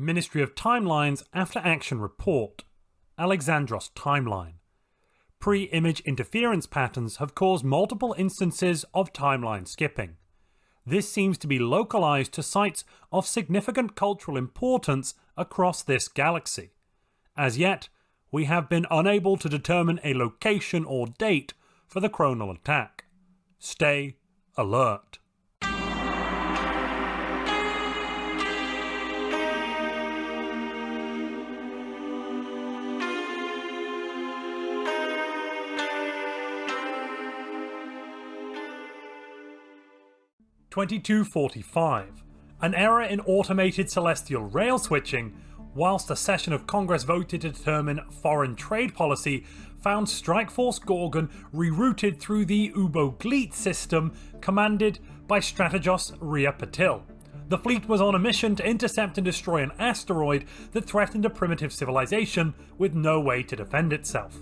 Ministry of Timelines After Action Report, Alexandros Timeline. Pre-image interference patterns have caused multiple instances of timeline skipping. This seems to be localized to sites of significant cultural importance across this galaxy. As yet, we have been unable to determine a location or date for the chronal attack. Stay alert. (2245) An error in automated celestial rail switching, whilst a session of Congress voted to determine foreign trade policy, found Strikeforce Gorgon rerouted through the Ubo-Gleet system commanded by Strategos Rhea-Patil. The fleet was on a mission to intercept and destroy an asteroid that threatened a primitive civilization with no way to defend itself.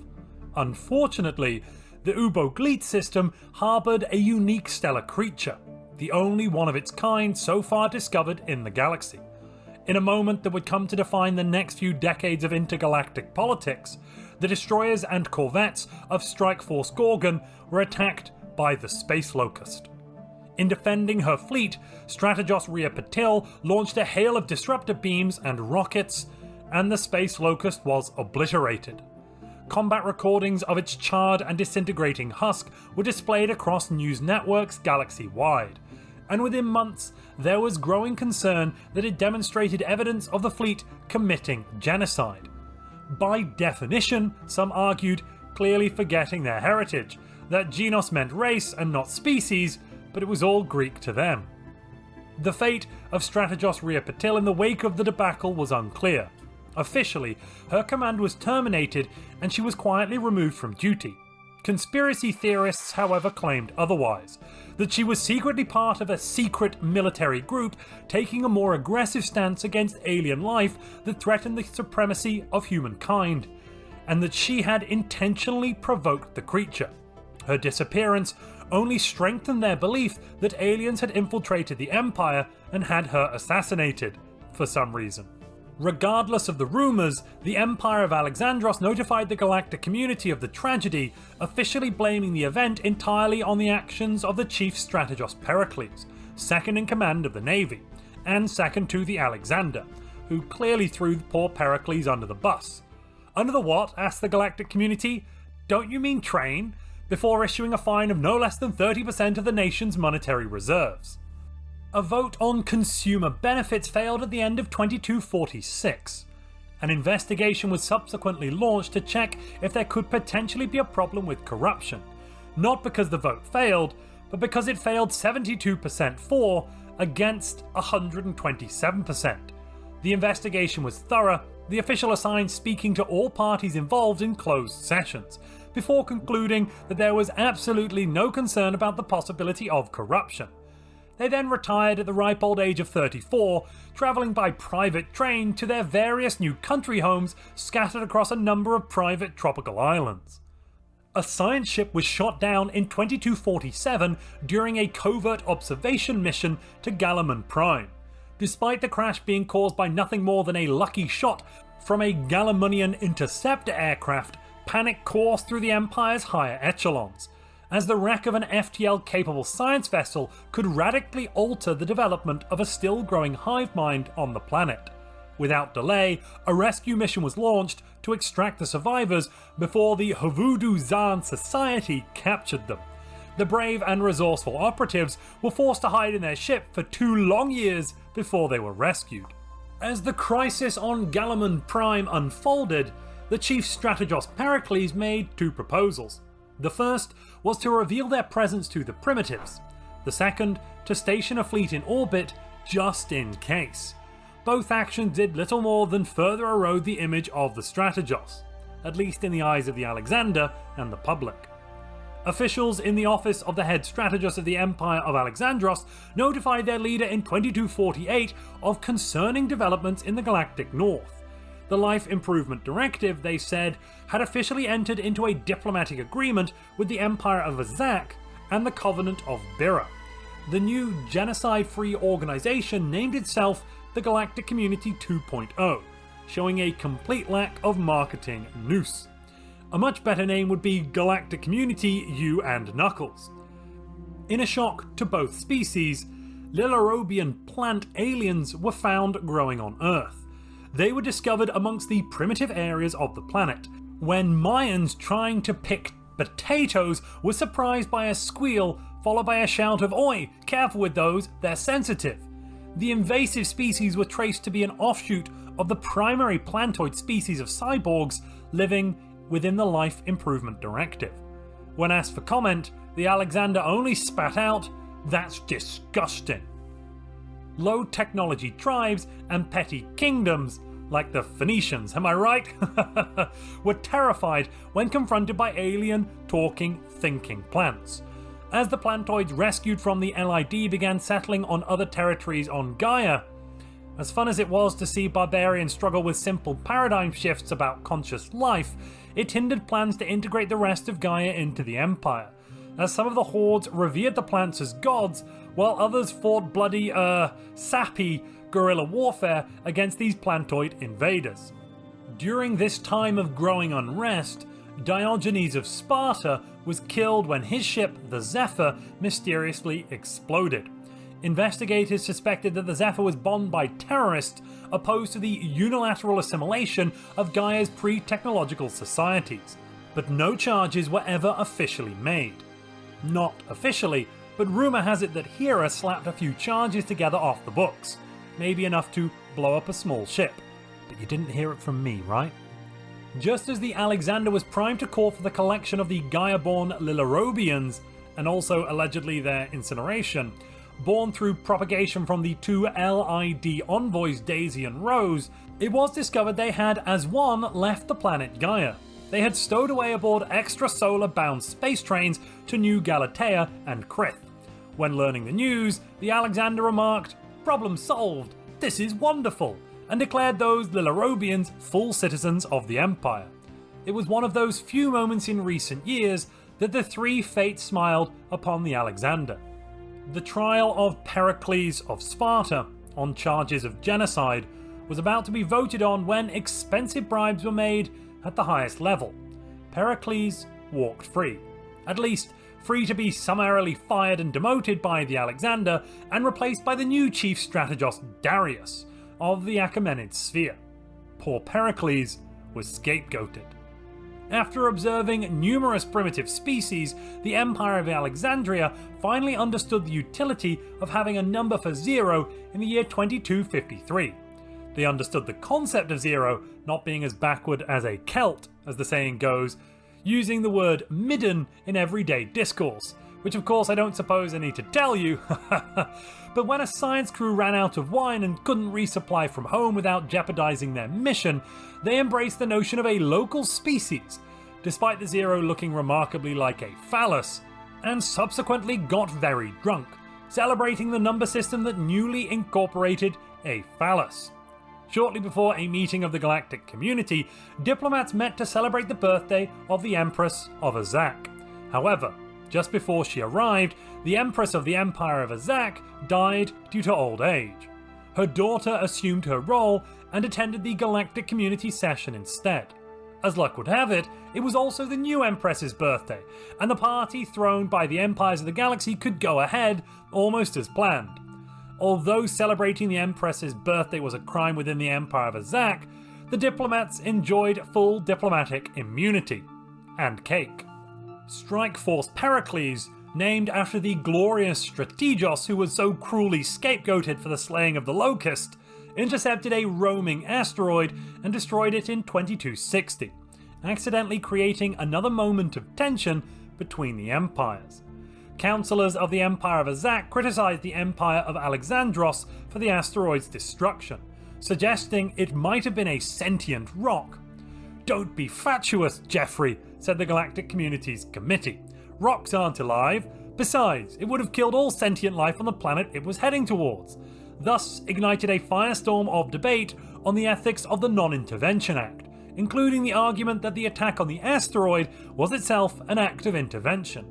Unfortunately, the Ubo-Gleet system harboured a unique stellar creature, the only one of its kind so far discovered in the galaxy. In a moment that would come to define the next few decades of intergalactic politics, the destroyers and corvettes of Strikeforce Gorgon were attacked by the Space Locust. In defending her fleet, Strategos Rhea-Patil launched a hail of disruptor beams and rockets, and the Space Locust was obliterated. Combat recordings of its charred and disintegrating husk were displayed across news networks galaxy-wide, and within months there was growing concern that it demonstrated evidence of the fleet committing genocide. By definition, some argued, clearly forgetting their heritage, that genos meant race and not species, but it was all Greek to them. The fate of Strategos Rhea-Patil in the wake of the debacle was unclear. Officially, her command was terminated and she was quietly removed from duty. Conspiracy theorists, however, claimed otherwise, that she was secretly part of a secret military group taking a more aggressive stance against alien life that threatened the supremacy of humankind, and that she had intentionally provoked the creature. Her disappearance only strengthened their belief that aliens had infiltrated the Empire and had her assassinated, for some reason. Regardless of the rumours, the Empire of Alexandros notified the galactic community of the tragedy, officially blaming the event entirely on the actions of the Chief Strategos Pericles, second in command of the Navy, and second to the Alexander, who clearly threw poor Pericles under the bus. Under the what? Asked the galactic community. Don't you mean train? Before issuing a fine of no less than 30% of the nation's monetary reserves. A vote on consumer benefits failed at the end of 2246. An investigation was subsequently launched to check if there could potentially be a problem with corruption, not because the vote failed, but because it failed 72% for against 127%. The investigation was thorough, the official assigned speaking to all parties involved in closed sessions, before concluding that there was absolutely no concern about the possibility of corruption. They then retired at the ripe old age of 34, travelling by private train to their various new country homes scattered across a number of private tropical islands. A science ship was shot down in 2247 during a covert observation mission to Gallimon Prime, despite the crash being caused by nothing more than a lucky shot from a Gallimonian interceptor aircraft. Panic coursed through the Empire's higher echelons, as the wreck of an FTL-capable science vessel could radically alter the development of a still-growing hive mind on the planet. Without delay, a rescue mission was launched to extract the survivors before the Hovudu Zan Society captured them. The brave and resourceful operatives were forced to hide in their ship for 2 long years before they were rescued. As the crisis on Gallimon Prime unfolded, the Chief Strategos Pericles made 2 proposals. The first was to reveal their presence to the Primitives. The second, to station a fleet in orbit just in case. Both actions did little more than further erode the image of the Strategos, at least in the eyes of the Alexander and the public. Officials in the office of the head strategist of the Empire of Alexandros notified their leader in 2248 of concerning developments in the Galactic North. The Life Improvement Directive, they said, had officially entered into a diplomatic agreement with the Empire of Azak and the Covenant of Bira. The new genocide-free organisation named itself the Galactic Community 2.0, showing a complete lack of marketing nous. A much better name would be Galactic Community You and Knuckles. In a shock to both species, Lilarobian plant aliens were found growing on Earth. They were discovered amongst the primitive areas of the planet, when Mayans trying to pick potatoes were surprised by a squeal followed by a shout of "Oi, careful with those, they're sensitive." The invasive species were traced to be an offshoot of the primary plantoid species of cyborgs living within the Life Improvement Directive. When asked for comment, the Alexander only spat out, "That's disgusting." Low technology tribes and petty kingdoms, like the Phoenicians, am I right? were terrified when confronted by alien, talking, thinking plants. As the plantoids rescued from the LID began settling on other territories on Gaia, as fun as it was to see barbarians struggle with simple paradigm shifts about conscious life, it hindered plans to integrate the rest of Gaia into the Empire, as some of the hordes revered the plants as gods, while others fought bloody, sappy guerrilla warfare against these plantoid invaders. During this time of growing unrest, Diogenes of Sparta was killed when his ship, the Zephyr, mysteriously exploded. Investigators suspected that the Zephyr was bombed by terrorists opposed to the unilateral assimilation of Gaia's pre-technological societies, but no charges were ever officially made. Not officially, but rumour has it that Hera slapped a few charges together off the books, maybe enough to blow up a small ship. But you didn't hear it from me, right? Just as the Alexander was primed to call for the collection of the Gaia-born Lilarobians, and also allegedly their incineration, born through propagation from the two LID envoys Daisy and Rose, it was discovered they had, as one, left the planet Gaia. They had stowed away aboard extrasolar-bound space trains to New Galatea and Krith. When learning the news, the Alexander remarked, "Problem solved, this is wonderful," and declared those Lilarobians full citizens of the Empire. It was one of those few moments in recent years that the three fates smiled upon the Alexander. The trial of Pericles of Sparta, on charges of genocide, was about to be voted on when expensive bribes were made at the highest level. Pericles walked free. At least, free to be summarily fired and demoted by the Alexander and replaced by the new chief strategos Darius of the Achaemenid sphere. Poor Pericles was scapegoated. After observing numerous primitive species, the Empire of Alexandria finally understood the utility of having a number for zero in the year 2253. They understood the concept of zero not being as backward as a Celt, as the saying goes, using the word midden in everyday discourse, which of course I don't suppose I need to tell you. But when a science crew ran out of wine and couldn't resupply from home without jeopardizing their mission, they embraced the notion of a local species, despite the zero looking remarkably like a phallus, and subsequently got very drunk, celebrating the number system that newly incorporated a phallus. Shortly before a meeting of the Galactic Community, diplomats met to celebrate the birthday of the Empress of Azak. However, just before she arrived, the Empress of the Empire of Azak died due to old age. Her daughter assumed her role and attended the Galactic Community session instead. As luck would have it, it was also the new Empress's birthday, and the party thrown by the Empires of the Galaxy could go ahead almost as planned. Although celebrating the Empress's birthday was a crime within the Empire of Azak, the diplomats enjoyed full diplomatic immunity. And cake. Strike Force Pericles, named after the glorious Strategos who was so cruelly scapegoated for the slaying of the Locust, intercepted a roaming asteroid and destroyed it in 2260, accidentally creating another moment of tension between the empires. Councillors of the Empire of Azak criticised the Empire of Alexandros for the asteroid's destruction, suggesting it might have been a sentient rock. "Don't be fatuous, Geoffrey," said the Galactic Community's committee. "Rocks aren't alive. Besides, it would have killed all sentient life on the planet it was heading towards." Thus ignited a firestorm of debate on the ethics of the Non-Intervention Act, including the argument that the attack on the asteroid was itself an act of intervention.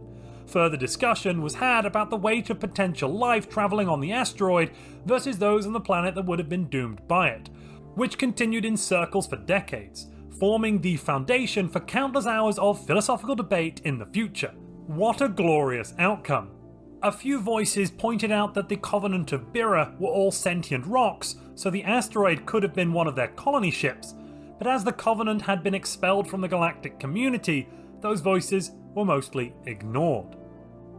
Further discussion was had about the weight of potential life travelling on the asteroid versus those on the planet that would have been doomed by it, which continued in circles for decades, forming the foundation for countless hours of philosophical debate in the future. What a glorious outcome. A few voices pointed out that the Covenant of Bira were all sentient rocks, so the asteroid could have been one of their colony ships, but as the Covenant had been expelled from the galactic community, those voices were mostly ignored.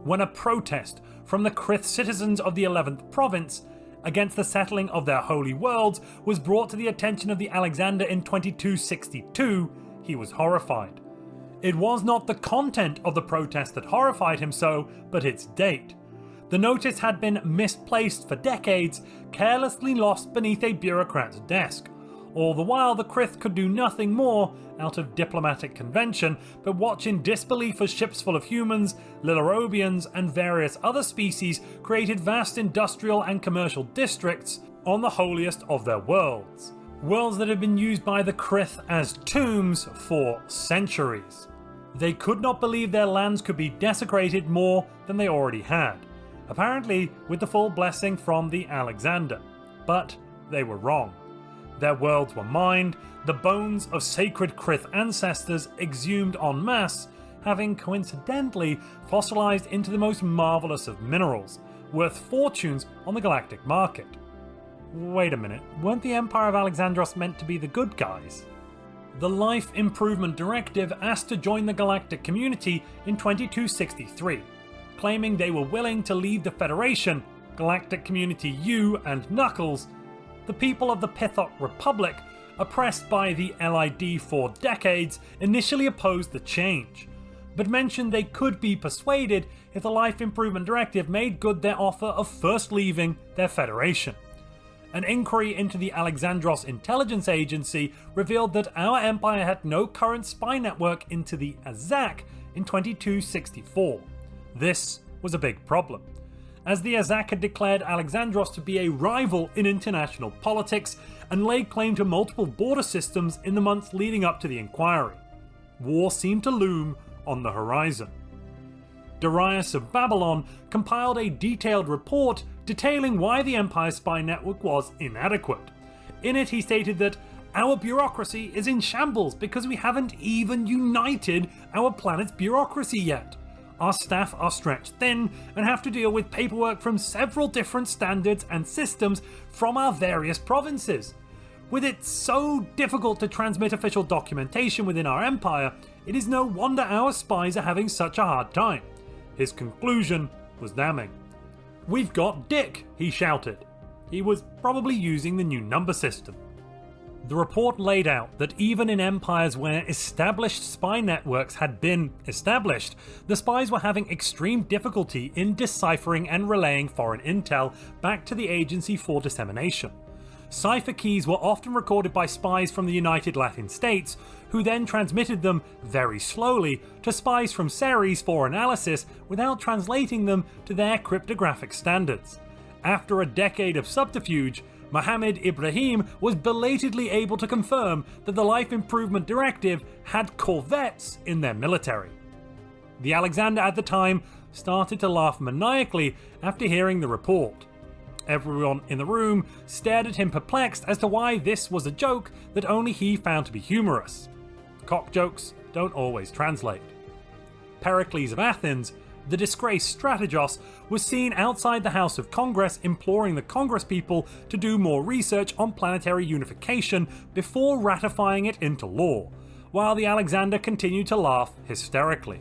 When a protest from the Krith citizens of the 11th province against the settling of their holy worlds was brought to the attention of the Alexander in 2262, he was horrified. It was not the content of the protest that horrified him so, but its date. The notice had been misplaced for decades, carelessly lost beneath a bureaucrat's desk. All the while, the Krith could do nothing more, out of diplomatic convention, but watch in disbelief as ships full of humans, Lilarobians, and various other species created vast industrial and commercial districts on the holiest of their worlds. Worlds that had been used by the Krith as tombs for centuries. They could not believe their lands could be desecrated more than they already had, apparently with the full blessing from the Alexander. But they were wrong. Their worlds were mined, the bones of sacred Krith ancestors exhumed en masse, having coincidentally fossilized into the most marvelous of minerals, worth fortunes on the galactic market. Wait a minute, weren't the Empire of Alexandros meant to be the good guys? The Life Improvement Directive asked to join the galactic community in 2263, claiming they were willing to leave the Federation, Galactic Community U and Knuckles. The people of the Pithok Republic, oppressed by the LID for decades, initially opposed the change, but mentioned they could be persuaded if the Life Improvement Directive made good their offer of first leaving their Federation. An inquiry into the Alexandros Intelligence Agency revealed that our empire had no current spy network into the Azak in 2264. This was a big problem, as the Azak had declared Alexandros to be a rival in international politics and laid claim to multiple border systems in the months leading up to the inquiry. War seemed to loom on the horizon. Darius of Babylon compiled a detailed report detailing why the Empire's spy network was inadequate. In it, he stated that our bureaucracy is in shambles because we haven't even united our planet's bureaucracy yet. Our staff are stretched thin and have to deal with paperwork from several different standards and systems from our various provinces. With it so difficult to transmit official documentation within our empire, it is no wonder our spies are having such a hard time. His conclusion was damning. "We've got Dick," he shouted. He was probably using the new number system. The report laid out that even in empires where established spy networks had been established, the spies were having extreme difficulty in deciphering and relaying foreign intel back to the agency for dissemination. Cipher keys were often recorded by spies from the United Latin States, who then transmitted them very slowly to spies from Ceres for analysis without translating them to their cryptographic standards. After a decade of subterfuge, Mohammed Ibrahim was belatedly able to confirm that the Life Improvement Directive had corvettes in their military. The Alexander at the time started to laugh maniacally after hearing the report. Everyone in the room stared at him perplexed as to why this was a joke that only he found to be humorous. Cock jokes don't always translate. Pericles of Athens, the disgraced strategos, was seen outside the House of Congress imploring the Congress people to do more research on planetary unification before ratifying it into law, while the Alexander continued to laugh hysterically.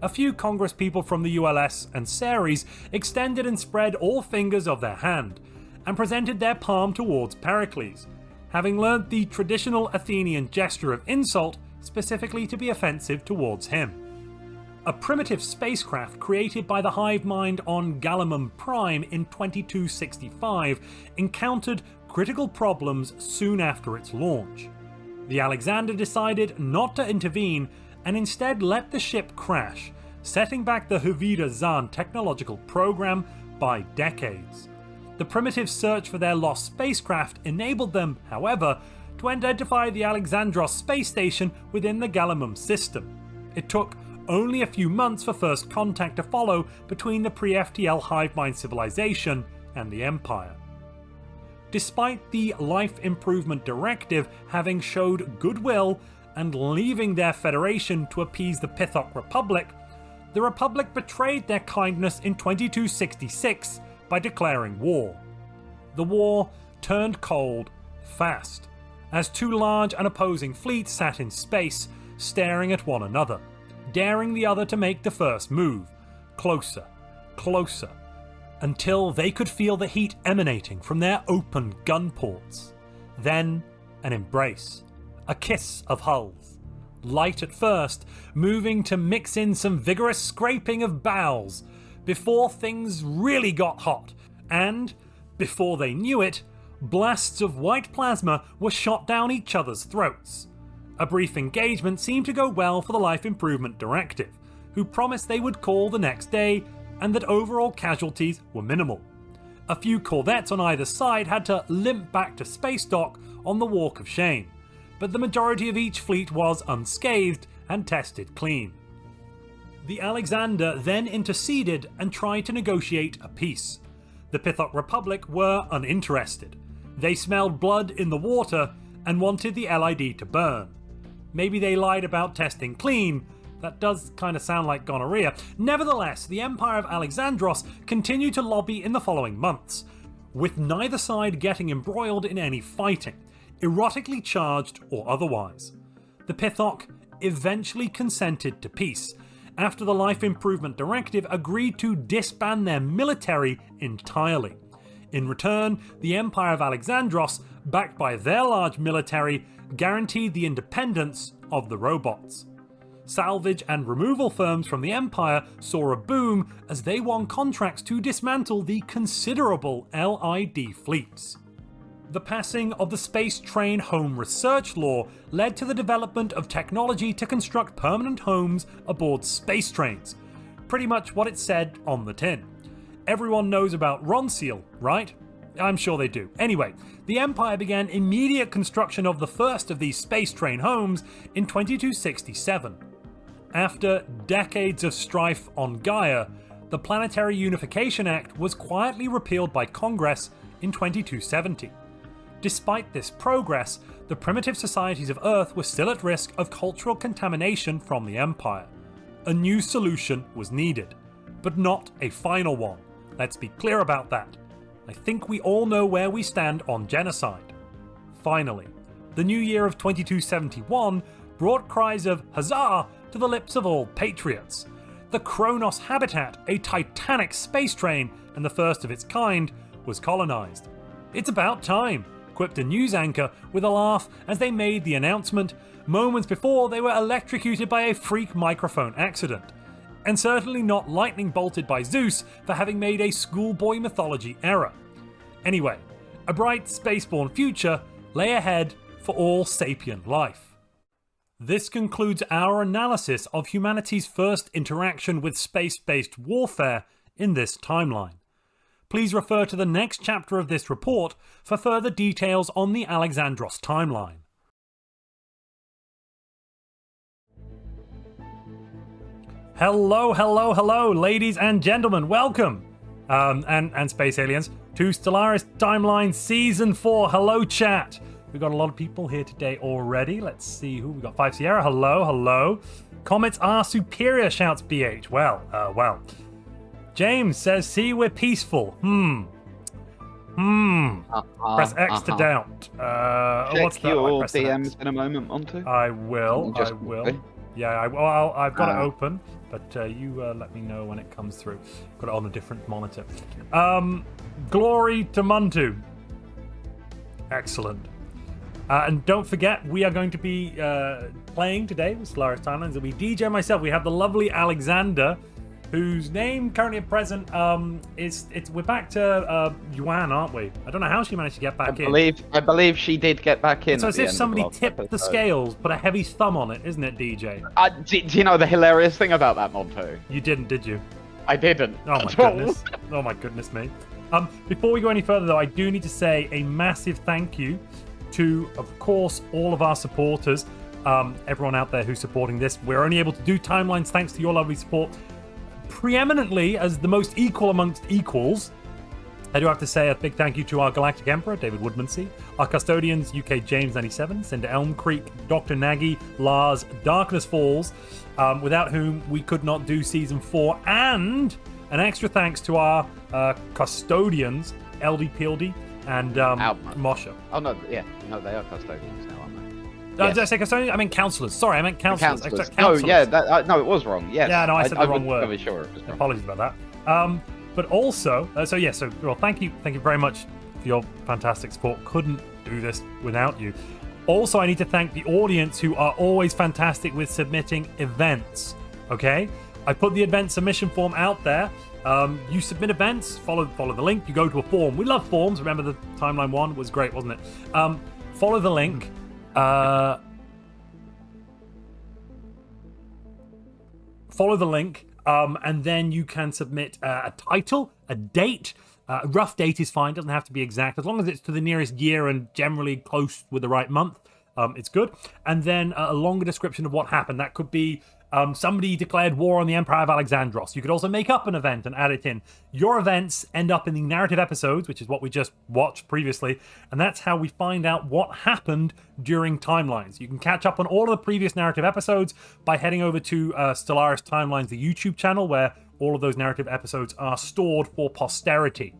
A few Congress people from the ULS and Ceres extended and spread all fingers of their hand, and presented their palm towards Pericles, having learnt the traditional Athenian gesture of insult specifically to be offensive towards him. A primitive spacecraft created by the hive mind on Galamum Prime in 2265 encountered critical problems soon after its launch. The Alexander decided not to intervene and instead let the ship crash, setting back the Huvida Zan technological program by decades. The primitive search for their lost spacecraft enabled them, however, to identify the Alexandros space station within the Galamum system. It took only a few months for first contact to follow between the pre-FTL hive mind civilization and the Empire. Despite the Life Improvement Directive having showed goodwill and leaving their federation to appease the Pithok Republic, the Republic betrayed their kindness in 2266 by declaring war. The war turned cold fast, as two large and opposing fleets sat in space, staring at one another, daring the other to make the first move, closer, closer, until they could feel the heat emanating from their open gun ports. Then an embrace, a kiss of hulls, light at first, moving to mix in some vigorous scraping of bows, before things really got hot, and, before they knew it, blasts of white plasma were shot down each other's throats. A brief engagement seemed to go well for the Life Improvement Directive, who promised they would call the next day and that overall casualties were minimal. A few corvettes on either side had to limp back to space dock on the Walk of Shame, but the majority of each fleet was unscathed and tested clean. The Alexander then interceded and tried to negotiate a peace. The Pithok Republic were uninterested. They smelled blood in the water and wanted the LID to burn. Maybe they lied about testing clean. That does kind of sound like gonorrhea. Nevertheless, the Empire of Alexandros continued to lobby in the following months, with neither side getting embroiled in any fighting, erotically charged or otherwise. The Pithok eventually consented to peace, after the Life Improvement Directive agreed to disband their military entirely. In return, the Empire of Alexandros, backed by their large military, guaranteed the independence of the robots. Salvage and removal firms from the Empire saw a boom as they won contracts to dismantle the considerable LID fleets. The passing of the Space Train Home Research Law led to the development of technology to construct permanent homes aboard space trains. Pretty much what it said on the tin. Everyone knows about Ronseal, right? I'm sure they do. Anyway, the Empire began immediate construction of the first of these space train homes in 2267. After decades of strife on Gaia, the Planetary Unification Act was quietly repealed by Congress in 2270. Despite this progress, the primitive societies of Earth were still at risk of cultural contamination from the Empire. A new solution was needed, but not a final one. Let's be clear about that. I think we all know where we stand on genocide. Finally, the new year of 2271 brought cries of huzzah to the lips of all patriots. The Kronos habitat, a titanic space train and the first of its kind, was colonized. It's about time, quipped a news anchor with a laugh as they made the announcement, moments before they were electrocuted by a freak microphone accident. And certainly not lightning bolted by Zeus for having made a schoolboy mythology error. Anyway, a bright spaceborne future lay ahead for all sapient life. This concludes our analysis of humanity's first interaction with space-based warfare in this timeline. Please refer to the next chapter of this report for further details on the Alexandros timeline. Hello, hello, hello, ladies and gentlemen, welcome, and space aliens, to Stellaris Timelines Season 4. Hello, chat. We've got a lot of people here today already. Let's see who we got. 5 Sierra, hello, hello. Comets are superior, shouts BH. Well. James says, see, we're peaceful. Press X to doubt. What's that? Your DMs in a moment, Montu. I will. Yeah, I've got it open, but you let me know when it comes through. Got it on a different monitor. Glory to Montu. Excellent. And don't forget, we are going to be playing today with Stellaris Timelines. It'll be DJ and myself. We have the lovely Alexander, whose name currently at present we're back to Yuan, aren't we? I don't know how she managed to get back in. I believe she did get back in. It's as if somebody tipped the scales, put a heavy thumb on it, isn't it, DJ? Do you know the hilarious thing about that, Montu? You didn't, did you? I didn't. Oh my goodness. Oh my goodness me. Before we go any further though, I do need to say a massive thank you to, of course, all of our supporters. everyone out there who's supporting this. We're only able to do timelines thanks to your lovely support, preeminently as the most equal amongst equals. I do have to say a big thank you to our Galactic Emperor, David Woodmansee, our Custodians, UK James 97, Cinder Elmcreek, Dr. Nagi, Lars Darkn3ssF4lls, without whom we could not do Season 4, and an extra thanks to our Custodians, eldiepeeldie, and Moshe. Oh, no, yeah. No, they are Custodians now, aren't they? Yes. Did I say Custodians? I meant Councillors. Sorry, I meant Councillors. Councillors. Councillors. No, yeah, no, it was wrong. Yes. Yeah, no, I said the wrong word. I was sure it was wrong. Apologies about that. But also, well, thank you very much for your fantastic support. Couldn't do this without you. Also, I need to thank the audience who are always fantastic with submitting events. Okay, I put the event submission form out there. You submit events, follow the link. You go to a form. We love forms. Remember the timeline one was great, wasn't it? Follow the link. Follow the link. And then you can submit a title, a date. A rough date is fine, doesn't have to be exact. As long as it's to the nearest year and generally close with the right month, it's good. And then a longer description of what happened. That could be somebody declared war on the Empire of Alexandros. You could also make up an event and add it in. Your events end up in the narrative episodes, which is what we just watched previously, and that's how we find out what happened during Timelines. You can catch up on all of the previous narrative episodes by heading over to Stellaris Timelines, the YouTube channel, where all of those narrative episodes are stored for posterity.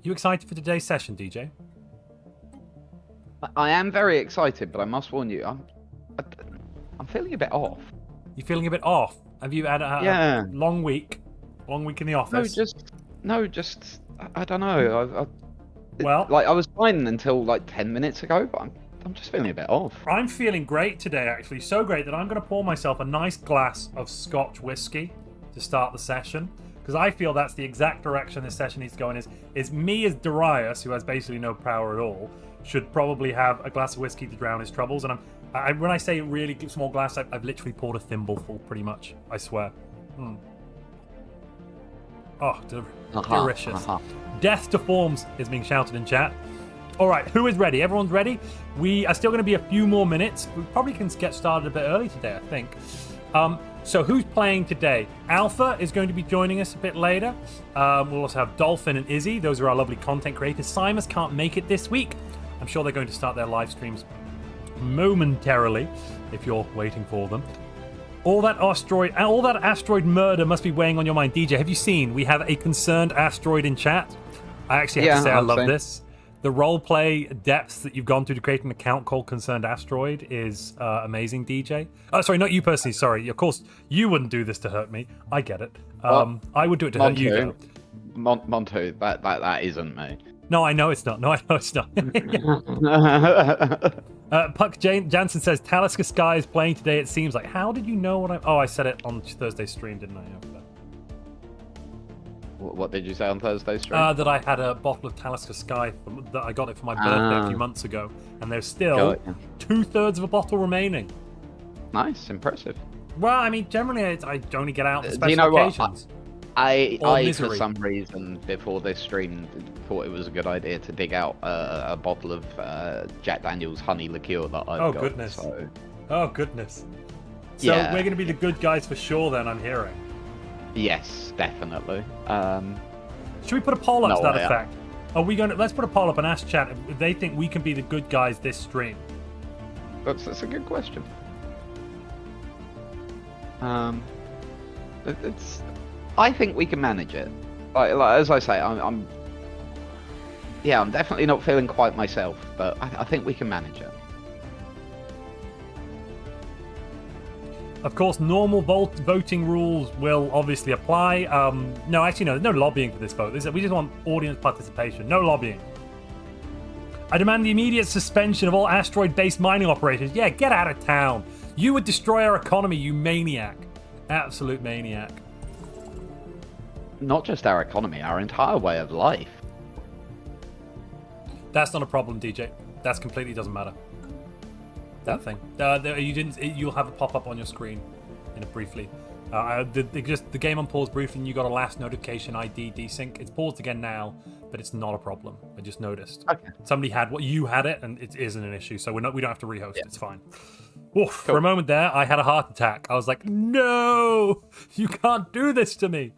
You excited for today's session, DJ? I am very excited, but I must warn you, I'm feeling a bit off. You're feeling a bit off? Have you had a long week? Long week in the office? No, just I don't know. Well, like I was fine until like 10 minutes ago, but I'm just feeling a bit off. I'm feeling great today, actually. So great that I'm going to pour myself a nice glass of Scotch whiskey to start the session, because I feel that's the exact direction this session needs to go in. Is me as Darius, who has basically no power at all, should probably have a glass of whiskey to drown his troubles. And when I say really small glass, I've literally poured a thimbleful, pretty much. I swear. Oh, delicious. Death to forms is being shouted in chat. All right, who is ready? Everyone's ready? We are still going to be a few more minutes. We probably can get started a bit early today, I think. So who's playing today? Alpha is going to be joining us a bit later. We'll also have Dolphin and Izzy. Those are our lovely content creators. Simus can't make it this week. I'm sure they're going to start their live streams momentarily, if you're waiting for them. All that asteroid murder must be weighing on your mind. DJ, have you seen? We have a concerned asteroid in chat. I actually have to say I love this. The roleplay depths that you've gone through to create an account called Concerned Asteroid is amazing, DJ. Oh, sorry, not you personally. Sorry. Of course, you wouldn't do this to hurt me. I get it. I would do it to hurt you. Montu, that isn't me. No, I know it's not. No, I know it's not. Puck Jansen says, Talisker Sky is playing today, it seems like. How did you know what I... Oh, I said it on Thursday's stream, didn't I? What did you say on Thursday's stream? That I had a bottle of Talisker Sky, that I got it for my birthday a few months ago. And there's still 2/3 of a bottle remaining. Nice, impressive. Well, I mean, generally I only get out for special you know occasions. I for some reason, before this stream, thought it was a good idea to dig out a bottle of Jack Daniel's honey liqueur that I've got. Goodness. So... Oh, goodness. So we're going to be the good guys for sure then, I'm hearing. Yes, definitely. Should we put a poll up to that effect? Are we going to... Let's put a poll up and ask chat if they think we can be the good guys this stream. That's a good question. I think we can manage it. Like as I say, I'm definitely not feeling quite myself, but I think we can manage it. Of course, normal voting rules will obviously apply. No, actually, no, there's no lobbying for this vote. We just want audience participation. No lobbying. I demand the immediate suspension of all asteroid-based mining operators. Yeah, get out of town. You would destroy our economy, you maniac. Absolute maniac. Not just our economy, our entire way of life. That's not a problem, DJ. That completely doesn't matter. That thing. You'll have a pop-up on your screen in briefly. The game on pause briefly, and you got a last notification ID desync. It's paused again now, but it's not a problem. I just noticed. Okay. Somebody had you had it, and it isn't an issue, so we don't have to rehost. Yeah. It's fine. Oof, Cool. For a moment there, I had a heart attack. I was like, no, you can't do this to me.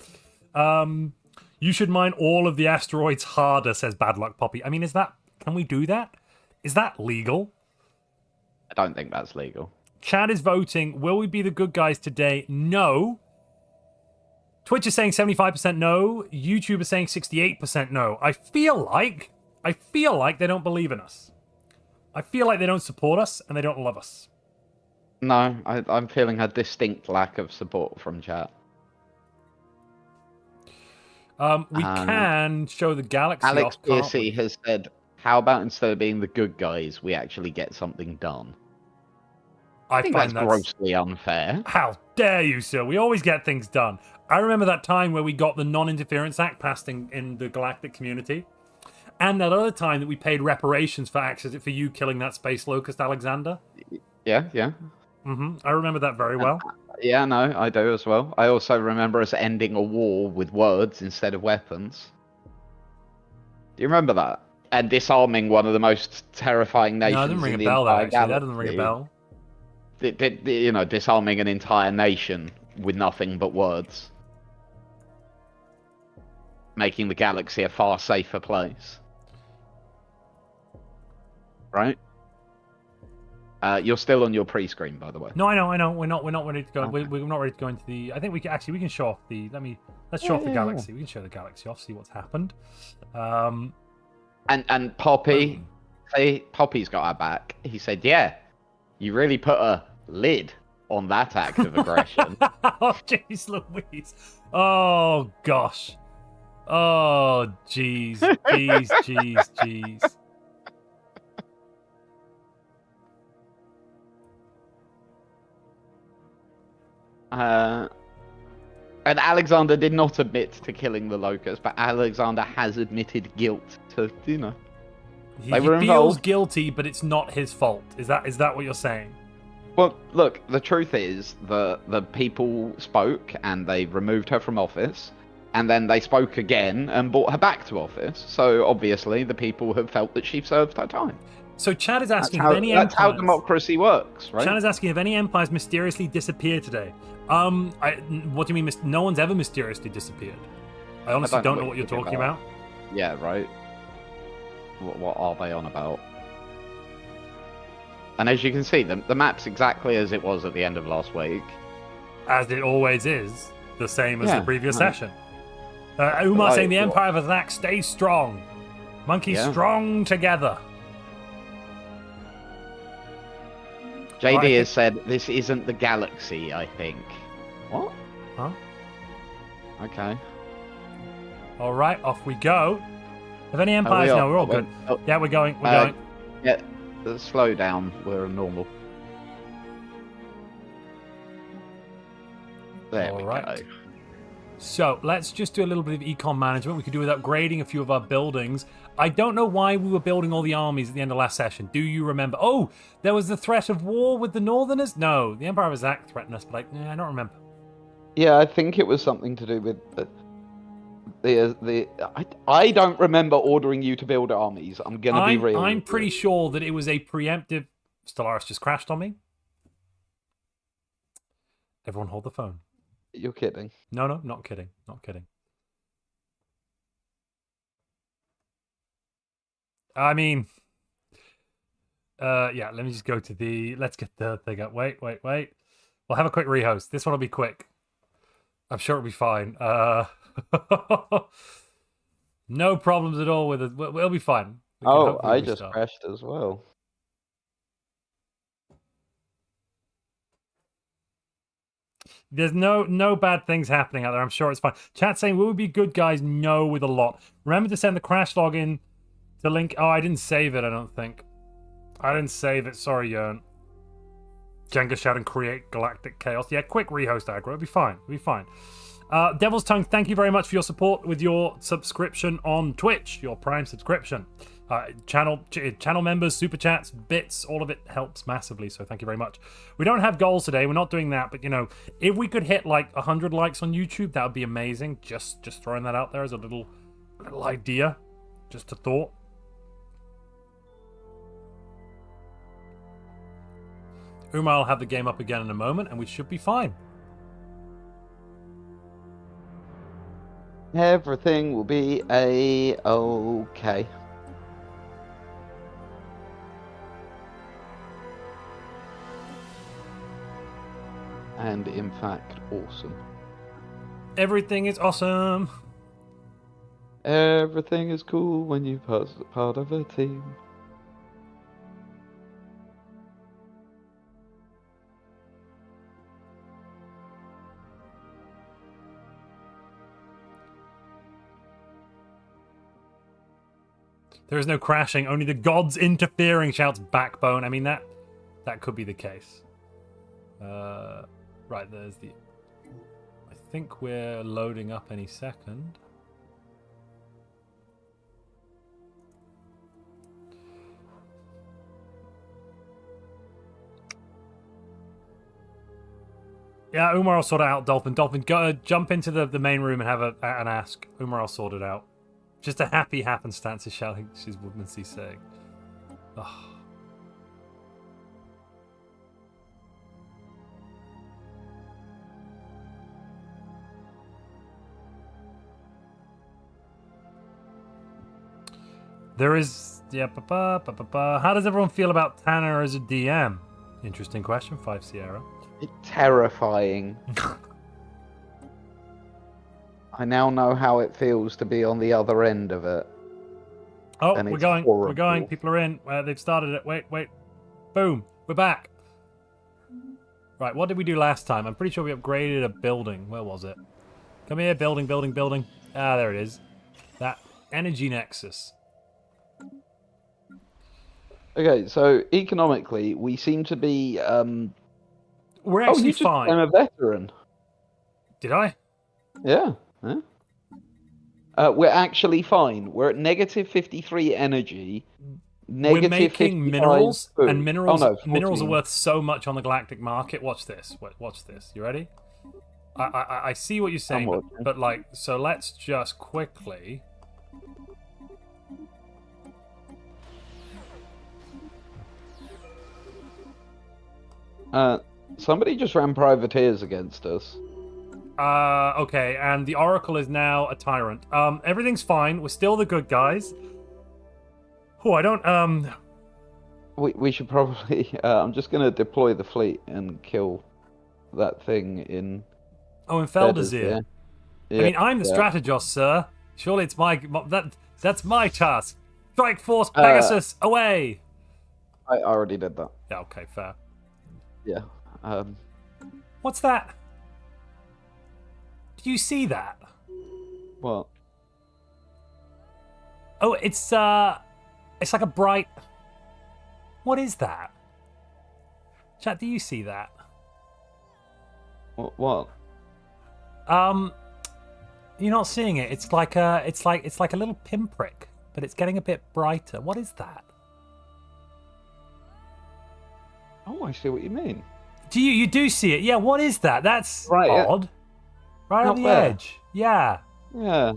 You should mine all of the asteroids harder, says Bad Luck Poppy. I mean, can we do that? Is that legal? I don't think that's legal. Chad is voting. Will we be the good guys today? No. Twitch is saying 75% no. YouTube is saying 68% no. I feel like they don't believe in us. I feel like they don't support us and they don't love us. No, I'm feeling a distinct lack of support from chat. We can show the galaxy Alex off, can't Piercy has said, how about instead of being the good guys, we actually get something done? I think that's grossly unfair. How dare you, sir? We always get things done. I remember that time where we got the Non-Interference Act passed in the Galactic community. And that other time that we paid reparations for you killing that space locust, Alexander. Yeah. Mm-hmm. I remember that very well. Yeah, no, I do as well. I also remember us ending a war with words instead of weapons. Do you remember that? And disarming one of the most terrifying nations. No, it didn't ring a bell, that actually. That doesn't ring a bell. Disarming an entire nation with nothing but words. Making the galaxy a far safer place. Right? You're still on your pre-screen, by the way. No, I know. We're not ready to go. Okay. We're not ready to go into the. I think we can show off the. Let's show off the galaxy. We can show the galaxy off. See what's happened. And Poppy, Poppy's got our back. He said, "Yeah, you really put a lid on that act of aggression." Oh, jeez, Louise. Oh gosh. Oh, jeez. And Alexander did not admit to killing the locust, but Alexander has admitted guilt to, He feels guilty, but it's not his fault. Is that what you're saying? Well, look, the truth is the people spoke and they removed her from office, and then they spoke again and brought her back to office. So obviously the people have felt that she served her time. So Chad is asking that's how democracy works, right? Chad is asking if any empires mysteriously disappeared today. What do you mean? No one's ever mysteriously disappeared. I honestly don't know what you're talking about. Yeah, right. What are they on about? And as you can see, the map's exactly as it was at the end of last week. As it always is, the same as the previous session. Umar saying the Empire of Attack stays strong. Monkeys strong together. JD has said, this isn't the galaxy, I think. What? Huh? Okay. Alright, off we go. Have any empires? No, we're all good. Yeah, we're going. We're going. Yeah, slow down. We're normal. There we go. So, let's just do a little bit of econ management. We could do with upgrading a few of our buildings. I don't know why we were building all the armies at the end of last session. Do you remember? Oh, there was the threat of war with the Northerners? No, the Empire of Azak threatened us, but I don't remember. Yeah, I think it was something to do with I don't remember ordering you to build armies. I'm going to be real. I'm pretty sure that it was a preemptive... Stellaris just crashed on me. Everyone hold the phone. You're kidding. No, not kidding. Not kidding. I mean... yeah, let me just go to the... Let's get the thing up. Wait. We'll have a quick rehost. This one will be quick. I'm sure it'll be fine. No problems at all with it. We'll be fine. I just crashed as well. There's no bad things happening out there. I'm sure it's fine. Chat saying, will we be good guys? No, with a lot. Remember to send the crash log in to link. Oh, I didn't save it, I don't think. I didn't save it. Sorry, Jörn. Jenga shouting, create galactic chaos. Yeah, quick rehost aggro. It'll be fine. It'll be fine. Devil's Tongue, thank you very much for your support with your subscription on Twitch, your Prime subscription. Channel members, super chats, bits, all of it helps massively. So thank you very much. We don't have goals today. We're not doing that. But, you know, if we could hit like 100 likes on YouTube, that would be amazing. Just throwing that out there as a little idea. Just a thought. Umar will have the game up again in a moment, and we should be fine. Everything will be okay. And in fact, awesome. Everything is awesome. Everything is cool when you're part of a team. There is no crashing, only the gods interfering, shouts Backbone. I mean, that could be the case. Right, there's the... I think we're loading up any second. Yeah, Umar will sort it out, Dolphin. Dolphin, go jump into the main room and have an ask. Umar will sort it out. Just a happy happenstance is shouting, she's Woodmansee saying. Oh. There is... Yeah, how does everyone feel about Tanner as a DM? Interesting question, 5 Sierra. Terrifying. I now know how it feels to be on the other end of it. Oh, we're going. People are in. They've started it. Wait. Boom. We're back. Right, what did we do last time? I'm pretty sure we upgraded a building. Where was it? Come here, building. Ah, there it is. That energy nexus. Okay, so economically, we seem to be... We're actually fine. I'm a veteran. Did I? Yeah. We're actually fine. We're at negative 53 energy. We're making minerals, food. And minerals minerals are worth so much on the Galactic market. Watch this. Watch this. You ready? I see what you're saying, but like, so let's just quickly... Somebody just ran privateers against us. Okay, and the Oracle is now a tyrant. Everything's fine. We're still the good guys. Oh, I don't, We should probably... I'm just going to deploy the fleet and kill that thing in... Oh, in Feldazir. Yeah. I mean, I'm the strategist, sir. Surely it's that's my task. Strike Force Pegasus, away! I already did that. Yeah, okay, fair. Yeah. What's that? Do you see that? What? Oh, it's like a bright... What is that? Chat, do you see that? What? You're not seeing it. It's like a little pinprick, but it's getting a bit brighter. What is that? Oh, I see what you mean. You do see it? Yeah. What is that? That's right, odd. Yeah. Right on the edge. Yeah. Yeah.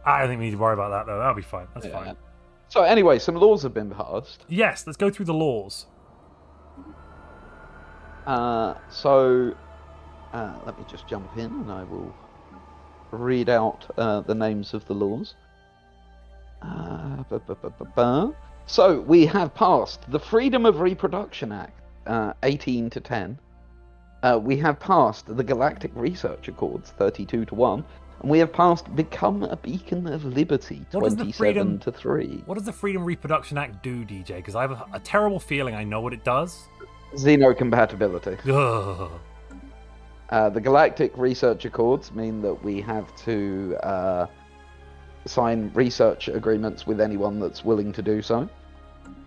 I don't think we need to worry about that though. That'll be fine. That's fine. So anyway, some laws have been passed. Yes. Let's go through the laws. Let me just jump in and I will read out the names of the laws. So we have passed the Freedom of Reproduction Act, 18 to 10. We have passed the Galactic Research Accords, 32 to 1. And we have passed Become a Beacon of Liberty, 27 to 3. What does the Freedom Reproduction Act do, DJ? Because I have a terrible feeling I know what it does. Xenocompatibility. Ugh. The Galactic Research Accords mean that we have to sign research agreements with anyone that's willing to do so.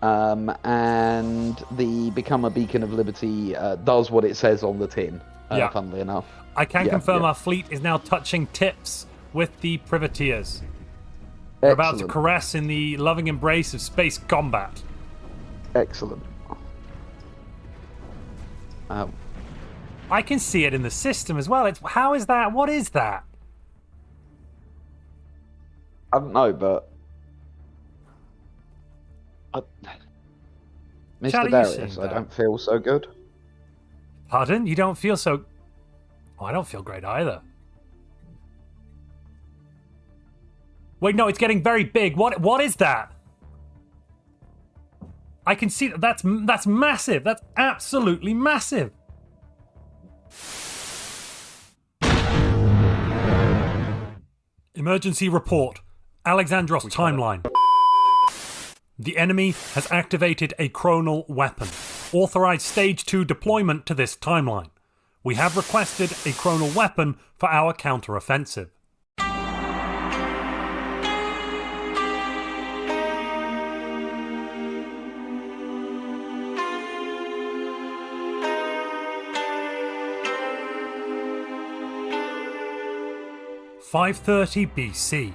And the Become a Beacon of Liberty does what it says on the tin, funnily enough. I can confirm our fleet is now touching tips with the privateers. We're about to Excellent. caress in the loving embrace of space combat. Excellent. I can see it in the system as well. How is that? What is that? I don't know, but Mr. Chad, are you Darius, seeing I that? don't feel so good. Pardon? You don't feel so... Oh, I don't feel great either. Wait, no, it's getting very big. What is that? I can see that's massive. That's absolutely massive. Emergency report. Alexandros timeline. The enemy has activated a chronal weapon. Authorized stage 2 deployment to this timeline. We have requested a chronal weapon for our counter-offensive. (530 BC).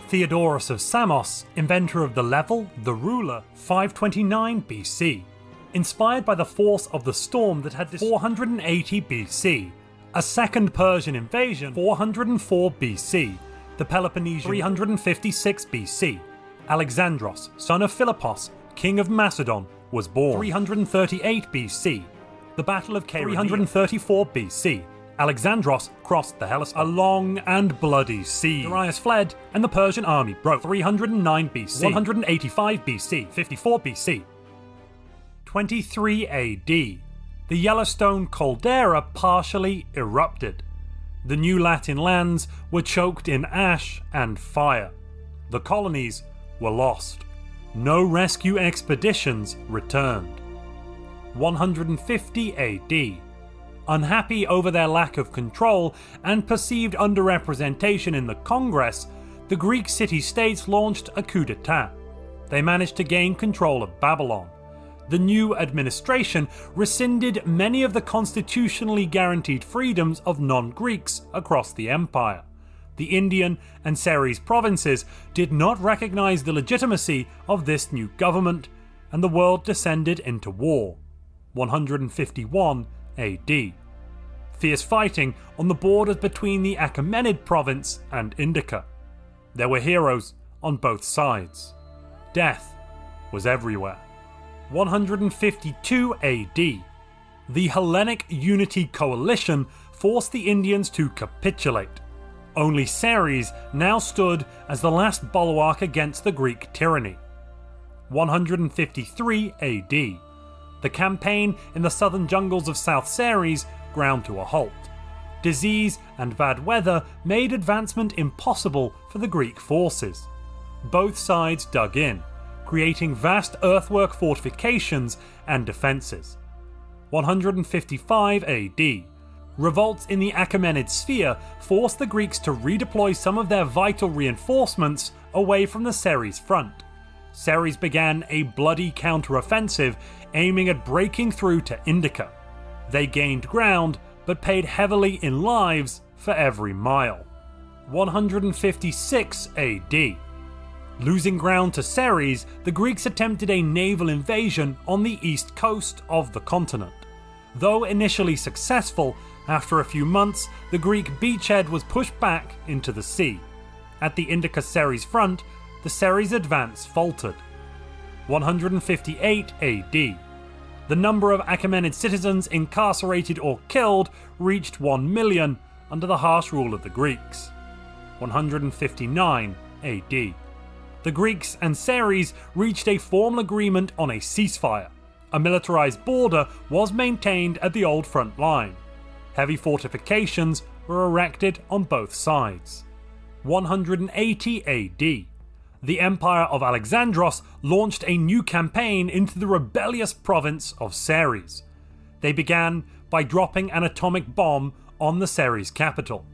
Theodorus of Samos, inventor of the level, the ruler, 529 BC. Inspired by the force of the storm that had 480 BC. A second Persian invasion, 404 BC. The Peloponnesian, 356 BC. Alexandros, son of Philippos, king of Macedon, was born, 338 BC. The Battle of Chaeronea, 334 BC. Alexandros crossed the Hellespont, a long and bloody siege. Darius fled, and the Persian army broke. 309 BC, 185 BC, 54 BC. 23 AD. The Yellowstone caldera partially erupted. The new Latin lands were choked in ash and fire. The colonies were lost. No rescue expeditions returned. 150 AD. Unhappy over their lack of control and perceived underrepresentation in the Congress, the Greek city-states launched a coup d'etat. They managed to gain control of Babylon. The new administration rescinded many of the constitutionally guaranteed freedoms of non-Greeks across the empire. The Indian and Ceres provinces did not recognize the legitimacy of this new government, and the world descended into war. 151 AD. Fierce fighting on the borders between the Achaemenid province and Indica. There were heroes on both sides. Death was everywhere. 152 AD. The Hellenic Unity Coalition forced the Indians to capitulate. Only Ceres now stood as the last bulwark against the Greek tyranny. 153 AD. The campaign in the southern jungles of South Ceres ground to a halt. Disease and bad weather made advancement impossible for the Greek forces. Both sides dug in, creating vast earthwork fortifications and defences. 155 AD. Revolts in the Achaemenid sphere forced the Greeks to redeploy some of their vital reinforcements away from the Ceres front. Ceres began a bloody counter-offensive aiming at breaking through to Indica. They gained ground, but paid heavily in lives for every mile. 156 AD. Losing ground to Ceres, the Greeks attempted a naval invasion on the east coast of the continent. Though initially successful, after a few months, the Greek beachhead was pushed back into the sea. At the Indica-Ceres front, the Ceres advance faltered. 158 AD. The number of Achaemenid citizens incarcerated or killed reached 1 million under the harsh rule of the Greeks. 159 AD. The Greeks and Ceres reached a formal agreement on a ceasefire. A militarized border was maintained at the old front line. Heavy fortifications were erected on both sides. 180 AD. The Empire of Alexandros launched a new campaign into the rebellious province of Ceres. They began by dropping an atomic bomb on the Ceres capital,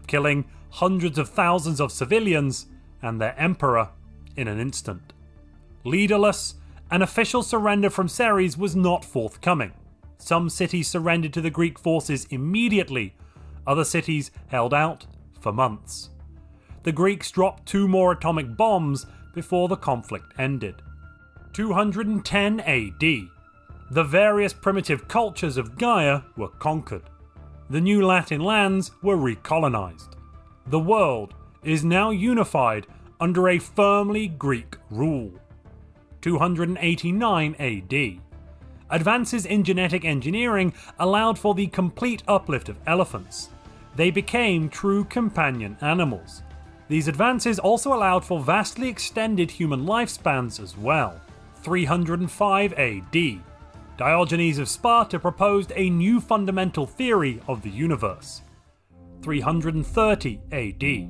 killing hundreds of thousands of civilians and their emperor in an instant. Leaderless, an official surrender from Ceres was not forthcoming. Some cities surrendered to the Greek forces immediately, other cities held out for months. the Greeks dropped 2 more atomic bombs before the conflict ended. 210 AD. The various primitive cultures of Gaia were conquered. The new Latin lands were recolonized. The world is now unified under a firmly Greek rule. 289 AD. Advances in genetic engineering allowed for the complete uplift of elephants. They became true companion animals. These advances also allowed for vastly extended human lifespans as well. 305 AD. Diogenes of Sparta proposed a new fundamental theory of the universe. 330 AD.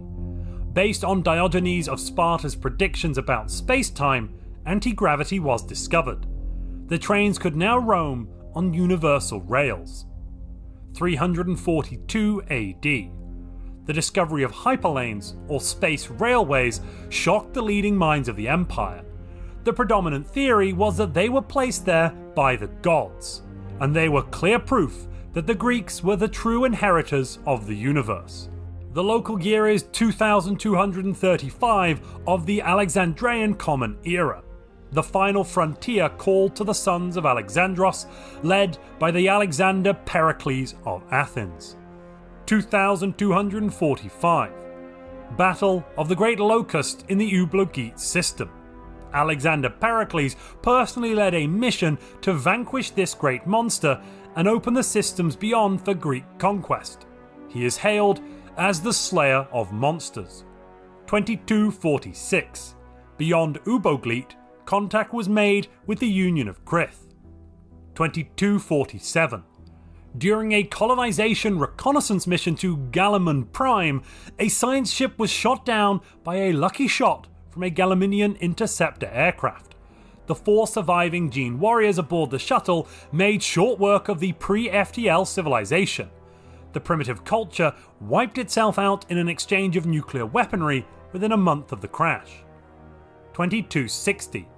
Based on Diogenes of Sparta's predictions about space-time, anti-gravity was discovered. The trains could now roam on universal rails. 342 AD. The discovery of hyperlanes, or space railways, shocked the leading minds of the Empire. The predominant theory was that they were placed there by the gods, and they were clear proof that the Greeks were the true inheritors of the universe. The local year is 2235 of the Alexandrian Common Era. The final frontier called to the sons of Alexandros, led by the Alexander Pericles of Athens. 2245. Battle of the Great Locust in the Eublogite system. Alexander Pericles personally led a mission to vanquish this great monster and open the systems beyond for Greek conquest. He is hailed as the Slayer of Monsters. 2246. Beyond Euboglite, contact was made with the Union of Crith. 2247. During a colonization reconnaissance mission to Galamon Prime, a science ship was shot down by a lucky shot from a Galaminian interceptor aircraft. The 4 surviving Gene warriors aboard the shuttle made short work of the pre-FTL civilization. The primitive culture wiped itself out in an exchange of nuclear weaponry within a month of the crash. 2260.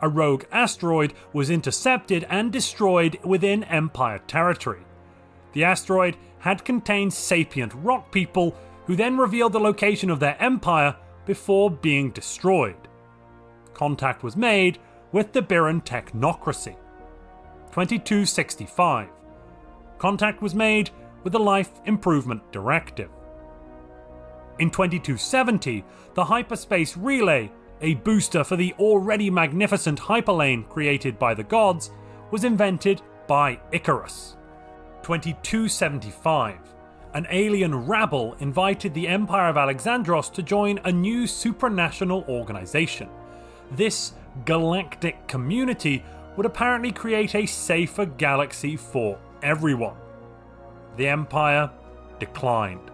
A rogue asteroid was intercepted and destroyed within Empire territory. The asteroid had contained sapient rock people who then revealed the location of their empire before being destroyed. Contact was made with the Biran technocracy. 2265. Contact was made with the Life Improvement Directive. In 2270, the Hyperspace Relay, a booster for the already magnificent hyperlane created by the gods, was invented by Icarus. 2275. An alien rabble invited the Empire of Alexandros to join a new supranational organization. This galactic community would apparently create a safer galaxy for everyone. The Empire declined.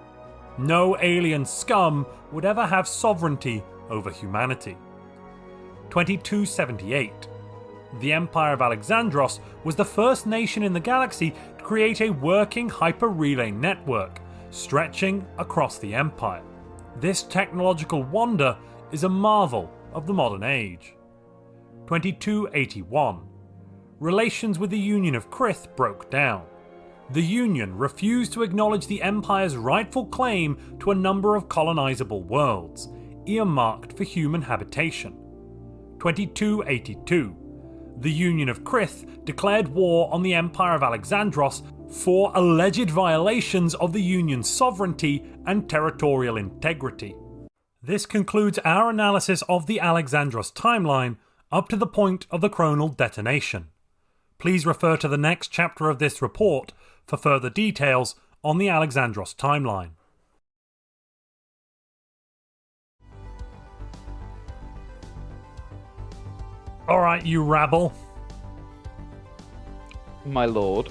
No alien scum would ever have sovereignty over humanity. 2278. The Empire of Alexandros was the first nation in the galaxy to create a working hyper-relay network, stretching across the Empire. This technological wonder is a marvel of the modern age. 2281. Relations with the Union of Crith broke down. The Union refused to acknowledge the Empire's rightful claim to a number of colonizable worlds, earmarked for human habitation. 2282. The Union of Crith declared war on the Empire of Alexandros for alleged violations of the Union's sovereignty and territorial integrity. This concludes our analysis of the Alexandros timeline up to the point of the chronal detonation. Please refer to the next chapter of this report for further details on the Alexandros timeline. Alright, you rabble. My lord.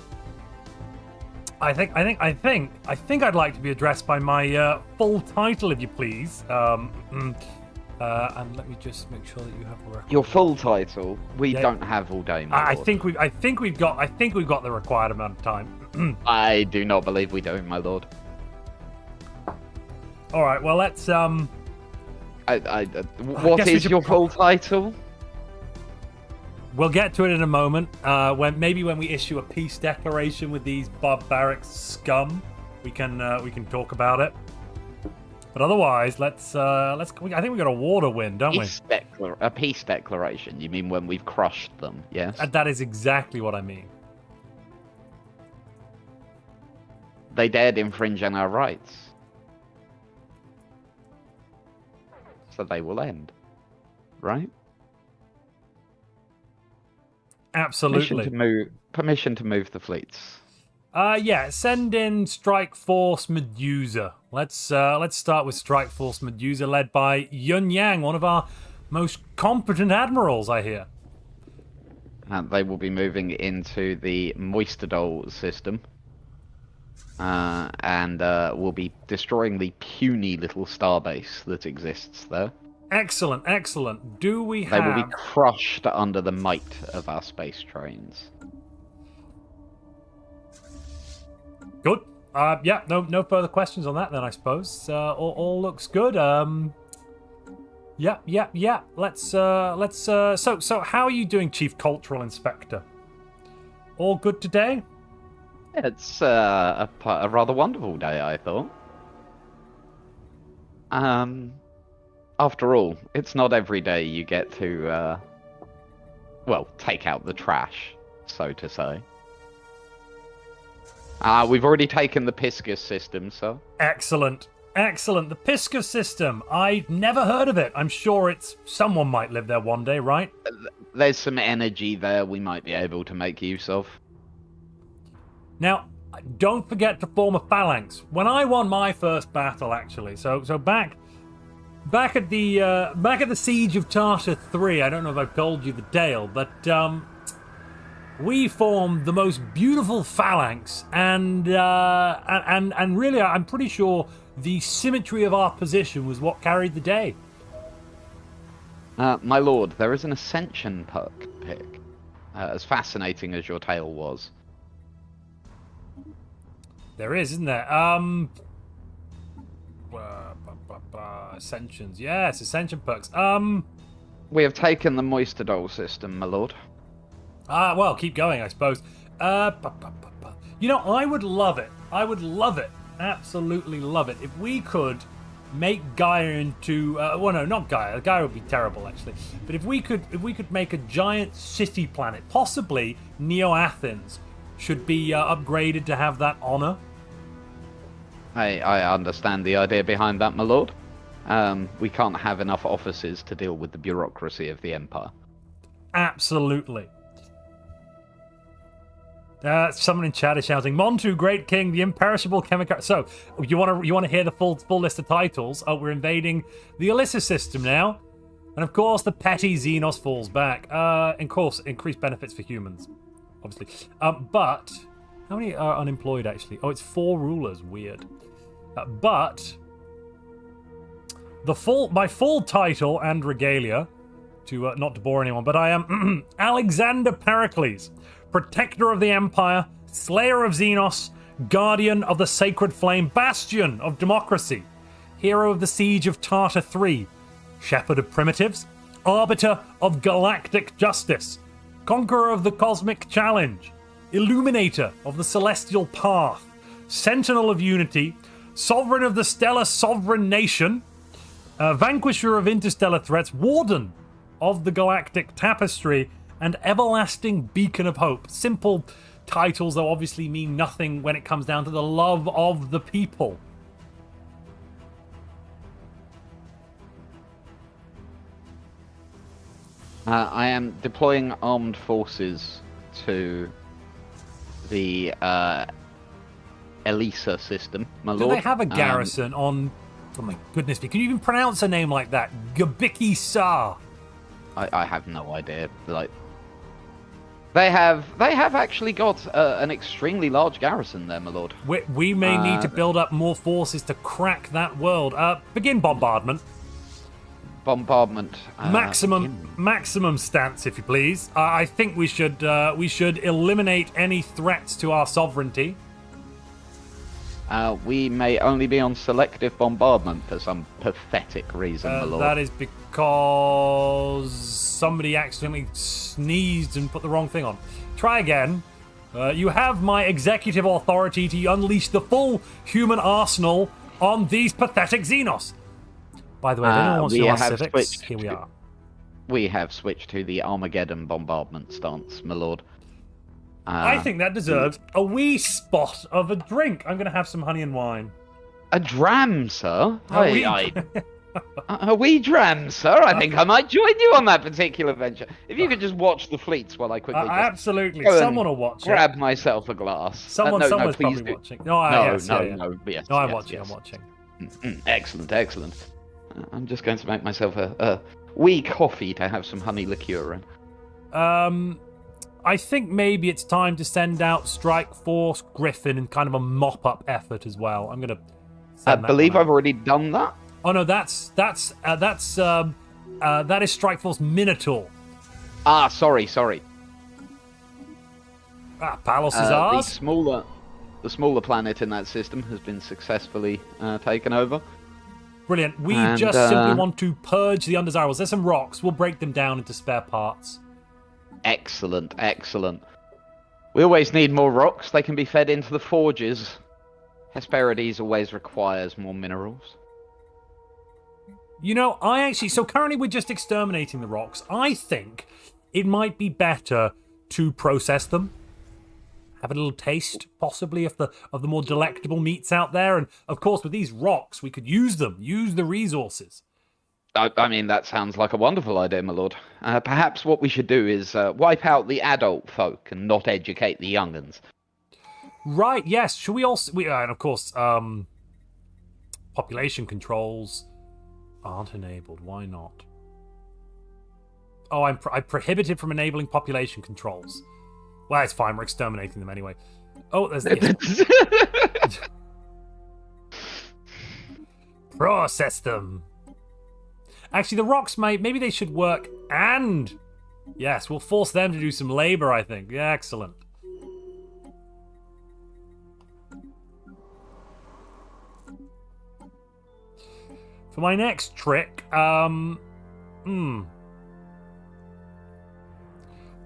I think I'd like to be addressed by my full title, if you please. And let me just make sure that you have the record. Your full title? We don't have all day, my I lord. think we've got the required amount of time. I do not believe we do, my lord. All right, well let's what is your full title? We'll get to it in a moment. When we issue a peace declaration with these barbaric scum, we can talk about it. But otherwise, let's. I think we got a water win, don't we? A peace declaration. You mean when we've crushed them? Yes. And that is exactly what I mean. They dared infringe on our rights, so they will end. Right? Absolutely. Permission to move the fleets. Yeah, send in Strike Force Medusa. Let's start with Strike Force Medusa, led by Yun Yang, one of our most competent admirals, I hear. And they will be moving into the Moistadol system. And will be destroying the puny little starbase that exists there. Excellent, excellent. They will be crushed under the might of our space trains. Good. Yeah, no further questions on that then, I suppose. All looks good. Yeah. Let's. So how are you doing, Chief Cultural Inspector? All good today? It's a rather wonderful day, I thought. After all, it's not every day you get to, take out the trash, so to say. We've already taken the Piscus system, sir. Excellent. The Piscus system. I've never heard of it. I'm sure someone might live there one day, right? There's some energy there we might be able to make use of. Now, don't forget to form a phalanx. When I won my first battle, actually, so back at the siege of Tartar 3, I don't know if I've told you the tale, but we formed the most beautiful phalanx, and really, I'm pretty sure the symmetry of our position was what carried the day. My lord, there is an ascension perk pick, as fascinating as your tale was. There is, isn't there? Ascensions. Yes, ascension perks. We have taken the Moistadol system, my lord. Well, keep going, I suppose. You know, I would love it. Absolutely love it. If we could make Gaia into... well, no, not Gaia. Gaia would be terrible, actually. But if we could make a giant city planet, possibly Neo-Athens, should be upgraded to have that honor. I understand the idea behind that, my lord. We can't have enough offices to deal with the bureaucracy of the Empire. Absolutely. Someone in chat is shouting, Montu, Great King, the imperishable chemical... So, you want to hear the full list of titles? Oh, we're invading the Ulysses system now. And of course, the petty Xenos falls back. And of course, increased benefits for humans. Obviously. But... How many are unemployed, actually? Oh, it's 4 rulers. Weird. But... my full title and regalia, to not to bore anyone, but I am Alexander Pericles, Protector of the Empire, Slayer of Xenos, Guardian of the Sacred Flame, Bastion of Democracy, Hero of the Siege of Tartar 3, Shepherd of Primitives, Arbiter of Galactic Justice, Conqueror of the Cosmic Challenge, Illuminator of the Celestial Path, Sentinel of Unity, Sovereign of the Stellar Sovereign Nation, Vanquisher of Interstellar Threats, Warden of the Galactic Tapestry, and Everlasting Beacon of Hope. Simple titles that obviously mean nothing when it comes down to the love of the people. I am deploying armed forces to the Elisa system, my lord. Do they have a garrison on... Oh my goodness me, can you even pronounce a name like that? Gabiki Sa. I have no idea. Like, they have actually got an extremely large garrison there, my lord. We may need to build up more forces to crack that world. Begin bombardment. Maximum stance, if you please. I think we should eliminate any threats to our sovereignty. We may only be on selective bombardment for some pathetic reason, my lord. That is because somebody accidentally sneezed and put the wrong thing on. Try again. You have my executive authority to unleash the full human arsenal on these pathetic Xenos. By the way, if anyone wants to know our civics, here we are. We have switched to the Armageddon bombardment stance, my lord. I think that deserves a wee spot of a drink. I'm going to have some honey and wine. A dram, sir? A wee dram, sir? I think I might join you on that particular venture. If you could just watch the fleets while I quickly absolutely. Someone will watch grab myself a glass. Someone's probably watching. No, yes, I'm watching. Excellent, excellent. I'm just going to make myself a wee coffee to have some honey liqueur in. I think maybe it's time to send out Strike Force Griffin in kind of a mop-up effort as well. I'm going to. I believe I've already done that. Oh no, that is Strike Force Minotaur. Sorry. Palos is ours. The smaller planet in that system has been successfully taken over. Brilliant. We just simply want to purge the undesirables. There's some rocks. We'll break them down into spare parts. Excellent. We always need more rocks. They can be fed into the forges. Hesperides always requires more minerals. You know, so currently we're just exterminating the rocks. I think it might be better to process them. Have a little taste, possibly, of the more delectable meats out there. And, of course, with these rocks, we could use them, use the resources. I mean, that sounds like a wonderful idea, my lord. Perhaps what we should do is wipe out the adult folk and not educate the young'uns. Right, yes. Should we also... and, of course, population controls aren't enabled. Why not? Oh, I'm prohibited from enabling population controls. Well, it's fine. We're exterminating them anyway. Oh, there's this. Process them. Actually, the rocks maybe they should work and... Yes, we'll force them to do some labor, I think. Yeah, excellent. For my next trick, Well,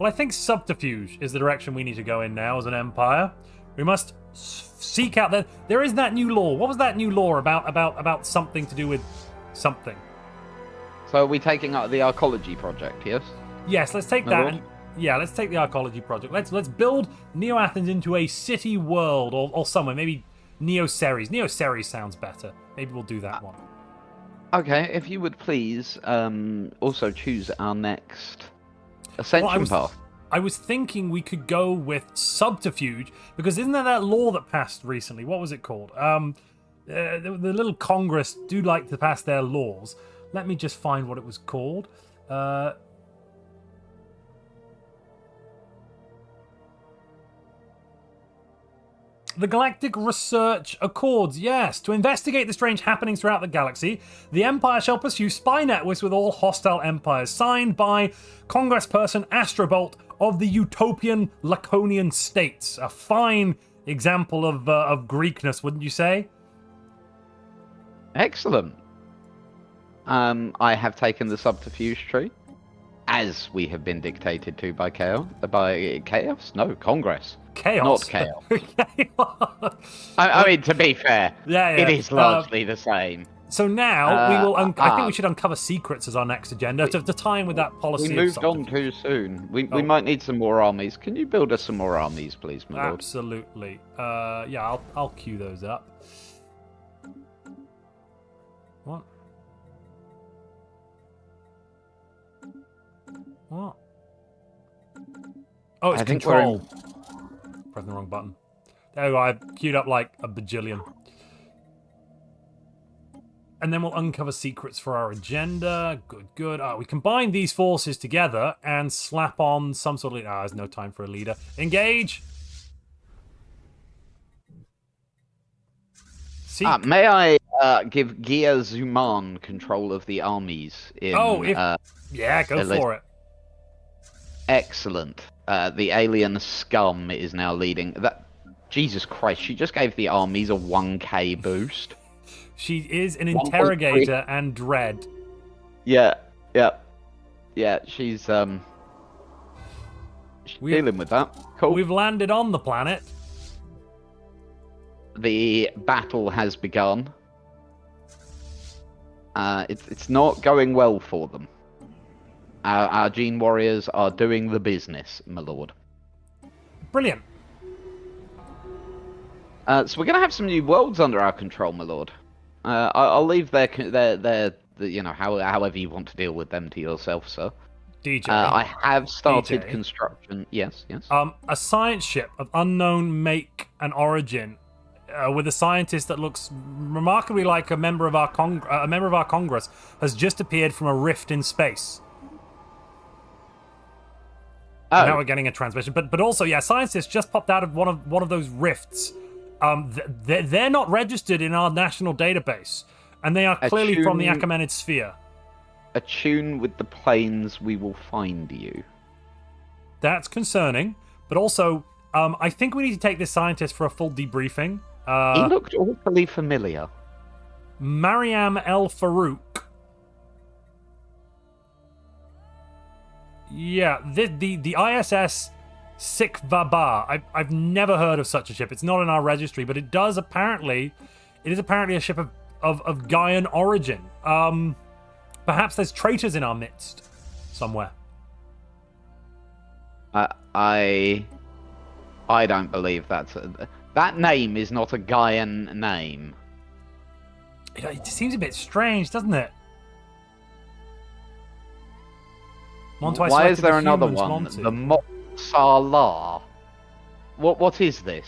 I think subterfuge is the direction we need to go in now as an empire. We must seek out there is that new law. What was that new law about something to do with something? So are we taking out the archaeology project, yes? Yes, let's take that. Let's take the archaeology project. Let's build Neo Athens into a city world or somewhere. Maybe Neo Ceres. Neo Ceres sounds better. Maybe we'll do that one. Okay, if you would please also choose our next ascension path. I was thinking we could go with subterfuge, because isn't there that law that passed recently? What was it called? The little Congress do like to pass their laws. Let me just find what it was called. The Galactic Research Accords, yes. To investigate the strange happenings throughout the galaxy, the Empire shall pursue spy networks with all hostile empires. Signed by Congressperson Astrobolt of the Utopian Laconian States. A fine example of Greekness, wouldn't you say? Excellent. I have taken the subterfuge tree, as we have been dictated to by chaos. By chaos? No, Congress. Chaos. Not chaos. I mean, to be fair, it is largely the same. So now we will. I think we should uncover secrets as our next agenda to tie in with that policy. We moved on too soon. We might need some more armies. Can you build us some more armies, please, my lord? Absolutely. Yeah, I'll queue those up. What? What? Oh, it's control. Pressing the wrong button. There we go. I've queued up like a bajillion. And then we'll uncover secrets for our agenda. Good. We combine these forces together and slap on some sort of leader. There's no time for a leader. Engage! May I give Gia Zuman control of the armies in... yeah, go for it. Excellent. The alien scum is now leading. That Jesus Christ, she just gave the armies a 1k boost. She is an interrogator and dread. Yeah, she's dealing with that. Cool. We've landed on the planet. The battle has begun. It's not going well for them. Our Gene Warriors are doing the business, my lord. Brilliant. So we're going to have some new worlds under our control, my lord. I'll leave their however you want to deal with them to yourself, sir. DJ. I have started DJ. construction. Yes. A science ship of unknown make and origin, with a scientist that looks remarkably like a member of our Congress, has just appeared from a rift in space. Oh. Now we're getting a transmission, but also, yeah, scientists just popped out of one of those rifts. They're not registered in our national database, and they are clearly from the Achaemenid sphere. Attune with the planes, we will find you. That's concerning, but also, I think we need to take this scientist for a full debriefing. He looked awfully familiar. Mariam El Farouk. Yeah, the ISS Sikvaba. I've never heard of such a ship. It's not in our registry, but it is apparently a ship of Gaian origin. Perhaps there's traitors in our midst somewhere. I don't believe that name is not a Gaian name. It seems a bit strange, doesn't it? Montu, Why is there another humans, one? Montu. The Motsala. What is this?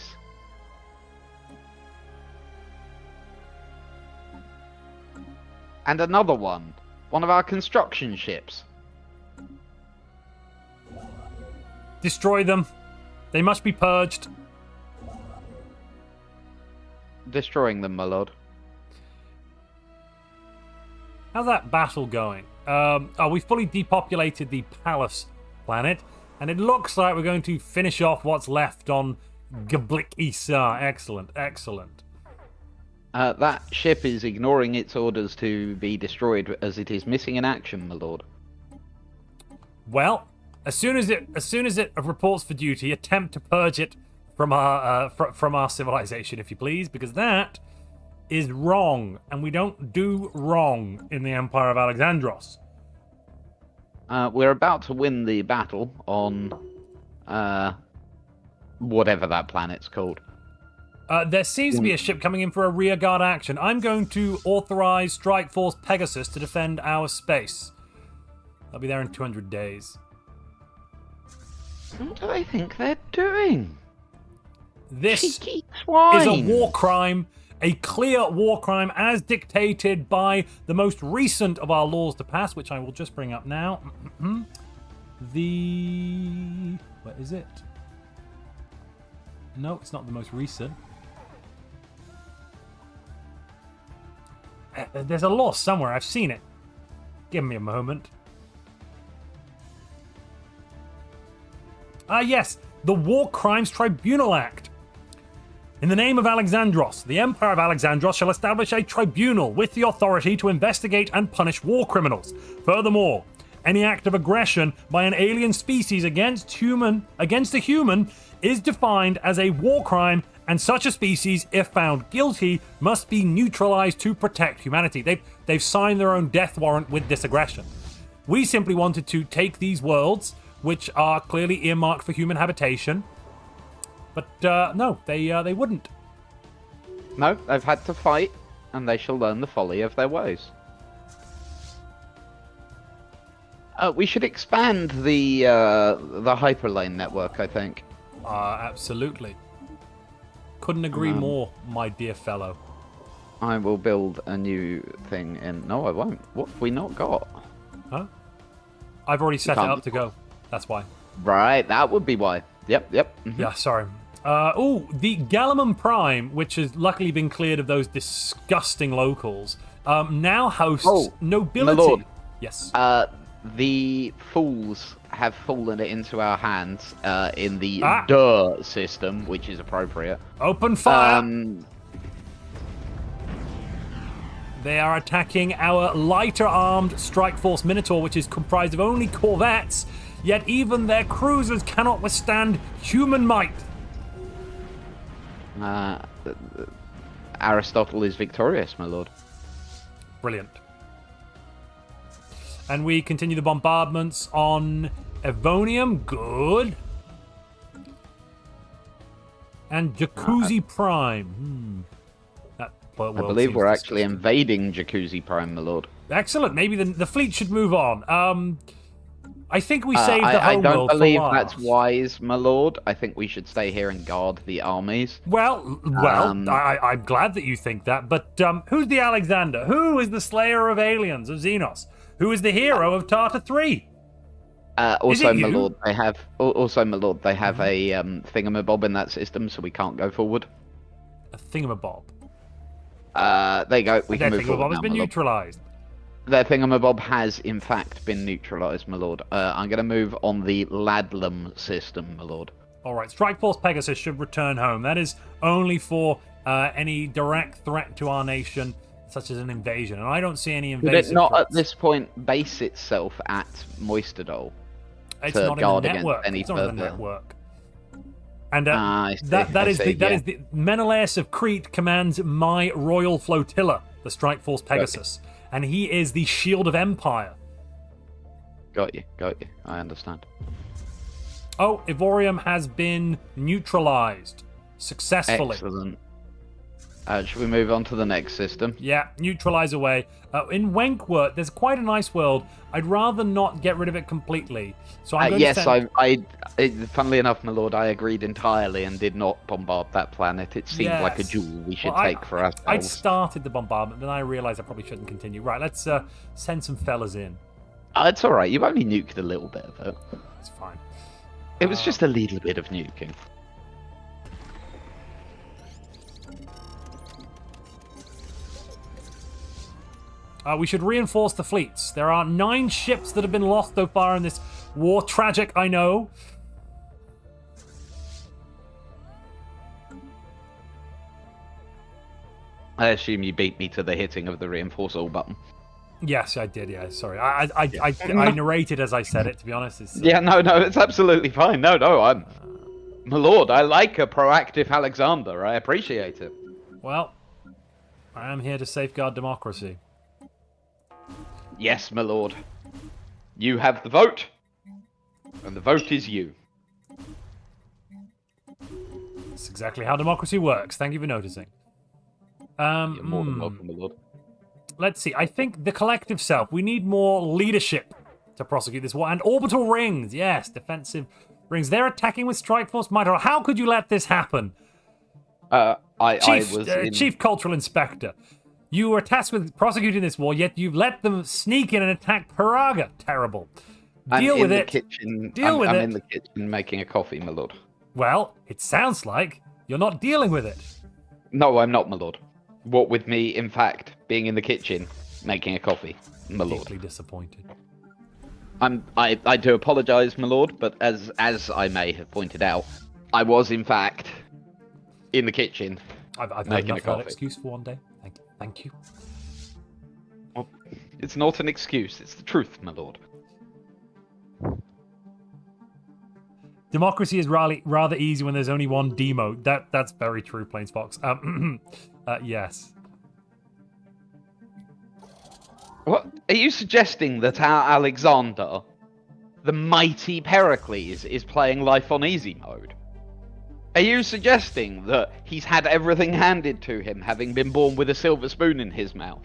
And another one. One of our construction ships. Destroy them. They must be purged. Destroying them, my lord. How's that battle going? We've fully depopulated the Palace planet, and it looks like we're going to finish off what's left on Gablik Isa. Excellent. That ship is ignoring its orders to be destroyed as it is missing in action, my lord. Well, as soon as it reports for duty, attempt to purge it from our civilization, if you please, because that is wrong, and we don't do wrong in the Empire of Alexandros. We're about to win the battle on whatever that planet's called. There seems to be a ship coming in for a rearguard action. I'm going to authorize Strike Force Pegasus to defend our space. I'll be there in 200 days. What do they think they're doing? This Cheeky swine. is a war crime, a clear war crime as dictated by the most recent of our laws to pass, which I will just bring up now. Where is it? No, it's not the most recent. There's a law somewhere. I've seen it. Give me a moment. Yes, the War Crimes Tribunal Act. In the name of Alexandros, the Empire of Alexandros shall establish a tribunal with the authority to investigate and punish war criminals. Furthermore, any act of aggression by an alien species against a human is defined as a war crime, and such a species, if found guilty, must be neutralized to protect humanity. They've signed their own death warrant with this aggression. We simply wanted to take these worlds, which are clearly earmarked for human habitation, but no, they wouldn't. No, they've had to fight, and they shall learn the folly of their ways. We should expand the hyperlane network, I think. Absolutely. Couldn't agree more, my dear fellow. I will build a new thing in... No, I won't. What have we not got? Huh? I've already set it up to go. That's why. Right, that would be why. Yep. Yeah, sorry. The Galamon Prime, which has luckily been cleared of those disgusting locals, now hosts nobility. My lord. Yes. The fools have fallen into our hands in the Dur system, which is appropriate. Open fire! They are attacking our lighter-armed Strike Force Minotaur, which is comprised of only corvettes, yet even their cruisers cannot withstand human might. Aristotle is victorious, my lord. Brilliant. And we continue the bombardments on Evonium. Good. And Jacuzzi Prime. That I believe we're actually invading Jacuzzi Prime, my lord. Excellent. Maybe the fleet should move on. I think we saved the I homeworld don't believe for last. that's wise, my lord. I think we should stay here and guard the armies. Well, I'm glad that you think that. But who's the Alexander? Who is the slayer of aliens of Xenos? Who is the hero of Tartar 3? Also, my lord, they have a thingamabob in that system, so we can't go forward. A thingamabob. There you go. We can move thingamabob forward has been neutralized. Their thingamabob has, in fact, been neutralized, my lord. I'm going to move on the Ladlam system, my lord. All right, Strike Force Pegasus should return home. That is only for any direct threat to our nation, such as an invasion. And I don't see any invasive Could it not, threats. at this point, base itself at Moistadol? It's not in the network. It's not in the network. And that is the Menelaus of Crete commands my royal flotilla, the Strike Force Pegasus. Okay. And he is the Shield of Empire. Got you. I understand. Oh, Ivorium has been neutralized successfully. Excellent. Should we move on to the next system? Yeah, neutralize away. In Wenkwort, there's quite a nice world. I'd rather not get rid of it completely. So I'm going to send... funnily enough, my lord, I agreed entirely and did not bombard that planet. It seemed like a jewel we should take for ourselves. I'd started the bombardment, then I realized I probably shouldn't continue. Right, let's send some fellas in. It's all right. You've only nuked a little bit of it. It's fine. It was just a little bit of nuking. We should reinforce the fleets. There are 9 ships that have been lost so far in this war. Tragic, I know. I assume you beat me to the hitting of the reinforce all button. Yes, I did. Yeah, sorry. I narrated as I said it. To be honest. Yeah, no, it's absolutely fine. No, I'm. My lord, I like a proactive Alexander. I appreciate it. Well, I am here to safeguard democracy. Yes, my lord. You have the vote, and the vote is you. That's exactly how democracy works. Thank you for noticing. You're more than welcome, my lord. Let's see. I think the collective self. We need more leadership to prosecute this war. And orbital rings. Yes, defensive rings. They're attacking with Strike Force Might. How could you let this happen? Chief Cultural Inspector. You were tasked with prosecuting this war, yet you've let them sneak in and attack Paraga. Terrible. Deal with it. I'm in the kitchen making a coffee, my lord. Well, it sounds like you're not dealing with it. No, I'm not, my lord. What with me, in fact, being in the kitchen making a coffee, my lord. Deeply disappointed. I do apologise, my lord, but as I may have pointed out, I was in fact in the kitchen I've made enough of that excuse for one day. Thank you. Well, it's not an excuse. It's the truth, my lord. Democracy is rather easy when there's only one demo. That's very true, Planesfox. Yes. What are you suggesting that our Alexander, the mighty Pericles, is playing life on easy mode? Are you suggesting that he's had everything handed to him, having been born with a silver spoon in his mouth,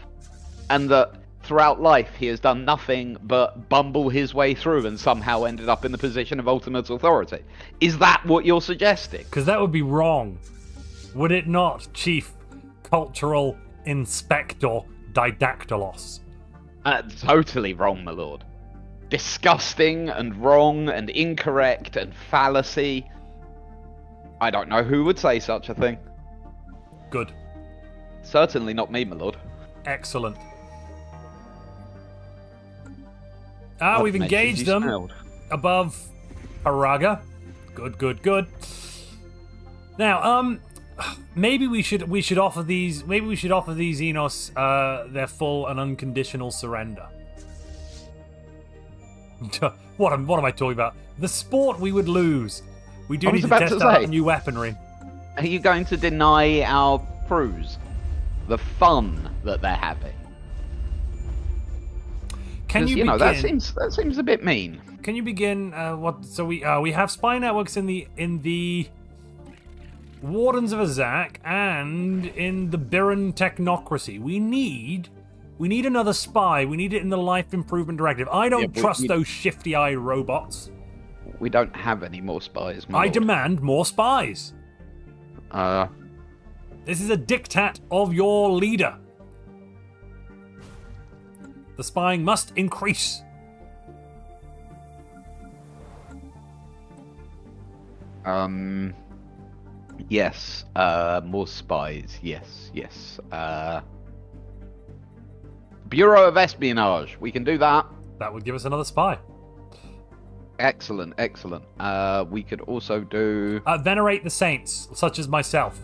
and that throughout life he has done nothing but bumble his way through and somehow ended up in the position of ultimate authority? Is that what you're suggesting? Because that would be wrong. Would it not, Chief Cultural Inspector Didactylos? Totally wrong, my lord. Disgusting and wrong and incorrect and fallacy. I don't know who would say such a thing. Good. Certainly not me, my lord. Excellent. We've engaged them above Paraga. Good. Now, maybe we should offer these Xenos their full and unconditional surrender. What am I talking about? The sport we would lose. We do need to test out new weaponry. Are you going to deny our crews the fun that they're having? Can you know, begin? that seems a bit mean. Can you begin? What? So we have spy networks in the Wardens of Azak and in the Biran Technocracy. We need another spy. We need it in the Life Improvement Directive. I don't trust those shifty-eyed robots. We don't have any more spies, my I lord. demand more spies. This is a diktat of your leader. The spying must increase. Yes. More spies. Yes. Bureau of Espionage. We can do that. That would give us another spy. Excellent. We could also do... Venerate the saints, such as myself.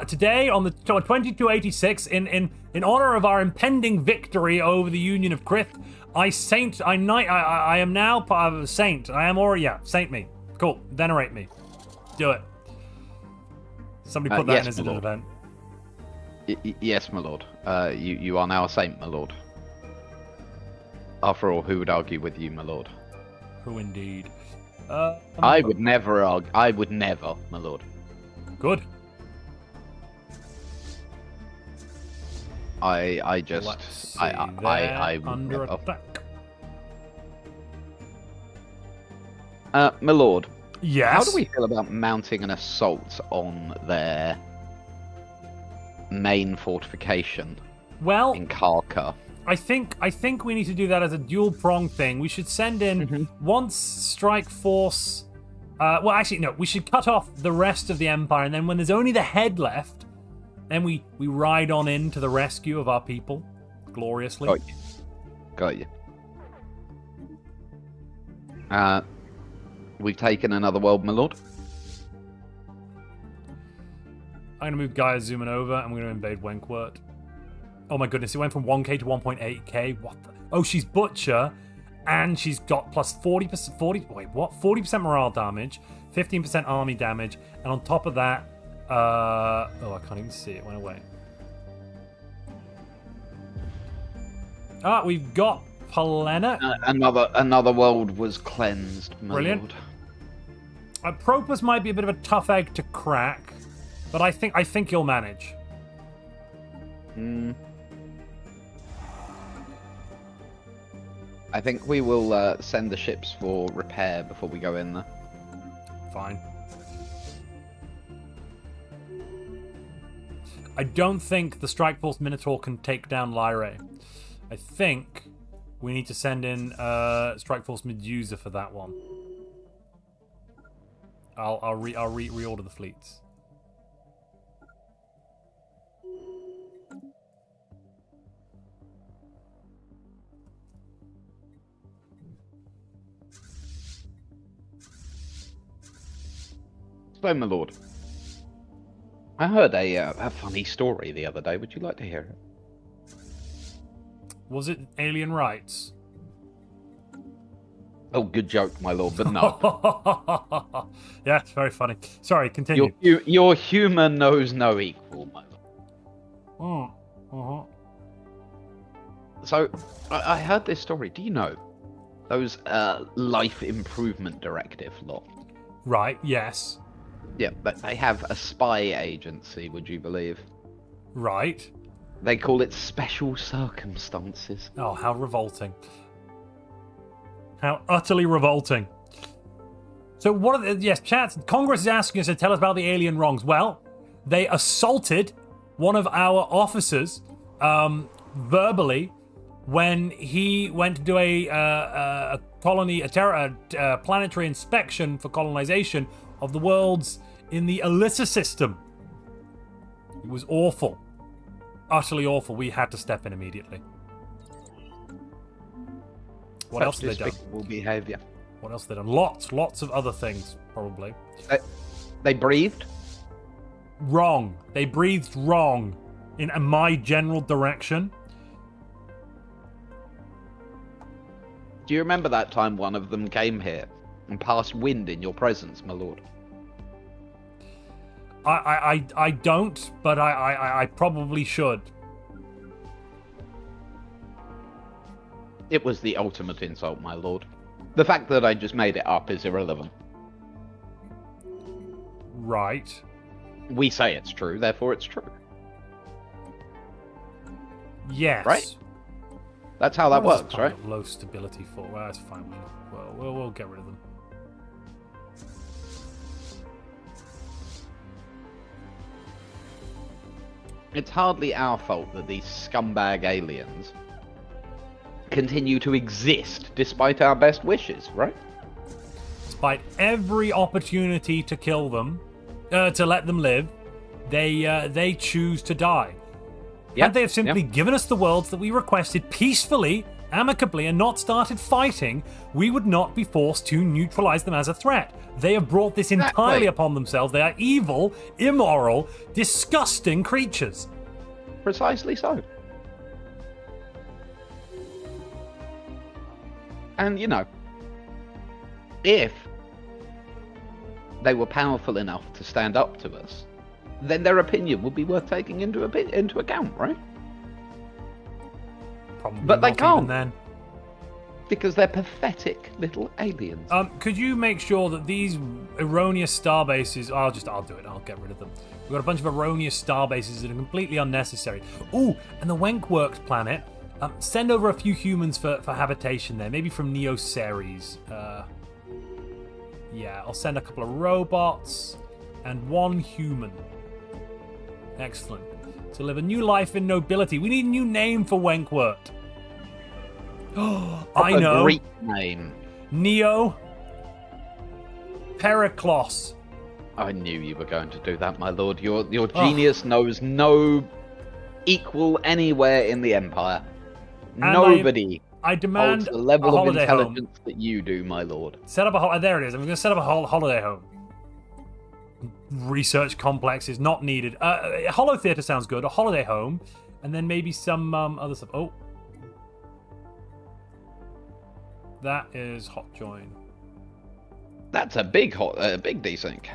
Today, on the 2286, in honor of our impending victory over the Union of Krith, I am now a saint. I am already, saint me. Cool. Venerate me. Do it. Somebody put that in as an event. Yes, my lord. You are now a saint, my lord. After all, who would argue with you, my lord? Who indeed? I would never argue. I would never, my lord. Good. I just... Let's see. I would under never. attack. My lord. Yes. How do we feel about mounting an assault on their main fortification Well, in Karka? I think we need to do that as a dual-pronged thing. We should send in once Strike Force... well, actually, no. We should cut off the rest of the Empire, and then when there's only the head left, then we ride on in to the rescue of our people, gloriously. Got you. We've taken another world, my lord. I'm going to move Gaia zooming over, and we're going to invade Wenkwert. Oh my goodness, it went from 1k to 1.8k. What the... Oh, she's Butcher, and she's got plus 40%... 40% morale damage, 15% army damage, and on top of that... oh, I can't even see it. It went away. We've got Polena. Another world was cleansed, my Brilliant. lord. Propus might be a bit of a tough egg to crack, but I think you'll manage. I think we will send the ships for repair before we go in there. Fine. I don't think the Strike Force Minotaur can take down Lyrae. I think we need to send in Strike Force Medusa for that one. I'll reorder the fleets. So, my lord, I heard a funny story the other day. Would you like to hear it? Was it alien rights? Oh, good joke, my lord, but no. Yeah, it's very funny. Sorry, continue. Your humour knows no equal, my lord. So, I heard this story. Do you know those Life Improvement Directive lot? Right, yes. Yeah, but they have a spy agency, would you believe? Right. They call it Special Circumstances. Oh, how revolting. How utterly revolting. So what are the... Yes, chat. Congress is asking us to tell us about the alien wrongs. Well, they assaulted one of our officers verbally when he went to do a planetary inspection for colonization of the worlds in the Alyssa system. It was awful. Utterly awful. We had to step in immediately. What else have they done? Despicable behaviour. What else have they done? Lots of other things, probably. They breathed? Wrong. They breathed wrong in my general direction. Do you remember that time one of them came here and passed wind in your presence, my lord? I don't, but I probably should. It was the ultimate insult, my lord. The fact that I just made it up is irrelevant. Right. We say it's true, therefore it's true. Yes. Right? That's how that works, right? Low stability for. Well, that's fine. We'll get rid of them. It's hardly our fault that these scumbag aliens continue to exist despite our best wishes, right? Despite every opportunity to kill them, to let them live, they choose to die. Yep, Had they have simply given us the worlds that we requested peacefully, amicably, and not started fighting, we would not be forced to neutralize them as a threat. They have brought this entirely upon themselves. They are evil, immoral, disgusting creatures. Precisely so. And, you know, if they were powerful enough to stand up to us, then their opinion would be worth taking into account, right? Probably but they not can't. Even then. Because they're pathetic little aliens. Could you make sure that these erroneous starbases... I'll do it. I'll get rid of them. We've got a bunch of erroneous starbases that are completely unnecessary. Ooh, and the Wenkworks planet. Send over a few humans for habitation there. Maybe from Neo Ceres. Yeah, I'll send a couple of robots and one human. Excellent. To live a new life in nobility. We need a new name for Wenkwork. I know. A Greek name. Neo Periclos. I knew you were going to do that, my lord. Your genius knows no equal anywhere in the Empire. And Nobody I demand holds the level a of holiday intelligence home. that you do, my lord. Set up a there it is. I'm going to set up a holiday home. Research complex is not needed. Holo Theatre sounds good. A holiday home, and then maybe some other stuff. Oh, that is hot join. That's a big desync.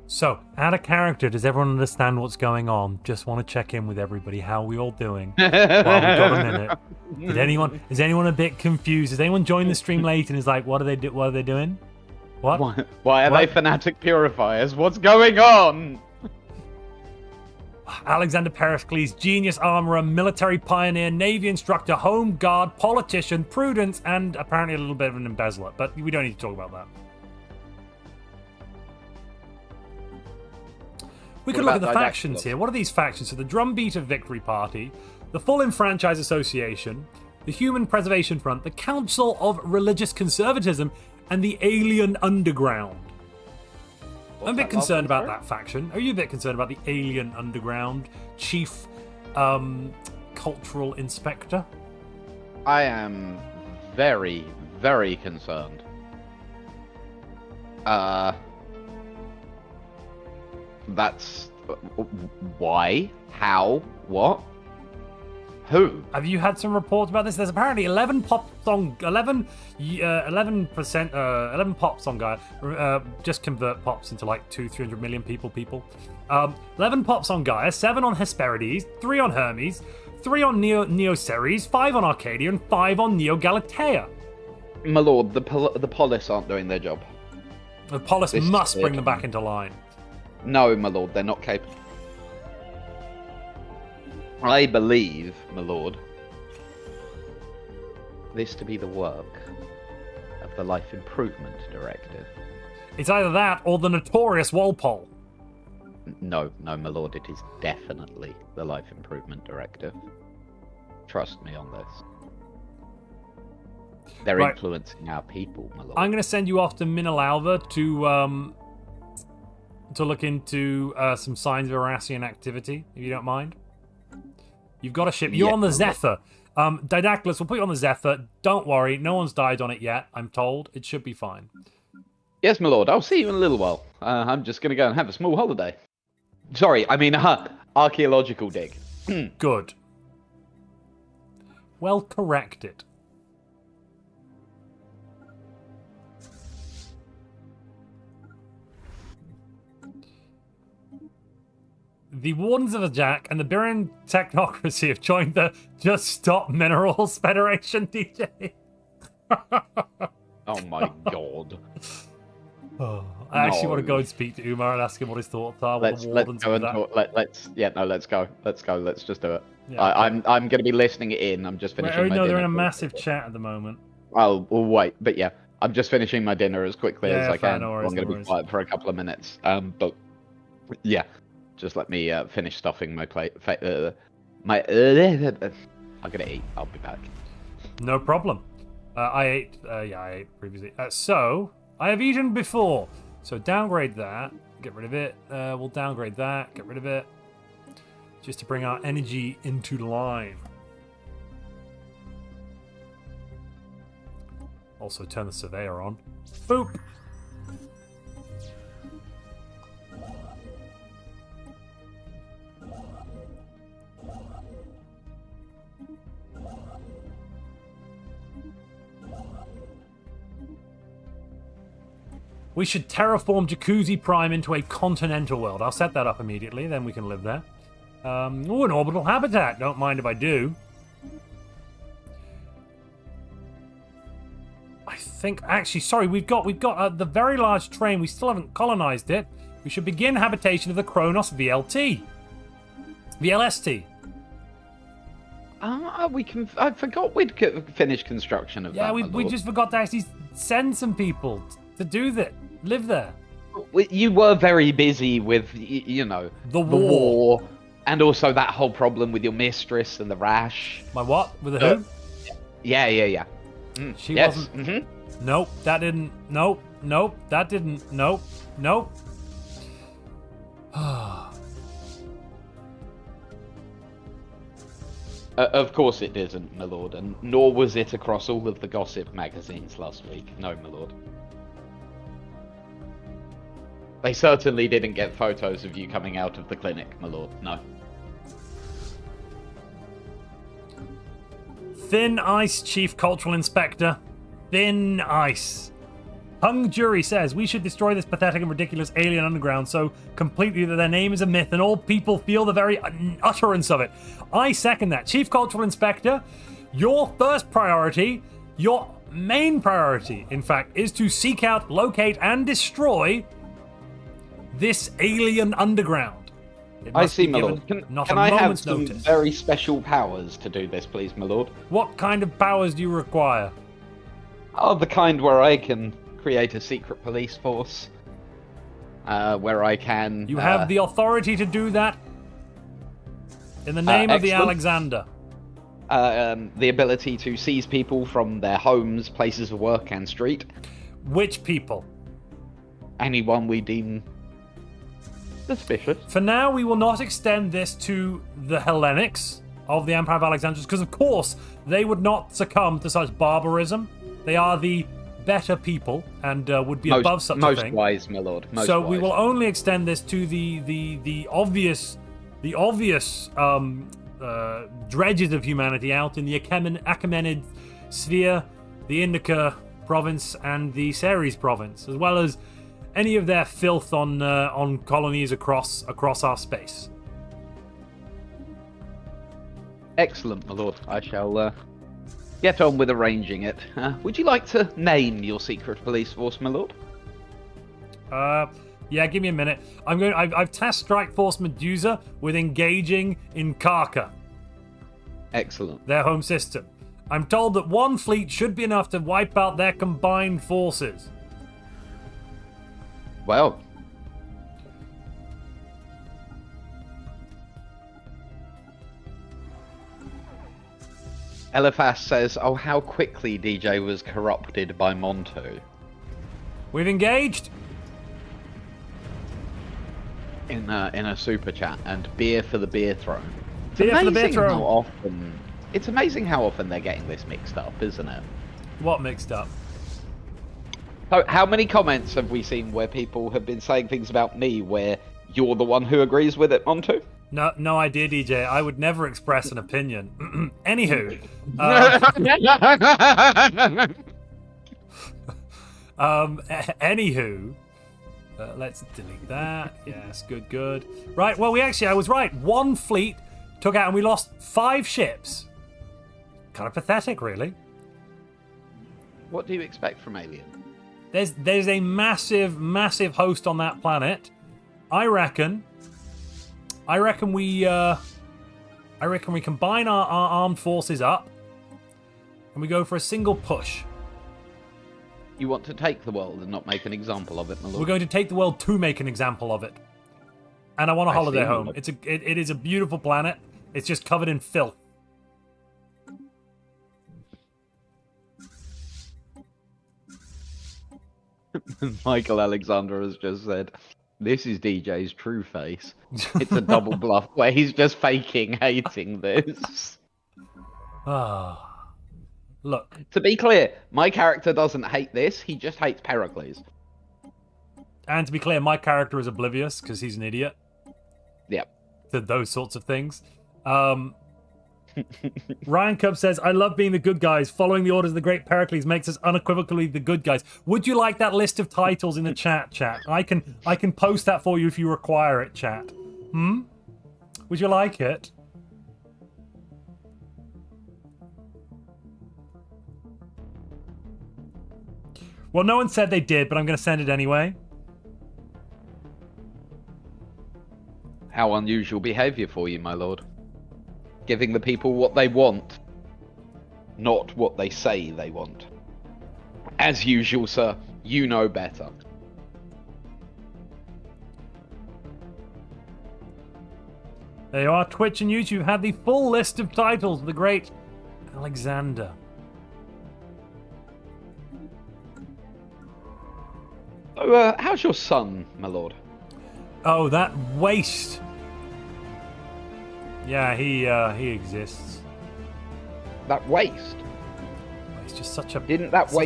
So, out of character, does everyone understand what's going on? Just want to check in with everybody. How are we all doing? Well, we've got a minute. Is anyone a bit confused? Has anyone joined the stream late and is like, what are they doing? What? Why are they fanatic purifiers? What's going on? Alexander Pericles, genius armorer, military pioneer, navy instructor, home guard, politician, prudence, and apparently a little bit of an embezzler. But we don't need to talk about that. We could look at the factions here. What are these factions? So the Drumbeat of Victory Party, the Full Enfranchise Association, the Human Preservation Front, the Council of Religious Conservatism, and the Alien Underground. I'm a bit concerned about that faction. Are you a bit concerned about the Alien Underground, Chief Cultural Inspector? I am very, very concerned. That's why, how, what, who? Have you had some reports about this? There's apparently 11 pop song guy just convert pops into like 200-300 million people. 11 pops on Gaia, 7 on Hesperides, 3 on Hermes, 3 on Neo Ceres, 5 on Arcadia, and 5 on Neo Galatea. My lord, the Polis aren't doing their job. The Polis must bring them back into line. No, my lord, they're not capable. I believe, my lord, this to be the work of the Life Improvement Directive. It's either that or the notorious Walpole. No, my lord, it is definitely the Life Improvement Directive. Trust me on this. They're influencing our people, my lord. I'm going to send you off to Minalauva to to look into some signs of Arassian activity, if you don't mind. You've got a ship. You're on the Zephyr. Didactylus, we'll put you on the Zephyr. Don't worry, no one's died on it yet, I'm told. It should be fine. Yes, my lord. I'll see you in a little while. I'm just going to go and have a small holiday. Sorry, I mean, archaeological dig. Good. Well corrected. The Wardens of the Jack and the Birian Technocracy have joined the Just Stop Minerals Federation, DJ. Oh my god. Oh, I actually want to go and speak to Umar and ask him what his thoughts are. Let's go and talk. Let's go. Let's just do it. Yeah, I'm going to be listening in. I'm just finishing my dinner. No, they're in a massive chat at the moment. We'll wait. But yeah, I'm just finishing my dinner as quickly as I can. No worries, I'm going to be quiet for a couple of minutes. But yeah, just let me finish stuffing my plate. I'm going to eat. I'll be back. No problem. I ate previously. So I have eaten before. So downgrade that. Get rid of it. We'll downgrade that. Get rid of it. Just to bring our energy into line. Also turn the surveyor on. Boop! We should terraform Jacuzzi Prime into a continental world. I'll set that up immediately, then we can live there. An orbital habitat. Don't mind if I do. I think, actually, sorry, we've got the very large train. We still haven't colonized it. We should begin habitation of the Kronos VLT. VLST. We can. I forgot we'd finish construction of that. Yeah, we just forgot to actually send some people to do that. Live there. You were very busy with, you know, the war. And also that whole problem with your mistress and the rash. My what? With the who? Yeah. She wasn't. Mm-hmm. Nope, that didn't. Nope, that didn't. Nope. Of course it isn't, my lord, and nor was it across all of the gossip magazines last week. No, my lord. They certainly didn't get photos of you coming out of the clinic, my lord. No. Thin ice, Chief Cultural Inspector. Thin ice. Hung Jury says, we should destroy this pathetic and ridiculous alien underground so completely that their name is a myth and all people feel the very utterance of it. I second that. Chief Cultural Inspector, your first priority, your main priority, in fact, is to seek out, locate, and destroy this alien underground. I see, my lord. Can I have some very special powers to do this, please, my lord? What kind of powers do you require? Oh, the kind where I can create a secret police force. Where I can... You have the authority to do that? In the name of the Alexander. The ability to seize people from their homes, places of work, and street. Which people? Anyone we deem suspicious. For now, we will not extend this to the Hellenics of the Empire of Alexandria, because of course they would not succumb to such barbarism. They are the better people and would be above such a thing. Most wise, my lord. Most so wise. We will only extend this to the obvious dredges of humanity out in the Achaemenid sphere, the Indica province, and the Ceres province, as well as any of their filth on colonies across our space. Excellent, my lord. I shall get on with arranging it. Would you like to name your secret police force, my lord? Yeah, give me a minute. I've tasked Strike Force Medusa with engaging in Karka. Excellent. Their home system. I'm told that one fleet should be enough to wipe out their combined forces. Well. Eliphas says, oh, how quickly DJ was corrupted by Montu. We've engaged. in a super chat, and beer for the beer throne. Beer for the beer throne. It's amazing how often they're getting this mixed up, isn't it? What mixed up? So, how many comments have we seen where people have been saying things about me where you're the one who agrees with it, Montu? No idea, DJ. I would never express an opinion. Anywho. Anywho. Let's delete that. Yes, good. Right, well, I was right. One fleet took out and we lost 5 ships. Kind of pathetic, really. What do you expect from Alien? There's a massive host on that planet. I reckon we combine our armed forces up and we go for a single push. You want to take the world and not make an example of it, my lord? We're going to take the world to make an example of it. And I want a holiday home. It is a beautiful planet. It's just covered in filth. Michael Alexander has just said, this is DJ's true face. It's a double bluff where he's just faking hating this. Look. To be clear, my character doesn't hate this, he just hates Pericles. And to be clear, my character is oblivious because he's an idiot. Yep. To those sorts of things. Ryan Cub says, I love being the good guys. Following the orders of the great Pericles makes us unequivocally the good guys. Would you like that list of titles in the chat? I can post that for you if you require it, chat. Would you like it? Well, no one said they did, but I'm going to send it anyway. How unusual behaviour for you, my lord. Giving the people what they want, not what they say they want. As usual, sir, you know better. There you are, Twitch and YouTube had the full list of titles of the great Alexander. So, how's your son, my lord? Oh, that waste. Yeah, he exists. That waste? He's just such a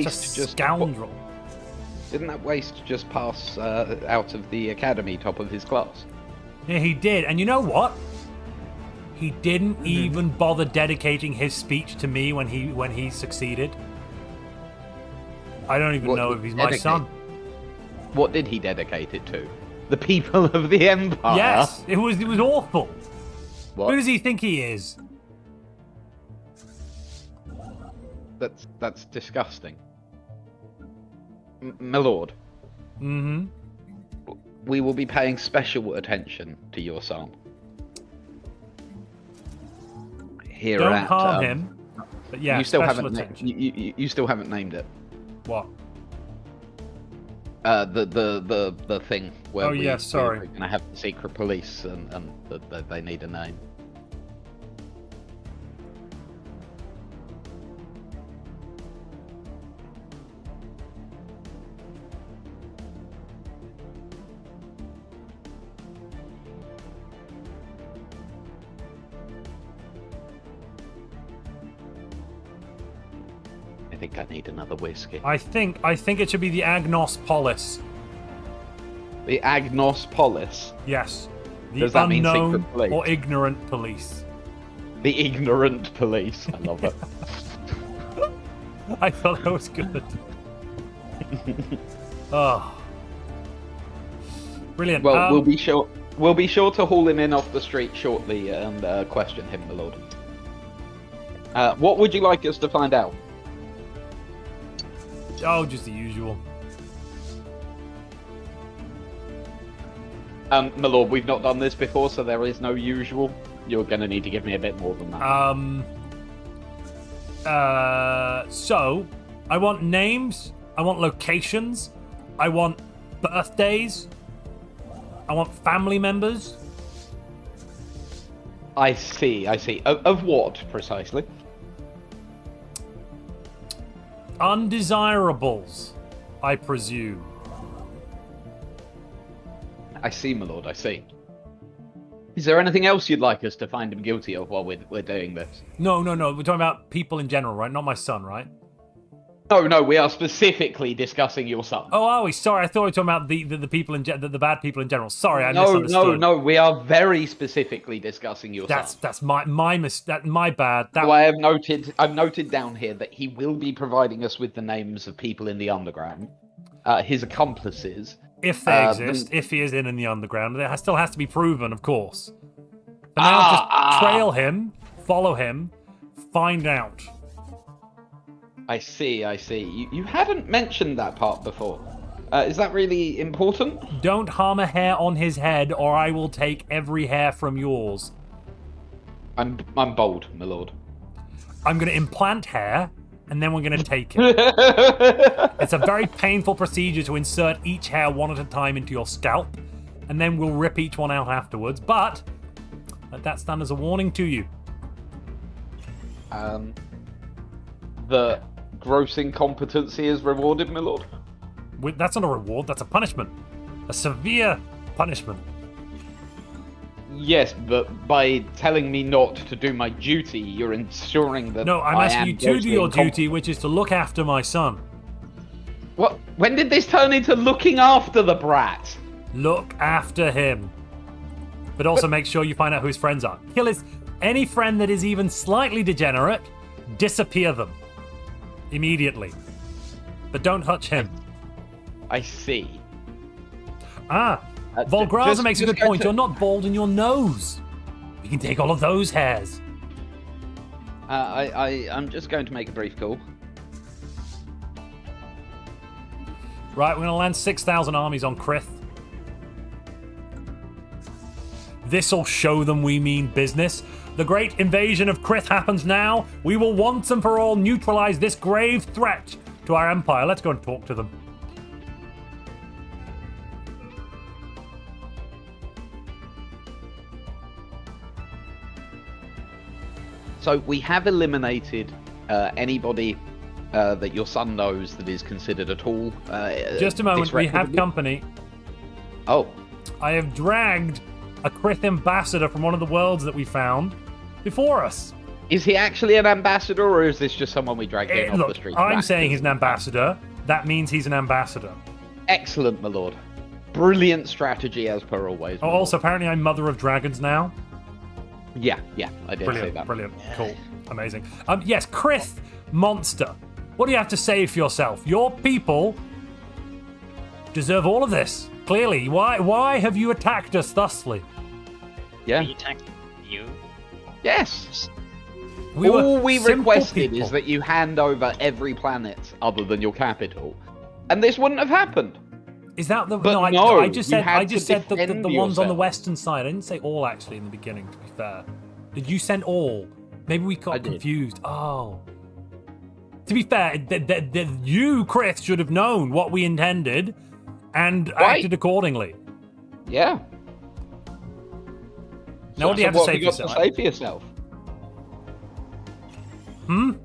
scoundrel. Didn't that waste just pass out of the academy top of his class? Yeah, he did. And you know what? He didn't even bother dedicating his speech to me when he succeeded. I don't even know if he's my son. What did he dedicate it to? The people of the Empire? Yes, it was awful. What? Who does he think he is? That's disgusting. My lord. Mm-hmm. We will be paying special attention to your son. Here Don't at, harm him. But yeah, you still special haven't attention. you still haven't named it. What? The thing where we're gonna have the secret police and they need a name. I think I need another whiskey. I think it should be the Agnos Polis. The Agnos Polis? Yes. The Does that mean unknown secret police? or ignorant police. The ignorant police. I love it. I thought that was good. Oh. Brilliant. Well, we'll be sure to haul him in off the street shortly and question him, my lord. What would you like us to find out? Oh, just the usual. My lord, we've not done this before, so there is no usual. You're going to need to give me a bit more than that. So, I want names, I want locations, I want birthdays, I want family members. I see. Of what, precisely? Undesirables, I presume. I see, my lord, I see. Is there anything else you'd like us to find him guilty of while we're doing this? No. We're talking about people in general, right? Not my son, right? No, we are specifically discussing your son. Oh, are we? Sorry, I thought we were talking about the people the bad people in general. Sorry, I misunderstood. No, we are very specifically discussing your son. That's my bad. So I've noted down here that he will be providing us with the names of people in the underground, his accomplices. If they exist, if he is in the underground, it still has to be proven, of course. For now, just trail him, follow him, find out. I see. You haven't mentioned that part before. Is that really important? Don't harm a hair on his head, or I will take every hair from yours. I'm bold, my lord. I'm going to implant hair, and then we're going to take it. It's a very painful procedure to insert each hair one at a time into your scalp, and then we'll rip each one out afterwards, but let that stand as a warning to you. The gross incompetency is rewarded, my lord? That's not a reward, that's a punishment. A severe punishment. Yes, but by telling me not to do my duty, you're ensuring that No, I'm asking you to do your duty, which is to look after my son. What? When did this turn into looking after the brat? Look after him. But also make sure you find out who his friends are. Kill any friend that is even slightly degenerate, disappear them. Immediately. But don't touch him. I see. Volgraza makes a good point. You're not bald in your nose. We can take all of those hairs. I'm just going to make a brief call. Right, we're going to land 6,000 armies on Krith. This'll show them we mean business. The great invasion of Krith happens now. We will once and for all neutralize this grave threat to our empire. Let's go and talk to them. So we have eliminated anybody that your son knows that is considered at all. Just a moment, we have company. Oh. I have dragged a Krith ambassador from one of the worlds that we found before us. Is he actually an ambassador, or is this just someone we dragged in off the street? I'm saying he's an ambassador. That means he's an ambassador. Excellent, my lord. Brilliant strategy, as per always. Oh, also, apparently I'm Mother of Dragons now. Yeah, I did say that. Brilliant, cool, amazing. Yes, Krith, monster. What do you have to say for yourself? Your people deserve all of this. Clearly, why have you attacked us thusly? Yeah. We attacked you? Yes. All we requested is that you hand over every planet other than your capital, and this wouldn't have happened. Is that the? But no, I just said the ones yourself on the western side. I didn't say all actually in the beginning. To be fair, did you send all? Maybe we got confused. Oh. To be fair, you, Krith, should have known what we intended and acted accordingly. Yeah. Now, what do you have to say for yourself?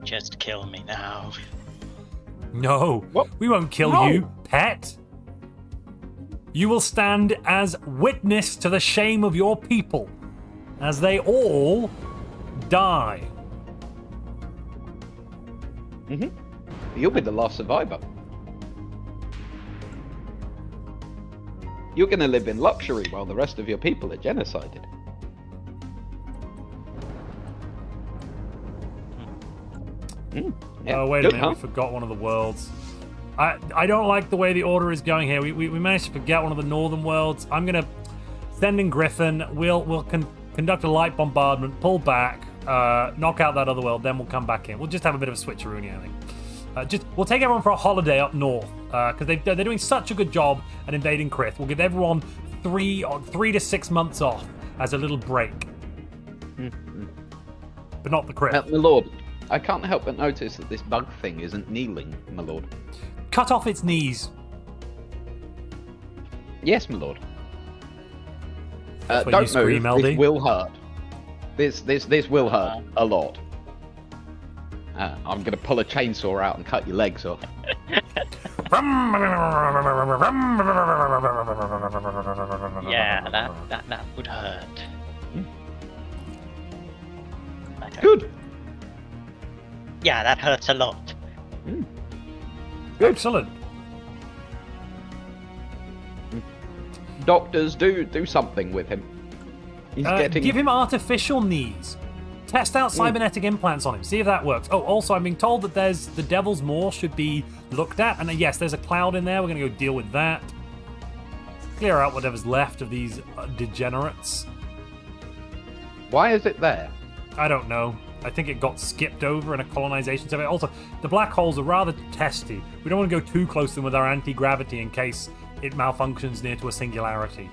Just kill me now. No, we won't kill you, pet. You will stand as witness to the shame of your people as they all die. You'll be the last survivor. You're going to live in luxury while the rest of your people are genocided. Oh, wait a minute, we forgot one of the worlds. I don't like the way the order is going here. We managed to forget one of the northern worlds. I'm going to send in Griffin. We'll conduct a light bombardment, pull back, knock out that other world, then we'll come back in. We'll just have a bit of a switcheroonie, I think. We'll take everyone for a holiday up north, because they're doing such a good job at invading Krith. We'll give everyone 3 to 6 months off as a little break. But not the Krith. My lord, I can't help but notice that this bug thing isn't kneeling, my lord. Cut off its knees. Yes, my lord. Don't move. Scream, LD. This will hurt. This will hurt a lot. I'm gonna pull a chainsaw out and cut your legs off. Yeah, that would hurt. Okay. Good. Yeah, that hurts a lot. Excellent. Doctors, do something with him. He's getting... Give him artificial knees. Test out cybernetic implants on him. See if that works. Oh, also, I'm being told that there's the Devil's Maw should be looked at. And yes, there's a cloud in there. We're going to go deal with that. Clear out whatever's left of these degenerates. Why is it there? I don't know. I think it got skipped over in a colonization survey. Also, the black holes are rather testy. We don't want to go too close to them with our anti-gravity in case it malfunctions near to a singularity.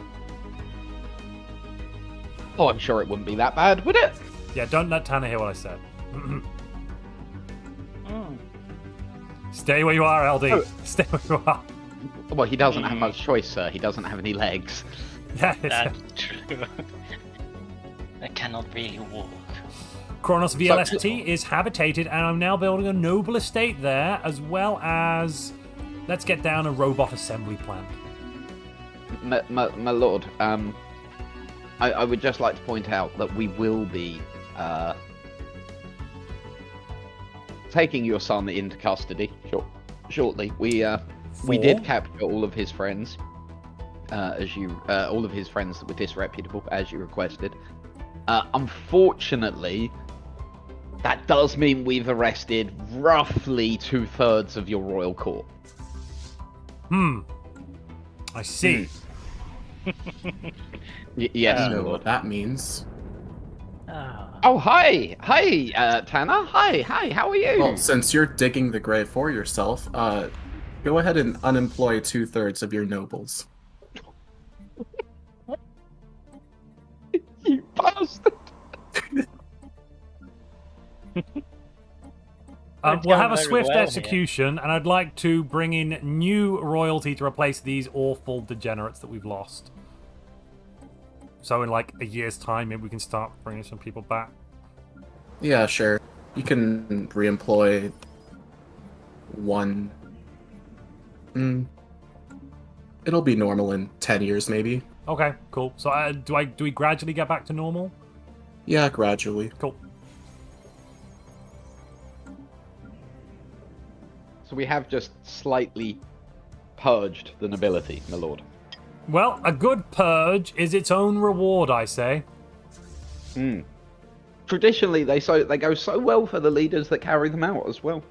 Oh, I'm sure it wouldn't be that bad, would it? Yeah, don't let Tanner hear what I said. Stay where you are, LD. Oh. Stay where you are. Well, he doesn't have much choice, sir. He doesn't have any legs. Yeah, That's true. I cannot really walk. Kronos VLST is habitated, and I'm now building a noble estate there, as well as... Let's get down a robot assembly plant. My lord, I would just like to point out that we will be taking your son into custody shortly. We did capture all of his friends, all of his friends that were disreputable, as you requested. Unfortunately, that does mean we've arrested roughly 2/3 of your royal court. I see. Yes, I know my lord. what that means. Oh, hi, Tanner. Hi, how are you? Well, since you're digging the grave for yourself, go ahead and unemploy 2/3 of your nobles. You bastard! We'll have a swift execution, and I'd like to bring in new royalty to replace these awful degenerates that we've lost. So in like a year's time, maybe we can start bringing some people back. Yeah, sure. You can re-employ one. It'll be normal in 10 years, maybe. Okay, cool. So do we gradually get back to normal? Yeah, gradually. Cool. So we have just slightly purged the nobility, my lord. Well, a good purge is its own reward, I say. Traditionally, they go so well for the leaders that carry them out as well.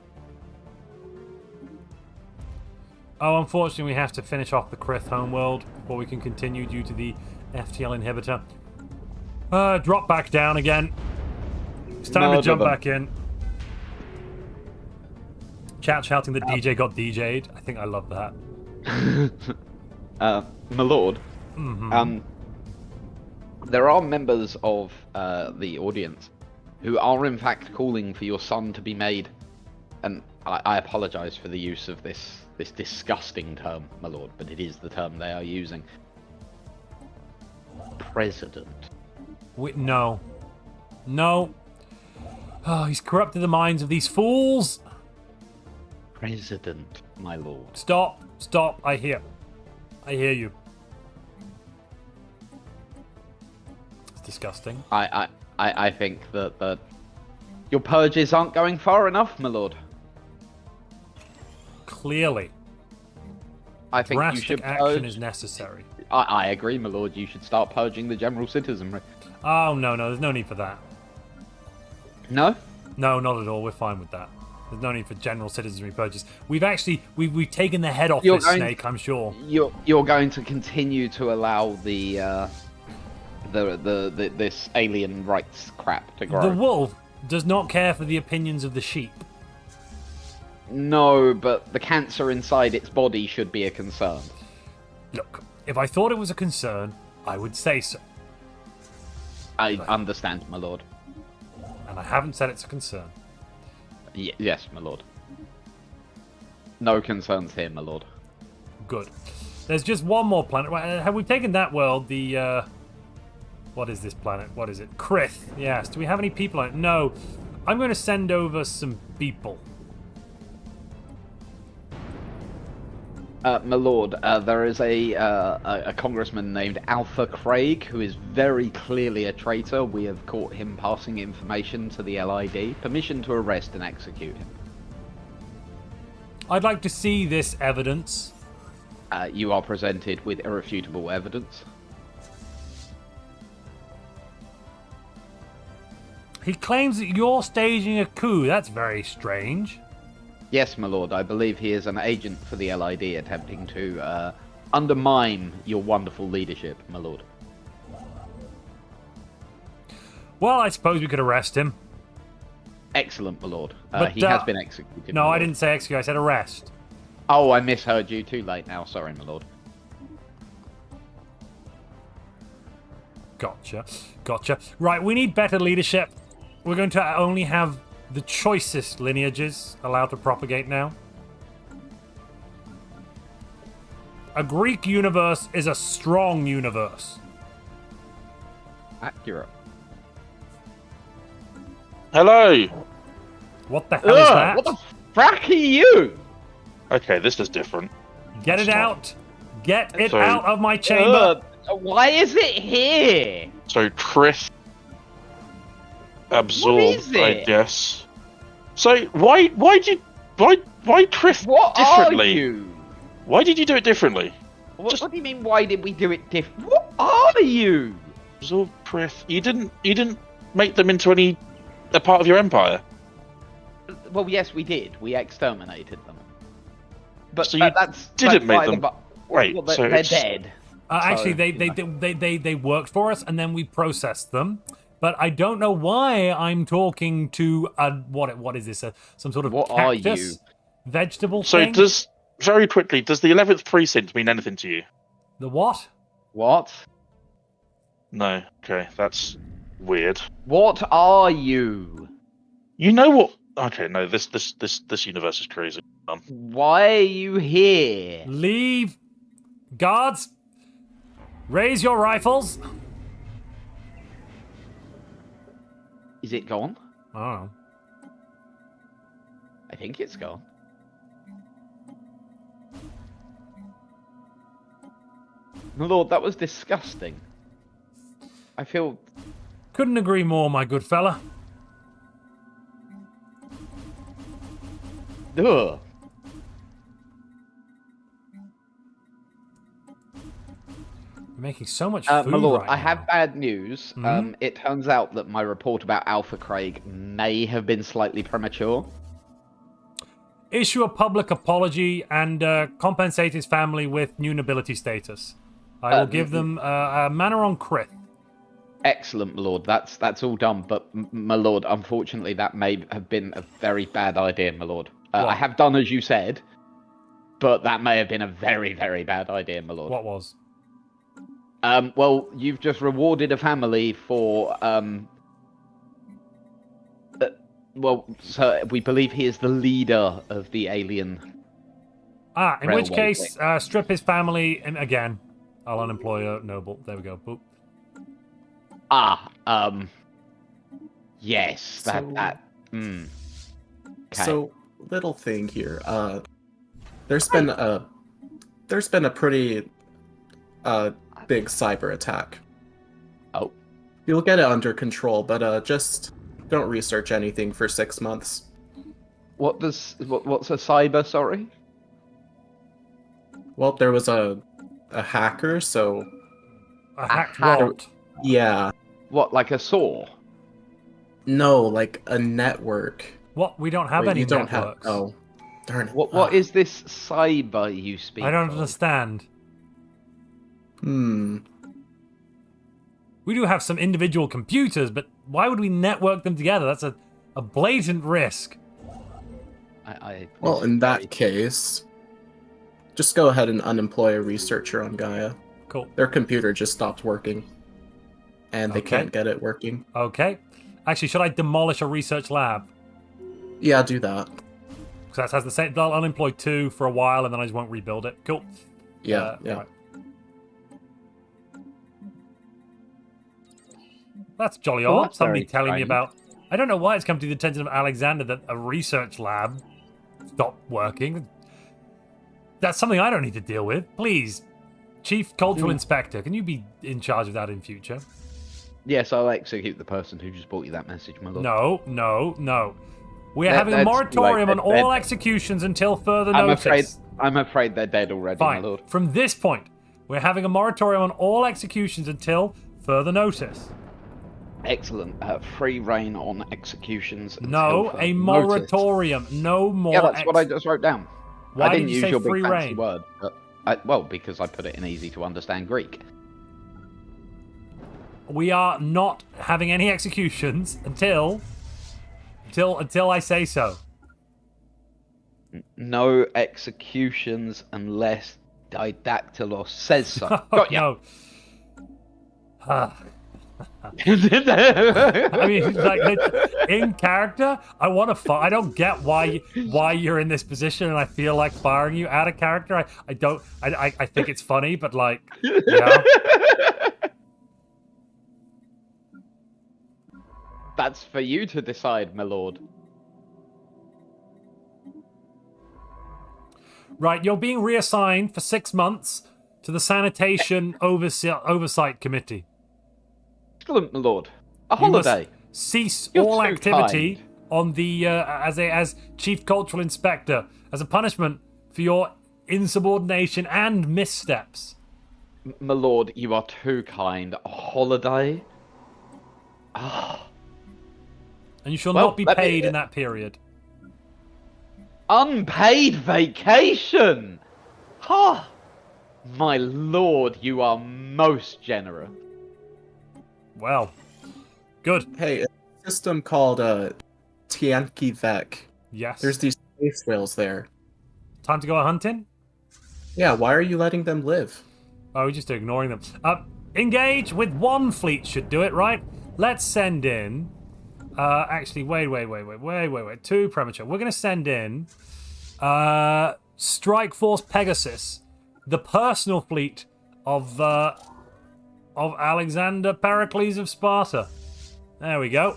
Oh, unfortunately, we have to finish off the Krith homeworld before we can continue due to the FTL inhibitor. Drop back down again. It's time to jump back in. Chat shouting that DJ got DJ'd. I think I love that. My lord, there are members of the audience who are in fact calling for your son to be made, and I apologise for the use of this disgusting term, my lord, but it is the term they are using. President. No. Oh, he's corrupted the minds of these fools. President, my lord. Stop. I hear you. It's disgusting. I think that your purges aren't going far enough, my lord. Clearly. I think drastic you should action is necessary. I agree, my lord. You should start purging the general citizenry. Oh, no, there's no need for that. No? No, not at all. We're fine with that. There's no need for general citizenry purges. We've taken the head off this snake, I'm sure. You're going to continue to allow this alien rights crap to grow. The wolf does not care for the opinions of the sheep. No, but the cancer inside its body should be a concern. Look, if I thought it was a concern, I would say so. I understand, my lord. And I haven't said it's a concern. Yes, my lord. No concerns here, my lord. Good. There's just one more planet. Have we taken that world? The, what is this planet? What is it? Krith. Yes. Do we have any people on it? No. I'm going to send over some people. My lord, there is a congressman named Alpha Craig who is very clearly a traitor. We have caught him passing information to the LID. Permission to arrest and execute him. I'd like to see this evidence. You are presented with irrefutable evidence. He claims that you're staging a coup. That's very strange. Yes, my lord, I believe he is an agent for the LID attempting to undermine your wonderful leadership, my lord. Well, I suppose we could arrest him. Excellent, my lord. But, He has been executed. No, my I lord. didn't say execute, I said arrest. Oh, I misheard you. Too late now. Sorry, my lord. Gotcha. Gotcha. Right, we need better leadership. We're going to only have the choicest lineages allowed to propagate now. A Greek universe is a strong universe. Accurate. Hello! What the hell is that? What the frack are you? Okay, this is different. Get it out! Get it So- out of my chamber! Why is it here? So Triss absorbed, is I it? guess. So why Triss What differently? are you? Why did you do it differently? What do you mean? Why did we do it different? What are you? Absorb Triss. You didn't make them into a part of your empire. Well, yes, we did. We exterminated them. But So you that's didn't make by the them- bu- Wait, well, so they're it's- dead. Actually, So, they worked for us, and then we processed them. But I don't know why I'm talking to a what is this? Some sort of What are cactus you? vegetable So thing? does the 11th precinct mean anything to you? The what? What? No. Okay, that's weird. What are you? You know what? Okay, no, this universe is crazy. Why are you here? Leave, guards. Raise your rifles. Is it gone? I don't know. I think it's gone. My lord, that was disgusting. I feel... Couldn't agree more, my good fella. Ugh. You're making so much food My lord, right I now. have bad news. Mhm. It turns out that my report about Alpha Craig may have been slightly premature. Issue a public apology and compensate his family with new nobility status. I will give them a manor on Crith. Excellent, my lord. That's all done. But, my lord, unfortunately, that may have been a very bad idea, my lord. I What? have done as you said, but that may have been a very, very bad idea, my lord. What was? Well, you've just rewarded a family for, well, so we believe he is the leader of the alien. In which Railway case, strip his family, and again, I'll unemploy a noble. There we go. Boop. Yes, So- Okay. So, little thing here. There's been a pretty big cyber attack. Oh. You'll get it under control, but just don't research anything for 6 months. What's a cyber, sorry? Well, there was a hacker, so A hacked hack- what? yeah. What, like a saw? No, like a network. What? We don't have Wait, any you don't networks. have. Oh, darn it. What is this cyber you speak I don't of? understand. Hmm. We do have some individual computers, but why would we network them together? That's a blatant risk. Well, in that case, just go ahead and unemploy a researcher on Gaia. Cool. Their computer just stopped working, and they Okay. can't get it working. Okay. Actually, should I demolish a research lab? Yeah, do that. Because that has the same. I'll unemploy 2 for a while, and then I just won't rebuild it. Cool. Yeah, yeah. right. That's jolly Well, odd. that's Somebody very telling me strange. about. I don't know why it's come to the attention of Alexander that a research lab stopped working. That's something I don't need to deal with. Please, Chief Cultural Hmm. Inspector, can you be in charge of that in future? Yes, I'll execute the person who just brought you that message, my lord. No. We are That- having a that's moratorium like- on all that- executions until further I'm notice. afraid they're dead already, Fine. my lord. From this point, we're having a moratorium on all executions until further notice. Excellent. Free reign on executions. No, until a further moratorium. No more. Notice. Yeah, that's what I just wrote down. Why I didn't did you use say your free big fancy reign? word. Well, because I put it in easy to understand Greek. We are not having any executions until I say so. No executions unless Didactylos says so. Got ya. No. I mean, like in character, I want to. I don't get why you're in this position, and I feel like firing you out of character. I don't. I think it's funny, but like, yeah. That's for you to decide, my lord. Right, you're being reassigned for 6 months to the Sanitation Oversight Committee. Excellent, my lord. A You must holiday. cease You're all too activity kind. on the as Chief Cultural Inspector as a punishment for your insubordination and missteps. My lord, you are too kind. A holiday? And you shall Well, not be let me- paid in that period. Unpaid vacation? Ha! My lord, you are most generous. Well, good. Hey, a system called Tianki Vec. Yes. There's these space whales there. Time to go hunting? Yeah, why are you letting them live? Oh, we're just ignoring them. Engage with one fleet should do it, right? Let's send in. Actually, wait. Too premature. We're going to send in Strike Force Pegasus, the personal fleet of Alexander Pericles of Sparta. There we go.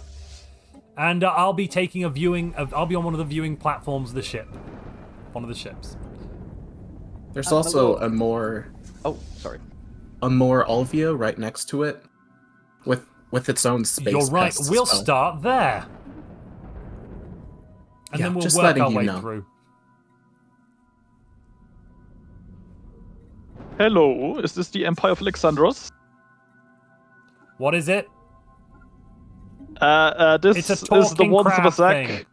And I'll be taking a viewing. I'll be on one of the viewing platforms of the ship. One of the ships. There's my also lord. a more Alvio right next to it, with its own space. You're right. pests as We'll well. start there. And Yeah, then we'll just work letting our you way know. through. Hello, is this the Empire of Alexandros? What is it? This It's a is the talking Once of a crab Sack thing.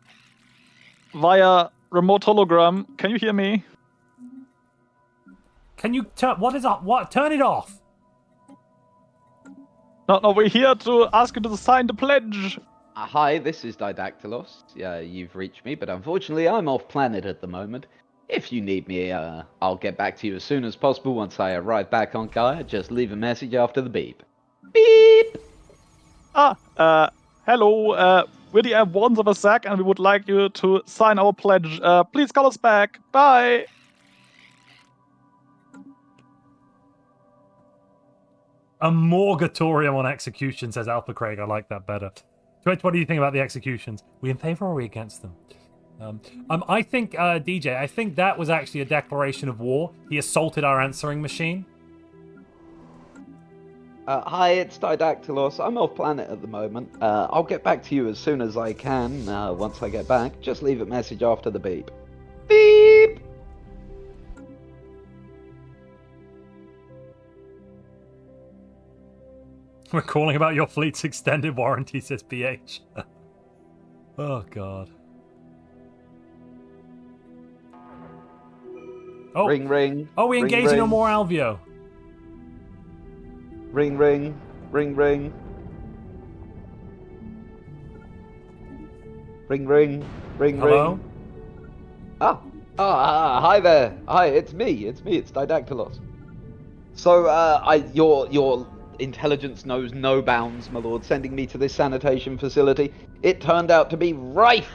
via remote hologram. Can you hear me? Can you turn? What is up? What? Turn it off. No, we're here to ask you to sign the pledge. Hi, this is Didactylos. You've reached me, but unfortunately I'm off planet at the moment. If you need me, I'll get back to you as soon as possible once I arrive back on Gaia. Just leave a message after the beep. Beep! Hello, we're the Once of a Sack and we would like you to sign our pledge. Please call us back. Bye. A morgatorium on execution, says Alpha Craig. I like that better. Twitch, what do you think about the executions? We in favor or are we against them? I think, DJ, I think that was actually a declaration of war. He assaulted our answering machine. Hi, it's Didactylos. I'm off planet at the moment. I'll get back to you as soon as I can, once I get back. Just leave a message after the beep. Beep! We're calling about your fleet's extended warranty, says PH. Oh, God. Oh, Ring, ring. oh, we ring, engaging ring. on more Alvio. Ring, ring. Ring, ring. Ring, ring. Ring, Hello? ring. Hi there. Hi, it's me. It's Didactylos. So, your intelligence knows no bounds, my lord, sending me to this sanitation facility. It turned out to be rife,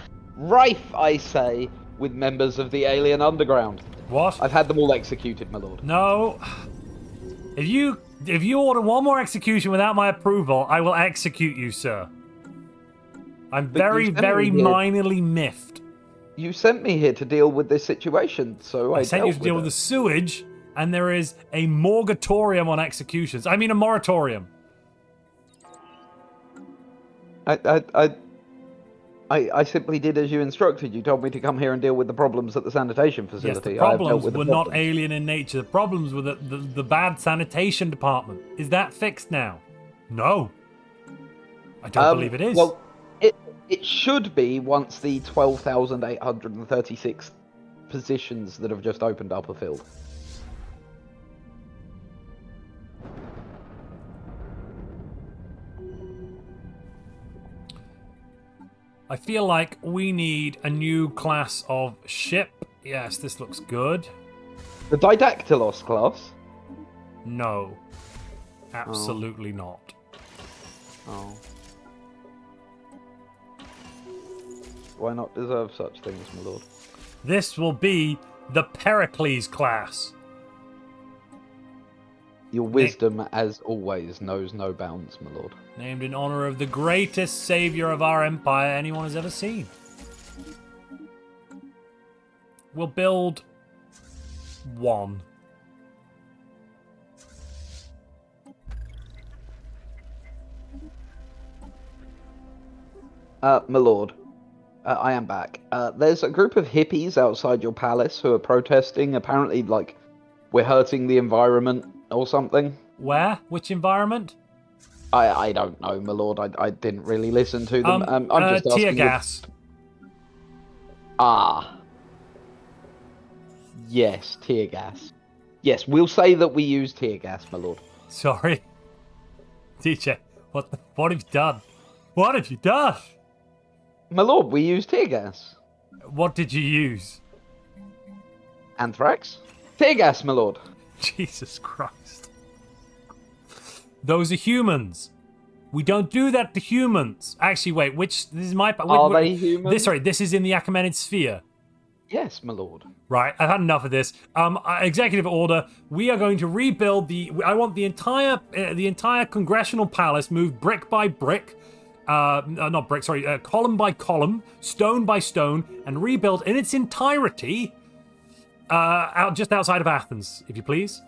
I say, with members of the alien underground. What? I've had them all executed, my lord. No. If you order one more execution without my approval, I will execute you, sir. I'm But you very, said very we did. minorly miffed. You sent me here to deal with this situation, so I sent you dealt to deal with it. the sewage, and there is a morgatorium on executions. I mean, a moratorium. I simply did as you instructed. You told me to come here and deal with the problems at the sanitation facility. Yes, the I have dealt problems with the were not problems. alien in nature. The problems were the bad sanitation department. Is that fixed now? No. I don't believe it is. Well, it should be once the 12,836 positions that have just opened up are filled. I feel like we need a new class of ship. Yes, this looks good. The Didactylos class? No. Absolutely not. Oh. Why not deserve such things, my lord? This will be the Pericles class. Your wisdom, as always, knows no bounds, my lord. Named in honor of the greatest savior of our empire anyone has ever seen. We'll build one. My lord, I am back. There's a group of hippies outside your palace who are protesting. Apparently, like, we're hurting the environment or something. Where? Which environment? I don't know, my lord. I didn't really listen to them. I'm just asking tear you- gas. Ah. Yes, tear gas. Yes, we'll say that we use tear gas, my lord. Sorry. DJ, what have you done? What have you done? My lord, we use tear gas. What did you use? Anthrax? Tear gas, my lord. Jesus Christ. Those are humans. We don't do that to humans. Actually, wait, this is my... Are they humans? This is in the Achaemenid sphere. Yes, my lord. Right, I've had enough of this. Executive order. We are going to rebuild I want the entire congressional palace moved brick by brick. Not brick, sorry, column by column, stone by stone, and rebuilt in its entirety just outside of Athens, if you please.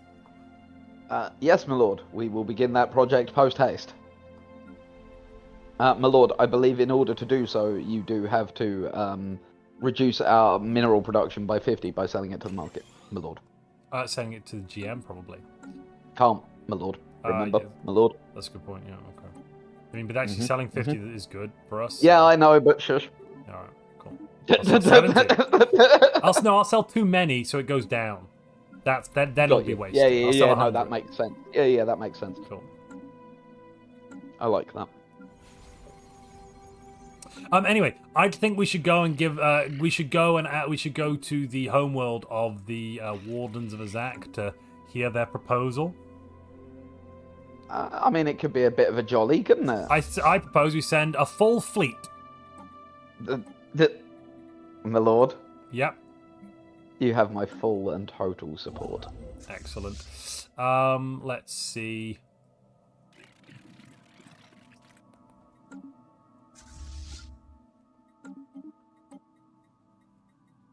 Yes, my lord. We will begin that project post-haste. My lord, I believe in order to do so, you do have to reduce our mineral production by 50 by selling it to the market, my lord. Selling it to the GM, probably. Can't, my lord. Remember, yeah. my lord. That's a good point, yeah, okay. I mean, but actually selling 50 is good for us. Yeah, I know, but shush. Alright, cool. I'll sell 70. I'll sell too many, so it goes down. Then it'll be wasted. I'll sell Yeah, 100. no, that makes sense. Yeah, that makes sense. Cool. I like that. Anyway, I think we should go and we should go to the homeworld of the Wardens of Azak to hear their proposal. I mean, it could be a bit of a jolly, couldn't it? I propose we send a full fleet. My lord, Yep. you have my full and total support. Excellent. Let's see.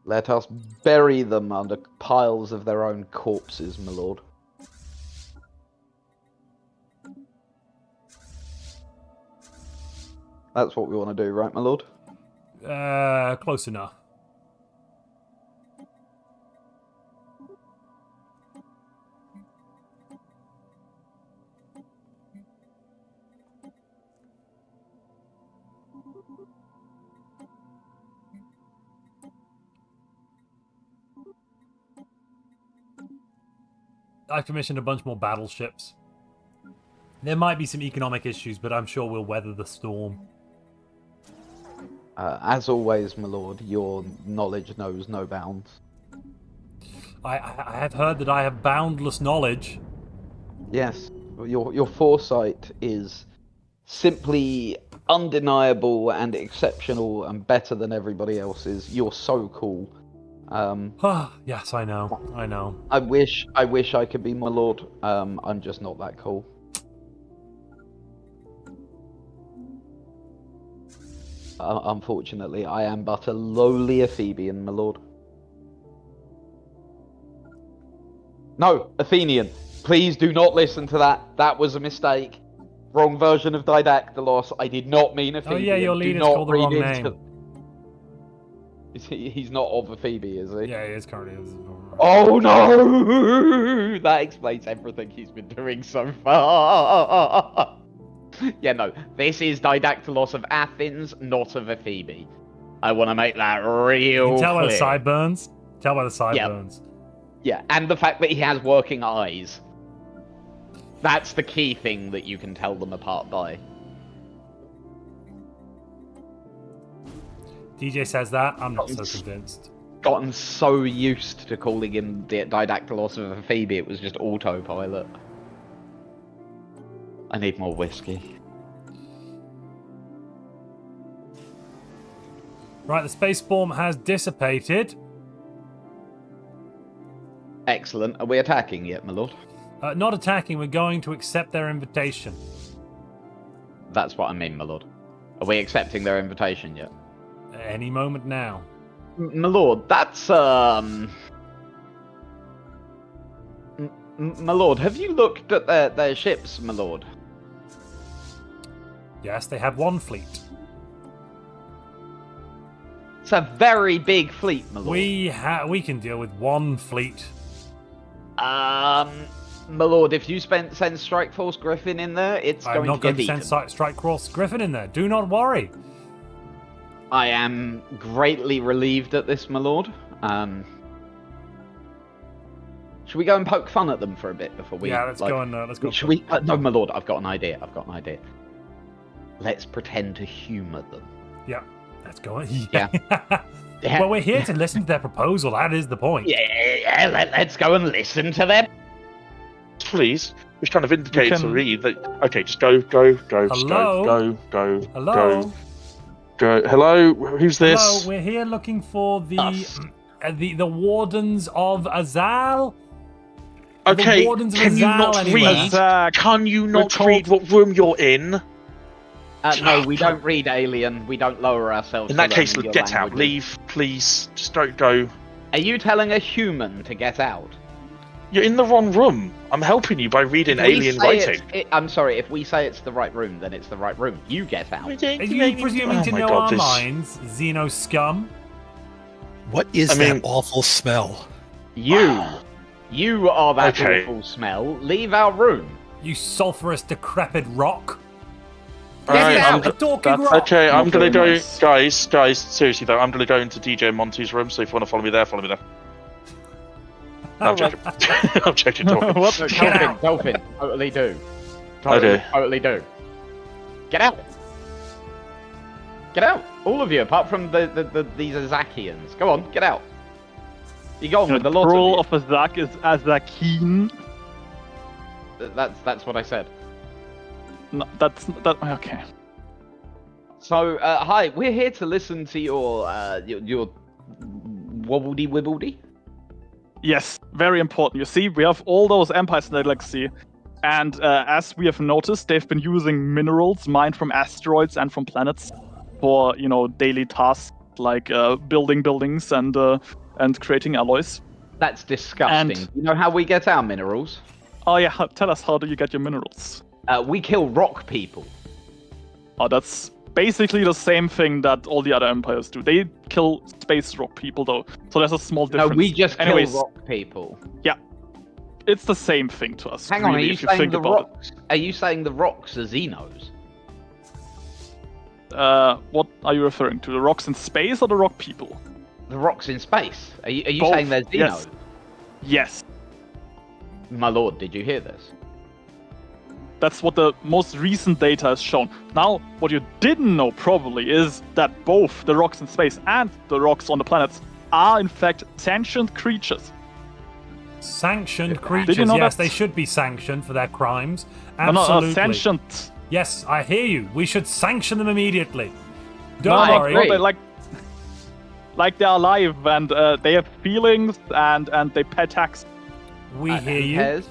Let us bury them under piles of their own corpses, my lord. That's what we want to do, right, my lord? Close enough. I've commissioned a bunch more battleships. There might be some economic issues, but I'm sure we'll weather the storm. As always, my lord, your knowledge knows no bounds. I have heard that I have boundless knowledge. Yes, your foresight is simply undeniable and exceptional and better than everybody else's. You're so cool. Yes, I know. I wish I could be my lord. I'm just not that cool. Unfortunately, I am but a lowly Ephebian, my lord. No, Athenian, please do not listen to that. That was a mistake. Wrong version of Didactylos. I did not mean Ephebian. Oh yeah, your Do leader's not called the read wrong into- name. He's not of Ephebi, is he? Yeah, he is currently. Oh no! That explains everything he's been doing so far. Yeah, no. This is Didactylos of Athens, not of Ephebi. I want to make that real You can tell by the clear. sideburns. Tell by the sideburns. Yeah, and the fact that he has working eyes. That's the key thing that you can tell them apart by. DJ says that. I'm not so convinced. Gotten so used to calling him Didactylos of Ephebi, it was just autopilot. I need more whiskey. Right, the space form has dissipated. Excellent. Are we attacking yet, my lord? Not attacking, we're going to accept their invitation. That's what I mean, my lord. Are we accepting their invitation yet? Any moment now. My lord, that's, my lord, have you looked at their ships, my lord? Yes, they have one fleet. It's a very big fleet, my lord. We can deal with one fleet. My lord, if you send Strike Force Griffin in there, it's I'm going not to going get to eaten. send Strike Cross Griffin in there. Do not worry. I am greatly relieved at this, my lord. Should we go and poke fun at them for a bit before we? Yeah, let's go and let's go. Should we? No, my lord, I've got an idea. Let's pretend to humour them. Yeah, let's go. Yeah. Yeah. Well, we're here to listen to their proposal. That is the point. Yeah, let's go and listen to them. Please, which kind of indicates can- to read that. Okay, just go, just Hello? go. Hello. Hello, who's this? Hello, we're here looking for Us. the wardens of Azal. Okay, The wardens of can you Azal, not anyway. read? Zach, Can you not told- read what room you're in? No, we don't read alien. We don't lower ourselves. In to that case, learning your get out. languages. Leave, please. Just don't go. Are you telling a human to get out? You're in the wrong room. I'm helping you by reading If we alien say writing. I'm sorry, if we say it's the right room, then it's the right room. You get out. Are you presuming to know our minds, Xeno scum? What is I mean- that awful smell? You are that Okay. awful smell. Leave our room. You sulphurous, decrepit rock. Alright, Get I'm out, a talking that's rock. Okay, I'm Not gonna go, very nice. guys. Seriously though, I'm gonna go into DJ Montu's room. So if you want to follow me there, follow me there. No, I'm joking. I'm joking. Talking. What? Get out. Dolphin, totally do. Okay. Totally do. Get out. Get out. All of you, apart from these Azakians. Go on, get out. You go on with the lot Plural of of Azak is Azakin. you. That's what I said. No, that's that. Okay. So, hi, we're here to listen to your wobbledy wibbledy. Yes, very important. You see, we have all those empires in the galaxy, and as we have noticed, they've been using minerals mined from asteroids and from planets for daily tasks like building buildings and creating alloys. That's disgusting. And- You know how we get our minerals? Oh yeah, tell us, how do you get your minerals? We kill rock people. Oh, that's basically the same thing that all the other empires do. They kill space rock people though, so there's a small No, difference. we just kill Anyways, rock people. it's the same thing to us. Hang on, are really, you if you saying think the about rocks? Are you saying the rocks are Xenos? it. What are you referring to? The rocks in space or the rock people? The rocks in space? Are you Both, saying they're Xenos? yes. Yes. My lord, did you hear this? That's what the most recent data has shown. Now, what you didn't know probably is that both the rocks in space and the rocks on the planets are in fact sentient creatures. Sanctioned Did you creatures. know Yes, that? they should be sanctioned for their crimes. No, Absolutely. sentient. Yes, I hear you. We should sanction them immediately. No, Don't I worry. agree. they're like they're alive and they have feelings and they pay tax. We hear Who you. cares?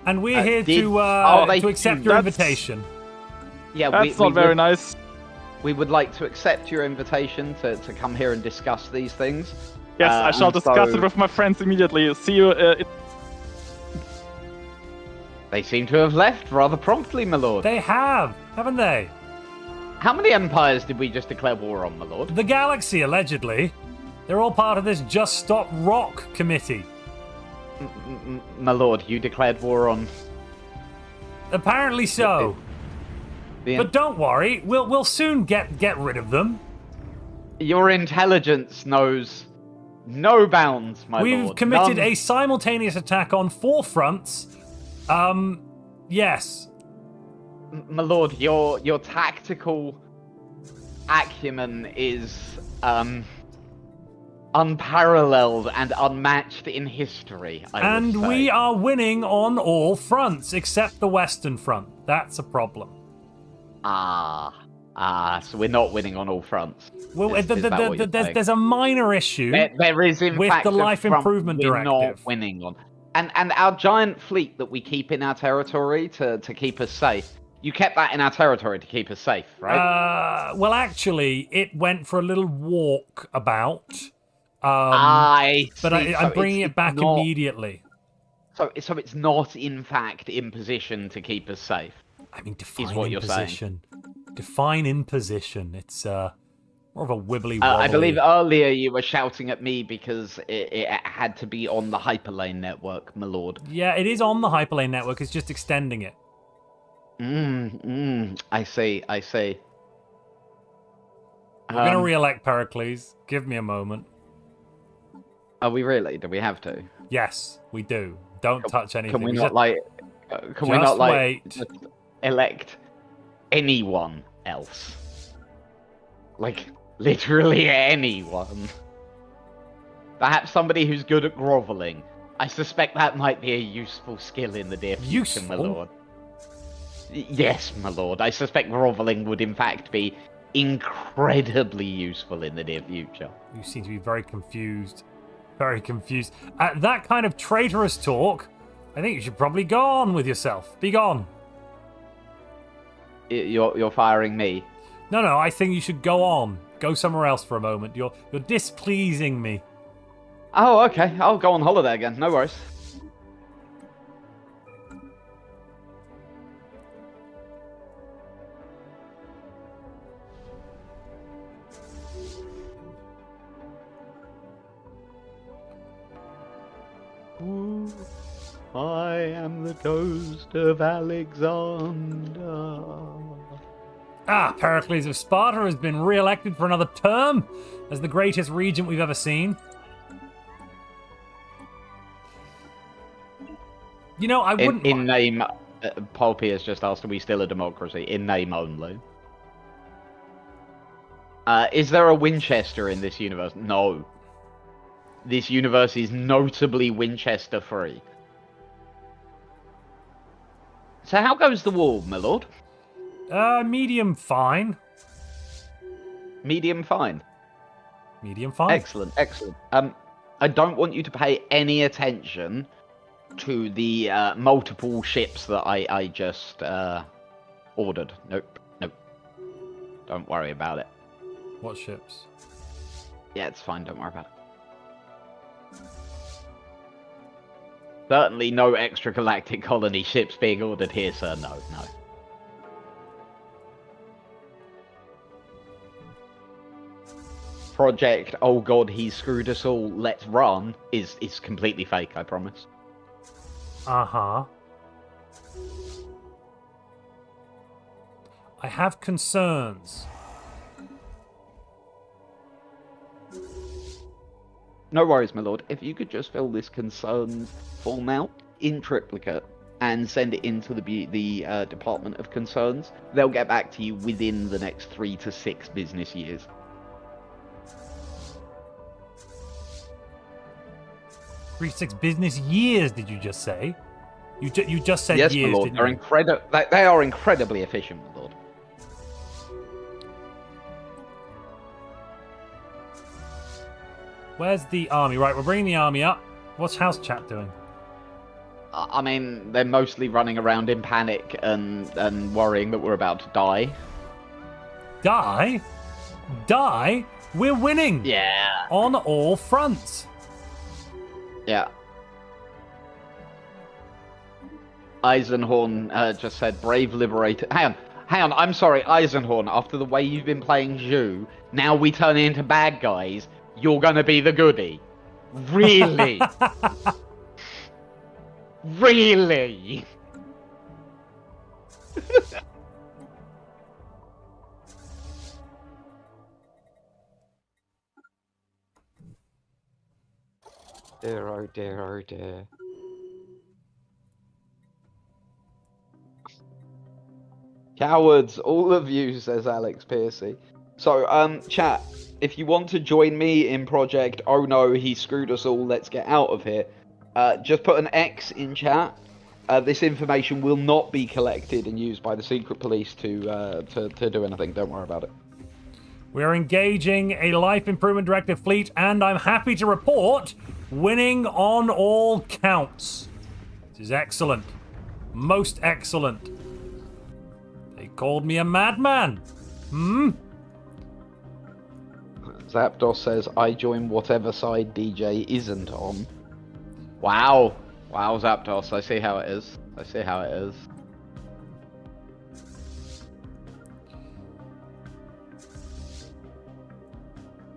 And we're here did- to oh, they accept do. your That's- invitation. Yeah, That's not very nice. we would like to accept your invitation to come here and discuss these things. Yes, I shall and discuss so- it with my friends immediately. See you. They seem to have left rather promptly, my lord. They have, haven't they? How many empires did we just declare war on, my lord? The galaxy, allegedly. They're all part of this Just Stop Rock committee. My lord, you declared war on... Apparently so. But don't worry, we'll soon get rid of them. Your intelligence knows no bounds, my lord. We've committed None. a simultaneous attack on 4 fronts. Yes. My lord, your tactical acumen is unparalleled and unmatched in history. I would say. We are winning on all fronts except the Western Front. That's a problem. So we're not winning on all fronts. Well, Is that what you're saying? there's a minor issue. There is, in with fact, the a Life front Improvement we're Directive. not winning on. And our giant fleet that we keep in our territory to keep us safe. You kept that in our territory to keep us safe, right? Well, actually, it went for a little walk about. I But see. I'm So bringing it's it back not- immediatmore. So it's not, in fact, in position to keep us safe. I mean, define what you're saying. imposition. Define imposition. It's more of a wibbly wobbly. I believe earlier you were shouting at me because it had to be on the hyperlane network, my lord. Yeah, it is on the hyperlane network. It's just extending it. I see. We're going to re-elect Pericles. Give me a moment. Are we really? Do we have to? Yes, we do. Don't touch anything. Can we Just- not wait. just elect anyone else? Like literally anyone. Perhaps somebody who's good at groveling. I suspect that might be a useful skill in the near future, my Useful? lord. Yes, my lord. I suspect groveling would in fact be incredibly useful in the near future. You seem to be very confused. Very confused. At that kind of traitorous talk, I think you should probably go on with yourself. Be gone. You're firing me. No, I think you should go on. Go somewhere else for a moment. You're displeasing me. Oh, okay. I'll go on holiday again. No worries. I am the ghost of Alexander. Pericles of Sparta has been re-elected for another term as the greatest regent we've ever seen. You know, I wouldn't... In name, Poppy has just asked, are we still a democracy? In name only. Is there a Winchester in this universe? No. This universe is notably Winchester free. So how goes the war, my lord? Medium fine. Medium fine. Medium fine. Excellent. I don't want you to pay any attention to the multiple ships that I just ordered. Nope. Don't worry about it. What ships? Yeah, it's fine. Don't worry about it. Certainly no extra galactic colony ships being ordered here, sir. No. Project, oh god, he screwed us all, let's run, is completely fake, I promise. Uh-huh. I have concerns. No worries, my lord. If you could just fill this concerns form out in triplicate and send it into the Department of Concerns, they'll get back to you within the next 3 to 6 business years. Three to 6 business years, did you just say? You just said Yes, years, my lord. didn't They're you? they are incredibly efficient, my lord. Where's the army? Right, we're bringing the army up. What's house chat doing? I mean, they're mostly running around in panic and worrying that we're about to die. Die? Die? We're winning! Yeah. On all fronts. Yeah. Eisenhorn just said, brave liberator. Hang on, I'm sorry, Eisenhorn, after the way you've been playing Zhu, now we turn into bad guys, you're gonna be the goodie. Really? Really? Dear, oh dear, oh dear. Cowards, all of you, says Alex Piercy. So, chat, if you want to join me in Project Oh No, He Screwed Us All, Let's Get Out of Here, just put an X in chat. This information will not be collected and used by the secret police to do anything. Don't worry about it. We are engaging a Life Improvement Directive fleet, and I'm happy to report winning on all counts. This is excellent. Most excellent. They called me a madman. Zapdos says, I join whatever side DJ isn't on. Wow. Wow, Zapdos, I see how it is. I see how it is.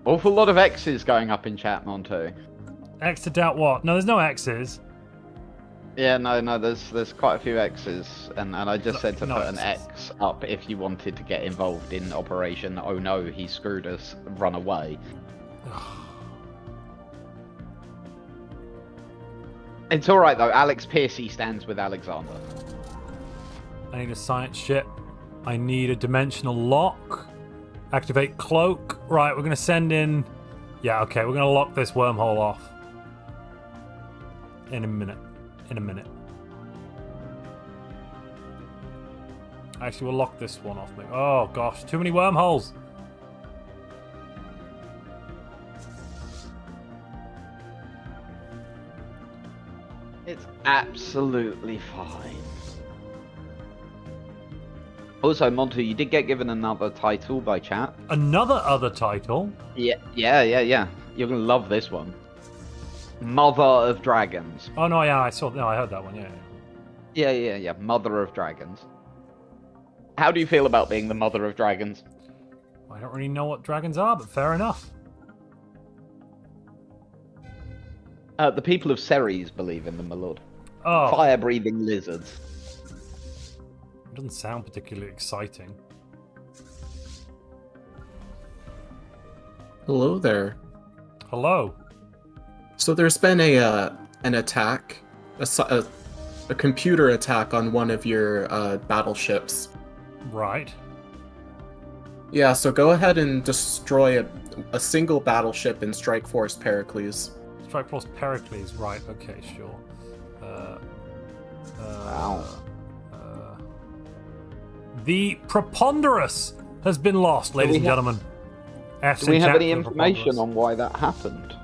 Awful lot of X's going up in chat, Montu. X to doubt what? No, there's no X's. Yeah, no, there's quite a few X's, and I just said to no put an X's. X up if you wanted to get involved in Operation Oh No, He Screwed Us, Run Away. It's alright though, Alex Piercy stands with Alexander. I need a science ship. I need a dimensional lock. Activate cloak. Right, we're going to send in... Yeah, okay, we're going to lock this wormhole off. In a minute. Actually, we'll lock this one off. Oh, gosh, too many wormholes. It's absolutely fine. Also, Montu, you did get given another title by chat. Another other title? Yeah. You're gonna love this one. Mother of Dragons. Oh, no, yeah, I heard that one, yeah. Yeah. Mother of Dragons. How do you feel about being the Mother of Dragons? I don't really know what dragons are, but fair enough. The people of Ceres believe in them, my lord. Oh. Fire-breathing lizards. It doesn't sound particularly exciting. Hello there. Hello. So there's been an attack, a computer attack on one of your battleships. Right. Yeah, so go ahead and destroy a single battleship in Strike Force Pericles. Strike Force Pericles, right, okay, sure. Wow. The Preponderous has been lost, ladies and gentlemen. Do we have any information on why that happened?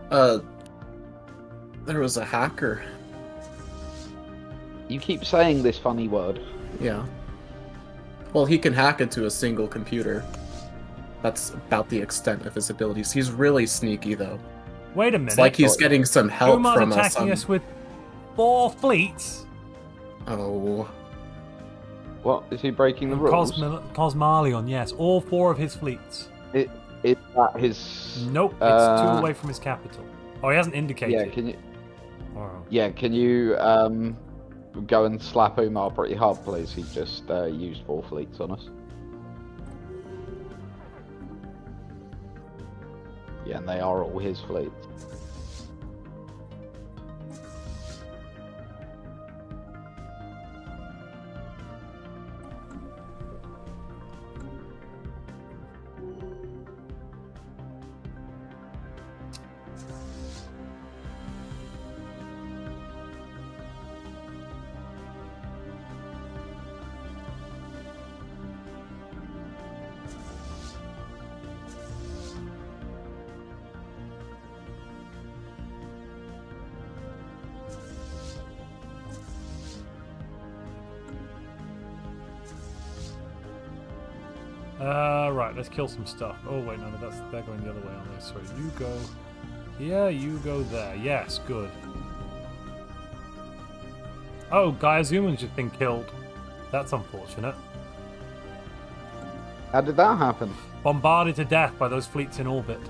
There was a hacker. You keep saying this funny word. Yeah. Well, he can hack into a single computer. That's about the extent of his abilities. He's really sneaky, though. Wait a minute. It's like he's getting some help Uma's from attacking us with 4 fleets. Oh. What? Is he breaking the rules? Cosmalion, yes. All 4 of his fleets. Is that his... Nope, it's 2 away from his capital. Oh, he hasn't indicated. Yeah, can you... Oh. Yeah, can you go and slap Umar pretty hard, please? He just used 4 fleets on us. Yeah, and they are all his fleets. Right, let's kill some stuff. Oh, wait, no, they're going the other way on this. So you go here, you go there. Yes, good. Oh, Gaiazuman's just been killed. That's unfortunate. How did that happen? Bombarded to death by those fleets in orbit.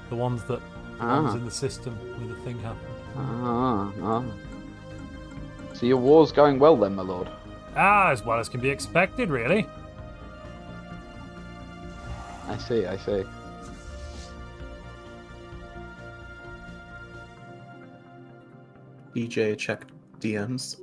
The ones that... The Ah. ones in the system where the thing happened. So your war's going well then, my lord? As well as can be expected, really. I see, I see. DJ check DMs.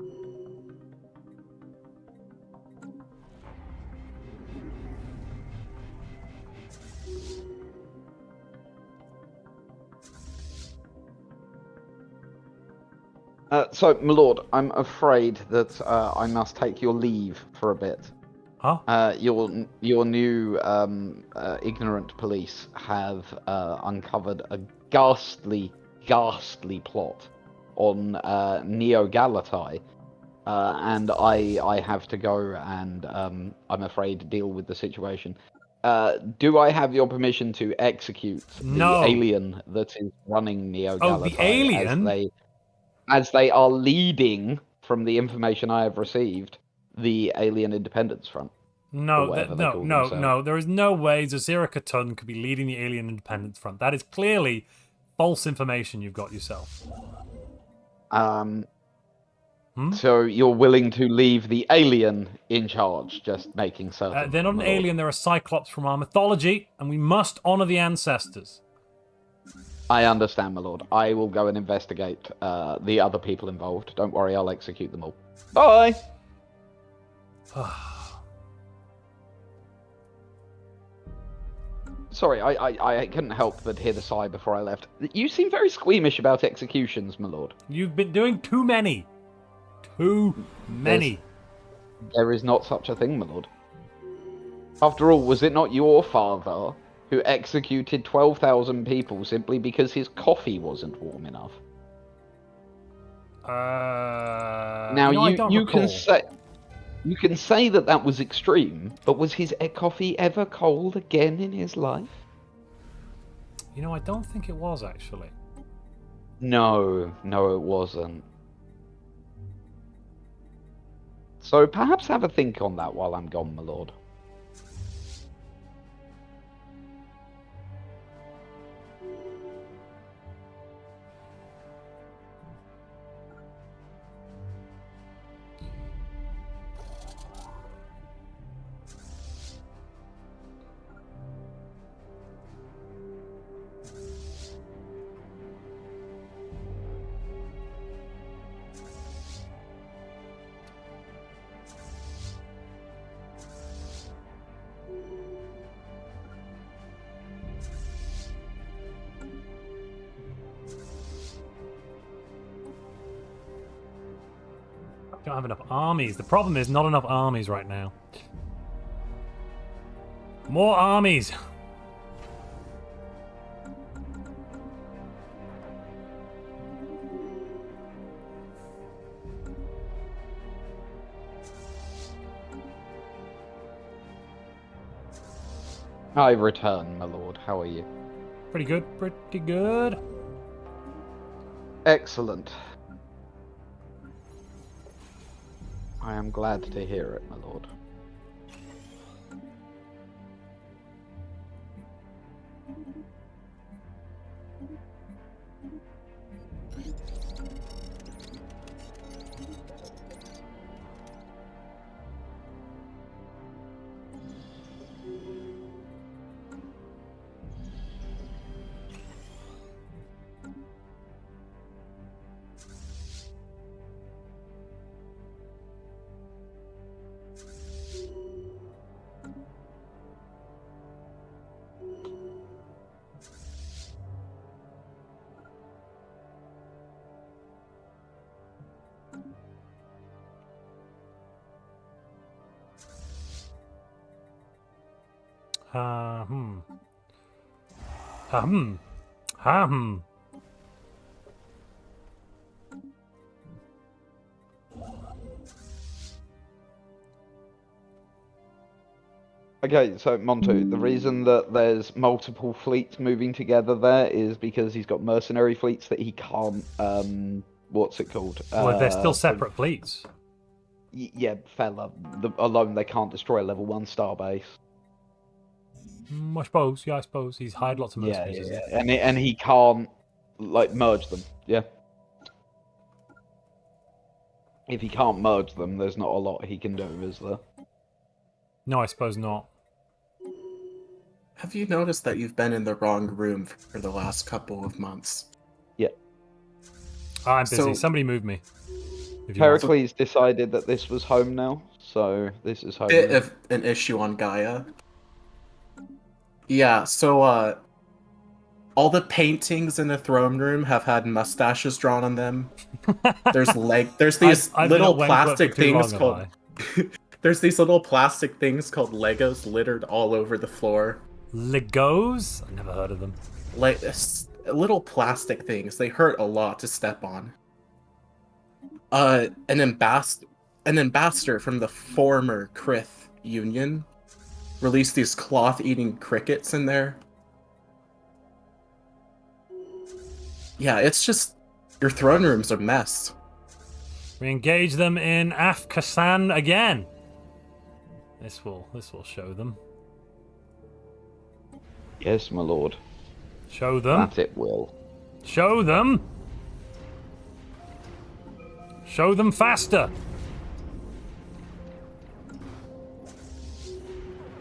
So, my lord, I'm afraid that I must take your leave for a bit. Huh? Your new ignorant police have uncovered a ghastly plot on Neo Galatai, and I have to go and I'm afraid deal with the situation. Do I have your permission to execute No. the alien that is running Neo Galatai? Oh, the alien? As they are leading, from the information I have received, the Alien Independence Front. No, no. There is no way Zazira Khatun could be leading the Alien Independence Front. That is clearly false information you've got yourself. So you're willing to leave the alien in charge, just making certain. They're not an alien, they're a Cyclops from our mythology, and we must honor the ancestors. I understand, my lord. I will go and investigate the other people involved. Don't worry, I'll execute them all. Bye! Sorry, I couldn't help but hear the sigh before I left. You seem very squeamish about executions, my lord. You've been doing too many. Too many. There is not such a thing, my lord. After all, was it not your father who executed 12,000 people simply because his coffee wasn't warm enough? Now you can say that was extreme, but was his coffee ever cold again in his life? You know, I don't think it was, actually. No, it wasn't. So perhaps have a think on that while I'm gone, my lord. Don't have enough armies. The problem is not enough armies right now. More armies! I return, my lord. How are you? Pretty good, pretty good. Excellent. I am glad to hear it, my lord. Okay, so Montu, the reason that there's multiple fleets moving together there is because he's got mercenary fleets that he can't, what's it called? Well, they're still separate fleets. Yeah, fella. Alone they can't destroy a level 1 starbase. I suppose, yeah, I suppose. He's hired lots of Yeah, mercenaries. yeah. And he can't, like, merge them, yeah? If he can't merge them, there's not a lot he can do, is there? No, I suppose not. Have you noticed that you've been in the wrong room for the last couple of months? Yeah. I'm busy. So- Somebody move me. If you want. Pericles decided that this was home now, so this is home. Bit now. of an issue on Gaia. Yeah, so all the paintings in the throne room have had mustaches drawn on them. There's these I've been little at Wentworth plastic for too things long, called have I? there's these little plastic things called Legos littered all over the floor. Legos? I never heard of them. Like little plastic things. They hurt a lot to step on. An ambassador from the former Krith Union released these cloth-eating crickets in there. Yeah, it's just your throne room's a mess. We engage them in Afghanistan again. This will show them. Yes, my lord. Show them. That it will. Show them. Show them faster.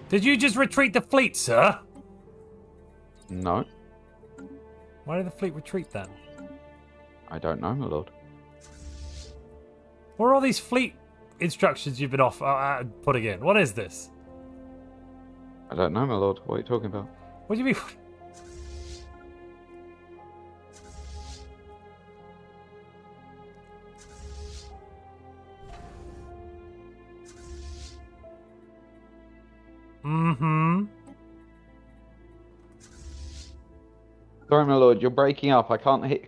Did you just retreat the fleet, sir? No, Why did the fleet retreat then? I don't know, my lord. What are all these fleet instructions you've been putting in? What is this? I don't know, my lord. What are you talking about? What do you mean? Mm-hmm. Sorry, my lord. You're breaking up. I can't hear.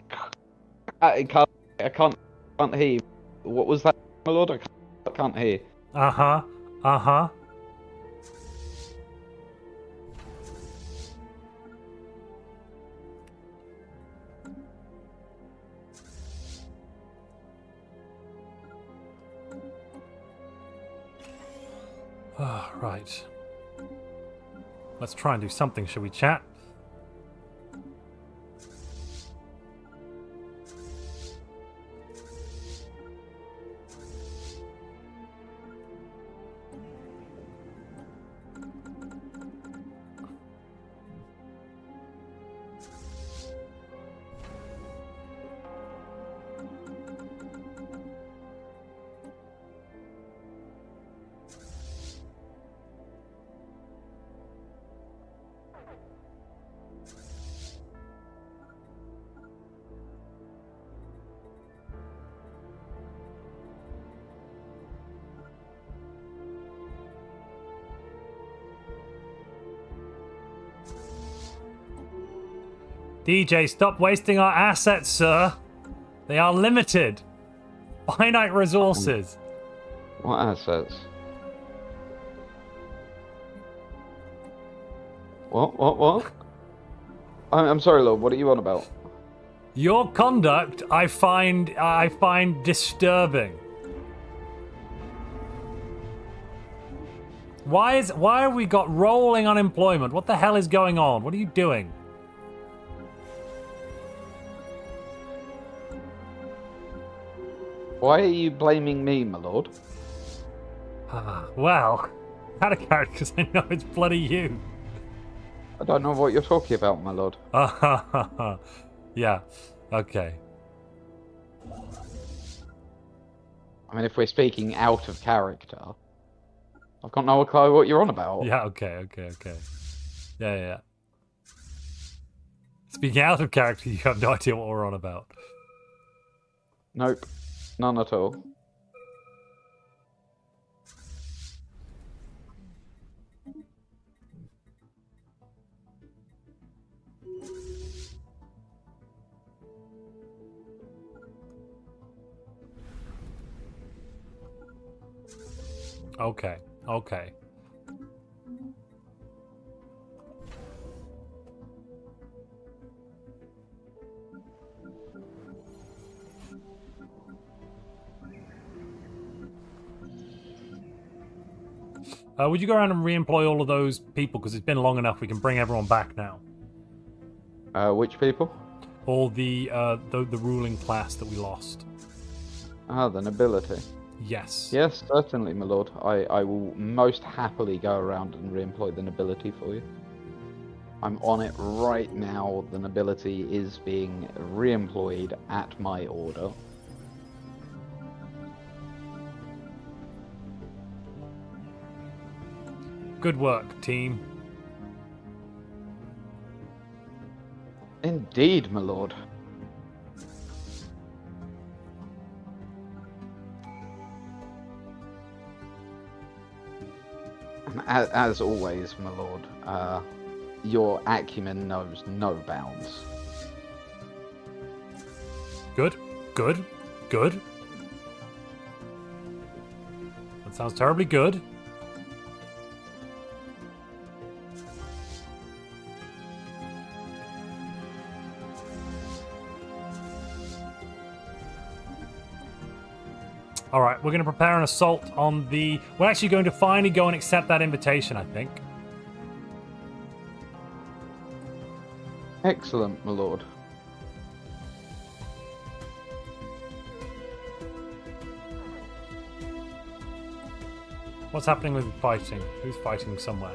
I can't hear you. What was that, my lord? I can't hear. Uh-huh. Uh-huh. Ah, right. Let's try and do something, shall we, chat? DJ, stop wasting our assets, sir. They are limited. Finite resources. What assets? What? I'm sorry, lord. What are you on about? Your conduct, I find disturbing. Why have we got rolling unemployment? What the hell is going on? What are you doing? Why are you blaming me, my lord? Well, out of character because I know it's bloody you. I don't know what you're talking about, my lord. Yeah, okay. I mean, if we're speaking out of character, I've got no clue what you're on about. Yeah, okay. Yeah. Speaking out of character, you have no idea what we're on about. Nope, none at all. Okay. Would you go around and re-employ all of those people? Because it's been long enough. We can bring everyone back now. Which people? All the ruling class that we lost. Ah, the nobility. Yes. Yes, certainly, my lord. I will most happily go around and re-employ the nobility for you. I'm on it right now. The nobility is being re-employed at my order. Good work, team. Indeed, my lord. And as always, my lord, your acumen knows no bounds. Good. Good. Good. That sounds terribly good. All right, we're going to prepare an assault on the... We're actually going to finally go and accept that invitation, I think. Excellent, my lord. What's happening with fighting? Who's fighting somewhere?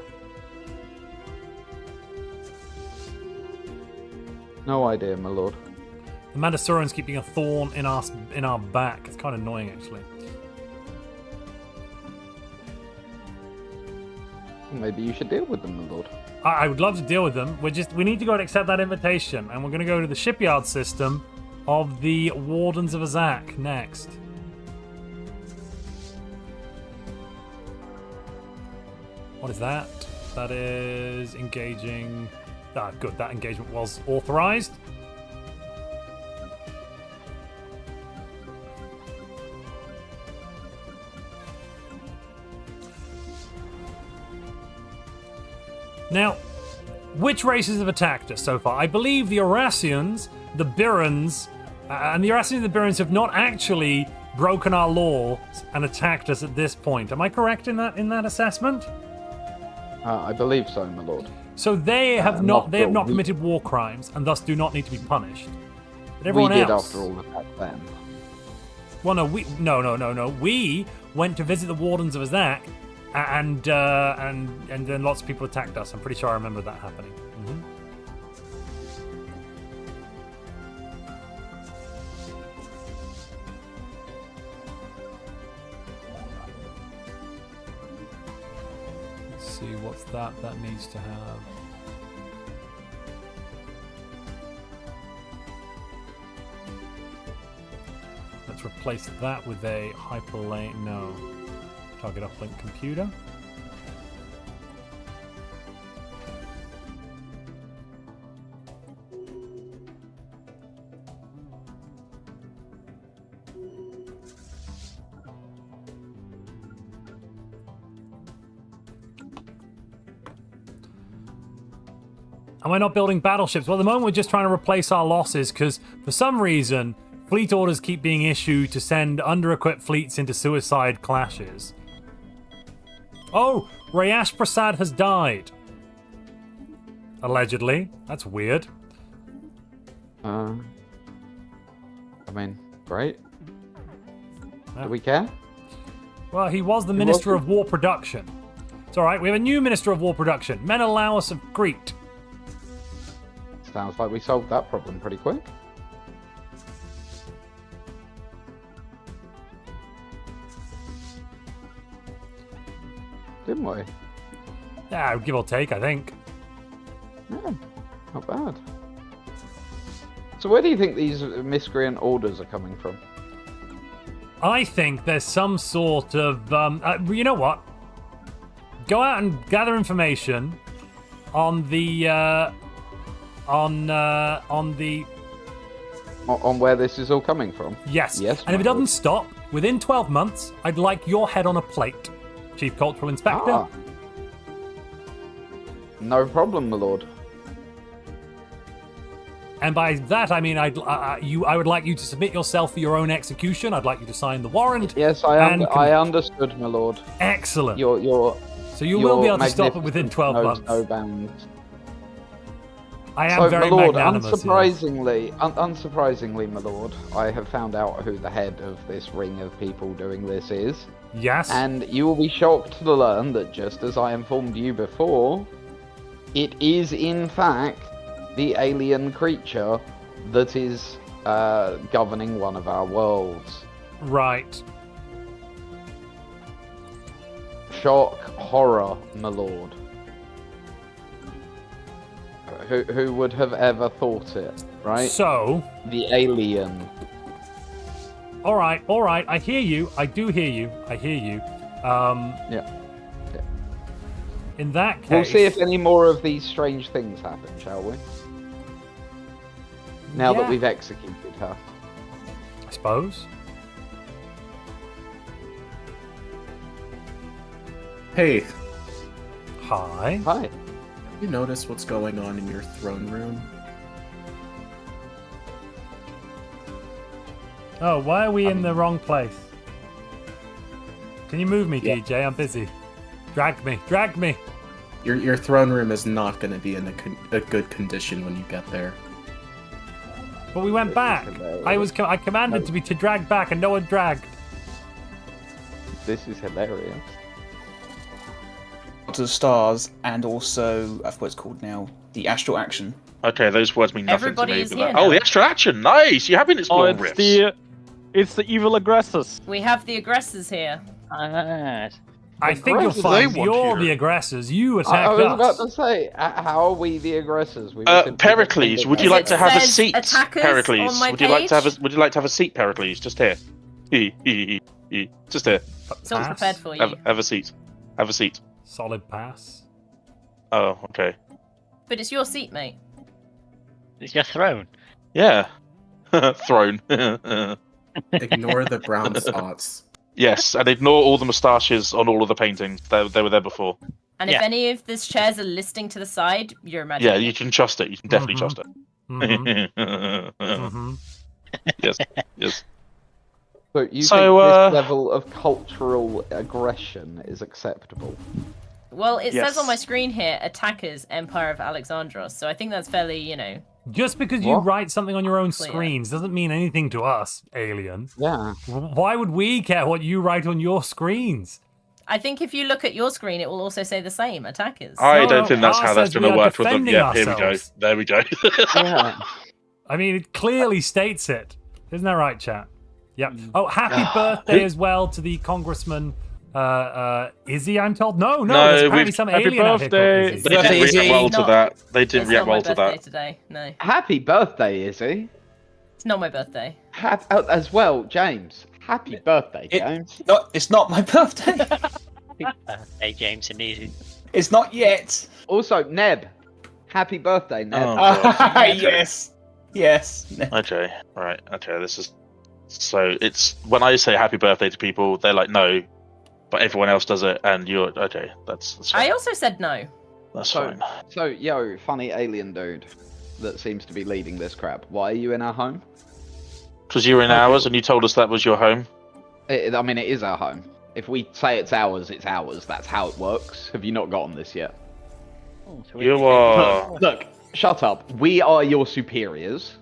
No idea, my lord. The Mandasurans keep being a thorn in our back. It's kind of annoying, actually. Maybe you should deal with them, my lord. I would love to deal with them. We need to go and accept that invitation, and we're going to go to the shipyard system of the Wardens of Azak next. What is that? That is engaging. Ah, good. That engagement was authorized. Now, which races have attacked us so far? I believe the Eurasians, the Birans, and the Eurasians and the Birans have not actually broken our laws and attacked us at this point. Am I correct in that assessment? I believe so, my lord. So they have not committed war crimes and thus do not need to be punished. But everyone we did, else, after all, attack them. Well, no. We went to visit the Wardens of Azak, and then lots of people attacked us. I'm pretty sure I remember that happening. Mm-hmm. Let's see, what's that needs to have? Let's replace that with a hyperlane. No. Target uplink computer. Am I not building battleships? Well, at the moment we're just trying to replace our losses because for some reason fleet orders keep being issued to send under-equipped fleets into suicide clashes. Oh, Rayash Prasad has died. Allegedly. That's weird. I mean, great. Yeah. Do we care? Well, he was the Minister of War Production. It's alright, we have a new Minister of War Production, Menelaus of Crete. Sounds like we solved that problem pretty quick. Didn't we? Yeah, give or take, I think. Yeah, not bad. So where do you think these miscreant orders are coming from? I think there's some sort of... you know what? Go out and gather information on the... on where this is all coming from? Yes. Yes. And if it doesn't stop, within 12 months, I'd like your head on a plate. Chief Cultural Inspector. Ah. No problem, my lord. And by that, I mean I would like you to submit yourself for your own execution. I'd like you to sign the warrant. Yes, I understood, my lord. Excellent. Your So you will be able to stop it magnificent within 12 knows months. no bounds. I am So, very my lord, magnanimous. unsurprisingly, my lord, I have found out who the head of this ring of people doing this is. Yes. And you will be shocked to learn that just as I informed you before, it is in fact the alien creature that is governing one of our worlds. Right. Shock, horror, my lord. Who would have ever thought it, right? So. The alien. All right. I hear you. I do hear you. I hear you. Yeah. In that case, We'll see if any more of these strange things happen, shall we? Now that we've executed her. I suppose. Hey, Hi. Hi. you notice what's going on in your throne room? Oh, why are we in the wrong place? Can you move me, Yeah. DJ? I'm busy. Drag me. Your throne room is not going to be in a good condition when you get there. But we went back. I commanded to be to drag back, and no one dragged. This is hilarious. To the stars, and also I forgot what it's called now. The astral action. Okay, those words mean nothing Everybody to me. is but here oh, now. the extra action! Nice! You have been Oh, exploring it's the evil aggressors. We have the aggressors here. Ah, I think you'll Aggressors find they want you're here. the aggressors. You I attacked was about us. to say, how are we the aggressors? We were simply Pericles, would you Is like it to have a says seat? attackers Pericles, on my would you like to have a page? Would you like to have a seat, Pericles? Just here. Just here. It's all Pass. prepared for you. Have a seat. Have a seat. Solid pass. Oh, okay. But it's your seat, mate. it's your throne. Yeah. Throne. Ignore the brown spots. Yes, and ignore all the moustaches on all of the paintings. They were there before. And Yeah. if any of these chairs are listing to the side, you're imagining. Yeah, you can trust it. You can definitely Mhm. trust it. Mm-hmm. Yes. So you So, think this level of cultural aggression is acceptable? Well, it Yes. says on my screen here, attackers, Empire of Alexandros. So I think that's fairly, Just because you What? write something on your own Clear. screens doesn't mean anything to us, alien. Yeah. Why would we care what you write on your screens? I think if you look at your screen, it will also say the same, attackers. I No, don't think that's how ours that's says going to we are work with them. defending Yeah, here we go. ourselves. There we go. Yeah. I mean, it clearly states it. Isn't that right, chat? Yep. Oh, happy birthday as well to the Congressman Izzy, I'm told? No, No, there's apparently we've- some Happy alien out here called birthday. Izzy. They didn't Birthday, react Izzy. well to Not- that. They didn't It's react not my well to birthday that. today. No, Happy birthday, Izzy. it's not my birthday. As well, James. Happy birthday, It- James. It's not my birthday. Hey, James and Easy. It's not yet. Also, Neb. Happy birthday, Neb. Oh, God. Yes. Okay, right. Okay, this is so. It's when I say happy birthday to people, they're like, no, but everyone else does it, and you're okay. That's I fine. also said no. That's So, fine. so, yo, funny alien dude that seems to be leading this crap. Why are you in our home? Because you were in ours, and you told us that was your home. I mean, it is our home. If we say it's ours, it's ours. That's how it works. Have you not gotten this yet? Oh, You are. Look, shut up. We are your superiors.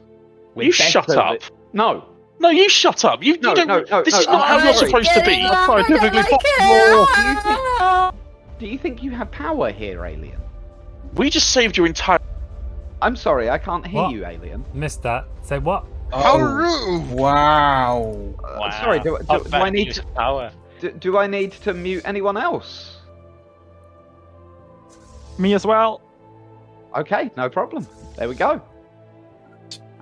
We're You better shut than- up. No. No, you shut up. You No, don't. no, this no, is not how I'm you're sorry. supposed to be. Scientifically Do you think you have power here, alien? We just saved your entire. I'm sorry, I can't hear What? you, alien. Missed that. Say what? How rude! Wow. Wow. Sorry, do I need use to, of power? do I need to mute anyone else? Me as well. Okay, no problem. There we go.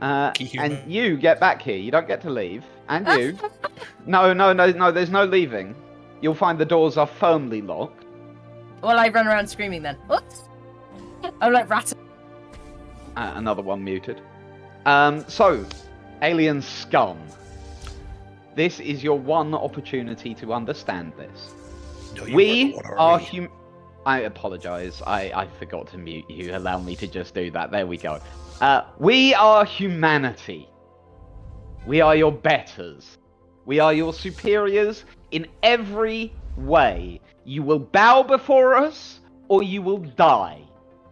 Human. And you get back here. You don't get to leave. And you. No, there's no leaving. You'll find the doors are firmly locked. Well, I run around screaming then. Oops. I'm like rat. Another one muted. So, alien scum. This is your one opportunity to understand this. No, you We weren't one, are we? I apologize. I forgot to mute you. Allow me to just do that. There we go. We are humanity. We are your betters. We are your superiors in every way. You will bow before us, or you will die.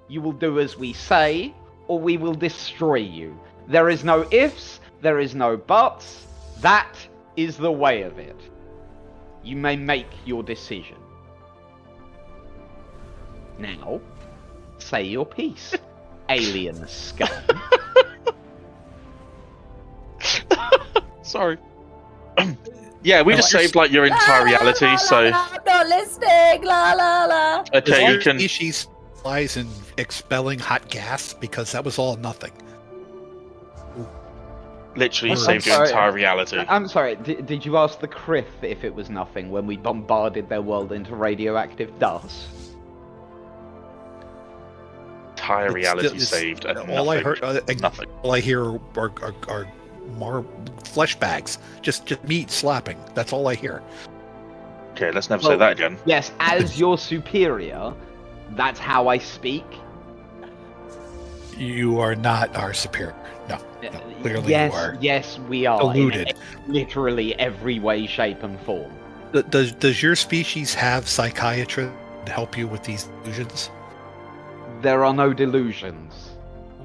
You will do as we say, or we will destroy you. There is no ifs, there is no buts. That is the way of it. You may make your decision. Now, say your piece, alien scum. Sorry. Yeah, we just saved like your entire reality, so. I'm not listening. La la la. Okay, you can. Species flies in expelling hot gas because that was all nothing. Literally I'm saved your sorry. entire reality. I'm sorry, did you ask the Krith if it was nothing when we bombarded their world into radioactive dust? Entire It's reality still- it's- saved. And all I nothing. heard, Nothing. all I hear are more flesh bags, just meat slapping. That's all I hear. Okay, let's never Well, say that again. Yes, as your superior, that's how I speak. You are not our superior. No, clearly yes, you are. yes, we are. Deluded. In literally every way, shape, and form. Does your species have psychiatrists to help you with these delusions? There are no delusions.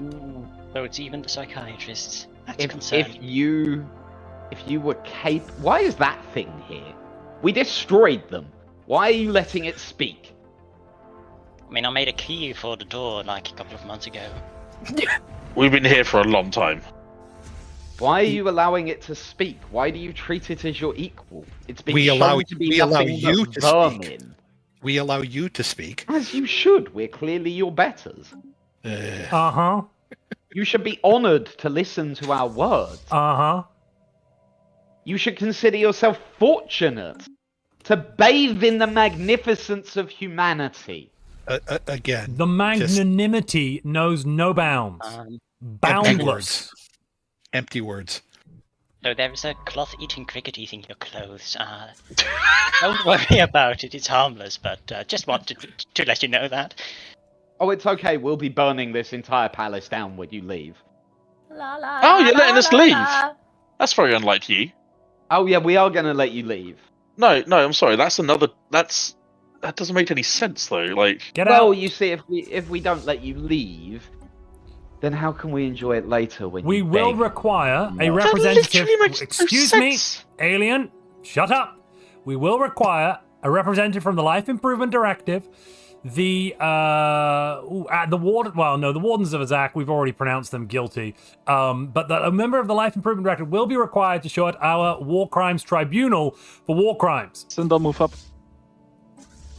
Ooh, so it's even the psychiatrists. That's If concerning. you were capable, why is that thing here? We destroyed them. Why are you letting it speak? I mean, I made a key for the door like a couple of months ago. We've been here for a long time. Why are you allowing it to speak? Why do you treat it as your equal? It's been We shown allow- to be we allow nothing you but to vermin. speak. We allow you to speak. As you should. We're clearly your betters. Uh-huh. You should be honored to listen to our words. Uh-huh. You should consider yourself fortunate to bathe in the magnificence of humanity. Again, The magnanimity knows no bounds. Boundless. empty words. So there is a cloth-eating cricket eating your clothes. Don't worry about it, it's harmless, but just wanted to let you know that. Oh, it's okay. We'll be burning this entire palace down when you leave. La, la, Oh, you're la, letting us la, leave? la. That's very unlike you. Oh, yeah, we are going to let you leave. No, I'm sorry. That doesn't make any sense though. Like, Get Well, out. you see, if we don't let you leave, then how can we enjoy it later when We you will beg? require a That representative. literally makes no Excuse me, sense. alien. Shut up. We will require a representative from the Life Improvement Directive. The warden. Well, no, the wardens of Azak. We've already pronounced them guilty. But a member of the Life Improvement Directive will be required to show at our War Crimes Tribunal for war crimes. Cinder, move up.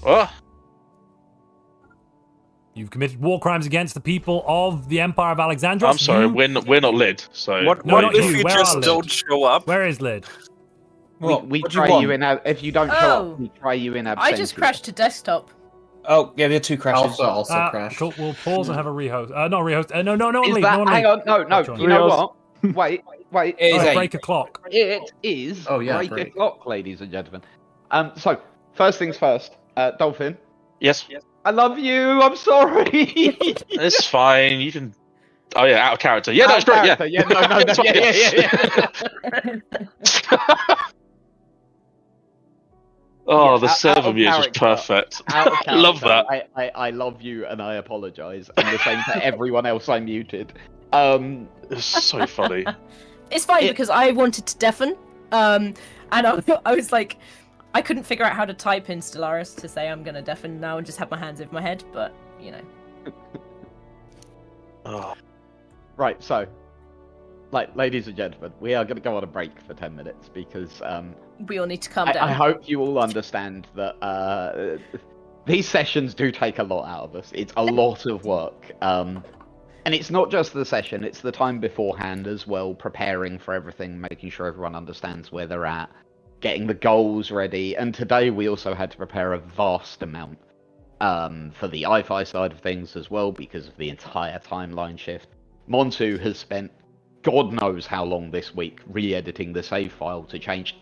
oh, You've committed war crimes against the people of the Empire of Alexandria. I'm sorry. We're not lid. So What No, not if you. you Where just are don't Lid? show up? Where is Lid? We what do you try want? you in. If you don't show Oh. up, we try you in absentia. I just crashed to desktop. Oh, yeah, we had 2 crashes. Also crashed. Cool. We'll pause and have a rehost. Not rehost. No, Is leave. that? No one Hang leave. on. No. John. You know Rios. what? Wait. It is Alright, 8. break a clock. It is. Oh, yeah, break break. o'clock, ladies and gentlemen. So first things first. Dolphin, yes, I love you. I'm sorry. it's fine. You can. Oh yeah, out of character. Yeah, Out that's of great. character, Yeah, yeah, no, It's fine, yeah. Oh, Yeah, the out server of mute is just character. perfect. Out of I love character, that. I love you and I apologise. And the same to everyone else I muted. It's so funny. It's fine It- because I wanted to deafen, and I was like, I couldn't figure out how to type in Stellaris to say I'm gonna deafen now and just have my hands over my head, but you know. Oh, Right, so, ladies and gentlemen, we are going to go on a break for 10 minutes because We all need to calm down. I hope you all understand that these sessions do take a lot out of us. It's a lot of work. And it's not just the session, it's the time beforehand as well, preparing for everything, making sure everyone understands where they're at, getting the goals ready. And today we also had to prepare a vast amount for the iFi side of things as well, because of the entire timeline shift. Montu has spent God knows how long this week re-editing the save file to change.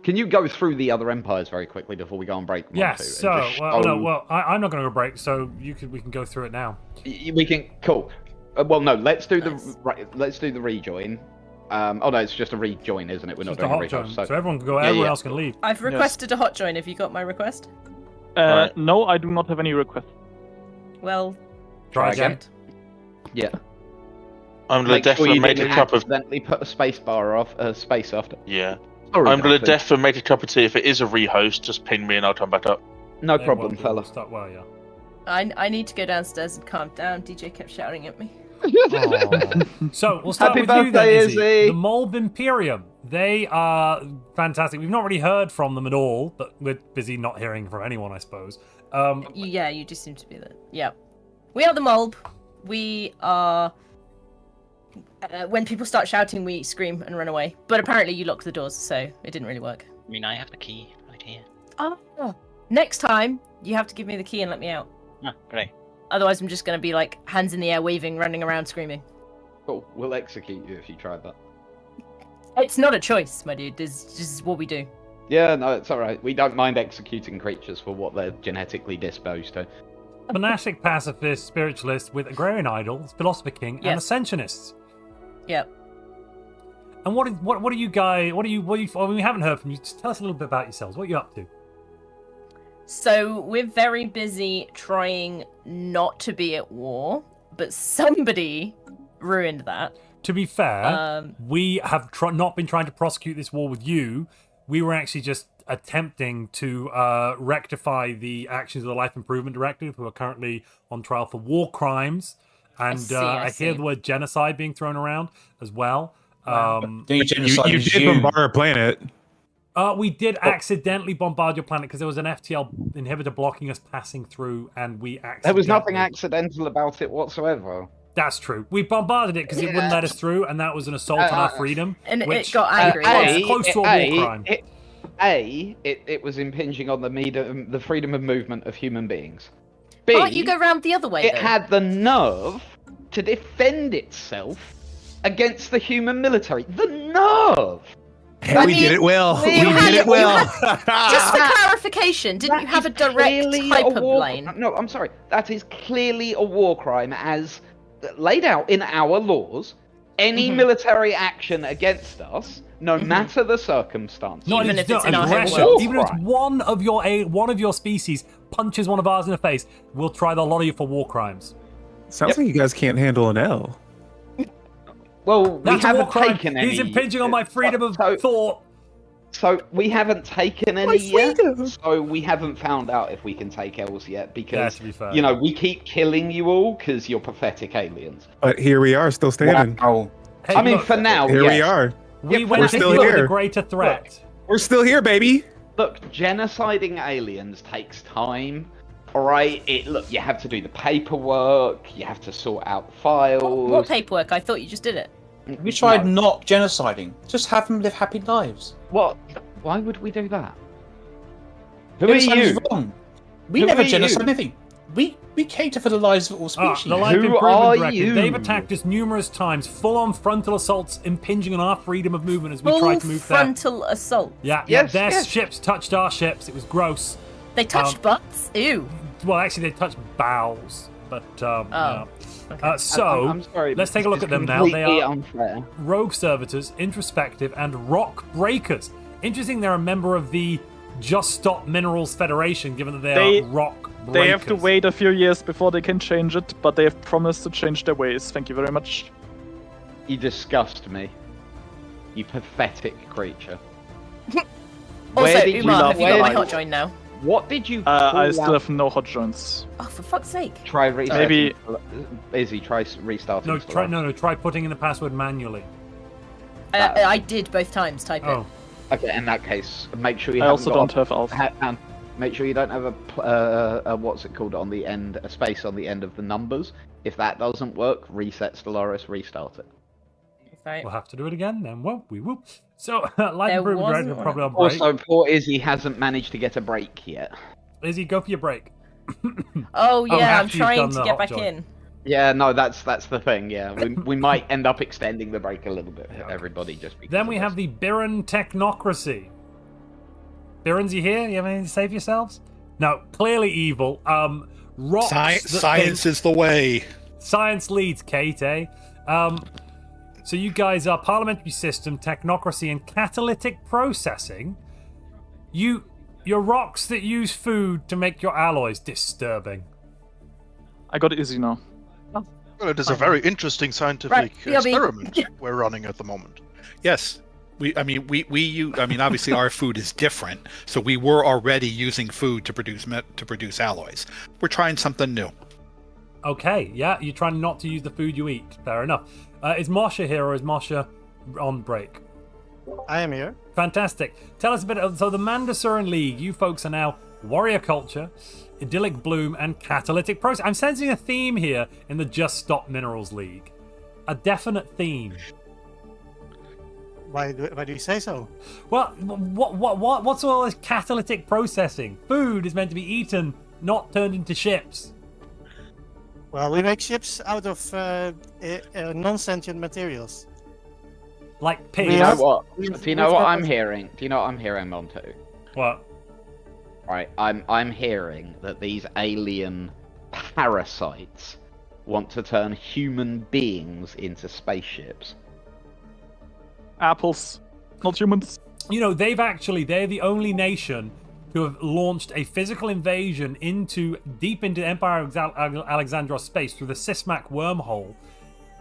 Can you go through the other empires very quickly before we go on break, Montu? Yes. and So, just well, show- no, well, I'm not going to go break. So we can go through it now. We can. Cool. Well, no. Let's do Nice. let's do the rejoin. Oh no, it's just a rejoin, isn't it? We're Just not a doing a hot join, rejoin. so everyone can go. Yeah, Everyone yeah. else can leave. I've requested a hot join. Have you got my request? Alright. No, I do not have any requests. Well, Try again. again. Yeah. I'm gonna definitely make a cup of. Accidentally put a space bar off, space after. Yeah. Sorry, I'm gonna Duffy. definitely make a cup of tea. If it is a rehost, just ping me and I'll come back up. No Yeah, problem, well, fella. we'll start, well, yeah. I need to go downstairs and calm down. DJ kept shouting at me. Aw. So we'll start Happy with you then, birthday, Izzy. Izzy. The Molb Imperium. They are fantastic. We've not really heard from them at all, but we're busy not hearing from anyone, I suppose. Yeah, you just seem to be there. Yeah. We are the Molb. We are... when people start shouting, we scream and run away. But apparently you locked the doors, so it didn't really work. I mean, I have the key right here. Oh. Next time, you have to give me the key and let me out. Ah, great. Otherwise, I'm just going to be like hands in the air, waving, running around, screaming. Cool. We'll execute you if you tried that. It's not a choice, my dude. This is what we do. Yeah, no, it's alright. We don't mind executing creatures for what they're genetically disposed to. Monastic pacifists, spiritualists with agrarian idols, philosopher king, and Yes. ascensionists. Yep. And what are you guys? What are you? Well, we haven't heard from you. Just tell us a little bit about yourselves. What are you up to? So we're very busy trying not to be at war, but somebody ruined that. To be fair, we have not been trying to prosecute this war with you. We were actually just attempting to rectify the actions of the Life Improvement Directive, who are currently on trial for war crimes. And I hear the word genocide being thrown around as well. You did bombard our planet. We did accidentally bombard your planet because there was an FTL inhibitor blocking us passing through, and we accidentally... There was nothing accidental about it whatsoever. That's true. We bombarded it because it wouldn't let us through, and that was an assault on our freedom. And which, it got angry. close to a war crime. It was impinging on the freedom of movement of human beings. B, Can't you go round the other way, it though? had the nerve to defend itself against the human military. The nerve! We did it well. We did it well. Just for clarification, didn't you have a direct hyperplane? No, I'm sorry. That is clearly a war crime as laid out in our laws. Any military action against us, no matter the circumstance, Even if it's in our aggression, home world. even if it's one of your species punches one of ours in the face, we'll try the lot of you for war crimes. Sounds like you guys can't handle an L. Well, That's we a war haven't crime. taken any. He's impinging on my freedom of thought. So we haven't taken any yet. So we haven't found out if we can take L's yet because, to be fair. you know, we keep killing you all because you're pathetic aliens. But here we are, still standing. Wow. Hey, I mean, look, for now, Here yes. we are. we Yeah, went we're to still deal with here. a greater threat. We're still here, baby. Look, genociding aliens takes time. All right, look, you have to do the paperwork. You have to sort out files. What paperwork? I thought you just did it. We tried No. not genociding. Just have them live happy lives. What? Why would we do that? Who are Genocide is you? wrong. We Who never are you? genocide anything. We cater for the lives of all species. The Life Who Improvement are Directive. you? They've attacked us numerous times, full-on frontal assaults, impinging on our freedom of movement as we Full tried to move there. frontal assault. Yeah, Yes, their yes. ships touched our ships. It was gross. They touched butts? Ew. Well, actually, they touched bowels. But yeah. Okay. So I'm sorry. let's take a look this at is them now. They completely are unfair. rogue servitors, introspective, and rock breakers. Interesting, they're a member of the Just Stop Minerals Federation, given that they are rock breakers. They have to wait a few years before they can change it, but they have promised to change their ways. Thank you very much. You disgust me. You pathetic creature. Also, Where did you Umar, have you got my where- hot join now? What did you I pull still out? have no hot joints. Oh, for fuck's sake. Try restarting. Maybe- Izzy, try restarting. No, Stellaris. try putting in the password manually. I did both times, type it. Oh, Okay, in that case, make sure you. I haven't also got don't have alpha. Make sure you don't have a what's it called on the end, a space on the end of the numbers. If that doesn't work, reset Stellaris, restart it. Right. we'll have to do it again then. Well, we will. So, Life There Improvement wasn't Directive one. probably on break. Also, poor Izzy hasn't managed to get a break yet. Izzy, go for your break. Oh, yeah, I'm after you've trying done to the get hot back join. in. Yeah, no, that's the thing. Yeah, we might end up extending the break a little bit. Everybody just. Because Then of we this. have the Biran Technocracy. Birans, you here? You have anything to say for yourselves? No, clearly evil. Rocks that Science think- is the way. Science leads, Kate, eh? So you guys are parliamentary system, technocracy, and catalytic processing. Your rocks that use food to make your alloys disturbing. I got it easy now. Well, it is a very interesting scientific experiment we're running at the moment. Yes. Obviously our food is different, so we were already using food to produce alloys. We're trying something new. Okay, yeah, you're trying not to use the food you eat. Fair enough. Is Moshe here or is Moshe on break? I am here. Fantastic. Tell us a bit. So the Mandasuran League, you folks are now warrior culture, idyllic bloom, and catalytic process. I'm sensing a theme here in the Just Stop Minerals League. A definite theme. Why do you say so? Well, what's all this catalytic processing? Food is meant to be eaten, not turned into ships. Well, we make ships out of non-sentient materials. Like pigs. Do you know what? Do you know what I'm hearing? Do you know what I'm hearing, Montu? What? Right, I'm hearing that these alien parasites want to turn human beings into spaceships. Apples, not humans. You know, they're the only nation to have launched a physical invasion deep into Empire of Alexandros space through the Sysmac wormhole.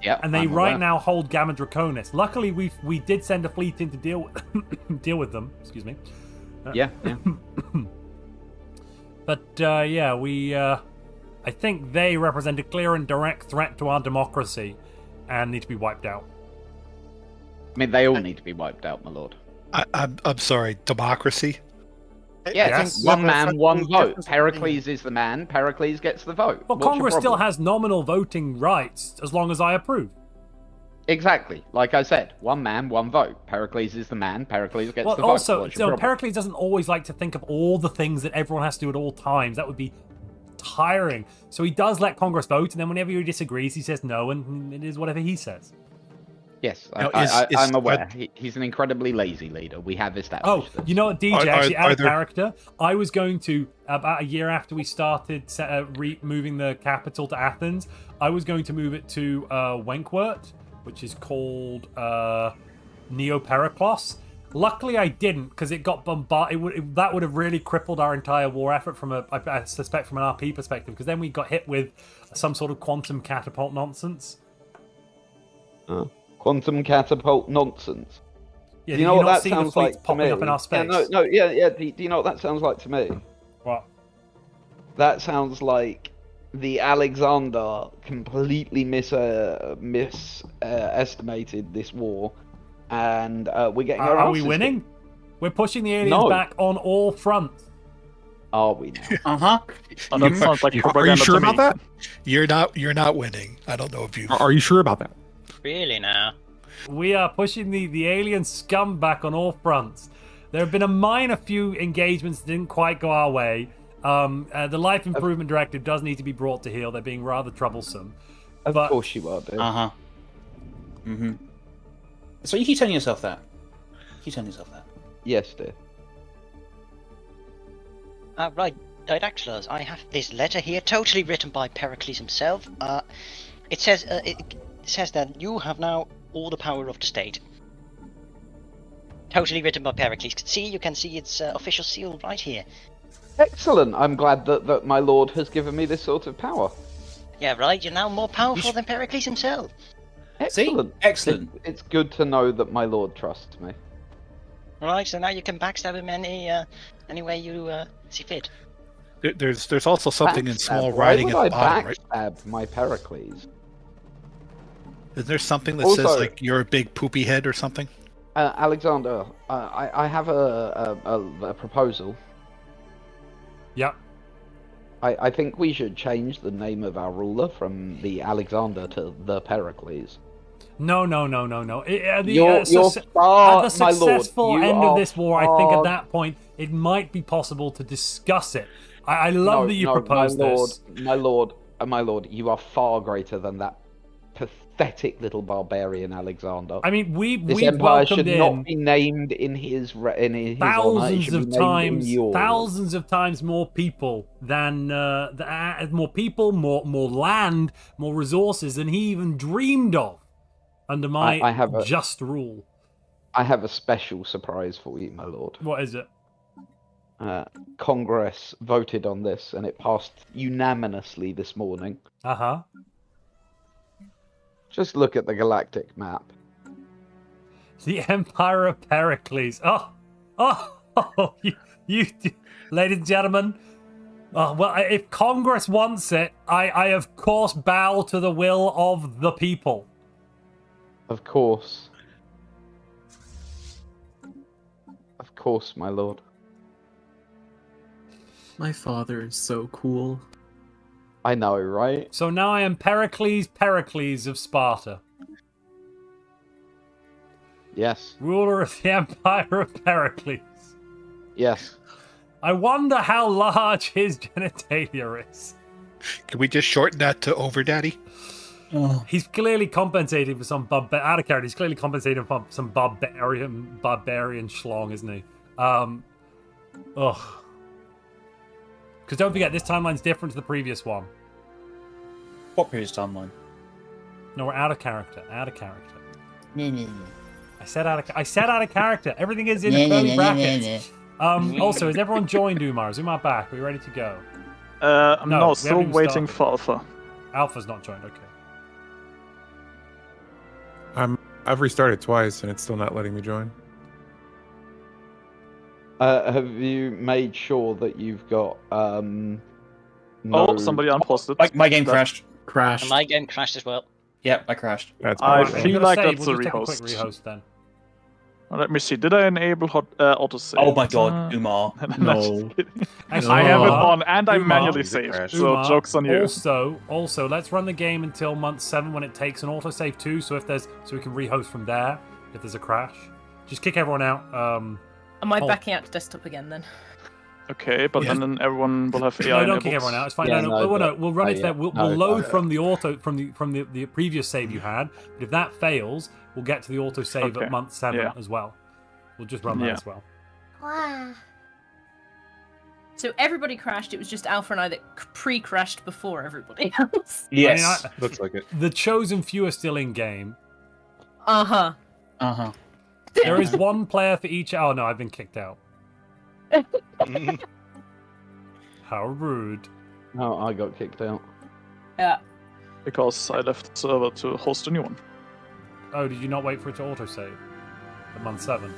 Yeah, and they now hold Gamma Draconis. Luckily, we did send a fleet in to deal with them. Excuse me. Yeah. But I think they represent a clear and direct threat to our democracy, and need to be wiped out. I mean, they all need to be wiped out, my lord. I'm sorry, democracy? Yes. One man, one vote. Pericles is the man. Pericles gets the vote. Well, Congress still has nominal voting rights as long as I approve. Exactly. Like I said, one man, one vote. Pericles is the man. Pericles gets the vote. Also, Pericles doesn't always like to think of all the things that everyone has to do at all times. That would be tiring. So he does let Congress vote, and then whenever he disagrees, he says no, and it is whatever he says. Yes, I'm aware. He's an incredibly lazy leader. We have established this. You know what, DJ, actually, out of character, I was going to, about a year after we started moving the capital to Athens, I was going to move it to Wenkwert, which is called Neo-Periklos. Luckily, I didn't, because it got bombarded. That would have really crippled our entire war effort I suspect, from an RP perspective, because then we got hit with some sort of quantum catapult nonsense. Quantum catapult nonsense. Yeah, do you know what that see sounds the like popping to me? Up in our space? Yeah. Do you know what that sounds like to me? What? That sounds like the Alexander completely misestimated this war, and we're getting our Are we winning? We're pushing the aliens back on all fronts. Are we now? That sounds like Are you sure about that? You're not winning. I don't know if you. Are you sure about that? Really now? We are pushing the alien scum back on all fronts. There have been a minor few engagements that didn't quite go our way. The Life Improvement Directive does need to be brought to heel. They're being rather troublesome. Of course you are, dude. So you keep telling yourself that? Yes, dear. Right, Didactylos, I have this letter here, totally written by Pericles himself. It says that you have now all the power of the state. Totally written by Pericles. You can see its official seal right here. Excellent. I'm glad that my lord has given me this sort of power. Yeah, right. You're now more powerful than Pericles himself. Excellent. See? Excellent. It's good to know that my lord trusts me. Right. So now you can backstab him any way you see fit. There's also something in small writing at the bottom, right? Backstab my Pericles. Is there something that says like you're a big poopy head or something? Alexander, I have a proposal. Yeah. I think we should change the name of our ruler from the Alexander to the Pericles. No. At You're the my lord. successful end of this war, I think at that point it might be possible to discuss it. I love that you proposed this. My lord, you are far greater than that pathetic little barbarian Alexander. I mean, we empire should welcomed not be named in his thousands of times more people than more land, more resources than he even dreamed of under my just rule. I have a special surprise for you, my lord. What is it? Congress voted on this, and it passed unanimously this morning. Uh-huh. Just look at the galactic map. The Empire of Pericles. You, ladies and gentlemen. Oh, well, if Congress wants it, I of course bow to the will of the people. Of course. Of course, my lord. My father is so cool. I know, right? So now I am Pericles of Sparta. Yes. Ruler of the Empire of Pericles. Yes. I wonder how large his genitalia is. Can we just shorten that to Over Daddy? Oh. He's clearly compensating for some out of character. He's clearly compensating for some barbarian schlong, isn't he? Ugh. Because don't forget, this timeline's different to the previous one. What previous timeline? No, we're out of character. Out of character. No. I said out of character. Everything is in curly brackets. Also, is everyone joined Umar? Is Umar back? Are we ready to go? No, we still haven't even waiting started. for Alpha. Alpha's not joined. Okay. I've restarted twice and it's still not letting me join. Have you made sure that you've got no... Oh, somebody unposted. My game crashed. And my game crashed as well. Yep, I crashed. That's I my feel like that's we'll a just take a quick rehost. rehost then. Let me see. Did I enable autosave? Oh my god, Umar. No. Actually, I have it Umar, on, and I Umar, manually saved. So Umar, jokes on you. Also, let's run the game until month 7 when it takes an autosave too. So we can rehost from there if there's a crash. Just kick everyone out. Am I backing out to desktop again then? Okay, but then everyone will have AI No, don't enabled. kick everyone out. It's fine. Yeah, no, we'll run it there. We'll load from the the previous save you had. But if that fails, we'll get to the auto save at month 7 as well. We'll just run that as well. Wow. So everybody crashed. It was just Alpha and I that pre-crashed before everybody else. Yes. Looks like it. The chosen few are still in game. Uh-huh. Uh-huh. There is one player for each. Oh no, I've been kicked out. How rude. No, I got kicked out. Yeah. Because I left the server to host a new one. Oh, did you not wait for it to autosave? At month 7.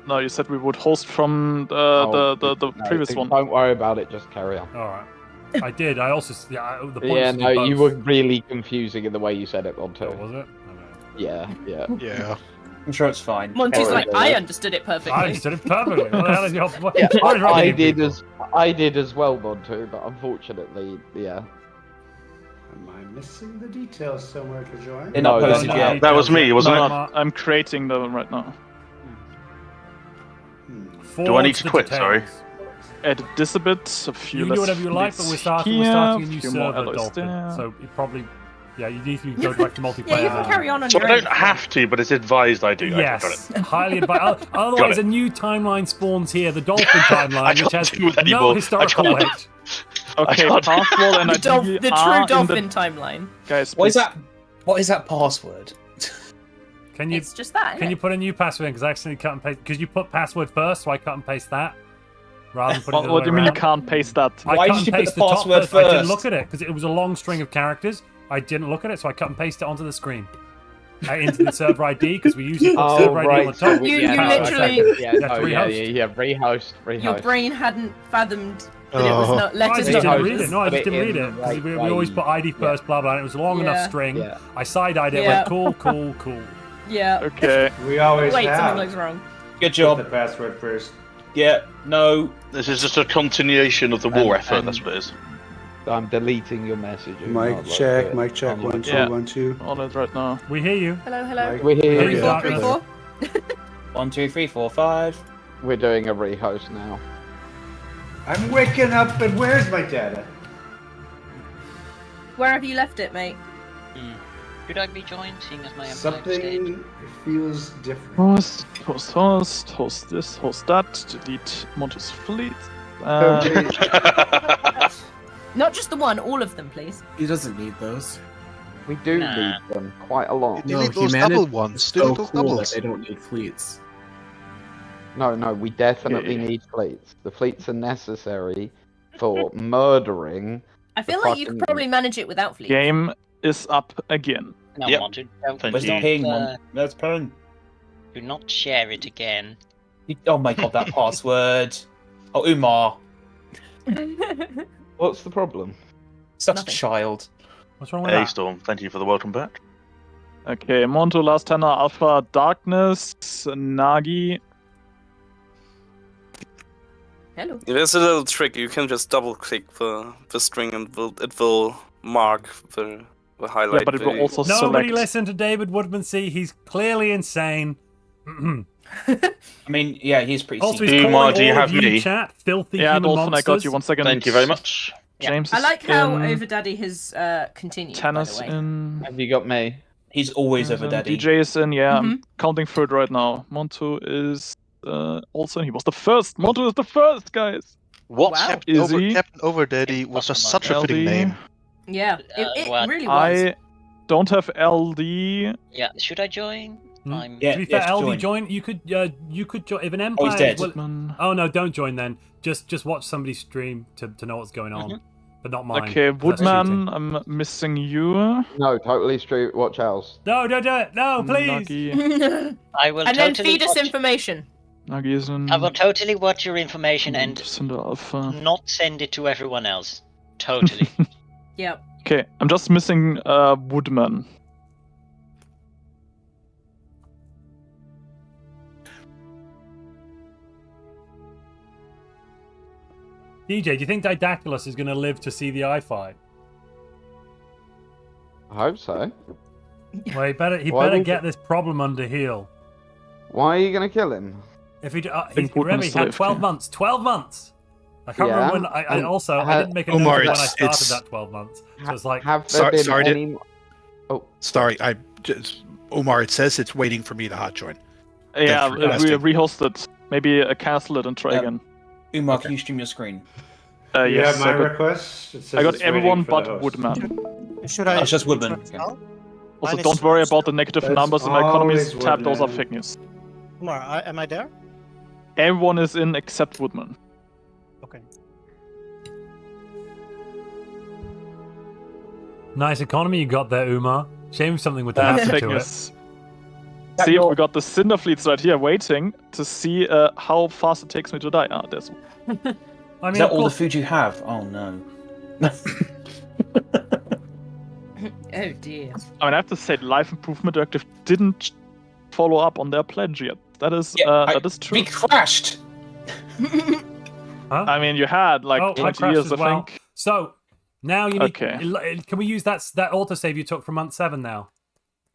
No, you said we would host from the previous one. Don't worry about it, just carry on. Alright. I did. I also. The point Yeah, was to no, do you both. were really confusing in the way you said it, Montu. Oh, was it? Yeah. Yeah. I'm sure it's fine. Monty's like, I understood it perfectly. I understood it perfectly. What the hell is your... Yeah, What is wrong with I you did people? as well, Montu, but unfortunately, yeah. Am I missing the details somewhere to join? They're not posted yet. That was me, wasn't it? I'm creating them right now. Do I need to quit? Sorry. Edit this a bit. A few You can do whatever you like, but we're starting a new server, Dolphin. So you probably... Yeah, you need to go back to multiplayer. Yeah, you can carry on So your I own. don't have to, but it's advised I do. Yes, highly advised. Otherwise, a new timeline spawns here, the Dolphin timeline, which has no historical weight. Okay, password and ID the true Dolphin timeline. Guys, What is that? What is that password? Can you? It's just that. Can you put a new password in? Because I accidentally cut and paste. Because you put password first, so I cut and paste that. Rather than putting it the What other do you way mean you around. can't paste that? I Why cut did and you put paste the top password I didn't first? look at it because it was a long string of characters. I didn't look at it, so I cut and paste it onto the screen. Into the server ID because we usually put server ID on the top. You literally- rehost. Your brain hadn't fathomed that it was not I letters. just didn't numbers. read it. No, I just didn't read it. 'Cause we always put ID first, blah blah. And it was a long enough string. Yeah. I side-eyed it. Yeah. Went cool. Yeah. Okay. We always Wait, have. something looks wrong. Good Put job. the password first. Yeah. No. This is just a continuation of the war And- effort, and- that's what it is. I'm deleting your message. Mic check, mic check. 1 2 Yeah. 1 2. On it right now. We hear you. Hello, hello. We hear Three, you. four, 3, 4. 1 2 3 4 5. We're doing a rehost now. I'm waking up, and where's my data? Where have you left it, mate? Should I be joined, seeing as my employee stayed? Something feels different. Host this, host that, delete Montu's fleet. Not just the one, all of them, please. He doesn't need those. We do need them quite a lot. Delete those double ones. So Delete those cool doubles. that they don't need fleets. No, we definitely need fleets. The fleets are necessary for murdering. I feel like you could probably manage it without fleets. Game is up again. No, Yep. Montu, don't, Thank Where's you. the ping, Mon? Where's ping? do not share it again. Oh my god, that password. Oh, Umar. What's the problem? Such Nothing. a child. What's wrong with Hey, that? Storm, thank you for the welcome back. Okay, Montu, Last Tenor, Alpha, Darkness, Nagi. Hello. There's a little trick. You can just double click the string and it will mark the highlight. Yeah, but it will also Nobody select. listen to David Woodmansee. He's clearly insane. I mean, yeah, he's pretty Also, sneaky. he's calling Umar, do you all have of you me? chat filthy Yeah, human Dolphin, I monsters. got you. 1 second. Thank you very much. James I like how in, Overdaddy has continued. Tennis by the way. in. Have you got me? He's always over daddy. DJ is in, yeah. Mhm. I'm counting third right now. Montu is also in. He was the first. Montu is the first, guys. What? Wow. Captain, Is he? Captain Overdaddy was just such a LD. fitting name. Yeah, it What? really was. I don't have LD. Yeah, should I join? I'm... Yeah, To be fair, yes, LD join. join. You could join if an Oh, empire. he's dead. Oh no, don't join then. Just watch somebody stream to know what's going on, but not mine. Okay, 'cause that's Woodman, cheating. I'm missing you. No, totally straight. Watch else. No, don't do it. No, please. Nagi, I will and then totally feed us watch... information. Nagi is in. I will totally watch your information and Cinder Alpha. not send it to everyone else. Totally. Yep. Okay, I'm just missing Woodman. DJ, do you think Didactylus is going to live to see the eye fight? I hope so. Well, he better Why better would get you- this problem under heel. Why are you gonna kill him? If he, think remember, he Woodman's had live, 12 yeah. months. 12 months. I can't remember when. I and also I ha- didn't make a Omar, note of when I it's- started it's- that 12 months. So it's like Have there been sorry to- any? Sorry, I just Omar. It says it's waiting for me to hot join. Yeah, for requesting. rehost it. Maybe cancel it and try again. Umar, can you stream your screen? You Yes, have my I got, request? It says I got it's waiting everyone for the but host. Woodman. Should I? Oh, it's just Woodman. Woodman. Okay. Also, Mine don't is- worry about the negative That's numbers in my economies always tab. Those are Woodman. fake news. Umar, am I there? Everyone is in except Woodman. Okay. nice economy you got there, Umar. Shame something would That's happen fake to it. news. See, we got the Cinder fleets right here waiting to see how fast it takes me to die. Ah, there's. I Is mean, that of all the course, food you have? Oh no. Oh dear. I mean, I have to say, Life Improvement Directive didn't follow up on their pledge yet. That is that is true. We crashed. huh? I mean, you had like Oh, I 20 crashed years, as I well. think. So now you need. Okay. Can we use that autosave you took from month 7 now?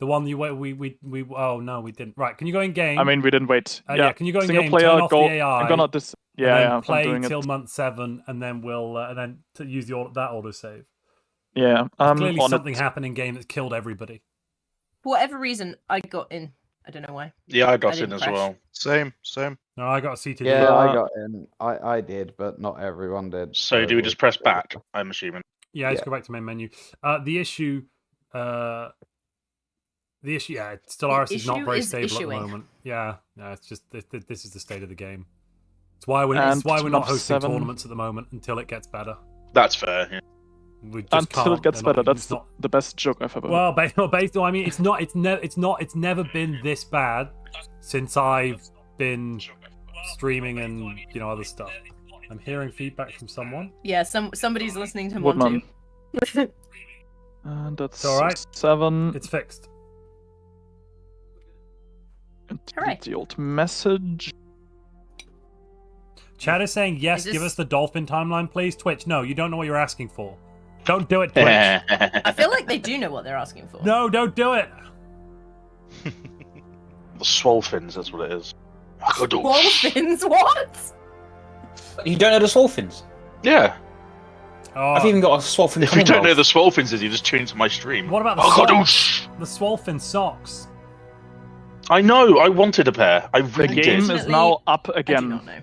The one you we oh no we didn't. Right, can you go in game? I mean, we didn't wait. yeah, can you go in Single game? player, Turn off go. the AI. I'm gonna dis. Yeah, and then yeah. play I'm doing till it. month 7, and then we'll and then to use that autosave. Yeah. Clearly, on something it. happened in game that's killed everybody. For whatever reason, I got in. I don't know why. Yeah, I got I in didn't as crash. well. Same. No, I got seated. Yeah, Uh, I got in. I did, but not everyone did. So do we just press back? I'm assuming. Yeah, let's Yeah. go back to main menu. The issue, yeah, Stellaris is not issue very is stable issuing. at the moment. Yeah, it's just this is the state of the game. It's why we're And not month hosting 7. tournaments at the moment until it gets better. That's fair. Yeah. We just Until can't. it gets They're better. not- That's it's not. the best joke I've ever. Well, based on, I mean, it's never been this bad since I've been streaming and other stuff. I'm hearing feedback from someone. Yeah, somebody's listening to Woodman. Montu. And that's It's all right. 7. It's fixed. Hooray. The old message. Chat is saying yes. Is this- Give us the dolphin timeline, please. Twitch, no, you don't know what you're asking for. Don't do it, Twitch. I feel like they do know what they're asking for. No, don't do it. The Swolfins, that's what it is. Dolphins, what? You don't know the Swolfins? Yeah. Oh, I've even got a Swolfin. If you don't know the Swolfins, you just tune into my stream. what about the Oh, socks? The Swolfin socks. I know. I wanted a pair. I The really game did. is now up I do again. not know.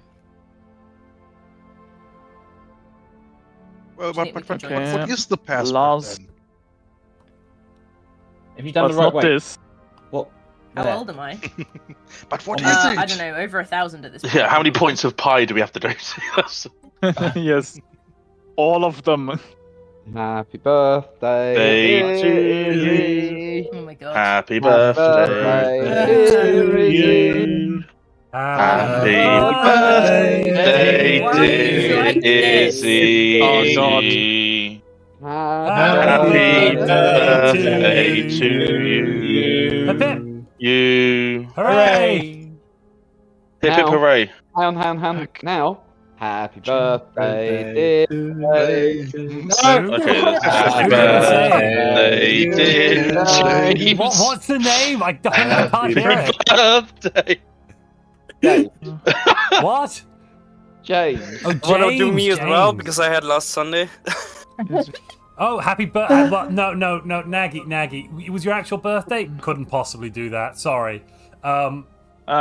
Well, Think we can join. what is the password Lars- then? Have you But done it's the right not way? this. What? How There. old am I? But what is I it? don't know, over 1,000 at this point. Yeah, how many points of pie do we have to do? Yes. All of them. Happy birthday Day to you. Oh my god. Happy Happy birthday birthday to you. Happy birthday, Why are you dear like this? Izzy. Oh, God. Happy birthday to you. Hip hip! You. Hooray! Hip hip hooray. Hang on. Now, happy birthday, dear. Okay, that's happy Who can say birthday, dear James. What's the name? I can't hear it. Birthday. James. What? James. Oh, Wanna do me James, as well James. because I had last Sunday. Oh, happy birthday! No, Nagi. It was your actual birthday? Couldn't possibly do that. Sorry. Can you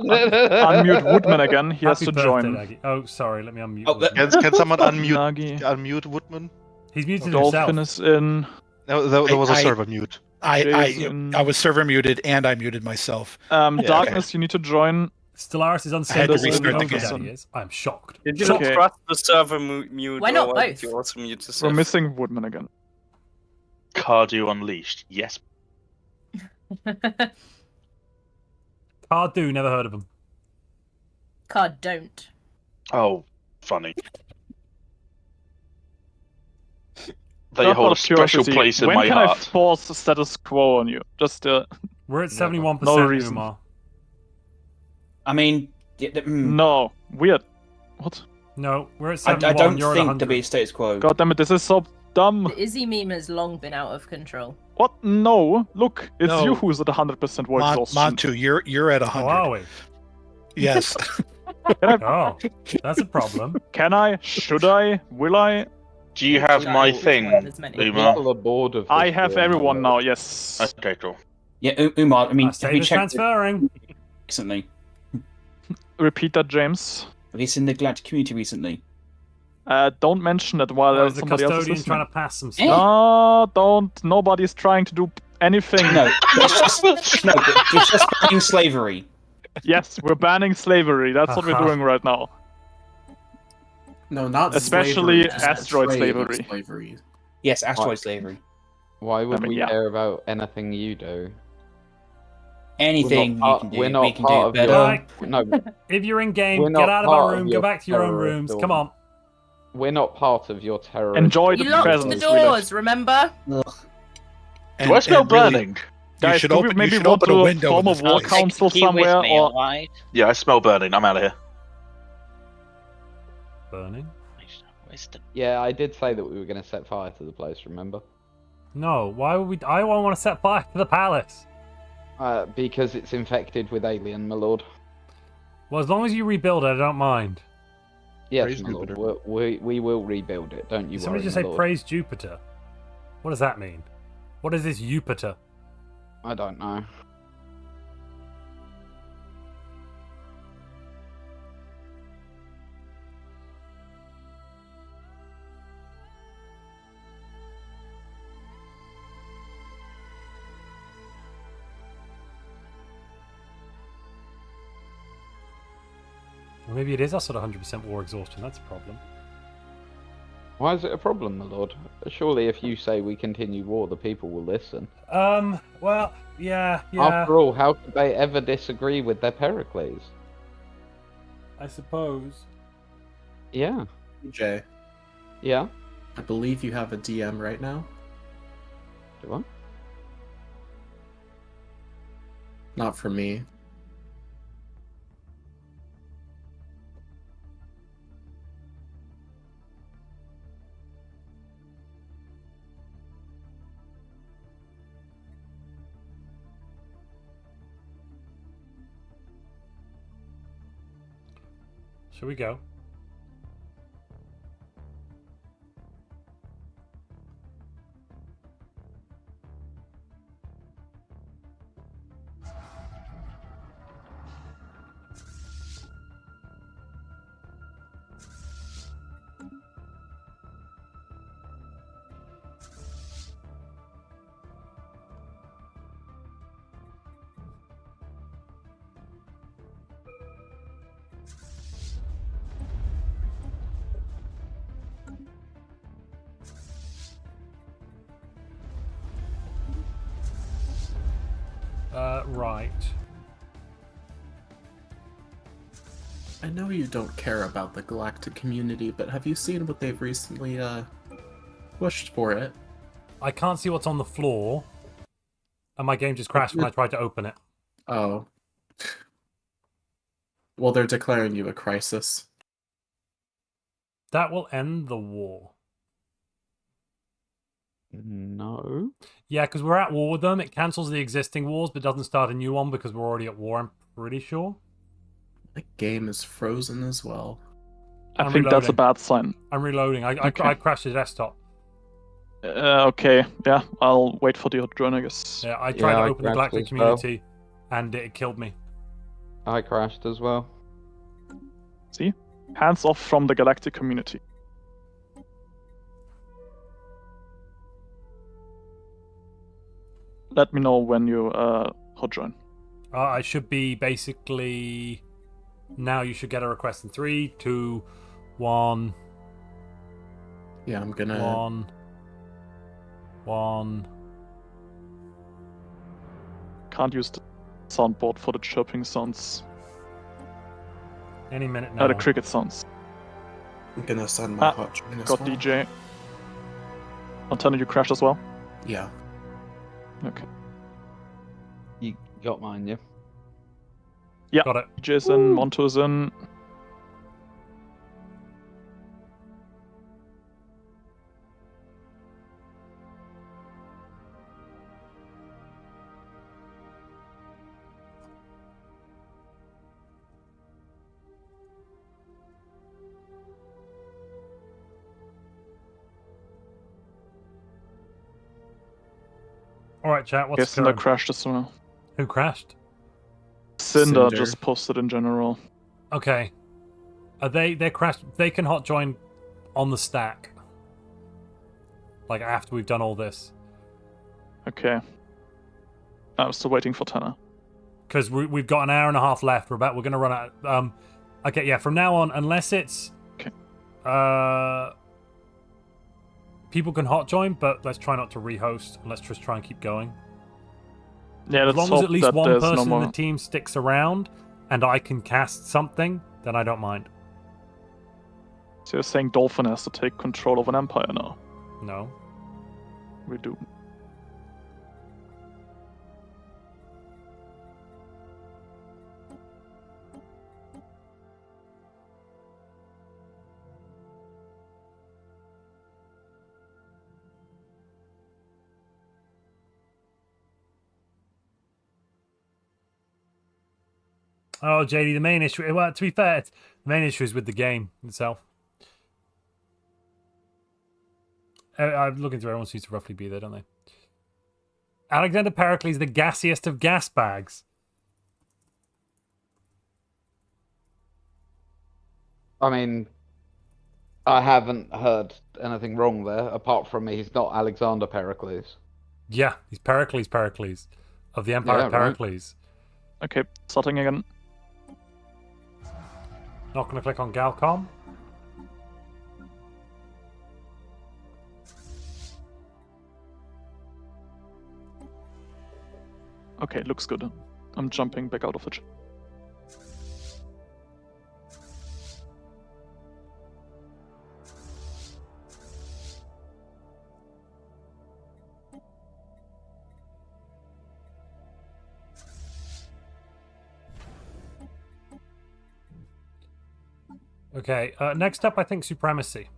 unmute Woodman again? He has Happy to birthday, join. Nagi. Oh, sorry. Let me unmute. Oh, Woodman. Can someone Nagi. unmute Woodman? He's muted Dolphin himself. is in. No, there was a server mute. Jason. I was server muted and I muted myself. Darkness, you need to join. Stellaris is I had to unstable. restart the Over game. that he is. I'm shocked. Did you Okay. trust the server mute? Why not or both? did you also mute We're yourself? missing Woodman again. Cardew Unleashed. Yes. Cardew, never heard of him. Card don't. Oh, funny. They Out hold a of special curiosity, place in when my can I heart. force the status quo on you? Just We're at 71%. No reason. Umar. I mean, no. Weird. What? No, we're at I 71. don't You're at think 100. to be status quo. God damn it! This is so dumb. The Izzy meme has long been out of control. What? No. Look, it's No. you who's at 100% war exhaustion. Montu, you're at 100. Oh, are we? Yes. Oh, that's a problem. Can I? Should I? Will I? Do you have my thing, There's many. Umar? People are bored of I this have game. everyone now. Yes. Okay, cool. Yeah, Umar, I mean, Our have state you is checked it transferring. recently? Repeat that, James. Have you seen the Galactic community recently? Don't mention it while Oh, is the somebody else is custodian listening. trying to pass some stuff? No, don't. Nobody's trying to do anything. No, it's just, no, it's just banning slavery. Yes, we're banning slavery. That's what we're doing right now. No, not Especially slavery, just asteroid trade slavery. slavery. Yes, asteroid slavery. Why would I mean, we yeah. care about anything you do? Anything you can do, We're not we can part do of better. your... No, If you're in game, We're get not out of part our of room, go your back to your own terrorist rooms. org. Come on. we're not part of your terror. Enjoy You the locked presents. the we left. doors, remember? Do I smell burning? You Guys, should do we open, maybe you should want open to a window form in a this war place. council Take the key with somewhere, me, or alright? Yeah, I smell burning. I'm out of here. Burning? Where's the... Yeah, I did say that we were going to set fire to the place, remember? No, why would we? I don't want to set fire to the palace. Because it's infected with alien, my lord. Well, as long as you rebuild it, I don't mind. Yes, Praise my lord. Jupiter. We will rebuild it, don't you Somebody worry, just my say lord. praise Jupiter. What does that mean? What is this Jupiter? I don't know. Or maybe it is us at 100% war exhaustion. That's a problem. Why is it a problem, my lord? Surely if you say we continue war, the people will listen. Well, yeah. After all, how could they ever disagree with their Pericles? I suppose. Yeah. Jay, Yeah? I believe you have a DM right now. Do I? Not for me. Shall we go? Right. I know you don't care about the Galactic community, but have you seen what they've recently pushed for it? I can't see what's on the floor, and my game just crashed when I tried to open it. Oh. Well, they're declaring you a crisis. That will end the war. No. Yeah, because we're at war with them. It cancels the existing wars, but doesn't start a new one because we're already at war, I'm pretty sure. The game is frozen as well. I think that's a bad sign. I'm reloading. I crashed the desktop. Okay, yeah, I'll wait for the join, I guess. Yeah, I tried to open the Galactic community, and it killed me. I crashed as well. See? Hands off from the Galactic community. Let me know when you hot join. I should be basically... Now you should get a request in 3, 2, 1... Yeah, I'm gonna... 1... Can't use the soundboard for the chirping sounds. Any minute now. The cricket sounds. I'm gonna send my hot join as got well. DJ. Antenna, you crashed as well? Yeah. Okay. You got mine, yeah? Yeah. Got it. DJ's in, Montu's in. Alright, chat, what's Cinder going on? crashed as well. Who crashed? Cinder just posted in general. Okay. They're crashed. They can hot join on the stack. Like after we've done all this. Okay. I'm still waiting for Tanner. Because we've got an hour and a half left. We're going to run out. Okay, yeah. From now on, unless it's people can hot join, but let's try not to rehost. Let's just try and keep going. Yeah, as let's long as hope at least that one there's person no in more. the team sticks around, and I can cast something, then I don't mind. So you're saying Dolphin has to take control of an empire now? No. We do. Oh, JD, the main issue... Well, to be fair, the main issue is with the game itself. I'm looking through, everyone seems to roughly be there, don't they? Alexander Pericles, the gassiest of gas bags. I mean, I haven't heard anything wrong there, apart from he's not Alexander Pericles. Yeah, he's Pericles of the Empire of Pericles. Right. Okay, starting again. Not going to click on Galcom. Okay, looks good. I'm jumping back out of it. Okay, next up, I think Supremacy.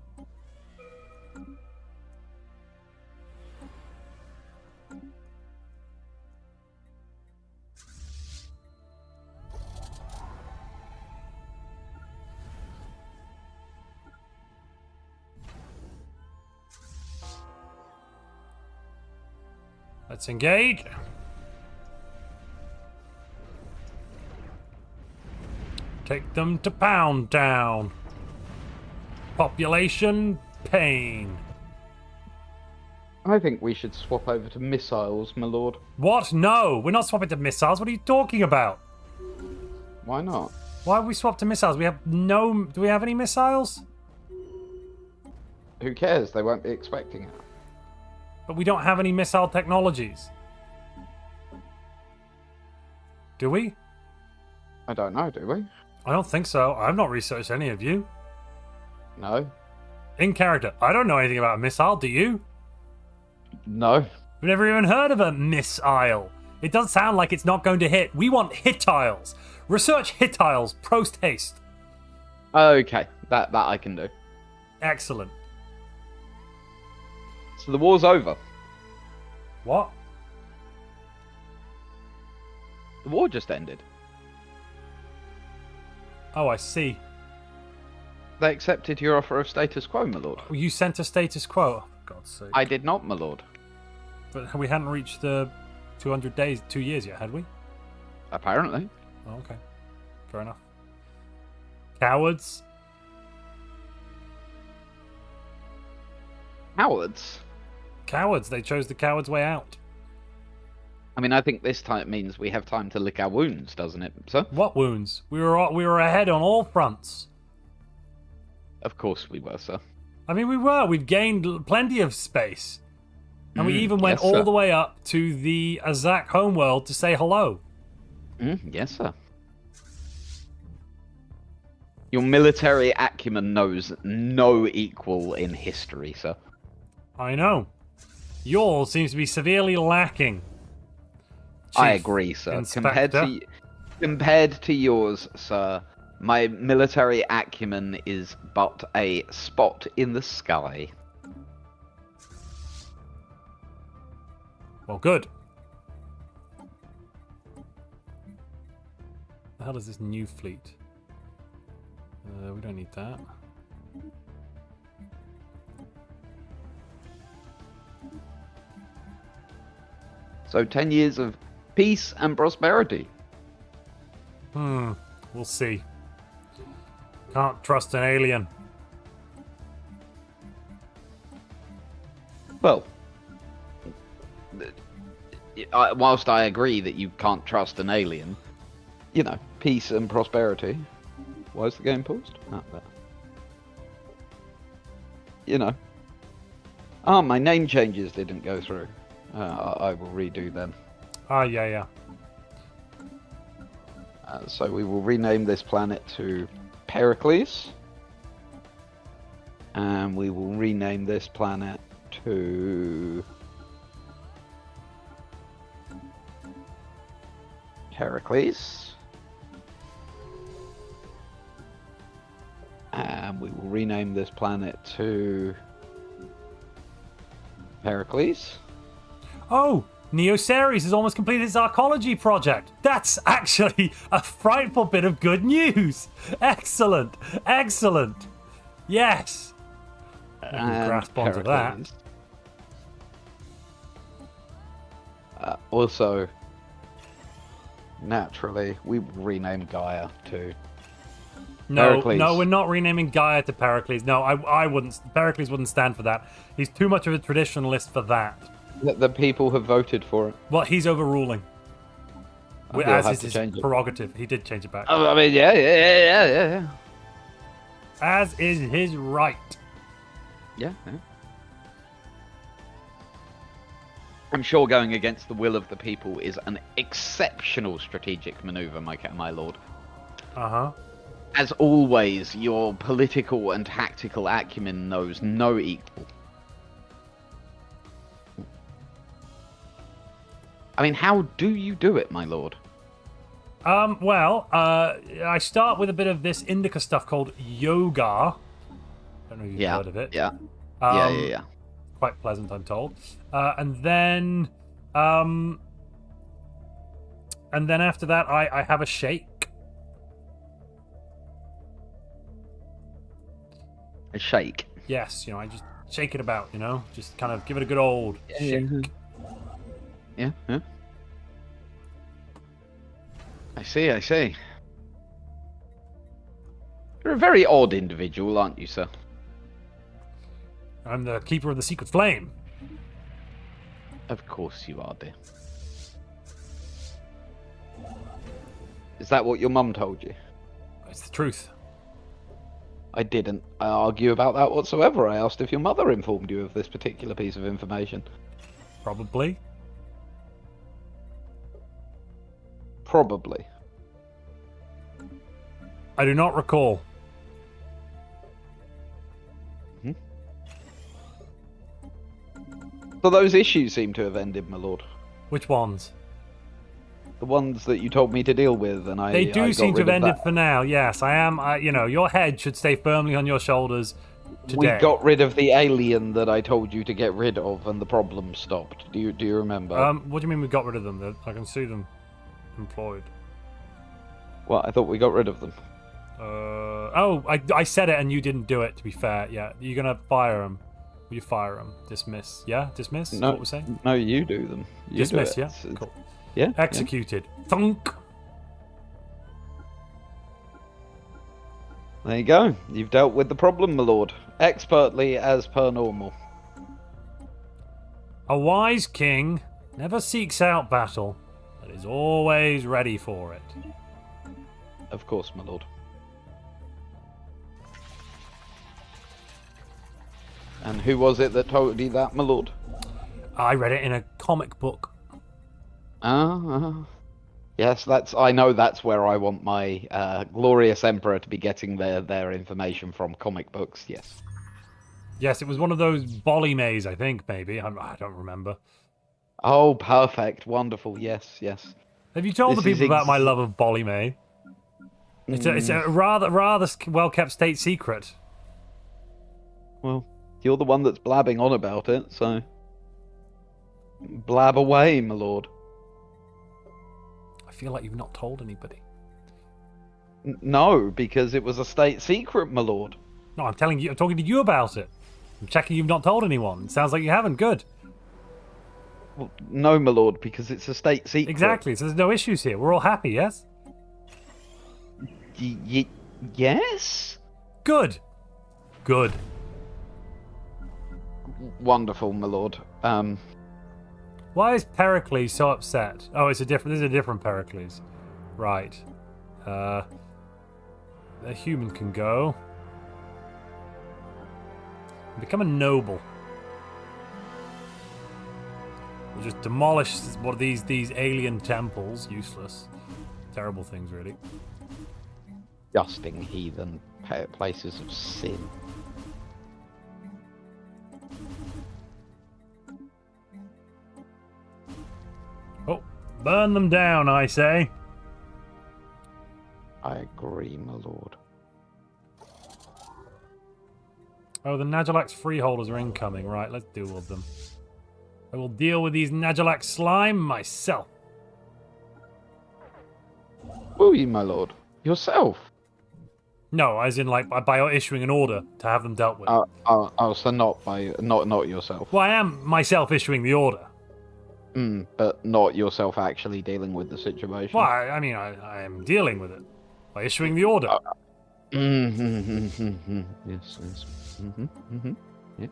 Let's engage. Take them to Pound Town. Population pain. I think we should swap over to missiles, my lord. What? No, we're not swapping to missiles. What are you talking about? Why not? Why would we swap to missiles? We have no... Do we have any missiles? Who cares? They won't be expecting it. But we don't have any missile technologies. Do we? I don't know, do we? I don't think so. I've not researched any of you. No. In character, I don't know anything about a missile, do you? No. We've never even heard of a missile. It does sound like it's not going to hit. We want hit tiles. Research hit tiles, post haste. Okay, that I can do. Excellent. So the war's over. What? The war just ended. Oh, I see. They accepted your offer of status quo, my lord. You sent a status quo. Oh, for God's sake. I did not, my lord. But we hadn't reached the 200 days, 2 years yet, had we? Apparently. Oh, okay. Fair enough. Cowards. Cowards? Cowards. They chose the coward's way out. I mean, I think this time means we have time to lick our wounds, doesn't it, sir? What wounds? We were ahead on all fronts. Of course we were, sir. I mean, we were. We've gained plenty of space. And we even went yes, all sir. the way up to the Azak homeworld to say hello. Yes, sir. Your military acumen knows no equal in history, sir. I know. Yours seems to be severely lacking. I Chief agree, sir. Inspector. Compared to yours, sir, my military acumen is but a spot in the sky. Well, good. The hell is this new fleet? We don't need that. So 10 years of peace and prosperity. We'll see. Can't trust an alien. Well, whilst I agree that you can't trust an alien, you know, peace and prosperity. Why is the game paused? There. You know. Oh, my name changes didn't go through. I will redo them. Yeah. So we will rename this planet to Pericles. And we will rename this planet to Heracles. And we will rename this planet to Pericles. Oh, Neoceres has almost completed its archaeology project. That's actually a frightful bit of good news. Excellent. Yes. I can grasp onto that. Also, naturally, we will rename Gaia to Pericles. No, we're not renaming Gaia to Pericles. No, I wouldn't. Pericles wouldn't stand for that. He's too much of a traditionalist for that. The people have voted for it. Well, he's overruling. He'll As have is to his change it. prerogative. He did change it back. I mean, yeah. As is his right. Yeah. I'm sure going against the will of the people is an exceptional strategic maneuver, my lord. Uh-huh. As always, your political and tactical acumen knows no equal. I mean, how do you do it, my lord? Well, I start with a bit of this indica stuff called yoga. Don't know if you've heard of it. Yeah. Quite pleasant, I'm told. And then after that, I have a shake. A shake? Yes, I just shake it about, just kind of give it a good old shake. Yeah. I see. You're a very odd individual, aren't you, sir? I'm the keeper of the secret flame. Of course you are, dear. Is that what your mum told you? It's the truth. I didn't argue about that whatsoever. I asked if your mother informed you of this particular piece of information. Probably. Probably. I do not recall. So those issues seem to have ended, my lord. Which ones? The ones that you told me to deal with, and They do seem to have ended that. for now. Yes, I am. You know, your head should stay firmly on your shoulders today. We got rid of the alien that I told you to get rid of, and the problem stopped. Do you remember? What do you mean we got rid of them? I can see them employed. Well, I thought we got rid of them. I said it and you didn't do it. To be fair, yeah, you're gonna fire them. Will you fire them? Dismiss. Yeah, dismiss. No, What we're saying. No, you do them. You Dismiss. do Yeah. it. Cool. Yeah. Executed. Thunk. There you go. You've dealt with the problem, my lord, expertly as per normal. A wise king never seeks out battle, but is always ready for it. Of course, my lord. And who was it that told you that, my lord? I read it in a comic book. Yes, I know that's where I want my glorious emperor to be getting their information from, comic books, yes. Yes, it was one of those Bollymays, I think, maybe. I don't remember. Oh, perfect. Wonderful. Yes, yes. Have you told the people about my love of Bollymay? It's a rather well-kept state secret. Well, you're the one that's blabbing on about it, so... Blab away, my lord. I feel like you've not told anybody. No, because it was a state secret, my lord. No, I'm talking to you about it. I'm checking you've not told anyone. It sounds like you haven't. Good. Well, no, my lord, because it's a state secret. Exactly, so there's no issues here. We're all happy, yes? Yes? Good. Good. Wonderful, my lord. Why is Pericles so upset? Oh, this is a different Pericles. Right. A human can go. Become a noble. We'll just demolish what are these alien temples. Useless. Terrible things, really. Disgusting heathen places of sin. Oh, burn them down, I say. I agree, my lord. Oh, the Nagilax freeholders are incoming. Right, let's deal with them. I will deal with these Nagilax slime myself. Will you, my lord? Yourself? No, as in like by issuing an order to have them dealt with. So not yourself. Well, I am myself issuing the order. But not yourself actually dealing with the situation. Well, I mean, I am dealing with it by issuing the order. Yes, yes. Yeah.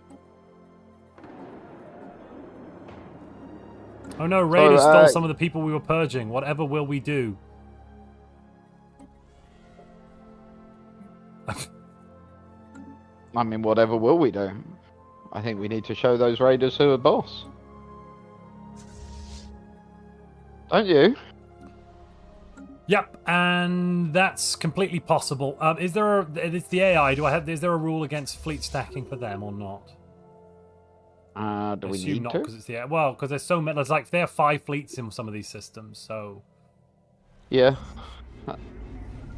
Oh no, raiders stole some of the people we were purging. Whatever will we do? I mean, whatever will we do? I think we need to show those raiders who are boss. Don't you? Yep, and that's completely possible. Is there it's the AI. Is there a rule against fleet stacking for them or not? Do we need not, to? because it's the well, because there's so many. There's like there are 5 fleets in some of these systems, so Yeah,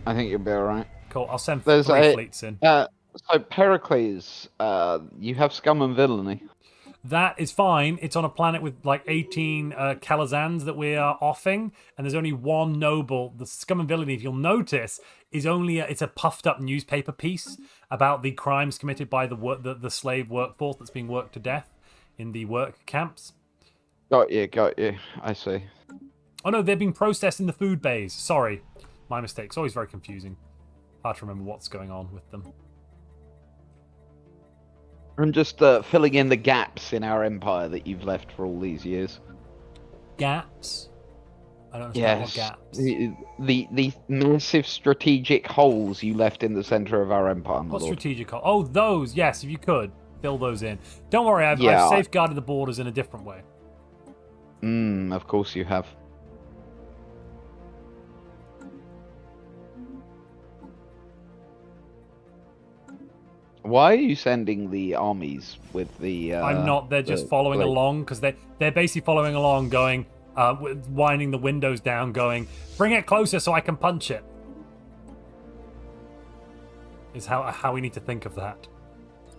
I think you'll be all right. cool. I'll send There's 3 fleets in. So Pericles, you have scum and villainy. That is fine. It's on a planet with like 18 Calazans that we are offing, and there's only one noble. The scum and villainy, if you'll notice, is only it's a puffed up newspaper piece about the crimes committed by the slave workforce that's being worked to death in the work camps. Got you. I see. Oh no, they're being processed in the food bays. Sorry, my mistake. It's always very confusing. Hard to remember what's going on with them. I'm just filling in the gaps in our empire that you've left for all these years. Gaps? I don't understand what gaps. The massive strategic holes you left in the center of our empire, my What lord. strategic hole? Oh, those. Yes, if you could fill those in. Don't worry, I've safeguarded the borders in a different way. Of course you have. Why are you sending the armies with the? I'm not. They're just following along because they're basically following along, going, winding the windows down, going, bring it closer so I can punch it. Is how we need to think of that.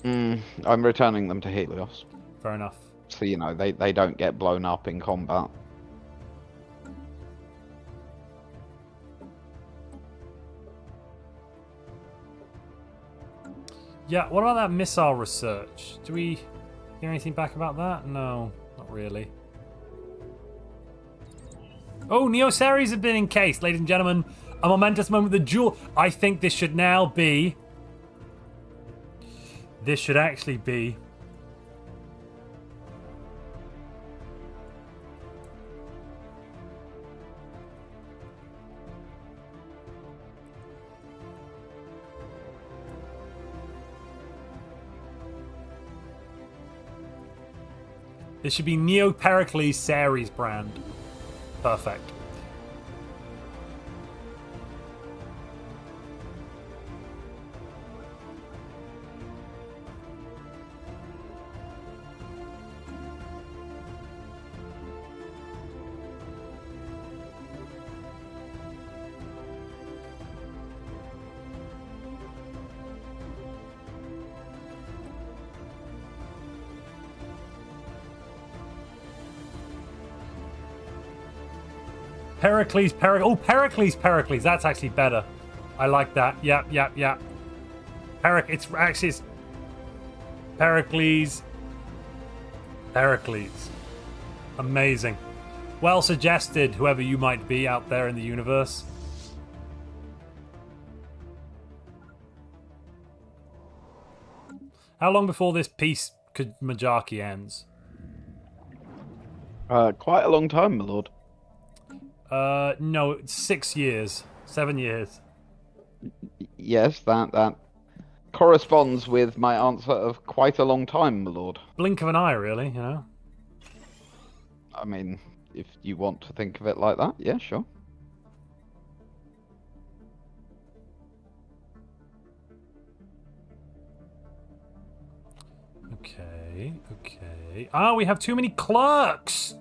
I'm returning them to Helios. Fair enough. So you know they don't get blown up in combat. Yeah, what about that missile research? Do we hear anything back about that? No, not really. Oh, Neo Ceres has been encased, ladies and gentlemen. A momentous moment, the jewel. I think this should now be... This should actually be... This should be Neo Pericles Ceres brand. Perfect. Pericles. Oh, Pericles. That's actually better. I like that. Yep. It's Pericles. Amazing. Well suggested, whoever you might be out there in the universe. How long before this peace Majaki ends? Quite a long time, my lord. No, it's 6 years. 7 years. Yes, that corresponds with my answer of quite a long time, my lord. Blink of an eye, really, you know? I mean, if you want to think of it like that, yeah, sure. Okay. Ah, we have too many clerks!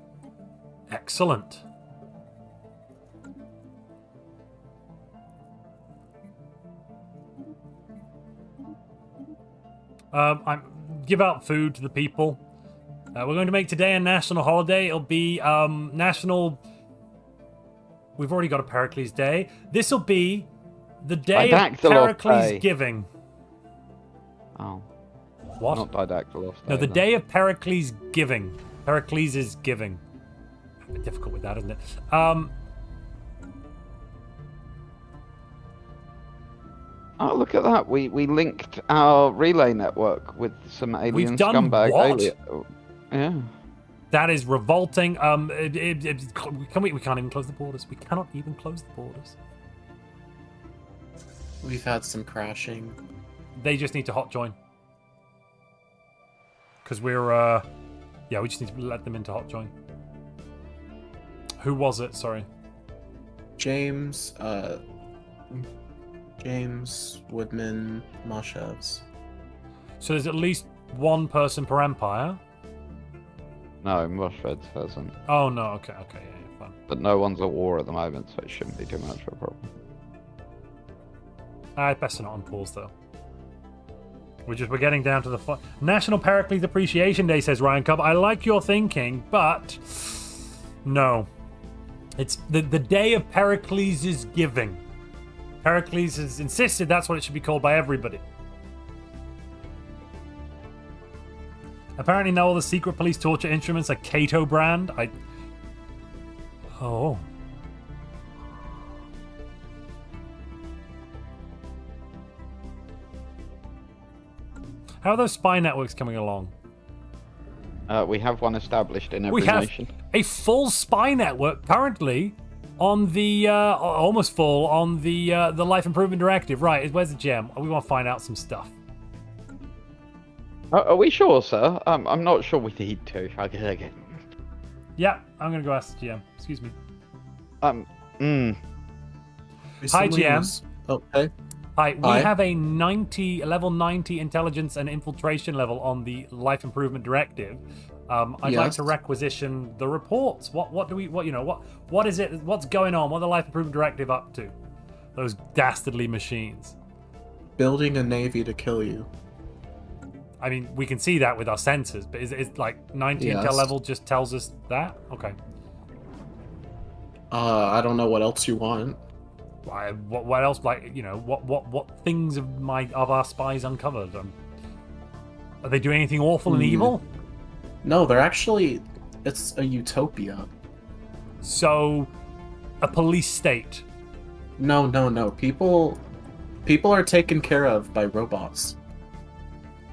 Excellent. Give out food to the people. We're going to make today a national holiday. It'll be national... We've already got a Pericles Day. This will be the day of Pericles giving. Oh. What? Not Didactylos Day. No, the day of Pericles giving. Pericles is giving. A bit difficult with that, isn't it? Oh, look at that. We linked our relay network with some alien We've done scumbag what? Yeah. That is revolting. We can't even close the borders. We cannot even close the borders. We've had some crashing. They just need to hot join. Because we're, yeah, we just need to let them into hot join. Who was it? Sorry. James, Woodman, moshevds. So there's at least one person per empire? No, moshevds hasn't. Oh, no, okay, yeah, fine. But no one's at war at the moment, so it shouldn't be too much of a problem. Best not on pause, though. We're getting down to the National Pericles Appreciation Day, says Ryan Cup. I like your thinking, but no. It's the day of Pericles is giving. Pericles has insisted that's what it should be called by everybody. Apparently now all the secret police torture instruments are Cato brand. Oh. How are those spy networks coming along? We have one established in every we have nation. A full spy network currently on the almost full on the Life Improvement Directive. Right, where's the gem? We want to find out some stuff. Are we sure, sir? I'm not sure we need to. Okay. Yeah, I'm gonna go ask the GM. Excuse me. Hi, GM. Oh, hey. Hi, we have a level 90 intelligence and infiltration level on the Life Improvement Directive. I'd like to requisition the reports. What is it? What's going on? What are the Life Improvement Directive up to? Those dastardly machines. Building a navy to kill you. I mean, we can see that with our sensors, but is it like 90 intel level just tells us that? Okay. I don't know what else you want. What else? Like, what things of our spies uncovered? Are they doing anything awful and evil? No, they're actually. It's a utopia. So, a police state. No. People are taken care of by robots.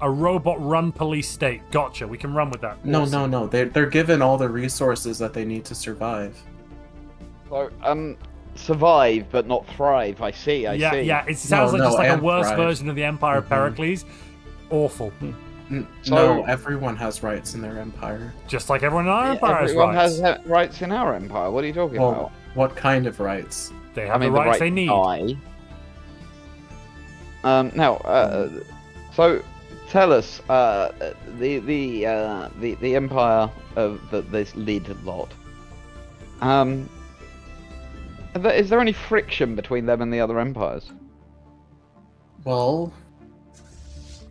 A robot-run police state. Gotcha. We can run with that. No. They're given all the resources that they need to survive. So, survive but not thrive. I see. I see. Yeah. It sounds just like a worse version of the Empire of Pericles. Awful. No, everyone has rights in their empire. Just like everyone in our empire has everyone rights. has rights in our empire. What are you talking about? What kind of rights? They have the rights they need. So tell us, the empire of this lid lot. Is there any friction between them and the other empires? Well,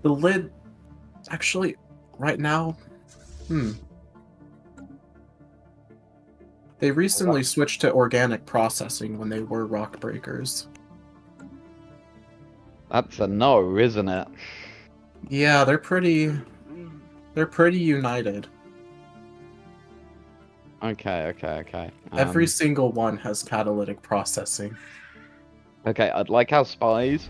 the lid, actually, right now, They recently switched to organic processing when they were rock breakers. That's a no, isn't it? Yeah, they're pretty united. Okay. Every single one has catalytic processing. Okay, I'd like our spies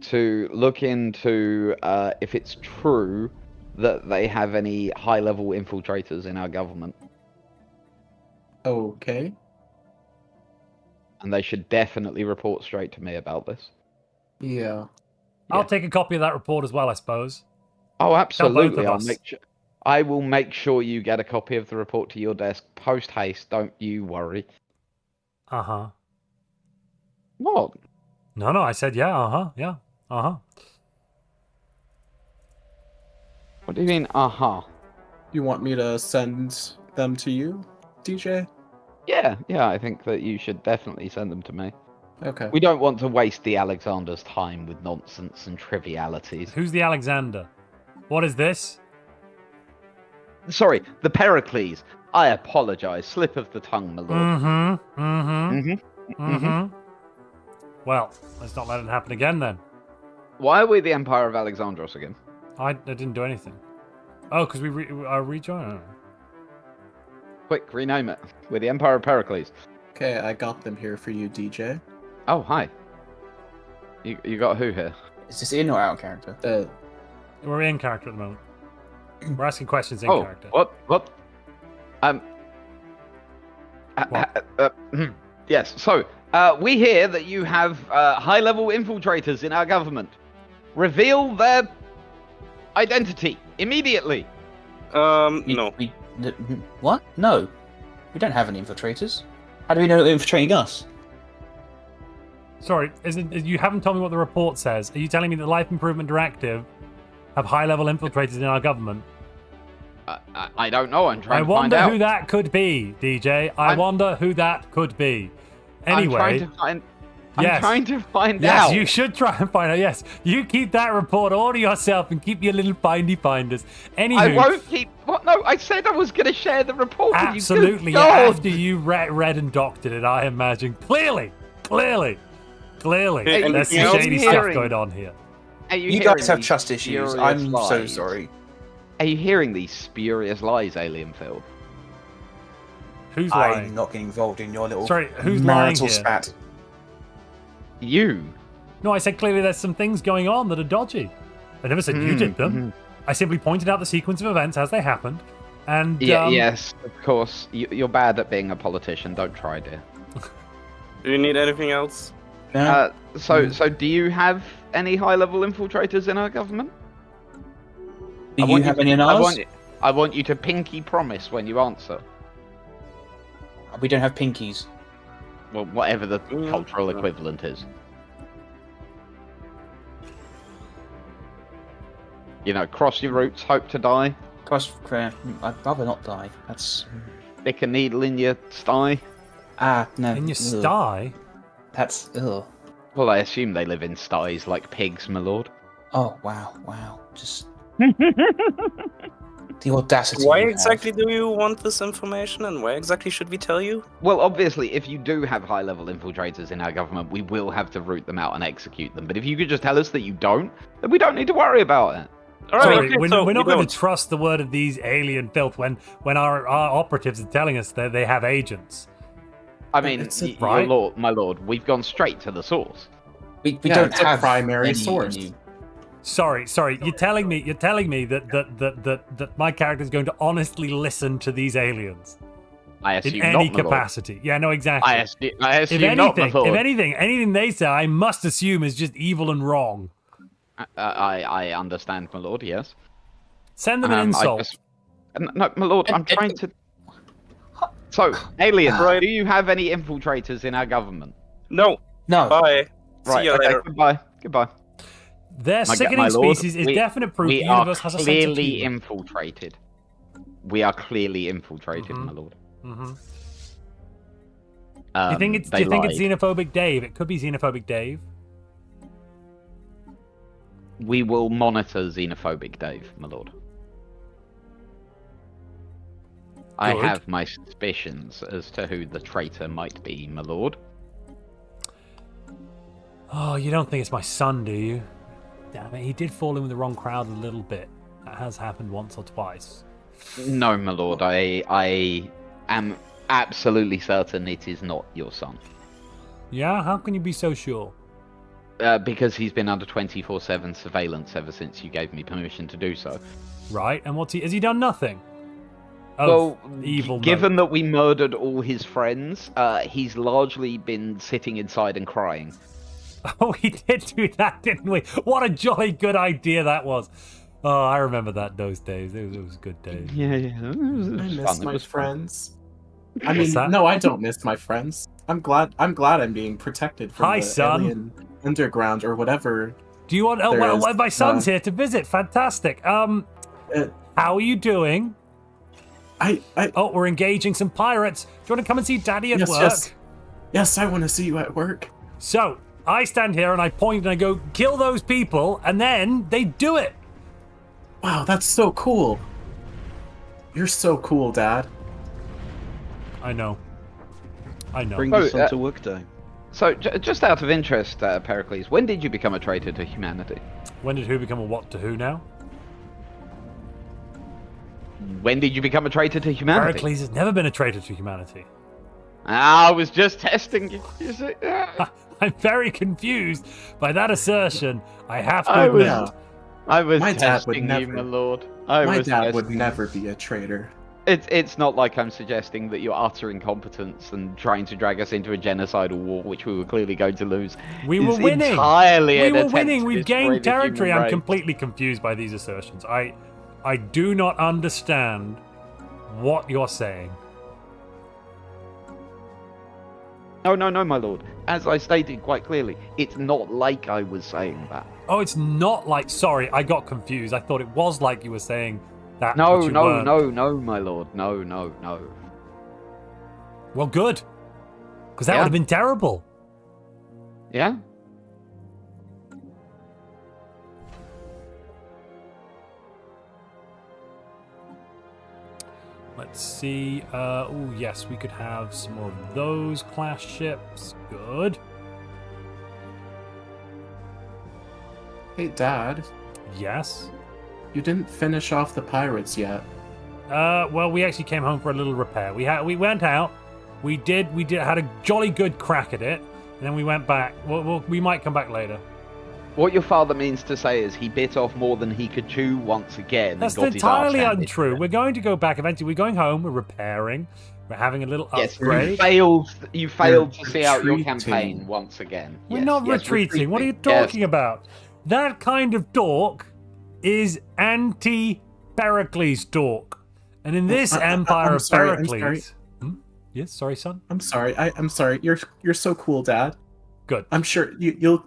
to look into if it's true that they have any high-level infiltrators in our government. Okay. And they should definitely report straight to me about this. Yeah. I'll take a copy of that report as well, I suppose. Oh, absolutely. Both of us. I will make sure you get a copy of the report to your desk post haste. Don't you worry. Uh-huh. What? No, I said yeah, uh-huh, yeah, uh-huh. What do you mean, uh-huh? You want me to send them to you, DJ? Yeah, I think that you should definitely send them to me. Okay. We don't want to waste the Alexander's time with nonsense and trivialities. Who's the Alexander? What is this? Sorry, the Pericles. I apologize. Slip of the tongue, my lord. Well, let's not let it happen again then. Why are we the Empire of Alexandros again? I didn't do anything. Oh, because we rejoined. Quick, rename it. We're the Empire of Pericles. Okay, I got them here for you, DJ. Oh, hi. You got who here? Is this in or out of character? We're in character at the moment. We're asking questions in character. What? Yes, so, we hear that you have high-level infiltrators in our government. Reveal their identity immediately. No. What? No. We don't have any infiltrators. How do we know that they're infiltrating us? Sorry, you haven't told me what the report says. Are you telling me that the Life Improvement Directive have high-level infiltrators in our government? I don't know. I'm trying to find out. I wonder who that could be, DJ. I wonder who that could be. Anyway, I'm trying to find out. Yes, you should try and find out. Yes, you keep that report all to yourself and keep your little findy finders. Anywho, I won't keep. What? No, I said I was going to share the report. Absolutely. With you. After you read and doctored it, I imagine clearly. Hey, there's some shady stuff going on here. You guys have trust issues. I'm so sorry. Are you hearing these spurious lies, Alienfield? Who's lying? I'm not getting involved in your little who's marital lying here? spat. You? No, I said clearly there's some things going on that are dodgy. I never said you did them. I simply pointed out the sequence of events as they happened. And yes, of course. You're bad at being a politician. Don't try, dear. Do you need anything else? No. So do you have any high-level infiltrators in our government? Do you have any in ours? I want you to pinky promise when you answer. We don't have pinkies. Well, whatever the cultural equivalent is. You know, cross your roots, hope to die. I'd rather not die. That's. Stick a needle in your sty. No. In your sty? That's. Ugh. Well, I assume they live in sties like pigs, my lord. Oh, wow. Just. The audacity. Why exactly do you want this information, and why exactly should we tell you? Well, obviously, if you do have high-level infiltrators in our government, we will have to root them out and execute them. But if you could just tell us that you don't, then we don't need to worry about it. All right, we're not going to trust the word of these alien filth when our operatives are telling us that they have agents. I mean, right? my lord, we've gone straight to the source. We don't have a primary source. Sorry. You're telling me that my character is going to honestly listen to these aliens? I assume in any not, capacity. Yeah, no, exactly. I assume not, my lord. If anything they say, I must assume is just evil and wrong. I understand, my lord. Yes. Send them an insult. No, my lord. I'm trying to. So, aliens, do you have any infiltrators in our government? No. Right. Bye. See you later. Goodbye. Their sickening species is definite proof the universe has a sense of humor. We are clearly infiltrated. We are clearly infiltrated, my lord. Do you think it's xenophobic Dave? It could be xenophobic Dave. We will monitor xenophobic Dave, my lord. I have my suspicions as to who the traitor might be, my lord. Oh, you don't think it's my son, do you? Damn it, he did fall in with the wrong crowd a little bit. That has happened once or twice. No, my lord, I am absolutely certain it is not your son. Yeah? How can you be so sure? Because he's been under 24/7 surveillance ever since you gave me permission to do so. Right, and has he done nothing? Well, evil given that we murdered all his friends, he's largely been sitting inside and crying. Oh, we did do that, didn't we? What a jolly good idea that was. Oh, I remember those days. It was good days. Yeah. I miss my friends. I mean, no, I don't miss my friends. I'm glad I'm being protected from alien underground or whatever. Do you want? Well, my son's here to visit. Fantastic. How are you doing? Oh, we're engaging some pirates. Do you want to come and see Daddy at work? Yes, I want to see you at work. So I stand here and I point and I go, kill those people, and then they do it. Wow, that's so cool. You're so cool, Dad. I know. Bring your son to work day. So, just out of interest, Pericles, when did you become a traitor to humanity? When did who become a what to who now? When did you become a traitor to humanity? Pericles has never been a traitor to humanity. I was just testing you. I'm very confused by that assertion. I have to admit. My dad would never, my lord. My dad would never be a traitor. It's not like I'm suggesting that you're utter incompetence and trying to drag us into a genocidal war, which we were clearly going to lose. We were winning. We were winning. We've gained territory. I'm completely confused by these assertions. I do not understand what you're saying. No, my lord. As I stated quite clearly, it's not like I was saying that. Oh, it's not like... Sorry, I got confused. I thought it was like you were saying that. No, my lord. No. Well, good. Because that would have been terrible. Yeah? Let's see. Oh, yes, we could have some more of those class ships. Good. Hey, Dad. Yes? You didn't finish off the pirates yet. Well, we actually came home for a little repair. We went out. We had a jolly good crack at it, and then we went back. We might come back later. What your father means to say is he bit off more than he could chew once again. That's entirely untrue. We're going to go back eventually. We're going home. We're repairing. We're having a little upgrade. You failed to see out your campaign once again. We're not retreating. What are you talking about? That kind of talk is anti-Pericles talk. And in this empire of Pericles... Yes, sorry, son? I'm sorry. I'm sorry. You're so cool, Dad. Good. I'm sure you'll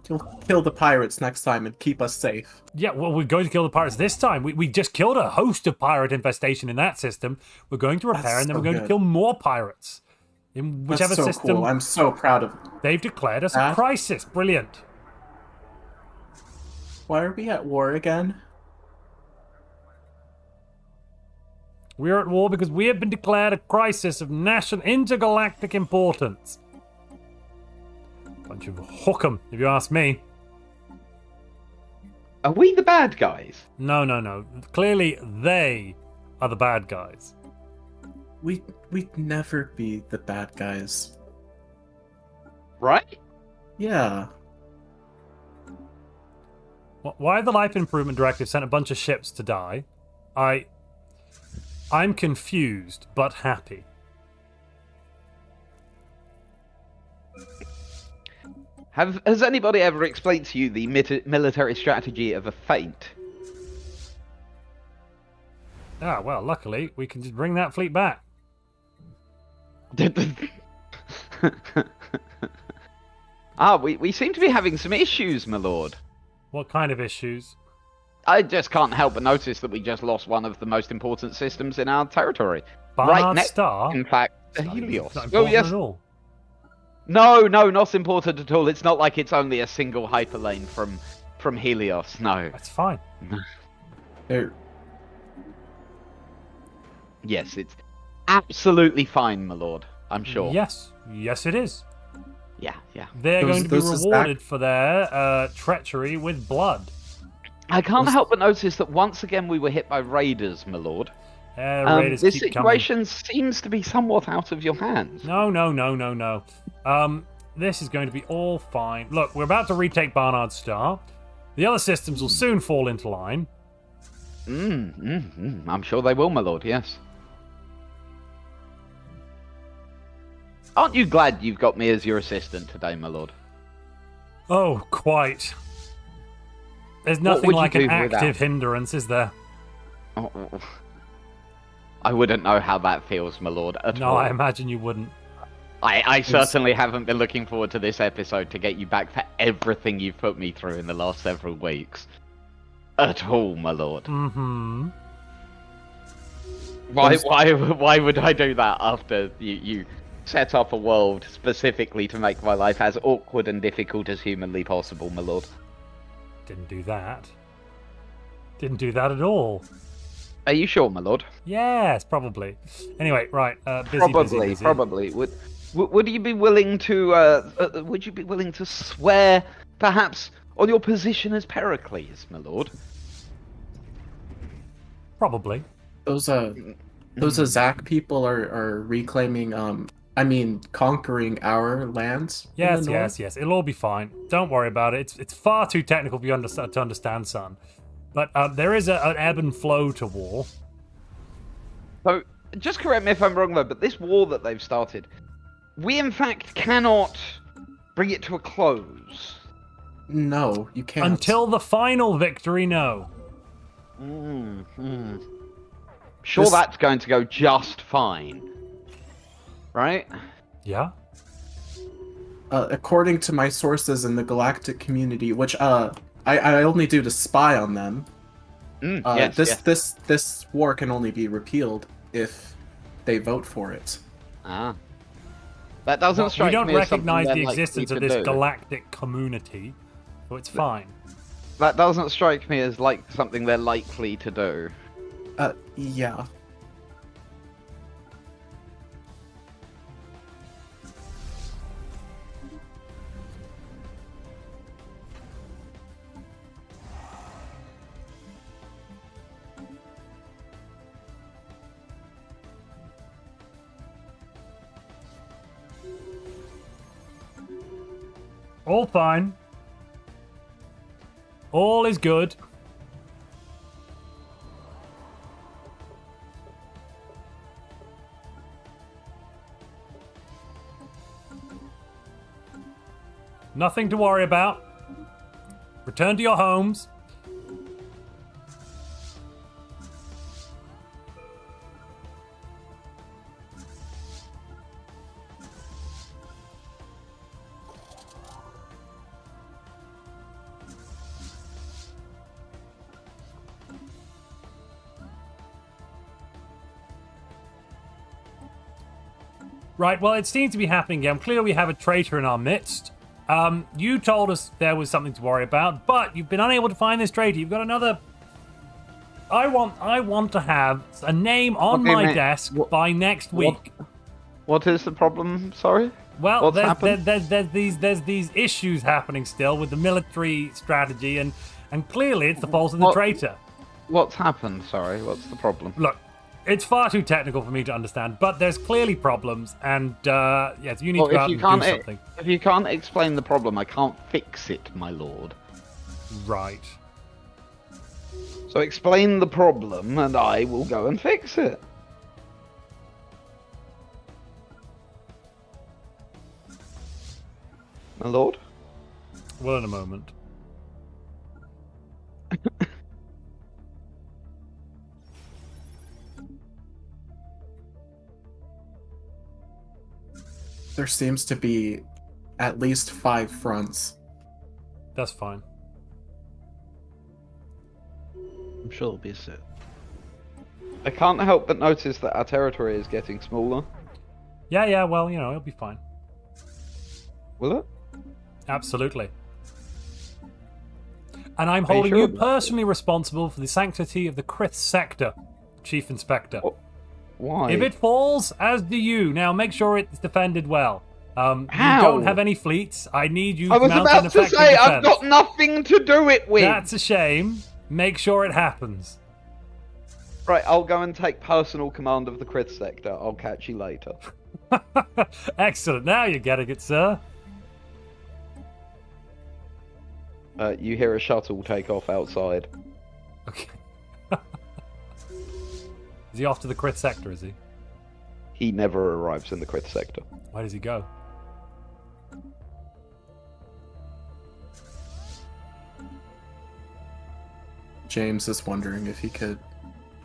kill the pirates next time and keep us safe. Yeah, well, we're going to kill the pirates this time. We just killed a host of pirate infestation in that system. We're going to repair, and then we're going to kill more pirates. In whichever That's so system. cool. I'm so proud of They've declared us a crisis. Brilliant. Why are we at war again? We're at war because we have been declared a crisis of national intergalactic importance. Bunch of hookum, if you ask me. Are we the bad guys? No. Clearly, they are the bad guys. We'd never be the bad guys. Right? Yeah. Why the Life Improvement Directive sent a bunch of ships to die? I'm confused, but happy. Has anybody ever explained to you the military strategy of a feint? Ah, well, luckily, we can just bring that fleet back. We seem to be having some issues, my lord. What kind of issues? I just can't help but notice that we just lost one of the most important systems in our territory. Barnard Star? In fact, Helios. Oh, yes. At all. No, not important at all. It's not like it's only a single hyperlane from Helios. No. That's fine. Yes, it's absolutely fine, my lord. I'm sure. Yes, it is. Yeah. They're going to be rewarded for their treachery with blood. I can't help but notice that once again we were hit by raiders, my lord. Raiders this keep situation seems to be somewhat out of your hands. No. This is going to be all fine. Look, we're about to retake Barnard Star. The other systems will soon fall into line. I'm sure they will, my lord, yes. Aren't you glad you've got me as your assistant today, my lord? Oh, quite. There's nothing like an active hindrance, is there? Oh. I wouldn't know how that feels, my lord, at all. No, I imagine you wouldn't. I certainly haven't been looking forward to this episode to get you back for everything you've put me through in the last several weeks. At all, my lord. Mm-hmm. Why would I do that after you set up a world specifically to make my life as awkward and difficult as humanly possible, my lord? Didn't do that. Didn't do that at all. Are you sure, my lord? Yes, probably. Anyway, right. Busy. Probably. Would you be willing to swear, perhaps, on your position as Pericles, my lord? Probably. Those Azak people are reclaiming. Conquering our lands. Yes. It'll all be fine. Don't worry about it. It's far too technical for you to understand, son. But there is an ebb and flow to war. So, just correct me if I'm wrong, though, but this war that they've started, we in fact cannot bring it to a close. No, you can't. Until the final victory, no. Sure, that's going to go just fine. Right? Yeah. According to my sources in the Galactic community, which I only do to spy on them, this war can only be repealed if they vote for it. That doesn't strike me. We don't recognize the existence of this galactic community, so it's fine. That doesn't strike me as like something they're likely to do. Yeah. All fine. All is good. Nothing to worry about. Return to your homes. Right, well, it seems to be happening again. Clearly we have a traitor in our midst. You told us there was something to worry about, but you've been unable to find this traitor. You've got another... I want to have a name on my desk by next week. What is the problem? Sorry? Well, there's these issues happening still with the military strategy, and clearly it's the fault of the traitor. What's happened? Sorry, what's the problem? Look, it's far too technical for me to understand, but there's clearly problems, and yes, you need to go out and do something. If you can't explain the problem, I can't fix it, my lord. Right. So explain the problem, and I will go and fix it. My lord? Well, in a moment. There seems to be at least 5 fronts. That's fine. I'm sure it'll be a sit. I can't help but notice that our territory is getting smaller. Yeah, well, you know, it'll be fine. Will it? Absolutely. And I'm holding you personally responsible for the sanctity of the Krith sector, Chief Inspector. Why? If it falls, as do you. Now, make sure it's defended well. You How? don't have any fleets. I need you to I was mount about an to effective say, defense. I've got nothing to do it with. That's a shame. Make sure it happens. Right, I'll go and take personal command of the Krith sector. I'll catch you later. Excellent. Now you're getting it, sir. You hear a shuttle take off outside. Okay. Is he off to the Krith sector, is he? He never arrives in the Krith sector. Where does he go? James is wondering if he could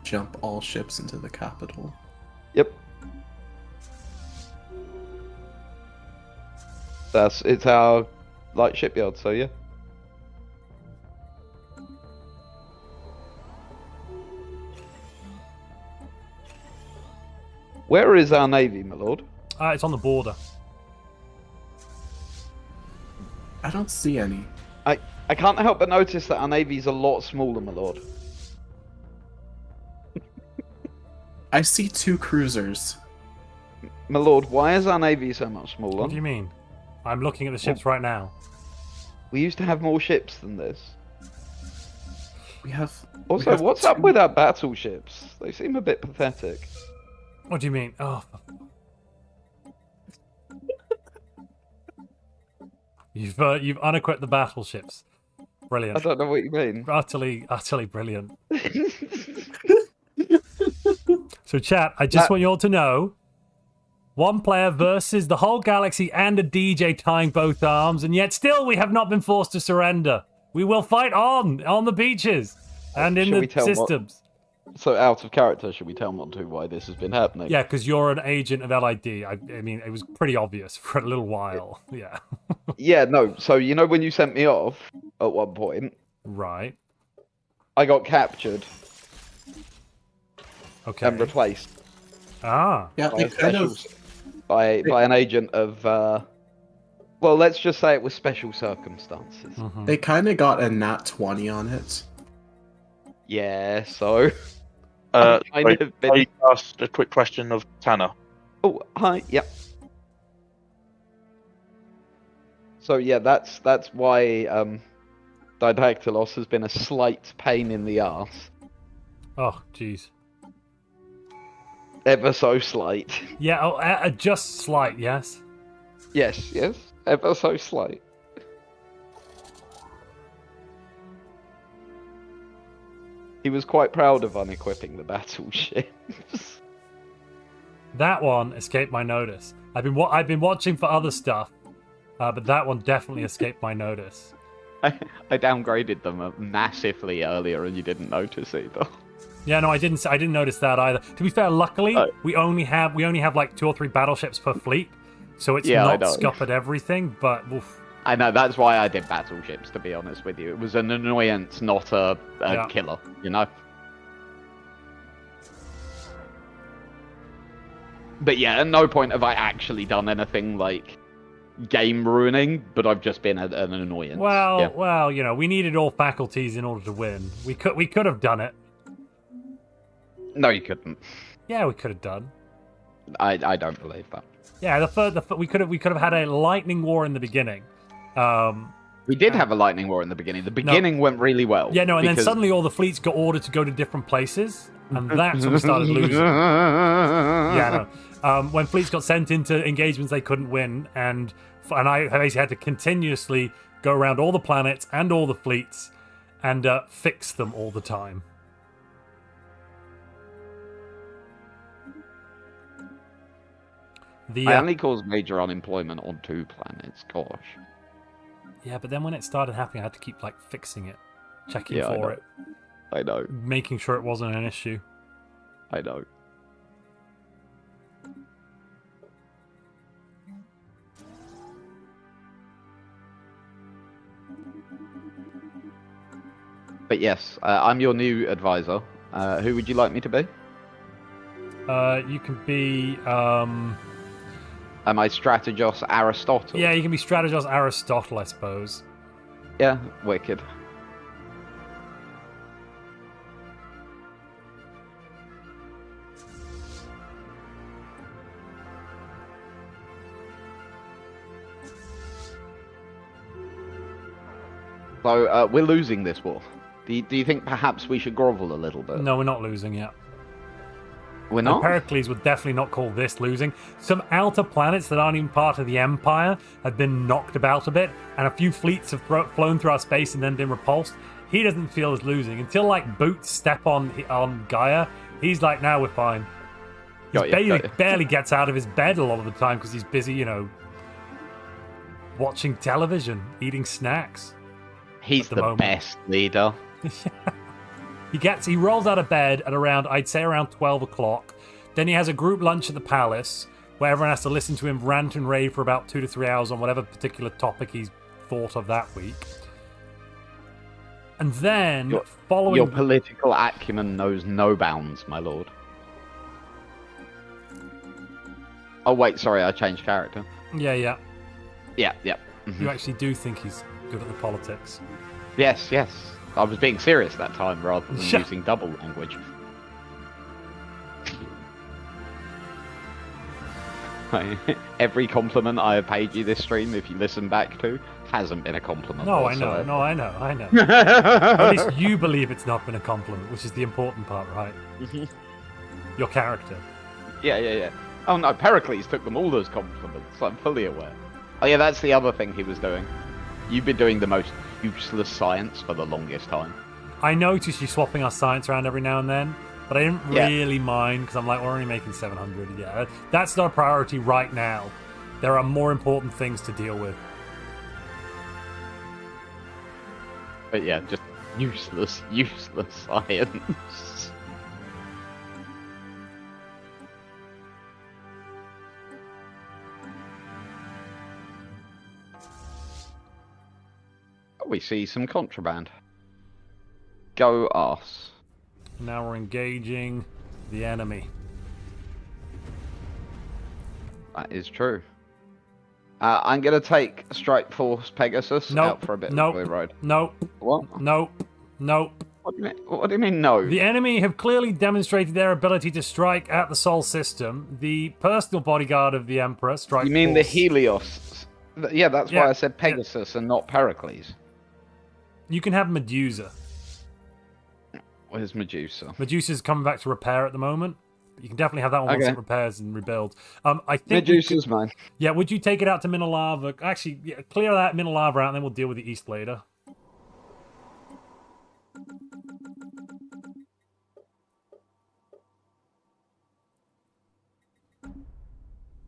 jump all ships into the capital. Yep. It's our light shipyard, so yeah. Where is our navy, my lord? It's on the border. I don't see any. I can't help but notice that our navy's a lot smaller, my lord. I see 2 cruisers. My lord, why is our navy so much smaller? What do you mean? I'm looking at the ships right now. We used to have more ships than this. We have... Also, what's up with our battleships? They seem a bit pathetic. What do you mean? Oh. You've unequipped the battleships. Brilliant. I don't know what you mean. Utterly brilliant. So, chat, I just want you all to know, 1 player versus the whole galaxy and a DJ tying both arms, and yet still we have not been forced to surrender. We will fight on the beaches and in the systems. So, out of character, should we tell Montu why this has been happening? Yeah, because you're an agent of LID. I mean, it was pretty obvious for a little while. Yeah. Yeah, no. So, you know when you sent me off at one point? Right. I got captured. Okay. And replaced. Ah. Yeah, by an agent of, well, let's just say it was special circumstances. Mm-hmm. They kind of got a nat 20 on it. Yeah, so... I asked a quick question of Tanner. Oh, hi, yep. So yeah, that's why Didactylos has been a slight pain in the arse. Oh, jeez. Ever so slight. Yeah, just slight, yes? Yes, ever so slight. He was quite proud of unequipping the battleships. That one escaped my notice. I've been watching for other stuff, but that one definitely escaped my notice. I downgraded them massively earlier, and you didn't notice either. Yeah, no, I didn't notice that either. To be fair, luckily we only have like 2 or 3 battleships per fleet, so it's not scuppered everything. But oof. I know, that's why I did battleships, to be honest with you. It was an annoyance, not a killer, you know? But yeah, at no point have I actually done anything like game ruining, but I've just been an annoyance. Well, you know, we needed all faculties in order to win. We could have done it. No, you couldn't. Yeah, we could have done. I don't believe that. Yeah, we could have had a lightning war in the beginning. We did have a lightning war in the beginning. The beginning went really well. Yeah, no, and then suddenly all the fleets got ordered to go to different places, and that's when we started losing. Yeah, no. When fleets got sent into engagements they couldn't win, and I basically had to continuously go around all the planets and all the fleets and fix them all the time. I only caused major unemployment on 2 planets, gosh. Yeah, but then when it started happening, I had to keep, like, fixing it. Checking for it. I know. Making sure it wasn't an issue. I know. But yes, I'm your new advisor. Who would you like me to be? You can be, Am I Strategos Aristotle? Yeah, you can be Strategos Aristotle, I suppose. Yeah, wicked. So, we're losing this war. Do you think perhaps we should grovel a little bit? No, we're not losing yet. We're not? And Pericles would definitely not call this losing. Some outer planets that aren't even part of the Empire have been knocked about a bit, and a few fleets have flown through our space and then been repulsed. He doesn't feel as losing. Until, like, boots step on Gaia, he's like, now we're fine. He barely gets out of his bed a lot of the time because he's busy, you know, watching television, eating snacks. He's the best leader. He rolls out of bed at around, I'd say around 12 o'clock. Then he has a group lunch at the palace where everyone has to listen to him rant and rave for about 2 to 3 hours on whatever particular topic he's thought of that week. And then, following... Your political acumen knows no bounds, my lord. Oh, wait, sorry, I changed character. Yeah. Yeah. Mm-hmm. You actually do think he's good at the politics. Yes. I was being serious that time rather than using double language. Every compliment I have paid you this stream, if you listen back to, hasn't been a compliment. No, I know. At least you believe it's not been a compliment, which is the important part, right? Your character. Yeah. Oh no, Pericles took them all as compliments. I'm fully aware. Oh yeah, that's the other thing he was doing. You've been doing the most useless science for the longest time. I noticed you swapping our science around every now and then, but I didn't really mind because I'm like, we're only making 700. Yeah, that's not a priority right now. There are more important things to deal with. But yeah, just useless science. We see some contraband. Go us. Now we're engaging the enemy. That is true. I'm going to take Strike Force Pegasus out for a bit of a ride. Nope. What? Nope. What do you mean, no? The enemy have clearly demonstrated their ability to strike at the Sol system. The personal bodyguard of the Emperor, Strike Force. You mean the Helios? Yeah, that's why I said Pegasus and not Pericles. You can have Medusa. Where's Medusa? Medusa's coming back to repair at the moment. You can definitely have that one once it repairs and rebuilds. I think Medusa's mine. Yeah, would you take it out to Minolava? Actually, clear that Minolava out, and then we'll deal with the East later.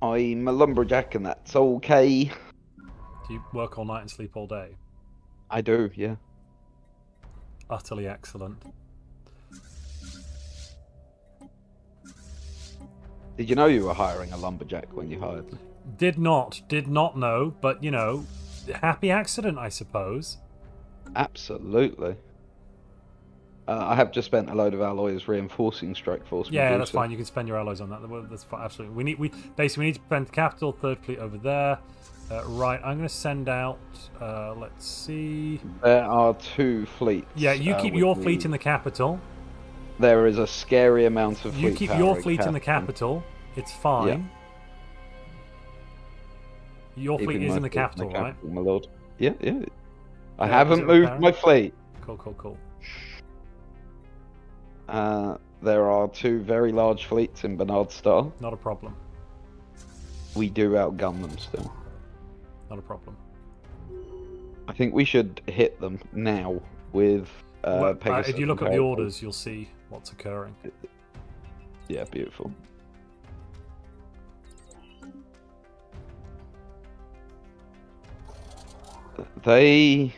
I'm a lumberjack, and that's okay. Do you work all night and sleep all day? I do, yeah. Utterly excellent. Did you know you were hiring a lumberjack when you hired me? Did not know, but, you know, happy accident, I suppose. Absolutely. I have just spent a load of alloys reinforcing Strike Force. Yeah, that's fine. You can spend your alloys on that. That's fine. Absolutely. We basically need to spend capital, third fleet over there. Right, I'm going to send out. Let's see. There are 2 fleets. Yeah, you keep your fleet in the capital. There is a scary amount of fleet. You keep your fleet in the capital. It's fine. Yeah. Your fleet is in the capital, right? My lord. Yeah. I haven't moved my fleet. Cool. There are 2 very large fleets in Bernard Star. Not a problem. We do outgun them still. Not a problem. I think we should hit them now with Pegasus. If you look at the orders, you'll see what's occurring. Yeah, beautiful. They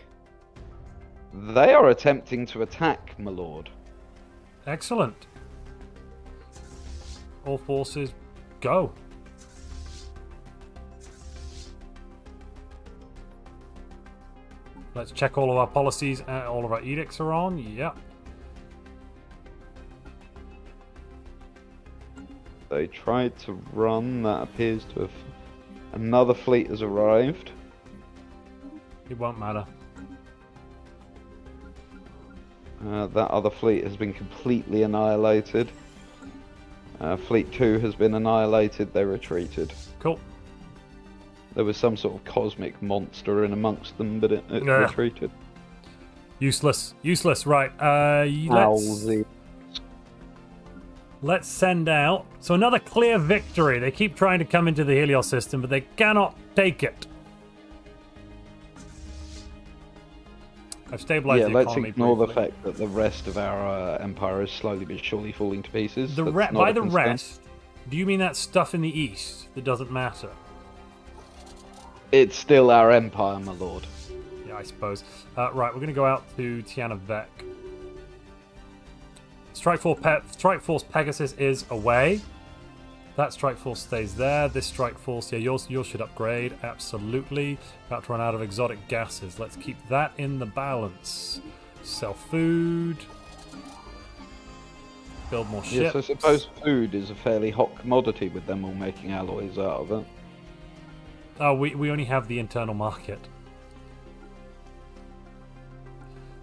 are attempting to attack, my lord. Excellent. All forces, go. Let's check all of our policies. All of our edicts are on. Yeah. They tried to run. That appears to have... Another fleet has arrived. It won't matter. That other fleet has been completely annihilated. Fleet 2 has been annihilated. They retreated. Cool. There was some sort of cosmic monster in amongst them, but it retreated. Useless. Right. Let's send out. So another clear victory. They keep trying to come into the Helios system, but they cannot take it. I've stabilized the economy. Let's ignore the fact that the rest of our empire is slowly but surely falling to pieces. By the rest, do you mean that stuff in the east that doesn't matter? It's still our empire, my lord. Yeah, I suppose. Right, we're going to go out to Tiana Vec. Strike Force Pegasus is away. That Strike Force stays there. This Strike Force, yeah, yours should upgrade. Absolutely. About to run out of exotic gases. Let's keep that in the balance. Sell food. Build more ships. Yes, I suppose food is a fairly hot commodity with them all making alloys out of it. Oh, we only have the internal market.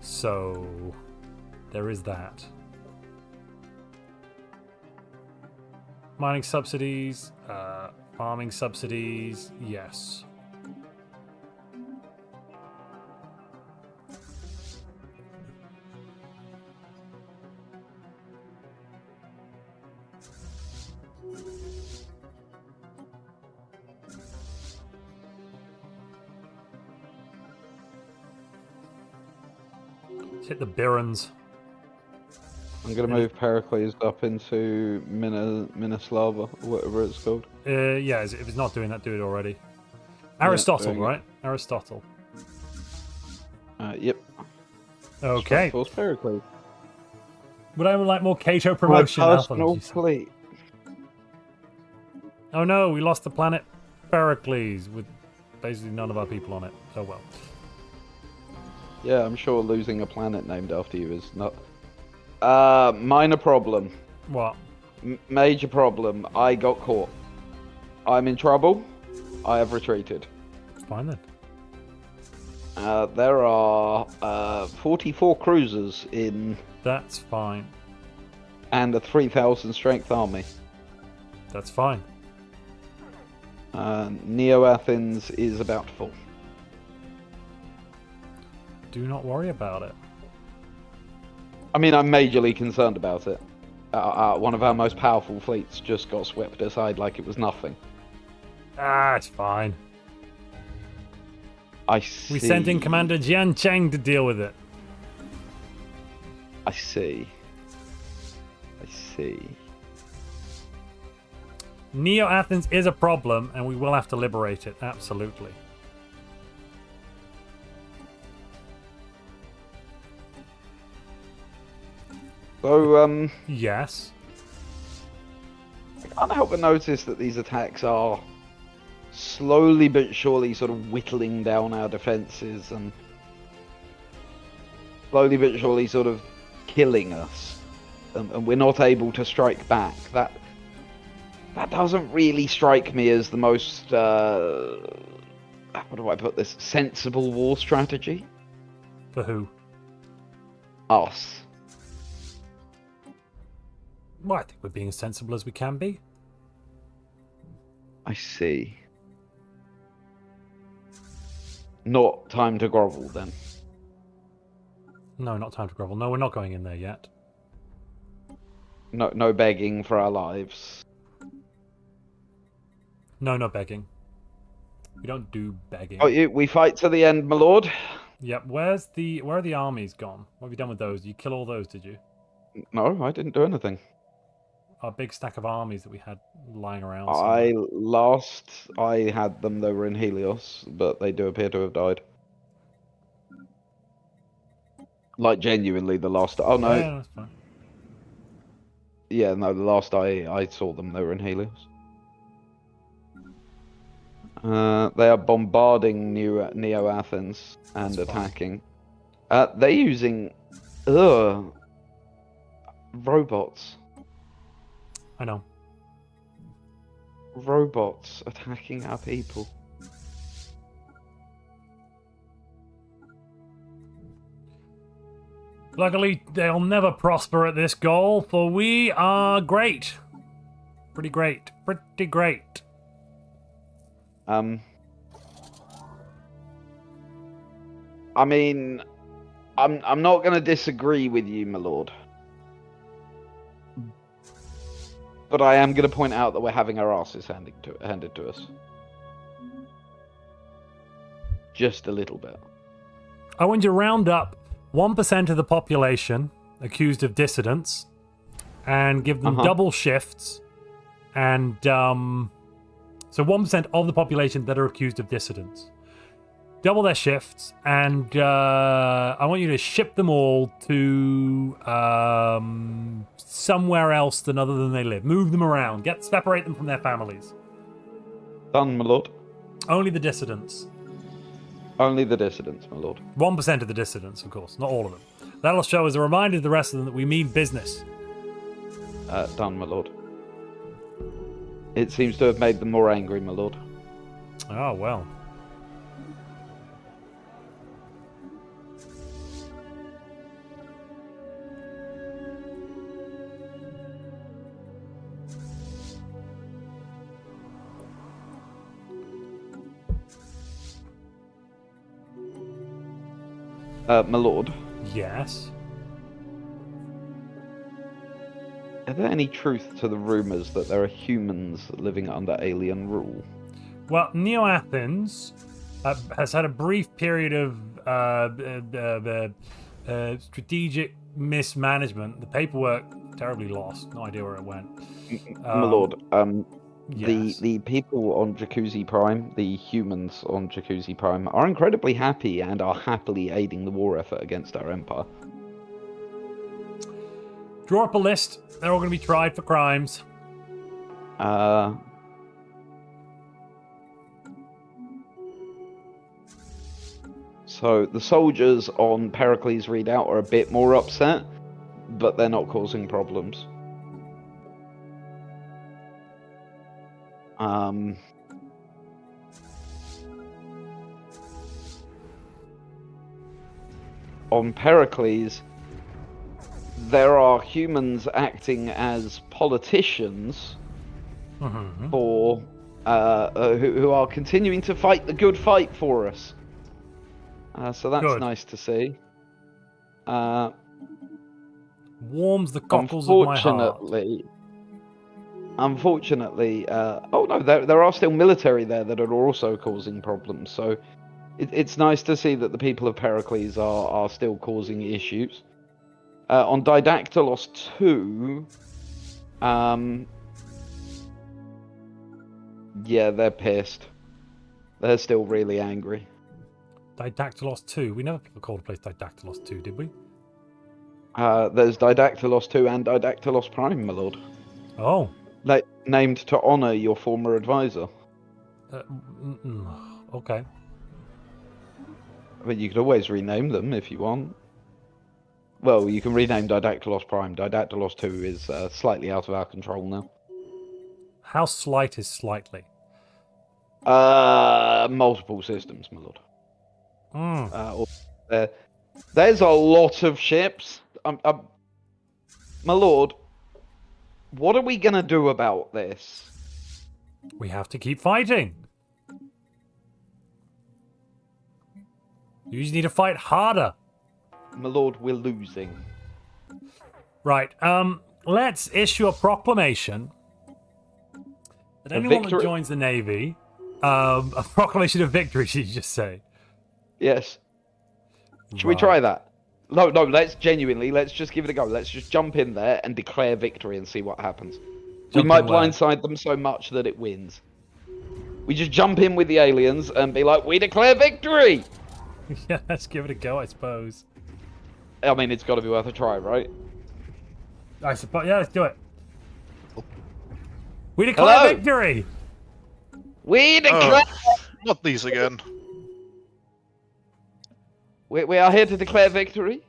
So, there is that. Mining subsidies, farming subsidies, yes. Let's hit the Birons. I'm going to move Pericles up into Minislava, or whatever it's called. Yeah, if it's not doing that, do it already. Aristotle, right? Aristotle. Yep. Okay. Force Pericles. Would I like more Cato promotion? My personal fleet. Oh no, we lost the planet Pericles with basically none of our people on it. Oh well. Yeah, I'm sure losing a planet named after you is not... minor problem. What? Major problem. I got caught. I'm in trouble. I have retreated. Fine then. There are 44 cruisers in... That's fine. And a 3,000 strength army. That's fine. Neo-Athens is about full. Do not worry about it. I mean, I'm majorly concerned about it. One of our most powerful fleets just got swept aside like it was nothing. Ah, it's fine. I see. We sent in Commander Jian Cheng to deal with it. I see. Neo-Athens is a problem, and we will have to liberate it, absolutely. So, yes. I can't help but notice that these attacks are slowly but surely sort of whittling down our defences and slowly but surely sort of killing us, and we're not able to strike back. That doesn't really strike me as the most, how do I put this, sensible war strategy. For who? Us. Well, I think we're being as sensible as we can be. I see. Not time to grovel, then. No, not time to grovel. No, we're not going in there yet. No begging for our lives. No, no begging. We don't do begging. Oh, we fight to the end, my lord. Yep. Where are the armies gone? What have you done with those? You kill all those, did you? No, I didn't do anything. Our big stack of armies that we had lying around. Last I had them, they were in Helios, but they do appear to have died. Like, genuinely, the last... Oh, no. Yeah, that's fine. Yeah, no, the last I saw them, they were in Helios. They are bombarding Neo Athens and that's attacking. They're using... robots. I know. Robots attacking our people. Luckily, they'll never prosper at this goal, for we are great. Pretty great. Pretty great. I mean, I'm not going to disagree with you, my lord. But I am going to point out that we're having our asses handed to us. Just a little bit. I want you to round up 1% of the population accused of dissidence and give them double shifts. And so 1% of the population that are accused of dissidence. Double their shifts, and I want you to ship them all to somewhere else than other than they live. Move them around. Separate them from their families. Done, my lord. Only the dissidents. Only the dissidents, my lord. 1% of the dissidents, of course, not all of them. That'll show as a reminder to the rest of them that we mean business. Done, my lord. It seems to have made them more angry, my lord. Oh, well. My lord. Yes? Are there any truth to the rumours that there are humans living under alien rule? Well, Neo Athens has had a brief period of strategic mismanagement. The paperwork terribly lost. No idea where it went. My lord, yes. the people on Jacuzzi Prime, the humans on Jacuzzi Prime, are incredibly happy and are happily aiding the war effort against our empire. Draw up a list. They're all going to be tried for crimes. So the soldiers on Pericles' readout are a bit more upset, but they're not causing problems. On Pericles, there are humans acting as politicians for who are continuing to fight the good fight for us. So that's good. Nice to see. Warms the cockles of my heart. Unfortunately, oh no, there are still military there that are also causing problems. So it's nice to see that the people of Pericles are still causing issues. On Didactylos 2, yeah, they're pissed. They're still really angry. Didactylos 2? We never called a place Didactylos 2, did we? There's Didactylos 2 and Didactylos Prime, my lord. Oh. Named to honour your former advisor. Okay. I mean, you could always rename them if you want. Well, you can rename Didactylos Prime. Didactylos 2 is slightly out of our control now. How slight is slightly? Multiple systems, my lord. There's a lot of ships. My lord, what are we gonna do about this? We have to keep fighting. You just need to fight harder. My lord, we're losing. Right, let's issue a proclamation that anyone that joins the Navy, a proclamation of victory, did you just say? Yes. Should we try that? No, let's just give it a go. Let's just jump in there and declare victory and see what happens. We might blindside them so much that it wins. We just jump in with the aliens and be like, we declare victory! Yeah, let's give it a go, I suppose. I mean, it's got to be worth a try, right? I suppose, yeah, let's do it. We declare victory! We declare... Not these again. We are here to declare victory.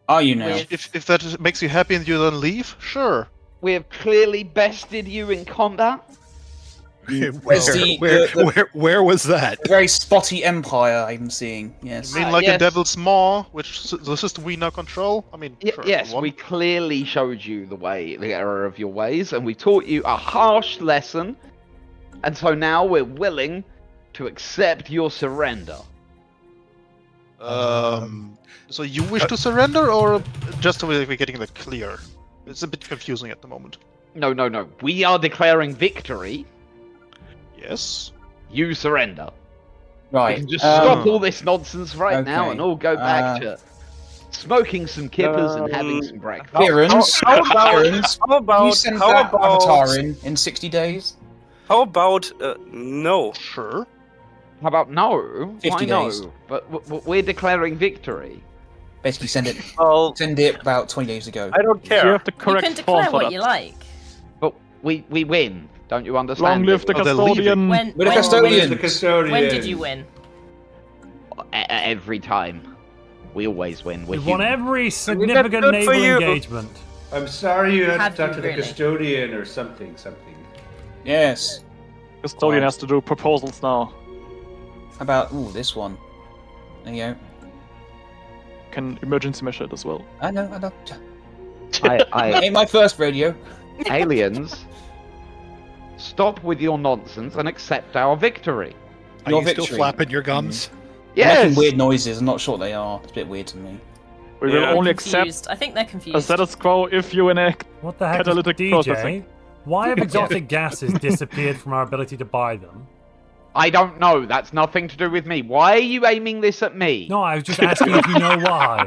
Are you now? If that makes you happy and you then leave, sure. We have clearly bested you in combat. Where was that? A very spotty empire I'm seeing, yes. You mean like a Devil's Maw, which the system we now control? I mean, sure, yes, we clearly showed you the error of your ways, and we taught you a harsh lesson, and so now we're willing to accept your surrender. So you wish to surrender, or just so we're getting that clear? It's a bit confusing at the moment. No. We are declaring victory. Yes. You surrender. Right. We can just stop all this nonsense right now and all go back to smoking some kippers and having some breakfast. How about you send that avatar in 60 days? How about no? Sure. How about no? 50 Why days. no? But we're declaring victory. Basically, send it about 20 days ago. I don't care. You have the correct You can declare form for what that. you like. But we win. Don't you understand? Long live the custodian. When We're the custodians. The custodian. when did you win? Every time. We always win. We We're won human. every significant naval engagement. I'm sorry you had Have to talk you to the really? custodian or something. Yes. Custodian has to do proposals now. How about this one? There you go. Can emergency measure it as well. I know. I Ain't my first radio. aliens, stop with your nonsense and accept our victory. Are Your you still victory. flapping your gums? They're Yes. making weird noises. I'm not sure what they are. It's a bit weird to me. We will only accept Confused. I think they're confused. a status quo if you enact What the heck is catalytic DJ? processing. Why have exotic gases disappeared from our ability to buy them? I don't know. That's nothing to do with me. Why are you aiming this at me? No, I was just asking if you know why.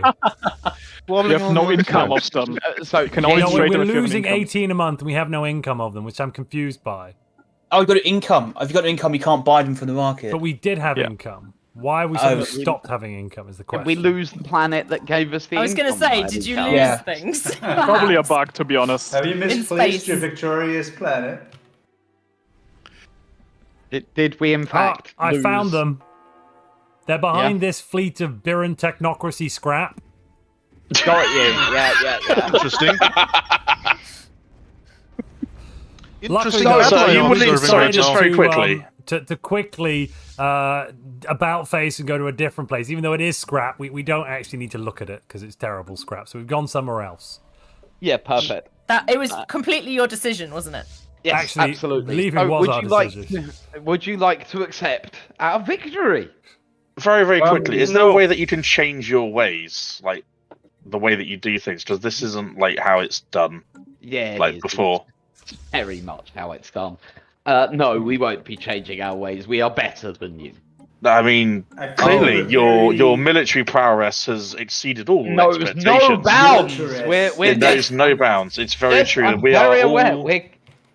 You have no income of them. So You can only No, trade we're them if you have an losing income. 18 a month and we have no income of them, which I'm confused by. Oh, you've got an income. If you've got an income, you can't buy them from the market. But we did have Yeah. income. Why we suddenly really? stopped having income is the question. Did we lose the planet that gave us the I was going gonna say, did you lose Yeah. things? Probably a bug, to be honest. Have you space. misplaced your victorious planet? Did we in fact I lose? found them. They're behind this fleet of Biran technocracy scrap. Got you. Yeah. Interesting. Luckily, Interesting. though, you we would decided sorry, just very to, quickly. To quickly about face and go to a different place. Even though it is scrap, we don't actually need to look at it because it's terrible scrap. So we've gone somewhere else. Yeah, perfect. It was completely your decision, wasn't it? Yes, Actually, absolutely. leaving was our decision. Would you like to accept our victory? Very, very quickly. Is there a no. way that you can change your ways, like the way that you do things? Because this isn't like how it's done, Yeah, it like is. before. It's very much how it's done. No, we won't be changing our ways. We are better than you. I mean, I feel clearly the your very- military prowess has exceeded all No, there's expectations. no bounds. Militaries. We're There's no bounds. It's very yes, true. I'm We very are aware. all.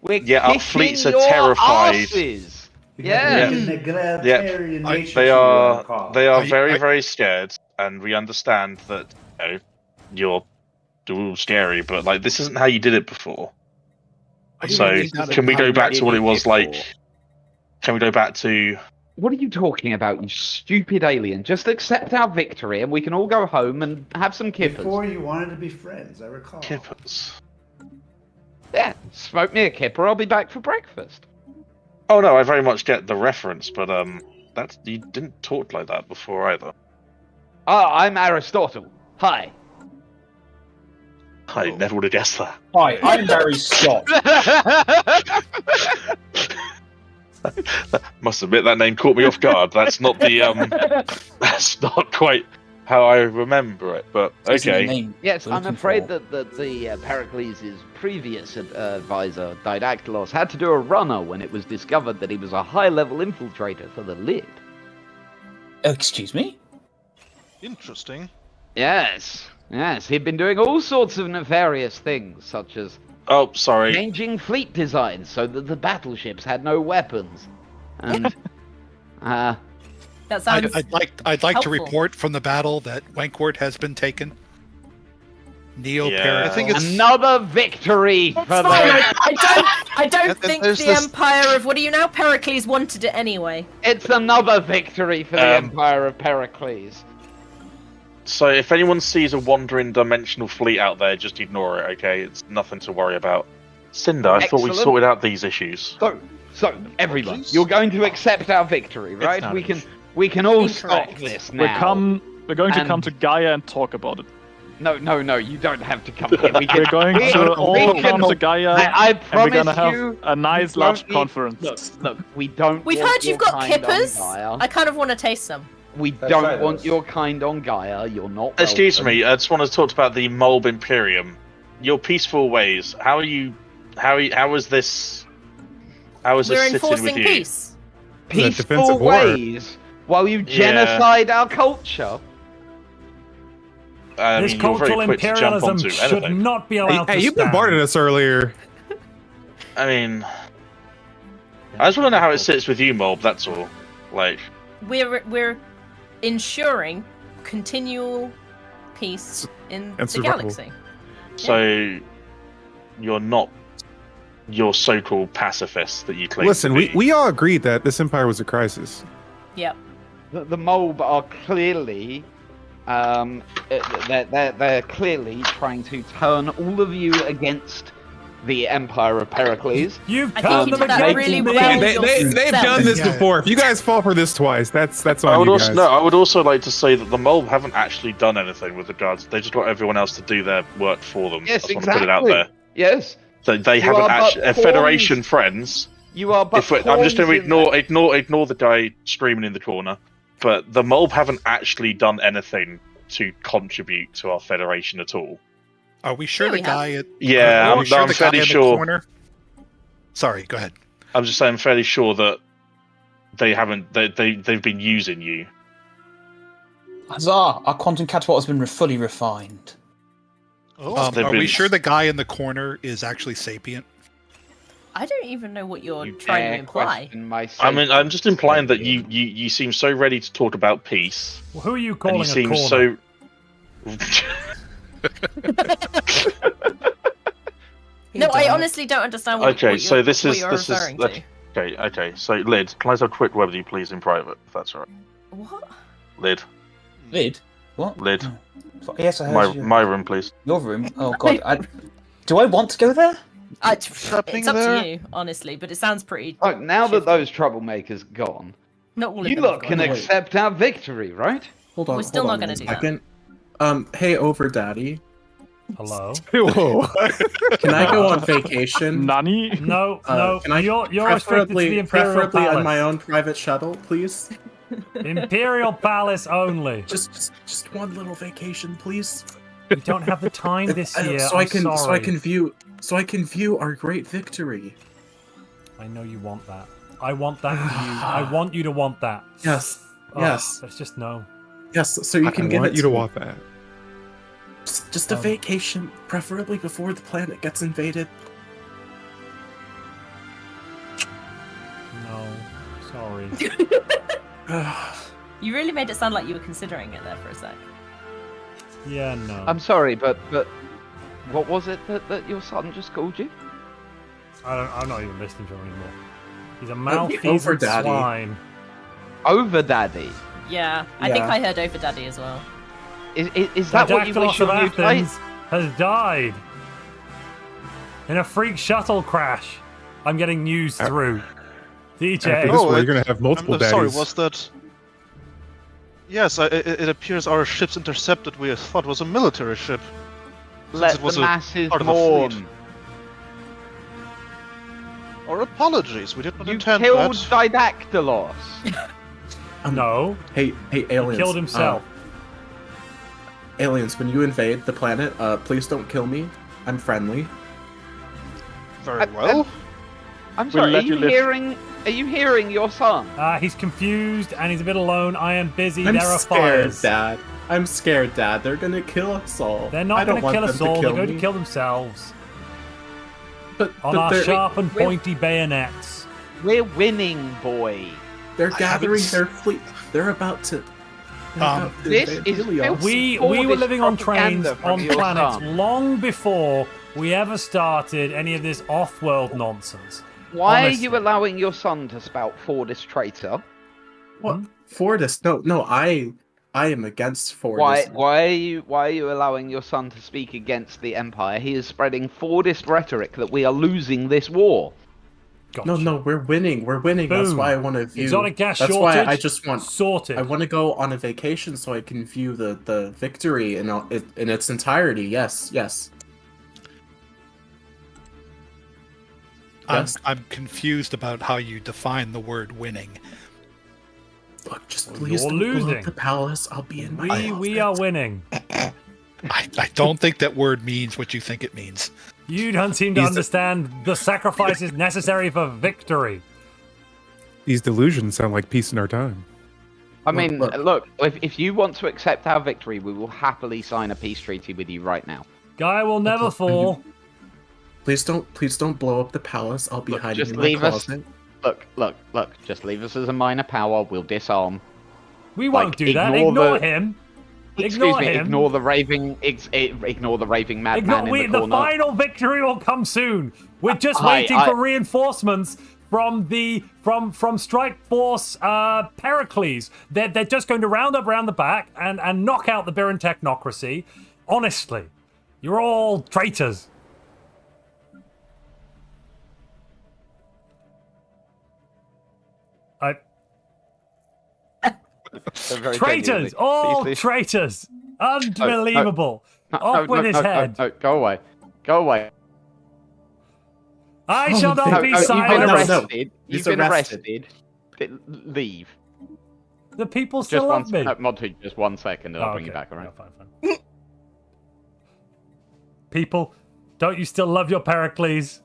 We're Yeah, our kicking fleets are your terrified. asses. You have Yeah. an egalitarian nature They to your are. cause. They are I- very, I- very scared, and we understand that. You're all scary, but like this isn't how you did it before. I So didn't need that can we go back to what it was before. like? Can we go back to What are you talking about, you stupid alien? Just accept our victory and we can all go home and have some kippers. Before you wanted to be friends, I recall. Kippers. Yeah, smoke me a kipper, I'll be back for breakfast. Oh no, I very much get the reference, but you didn't talk like that before either. I'm Aristotle. Hi. I never would have guessed that. Hi, I'm Barry Scott. Must admit that name caught me off guard. That's not the that's not quite how I remember it. But okay. Yes, I'm afraid that the Pericles' previous advisor, Didactylos, had to do a runner when it was discovered that he was a high-level infiltrator for the Lib. Excuse me? Interesting. Yes, he'd been doing all sorts of nefarious things, such as changing fleet designs so that the battleships had no weapons. And that sounds I'd like to report from the battle that Wankwort has been taken. I think it's another victory for the... I don't think the Empire of... What are you now? Pericles wanted it anyway. It's another victory for the Empire of Pericles. So if anyone sees a wandering dimensional fleet out there, just ignore it, okay? It's nothing to worry about. Cinder, I thought we sorted out these issues. So everyone, you're going to accept our victory, right? We can all stop this now. We're going to come to Gaia and talk about it. No, you don't have to come here. We're going to all come to Gaia, I and we're going to promise have a nice large conference. Look, we don't. We've heard you've got kippers. I kind of want to taste some. We don't want your kind on Gaia. You're not. Excuse me. I just want to talk about the Mulb Imperium. Your peaceful ways. How is this? How is this sitting with you? We're enforcing peace. Peaceful ways while you genocide our culture. This cultural imperialism should not be allowed to Hey, you bombarded us earlier. I mean, I just want to know how it sits with you, Mulb. That's all. Like, we're ensuring continual peace in the galaxy. So you're not your so-called pacifist that you claim. Listen, to be. we all agreed that this empire was a crisis. Yep. The Mulb are clearly, they're clearly trying to turn all of you against the Empire of Pericles. You've turned them against really well. They've done this before. If you guys fall for this twice, that's on I would you also, guys. No, I would also like to say that the Mulb haven't actually done anything with regards. They just want everyone else to do their work for them. Yes, I just want exactly. to put it out there. Yes. So they haven't actually. Federation friends. You are but I'm just going to ignore the guy screaming in the corner. But the Mulb haven't actually done anything to contribute to our Federation at all. Are we sure the guy at... Yeah, I'm fairly sure. Corner? Sorry, go ahead. I'm just saying, I'm fairly sure that they haven't. They've been using you. Huzzah! Our quantum catapult has been fully refined. Are we sure the guy in the corner is actually sapient? I don't even know what you're trying to imply. I mean, I'm just implying that you seem so ready to talk about peace. Well, who are you calling and you a seem corner? so. No, I honestly don't understand what you're referring to. Okay. So, Lid, can I have a quick word with you, please, in private, if that's all right? What? Lid. What? Lid. Yes, I heard you. My room, please. Your room? Oh, God. Do I want to go there? It's up to you, honestly, but it sounds pretty... Look, now that those troublemakers gone, not all of you them lot can accept our victory, right? Hold on. We're still not going to do that. Hey, Over Daddy. Hello. Whoa. Can I go on vacation? Nani? No. Can I you're restricted to the Imperial preferably Palace. on my own private shuttle, please? Imperial Palace only. Just one little vacation, please. We don't have the time this year. So I can view our great victory. I know you want that. I want that for you. I want you to want that. Yes. Yes. Let's just know. Yes. So you can give it. You to want that. Just a vacation, preferably before the planet gets invaded. No, sorry. You really made it sound like you were considering it there for a sec. Yeah, no. I'm sorry, but what was it that your son just called you? I'm not even listening to him anymore. He's a malfeasant swine. Over Daddy. Yeah, I think I heard over Daddy as well. Is that what you wish your new place? Has died in a freak shuttle crash. I'm getting news through. DJ. You're going to have multiple I'm daddies. sorry, was that... Yes, it appears our ship's intercepted we thought was a military ship. Let it was the masses part of a mourn. fleet. Our apologies, we did not You intend killed that. Didactylos. No. Hey, aliens. He killed himself. Aliens, when you invade the planet, please don't kill me. I'm friendly. Very well. I'm sorry, are you hearing your son? He's confused and he's a bit alone. I am busy. I'm there are scared, fires. Dad. I'm scared, Dad. They're gonna kill us all. They're not going to kill us all. They're going to kill themselves. But on our they're- sharp and pointy bayonets. We're winning, boy. They're gathering their fleet. They're about to. This is we were living on trains on planets long before we ever started any of this off-world nonsense. Why Honestly. are you allowing your son to spout Fordist traitor? What? Fordist? No, I am against Fordist. Why are you allowing your son to speak against the Empire? He is spreading Fordist rhetoric that we are losing this war. Gotcha. No, we're winning. We're winning. That's Boom. why I want to view. Exotic gas That's shortage. why I just want sorted. I want to go on a vacation so I can view the victory in its entirety. Yes. I'm confused about how you define the word winning. Look, just please You're don't blow losing. up the palace. I'll be in my We are winning. I don't think that word means what you think it means. You don't seem to understand the sacrifices necessary for victory. These delusions sound like peace in our time. I mean, look, if you want to accept our victory, we will happily sign a peace treaty with you right now. Guy will never fall. Please don't blow up the palace. I'll be hiding Just in my leave us. closet. Look. Just leave us as a minor power. We'll disarm. We won't do that. Ignore him. Excuse me. him. Ignore the raving. Ignore the raving madman in the corner. The final victory will come soon. We're just Hi, waiting for reinforcements from Strike Force Pericles. They're just going to round up round the back and knock out the Biran technocracy. Honestly, you're all traitors. Traitors! All traitors! Unbelievable! Off with his head! No, go away. Go away. I shall not be silent! You've been arrested. Leave. The people still love me. Montu, just 1 second and I'll bring you back, alright? Fine. People, don't you still love your Pericles?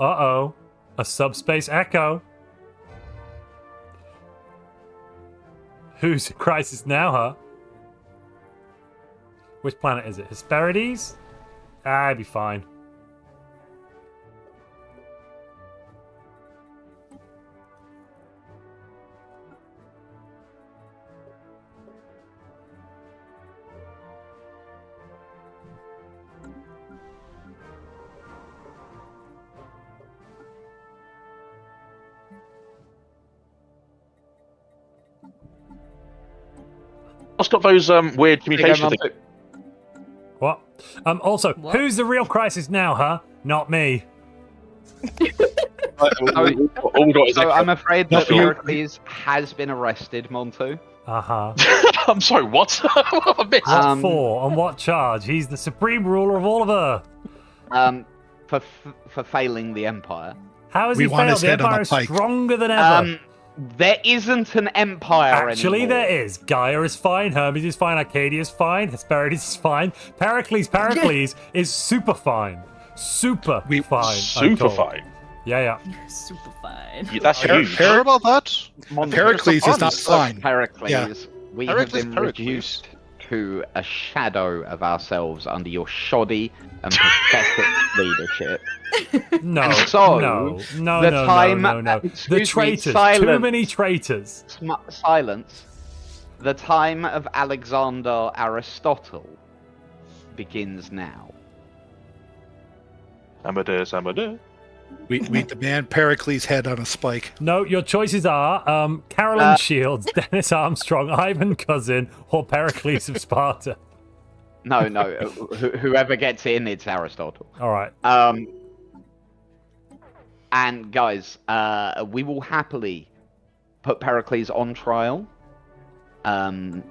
Uh-oh. A subspace echo. Who's in crisis now, huh? Which planet is it? Hesperides? I'd be fine. I'll stop those weird communication things. What? Also, who's the real crisis now, huh? Not me. I'm afraid that Pericles has been arrested, Montu. Uh-huh. I'm sorry, what? What have I missed? What for? On what charge? He's the supreme ruler of all of Earth. For failing the Empire. How has he failed? The Empire is stronger than ever. There isn't an empire Actually, anymore. there is. Gaia is fine. Hermes is fine. Arcadia is fine. Hesperides is fine. Pericles is super fine. Super fine. Super fine. Yeah. Super fine. Yeah, that's huge. Care about that? Pericles is not fine. Pericles, Yeah. we Pericles, have been reduced to a shadow of ourselves under your shoddy and pathetic leadership. No, and so, no. The The traitors. Too many traitors. Silence. The time of Alexander Aristotle begins now. Amadeus. We demand Pericles' head on a spike. No, your choices are Carolyn Shields, Dennis Armstrong, Ivan Cousin, or Pericles of Sparta. No, whoever gets in, it's Aristotle. All right. And guys, we will happily put Pericles on trial. And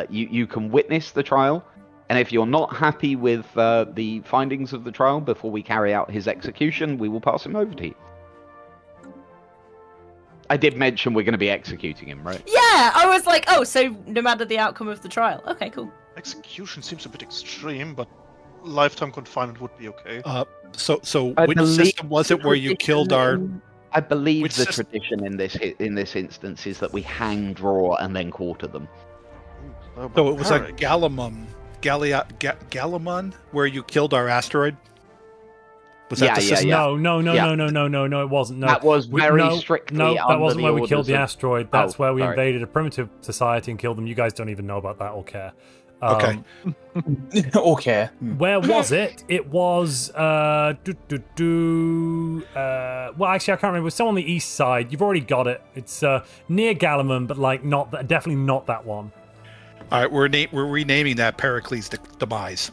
you can witness the trial. And if you're not happy with the findings of the trial before we carry out his execution, we will pass him over to you. I did mention we're going to be executing him, right? Yeah, I was like, oh, so no matter the outcome of the trial. Okay, cool. Execution seems a bit extreme, but lifetime confinement would be okay. So which system was it where you killed our... I believe the tradition in this instance is that we hang, draw, and then quarter them. So it was a Galamon, where you killed our asteroid? Was that the system? No, it wasn't. No. That was very strictly No, that under wasn't the where we orders killed the of- asteroid. That's where we sorry. invaded a primitive society and killed them. You guys don't even know about that or care. Okay. Okay. Where was it? It was well, actually, I can't remember. It was somewhere on the east side. You've already got it. It's near Galamon, but like definitely not that one. All right, we're renaming that Pericles' demise.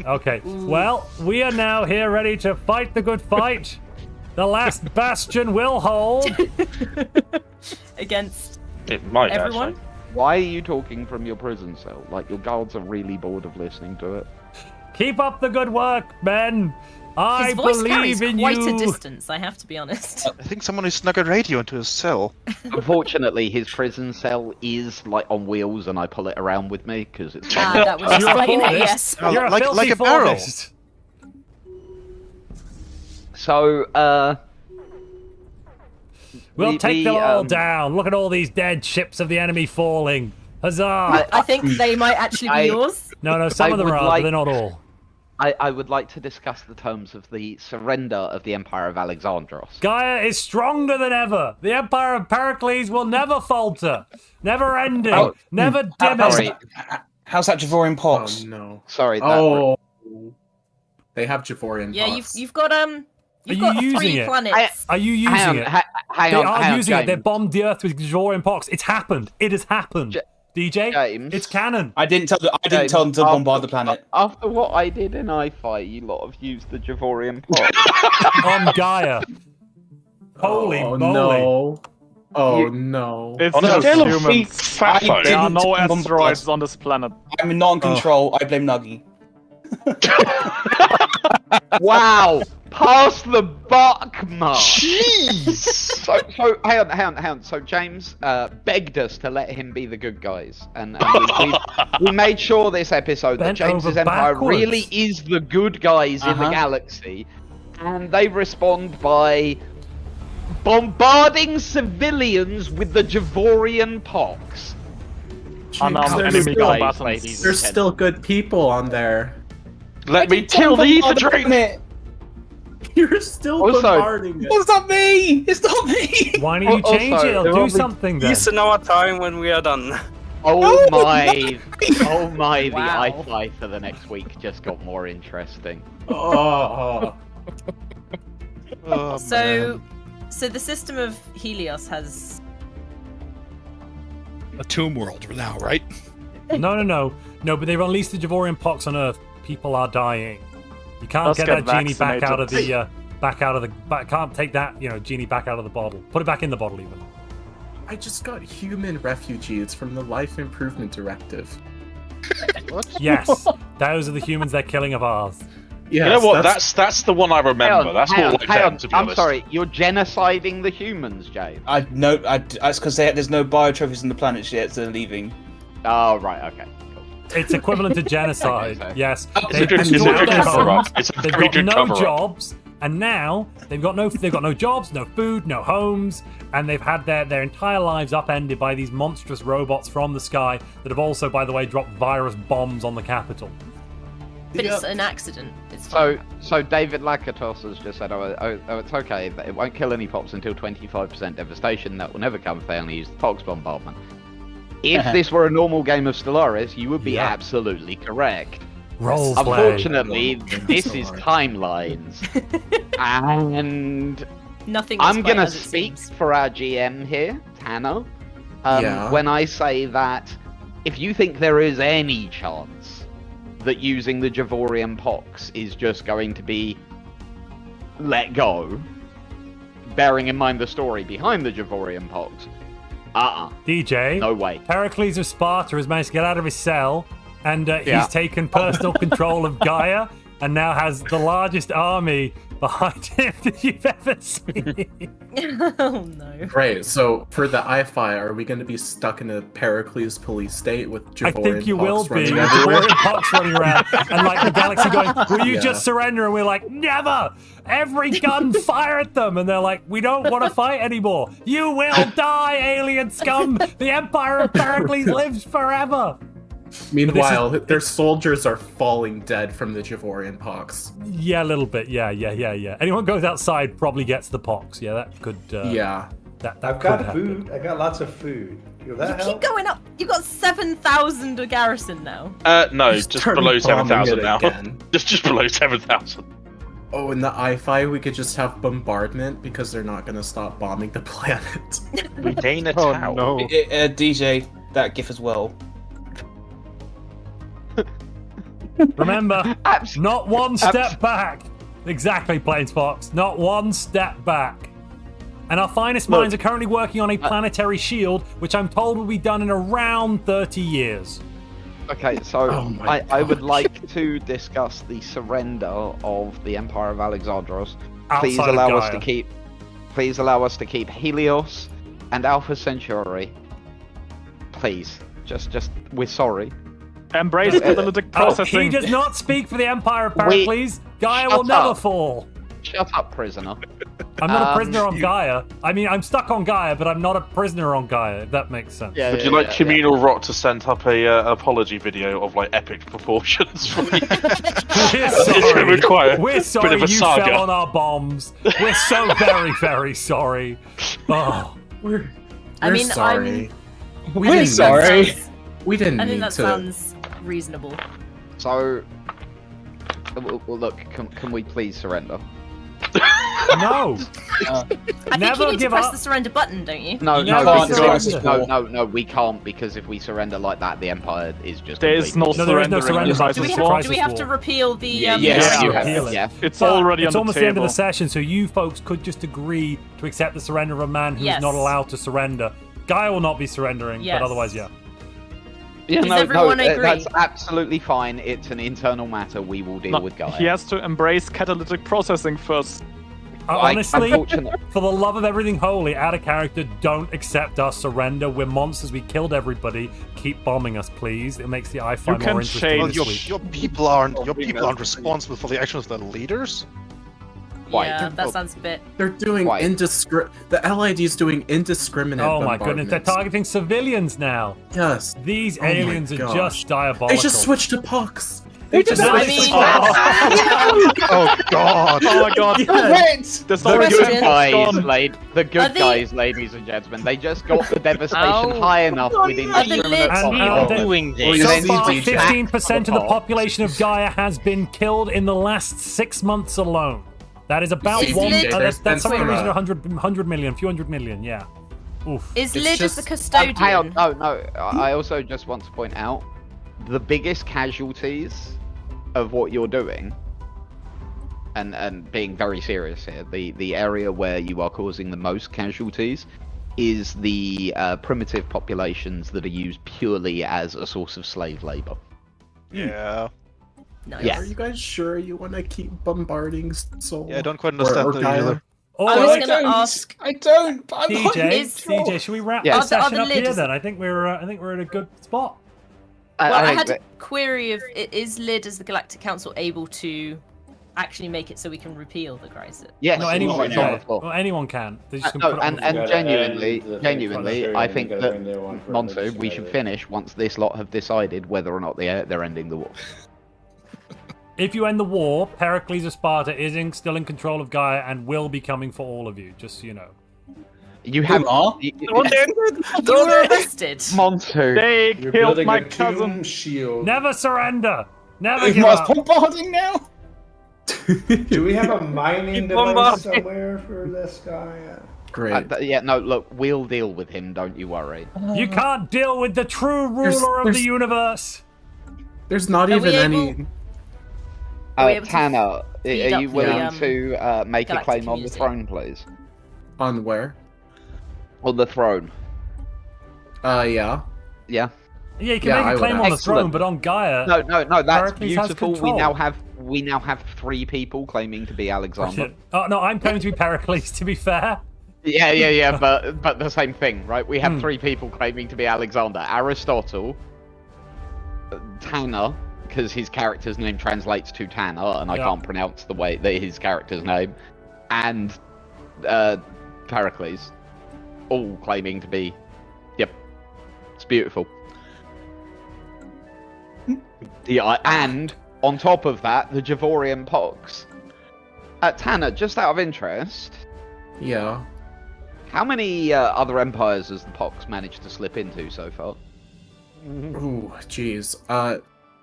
Okay. Well, we are now here ready to fight the good fight. The last bastion will hold Against It might everyone. actually. Why are you talking from your prison cell? Like, your guards are really bored of listening to it. Keep up the good work, men. I His voice believe carries in quite you. a distance, I have to be honest. I think someone has snuck a radio into his cell. Unfortunately, his prison cell is like on wheels, and I pull it around with me because it's. That would explain it, yes. You're a like filthy a barrel. Fordist. So, We'll take them all down. Look at all these dead ships of the enemy falling. Huzzah! I think they might actually be yours. No, some of them would are, but they're not all. I would like to discuss the terms of the surrender of the Empire of Alexandros. Gaia is stronger than ever. The Empire of Pericles will never falter. Never ending. Never dimming. How's that Javorian pox? Oh no. Sorry. They have Javorian Yeah, pox. you've got Are got you using 3 it? planets. Are you using it? Hang They on, are using it. James. They bombed the Earth with Javorian pox. It's happened. It has happened. DJ, James. it's canon. I didn't tell them to bombard the planet. After what I did in I-Fi, you lot have used the Javorian pot. On Gaia. Holy moly. No. Oh no. It's On a just scale of humans. fat There are didn't no bombard asteroids us. on this planet. I'm not in control. I blame Nagi. Wow! Pass the buck, Mark! Jeez! So hang on. So James begged us to let him be the good guys, and we made sure this episode that Bent James's over Empire backwards. really is the good guys in the galaxy, and they respond by bombarding civilians with the Javorian pox. Unarmed enemy combatants. There's still good people on there. Let me kill the ether drain! You're still Also- bombarding it. It's not me! It's not me! Why don't you change Also, it? It'll there do will be- something then. It's an hour time when we are done. Oh my! The Wow. I-Fi for the next week just got more interesting. Oh. Oh, So the system of Helios has. A tomb world now, right? No, but they've unleashed the Javorian pox on Earth. People are dying. You can't Let's get get that genie back out of vaccinated. the can't take that genie back out of the bottle. Put it back in the bottle even. I just got human refugees from the Life Improvement Directive. Yes, those are the humans they're killing of ours. Yes, You know what? That's the one I remember. That's more like them, to be I'm honest. sorry, you're genociding the humans, James. That's because there's no biotrophies on the planet yet, so they're leaving. Oh, right, okay. Cool. It's equivalent to genocide. Okay. Yes, It's a they've good destroyed their cover-up. homes, It's a they've very got good no cover-up. jobs, and now they've got no jobs, no food, no homes, and they've had their entire lives upended by these monstrous robots from the sky that have also, by the way, dropped virus bombs on the capital. But it's an accident. It's fine. So David Lakatos has just said, oh, it's okay, but it won't kill any pops until 25% devastation. That will never come if they only use the pox bombardment. If this were a normal game of Stellaris, you would be absolutely correct. Role Unfortunately, this is Timelines. And Nothing. I'm going to speak for our GM here, Tanner, when I say that if you think there is any chance that using the Javorian Pox is just going to be let go, bearing in mind the story behind the Javorian Pox, DJ, no way. Pericles of Sparta has managed to get out of his cell, and he's taken personal control of Gaia, and now has the largest army behind him that you've ever seen. Oh no. Great, so for the I-Fi, are we going to be stuck in a Pericles police state with Javorian I think you will Pox be. running everywhere? Javorian Pox running around, and like the galaxy going, will you just surrender? And we're like, never! Every gun fire at them! And they're like, we don't want to fight anymore. You will die, alien scum! The Empire of Pericles lives forever! Meanwhile, their soldiers are falling dead from the Javorian Pox. Yeah, a little bit. Yeah. Anyone goes outside probably gets the pox. Yeah, that could. That I've got food. I got lots of food. You keep going up. You've got 7,000 a garrison now. No, just below 7,000 now. just below 7,000. Oh, in the I-Fi, we could just have bombardment because they're not going to stop bombing the planet. We gain a tower. No. DJ, that gif as well. Remember, not one step back. Exactly, Planesfox. Not one step back. And our finest minds are currently working on a planetary shield, which I'm told will be done in around 30 years. Okay, so I would like to discuss the surrender of the Empire of Alexandros. Please allow us to keep Helios and Alpha Centauri. Please, just we're sorry. Embrace catalytic processing. He does not speak for the Empire of Pericles. Gaia will never fall. Shut up, prisoner. I'm not a prisoner on Gaia. I mean, I'm stuck on Gaia, but I'm not a prisoner on Gaia, if that makes sense. Would you like Communal Rot to send up an apology video of like epic proportions for you? We're sorry you fell on our bombs. We're so very, very sorry. Oh. We're sorry. We're sorry. We didn't I think mean that to. sounds reasonable. So, well, look, can we please surrender? No. I think Never you need to give press up. the surrender button, don't you? No, we can't, because if we surrender like that, the Empire is just. There is no surrender. Do we have to repeal the? Yes, you have. It's already it's on almost the the end of table. the session, so you folks could just agree to accept the surrender of a man who's not allowed to surrender. Gaia will not be surrendering, but otherwise, yeah. Yeah, Does everyone agree? That's absolutely fine. It's an internal matter. We will deal with Gaia. He has to embrace catalytic processing first. Honestly, for the love of everything holy, out of character, don't accept our surrender. We're monsters. We killed everybody. Keep bombing us, please. It makes the I-Fi more interesting. Well, your people aren't responsible for the actions of their leaders. Yeah, that sounds a bit. They're doing the LID is doing indiscriminate. Oh my goodness, they're targeting civilians now. Yes. These Oh my aliens are gosh. just diabolical. They just switched to Pox. They just switched to Oh god. Oh my god. Yes. There's The no good guys, gone. guys, ladies and gentlemen, they just got the devastation high enough within doing this. So far, 15% of the population of Gaia has been killed in the last 6 months alone. That is about that's somewhere in the region of 100 million, few hundred million, yeah. Oof. Is Lid as the custodian? Hang on, no. I also just want to point out the biggest casualties of what you're doing, and being very serious here, the area where you are causing the most casualties is the primitive populations that are used purely as a source of slave labor. Yeah. Nice. Yeah. Are you guys sure you want to keep bombarding Sol? Yeah, I don't quite understand that either. I was going to ask. I don't. But I'm DJ, should we wrap the session up here then? I think we're in a good spot. Well, I had a query of: is Lid as the Galactic Council able to actually make it so we can repeal the crisis? Yes, no, anyone can. Well, anyone can. They just can no, put it on and the genuinely, I think that Montu, we should finish once this lot have decided whether or not they're ending the war. If you end the war, Pericles of Sparta is still in control of Gaia and will be coming for all of you, just so you know. You have. You were arrested. Montu. They You're killed building my a cousin. doom shield. Never surrender. Never Is give Mars up. bombarding now? Do we have a mining device somewhere for this guy? Great. Yeah, no, look, we'll deal with him, don't you worry. You can't deal with the true ruler of the universe. There's not Are even we any. Tanner, are feed up you the, willing to make a Galactic claim on the community? throne, please? On where? On the throne. Yeah. Yeah. Yeah, you can Yeah, make I a would claim have. on the throne, Excellent. but on Gaia. No, that's Pericles has beautiful. control. We now have 3 people claiming to be Alexander. Oh no, I'm claiming to be Pericles. To be fair. Yeah, but the same thing, right? We have 3 people claiming to be Alexander. Aristotle, Tanner, because his character's name translates to Tanner, and I can't pronounce the way that his character's name, and Pericles, all claiming to be. Yep, it's beautiful. And on top of that, the Javorian Pox. Tanner, just out of interest. Yeah. How many other empires has the Pox managed to slip into so far? Ooh, jeez.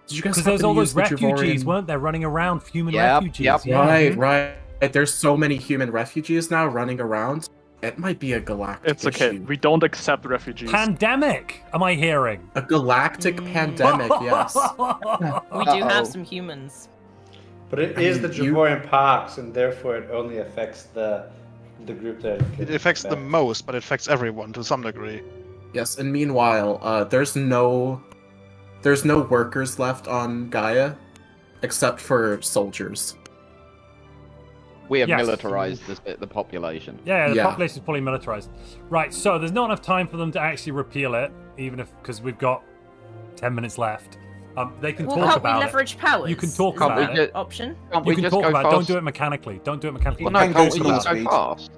Did you guys? Because there's all those the refugees, Javorian... weren't there, running around? Human Yep, refugees. yep. Yeah. Right. There's so many human refugees now running around. It might be a galactic It's okay. issue. We don't accept refugees. Pandemic. Am I hearing? A galactic pandemic, yes. We do have some humans. But it is the Javorian Pax, and therefore it only affects the group that It affects the most, but it affects everyone to some degree. Yes, and meanwhile, there's no workers left on Gaia, except for soldiers. We have militarized the population. Yeah, the population is fully militarized. Right, so there's not enough time for them to actually repeal it, even if because we've got 10 minutes left. They can talk can't about we leverage powers? You can talk Is about that it. an option? You can talk about it. Don't do it mechanically. Don't do it mechanically. Well, no, can't we just go fast?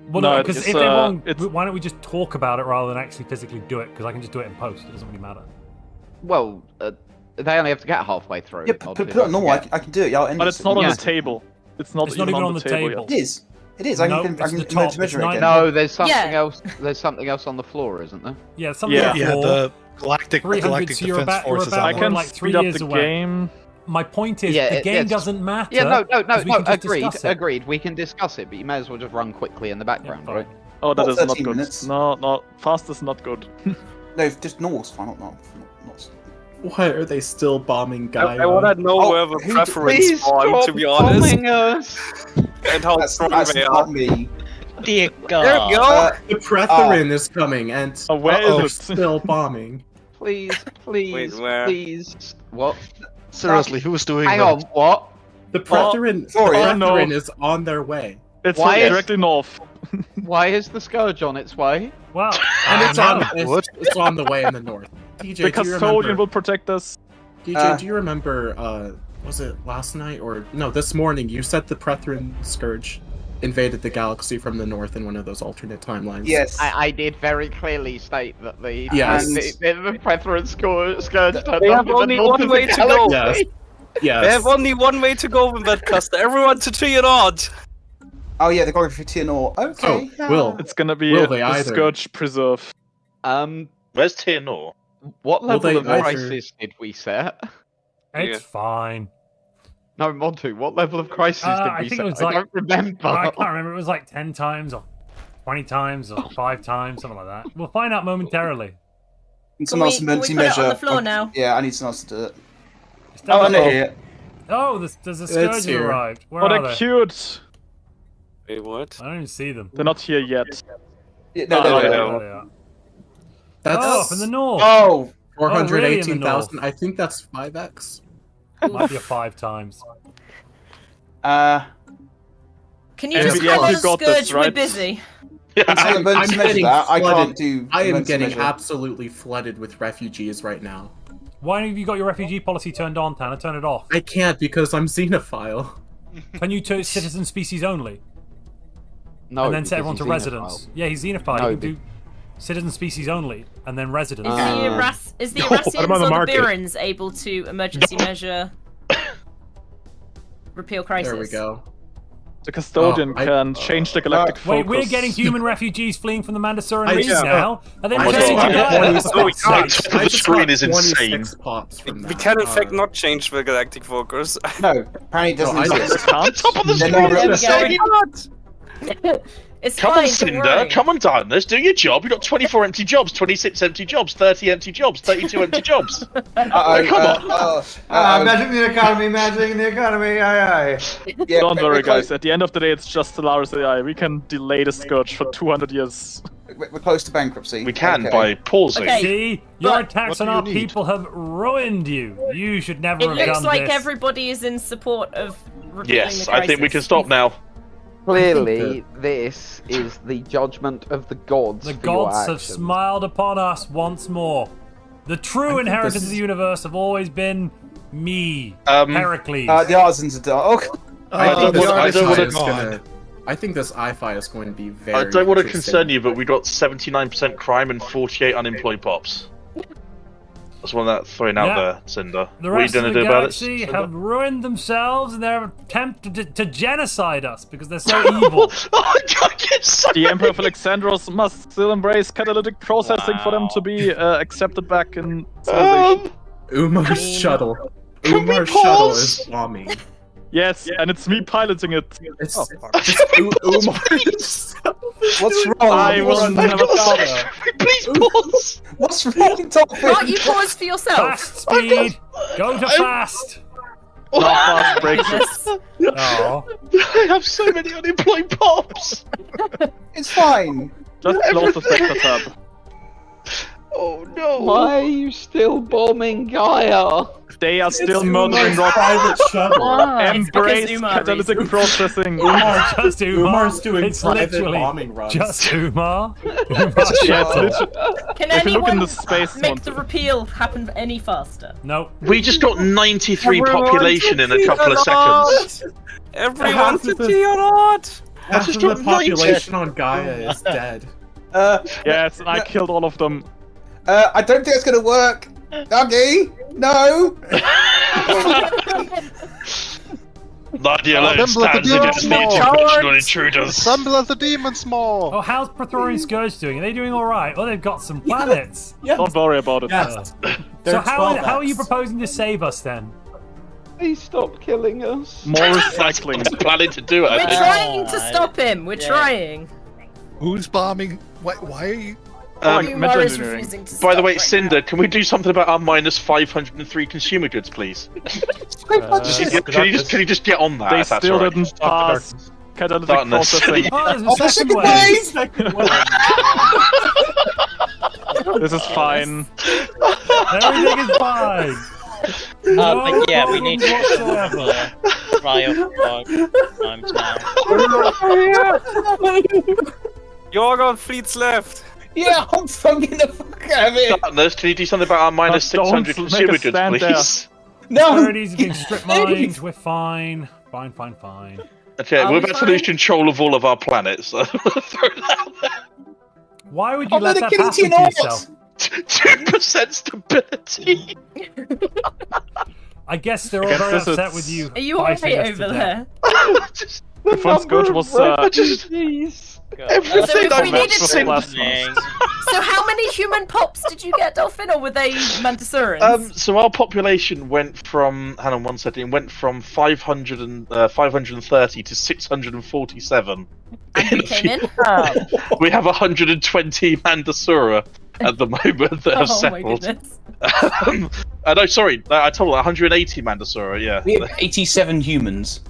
Well, No, no, because it's, if everyone, why don't we just talk about it rather than actually physically do it? Because I can just do it in post. It doesn't really matter. Well, they only have to get halfway through. Yeah, put it on normal. I can do it. But it's not on the table. It's not even on the table. It is. It is. I No, can it's the measure top. it It's again. No, there's something else. There's something else on the floor, isn't there? Yeah, something on the floor. the Galactic 300, so you're Defense about, Force is about I can like 3 speed up years the away. game. My point is, Yeah, the game yes. doesn't matter. Yeah, no, 'cause we can just discuss it. agreed. We can discuss it, but you may as well just run quickly in the background, right? Oh, that What, is not 13 good. minutes? No, fast is not good. No, just normal's fine. Not. Why are they still bombing Gaia? I want to know where the who- preference spawned, to be honest. And how strong That's they not are. me. Dear There God. we go! The Pretherin is coming, and Where they're is it? still bombing. Please, Wait, where? please. What? Seriously, who's doing Hang that? on, what? The Pretherin, sorry. Pretherin is on their way. It's Why is- directly north. Why is the Scourge on its way? Well, And it's on, What? it's on the way in the north. DJ, The do you Custodian remember? will protect us. DJ, do you remember? Was it last night or no? This morning, you said the Pretherin Scourge invaded the galaxy from the north in one of those alternate timelines. Yes. I did very clearly state that the Yes. the preference Scourge turned They up have in the only north one of way the to go. galaxy. Yes. They have only one way to go with that Custer. Everyone to Trianod! Oh yeah, they're going for Tianor. Okay. Oh, Will. It's gonna be Will a they either? Scourge Preserve. Where's Tianor? What level they of either- crisis did we set? it's fine. No, Montu, what level of crisis did I we think set? it was I like don't remember. I can't remember. It was like 10 times or 20 times or 5 times, something like that. We'll find out momentarily. Someone else Can we emergency put it measure. on the floor now? Yeah, I need someone else to do it. It's down Oh, the I know floor. here. Oh, there's a Scourge here. arrived. Where Oh, are they're they? cute. Wait, what? I don't even see them. They're not here yet. Yeah, no, Oh, no, yeah. no. There they are. That's Oh, from the north. Oh, 418,000. north. I think that's 5x. Might be a 5 times. Can you Yeah, just yeah, call you us got Scourge? this, right? We're busy. I'm emergency measure getting that. I flooded. can't do. I am emergency getting measure. absolutely flooded with refugees right now. Why have you got your refugee policy turned on, Tanner? Turn it off. I can't because I'm xenophile. Can you turn citizen species only? No, and then set because everyone to he's residence. xenophile. Yeah, he's xenophile. No, You can do citizen species only, and then residence. Is the put 'em Irasians on the or the market. Birans able to emergency measure repeal crisis? There we go. The Custodian can change the galactic focus. Wait, we're getting human refugees fleeing from the Mandasuran region now? Are they I returning to Gaia? The screen is insane. We can in fact not change the galactic focus. No, apparently it doesn't exist. Top of the screen. It's Come fine, on, don't Cinder. worry. Come on, Darkness. Do your job. You've got 24 empty jobs, 26 empty jobs, 30 empty jobs, 32 empty jobs. Come on. Managing the economy, managing the economy, aye aye. Yeah, Don't worry, guys. At the end of the day, it's just Stellaris AI. We can delay the scourge for 200 years. We're close to bankruptcy. We can by pausing. Okay. See, your But- attacks on our people have ruined you. You should never It have looks done like this. everybody is in support of repealing Yes, the I think we crisis. can stop now. Clearly, this is the judgment of the gods. The for your gods have actions. smiled upon us once more. The true inheritors of the universe have always been me, Heracles. The artisans are dark. I think this I-Fi is going to be very I don't want to interesting. concern you, but we got 79% crime and 48 unemployed pops. That's one that throwing out there, Cinder. The What are you rest going of to the do about it? galaxy Cinder? have ruined themselves in their attempt to genocide us because they're so evil. The Emperor of Alexandros must still embrace catalytic processing for them to be accepted back in civilization. Umar's shuttle. Can we Umar's shuttle pause? is bombing. Yes, and it's me piloting it. It's Umar's. What's wrong? I will never stop. Please pause! What's wrong, Dolphin? Can't you pause for yourself? Fast speed! Go to fast! Not fast breaks it. Oh. I have so many unemployed pops! It's fine. Just close the sector tab. Oh no! Why are you still bombing Gaia? They are still murdering Umar's rock. private shuttle. Embrace It's Umar catalytic reason. processing. Just Umar. Umar's doing It's private literally bombing runs. just Umar. Yeah, it's literally. Can If you look in anyone the space, make the Montu. repeal happen any faster? Nope. We just got 93 Everyone population in a couple of seconds. Everyone Half to of the- be or not. Half just of the dropped 90. population on Gaia is dead. Yes, and I killed all of them. I don't think it's gonna work. Nagi, no. Nadia alone Assemble at the stands against the demons, international intruders. Assemble at the demons more. Oh, how's Praetorian Scourge doing? Are they doing alright? Oh, they've got some planets. Don't worry about it. Yes. So They're how 12X. are you proposing to save us then? Please stop killing us. More recycling. I'm planning to do it. I We're think. trying to stop him. We're trying. Who's bombing? Why are you? Umar is engineering. refusing to By the stop way, right Cinder, can we do something about our minus 503 consumer goods, please? Can you just get on that? They if that's still all right? didn't pass catalytic Darkness. processing. Oh, there's a second wave. This is fine. Everything is fine. But yeah, we need to whatsoever. riot times now. Yorgon fleets left. Yeah, I'm fucking the fuck out of it. Darkness, can you do something about our minus Don't 600 make consumer a goods, stand there. please? No. Priorities are being strip mined. We're fine. Fine. Okay, Are we're we about to lose control of all of our planets. So throw that out there. Why would you I'm let gonna that kill happen you to not. yourself? 2% stability. I guess they're all guess very this upset is- with you. Are you fighting alright us to over death. there? Just The front scourge was everything So if I we want needed to last So how many human pops did you get, Dolphin, or were they Mantisurans? So our population went from, hang on one second, it went from 530 to 647. And we came in? We have 120 Mandasura at the moment that have Oh my settled. goodness. No, sorry, I told you, 180 Mandasura, yeah. We have 87 humans.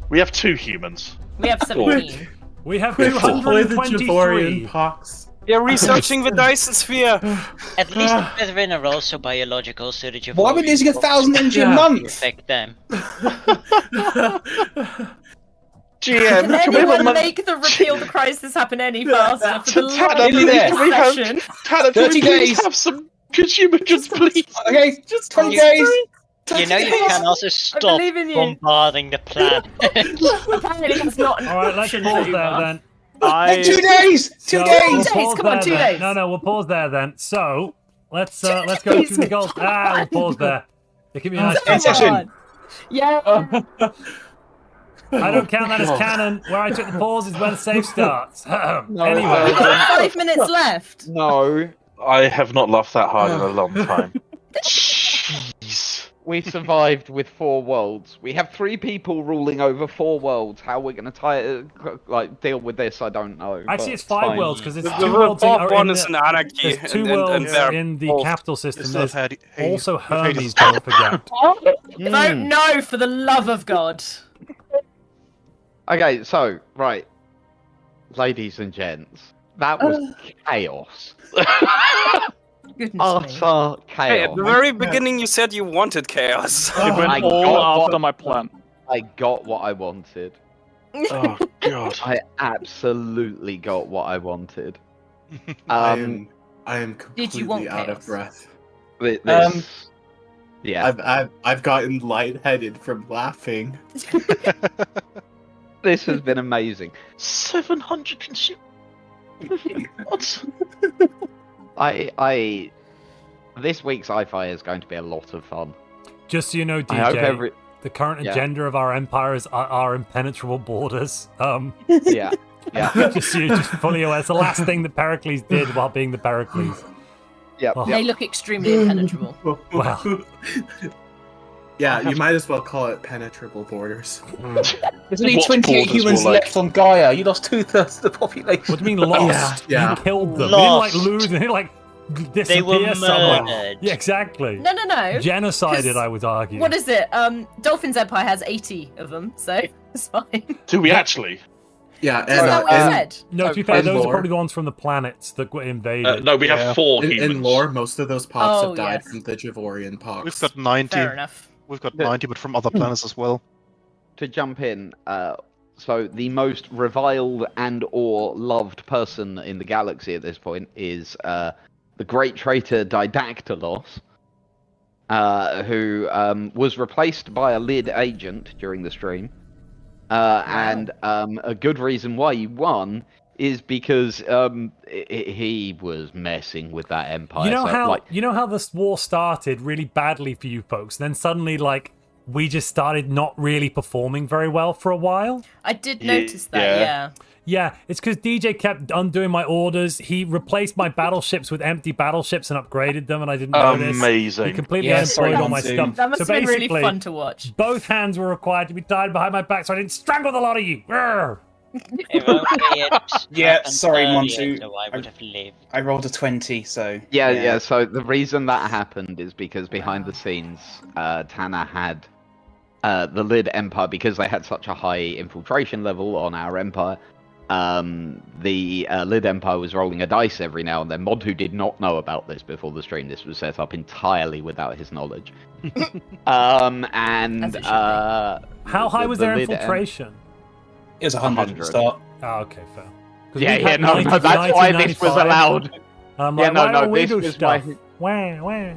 We have 2 humans. We have 17. We have Play the 223. Javorian pox. They're researching the Dyson sphere. At least the brethren are also biological, so that you've Why are we losing 1,000 energy a month? affect them. GM, Can can we have a anyone month? make the repeal the crisis happen any faster for the Tanner, love Nearly there. of can we have, session? Tanner, can 30 we please days. have some consumer goods, please? Okay, just 20 days. You know you can also stop believe in you. bombarding the planet. Apparently it's not an Alright, let's option pause for there Umar. then. Hey, 2 days. 2 So, days. we'll days, pause come on, there 2 then. days. No, we'll pause there then. So, let's go days, through the goals. come We'll on. pause there. They give me a nice Come session. on. Yeah. I don't count that as canon. Where I took the pause is when the save starts. Anyway. 5 minutes left. No. I have not laughed that hard in a long time. Jeez. We survived with 4 worlds. We have 3 people ruling over 4 worlds. How we're going to deal with this, I don't know. Actually, it's 5 worlds because it's 2 The worlds top one in is an anarchy. There's 2 and worlds they're in the both- capital system. still There's have also Hades. Hermes, don't forget. Vote no, for the love of God. Okay, so, right. Ladies and gents, that was chaos. Goodness me. Utter chaos. Hey, at the very beginning, you said you wanted chaos. You went I all got after what- my plan. I got what I wanted. Oh god. I absolutely got what I wanted. I am Did you want completely out of chaos? breath. This, yeah, I've gotten lightheaded from laughing. this has been amazing. 700 consume. What? This week's sci-fi is going to be a lot of fun. Just so you know, I hope DJ, the current Yeah. agenda of our empire is our impenetrable borders. Yeah, yeah, just so you're just fully aware. It's the last thing that Pericles did while being the Pericles. yeah. Oh. They look extremely impenetrable. Wow. Yeah, you might as well call it penetrable borders. There's only What's 28 borders humans more like? left on Gaia. You lost 2/3 of the population. What do you mean lost? Yeah. You killed them. Lost. You didn't lose. They didn't like disappear They were somewhere. murdered. Yeah, exactly. No. Genocided, 'Cause I would argue. What is it? Dolphin's Empire has 80 of them, so it's fine. Do we actually? Yeah, and, Is that what you said? No, to be fair, in those are lore- probably the ones from the planets that were invaded. No, we have 4 in humans. lore, most of those pops Oh, have died yes. from the Javorian pox. We've got 90. Fair enough. We've got 90, but from other planets as well. To jump in, so the most reviled and/or loved person in the galaxy at this point is the great traitor Didactylos, who was replaced by a lid agent during the stream. And a good reason why he won is because he was messing with that empire. You know so, how like, you know how this war started really badly for you folks, then suddenly we just started not really performing very well for a while. I did notice that, yeah. Yeah, it's because DJ kept undoing my orders. He replaced my battleships with empty battleships and upgraded them, and I didn't notice. Amazing. He completely Yeah, unemployed sorry, all my Montu. stuff. That must so have been really basically, fun to watch. both hands were required to be tied behind my back so I didn't strangle the lot of you. Grr. If only it Yeah, happened sorry, earlier, Montu. so I would have lived. I rolled a 20, so... yeah. So the reason that happened is because behind the scenes, Tanner had the Lid Empire, because they had such a high infiltration level on our empire. The Lid Empire was rolling a dice every now and then. Montu did not know about this before the stream. This was set up entirely without his knowledge. How high was their infiltration? It was 100 at the start. Oh, okay, fair. 'Cause Yeah, we've yeah, had no, 90, that's why this was 95. allowed. I'm Yeah, like, no, why no, don't we this do was stuff? why- Wah.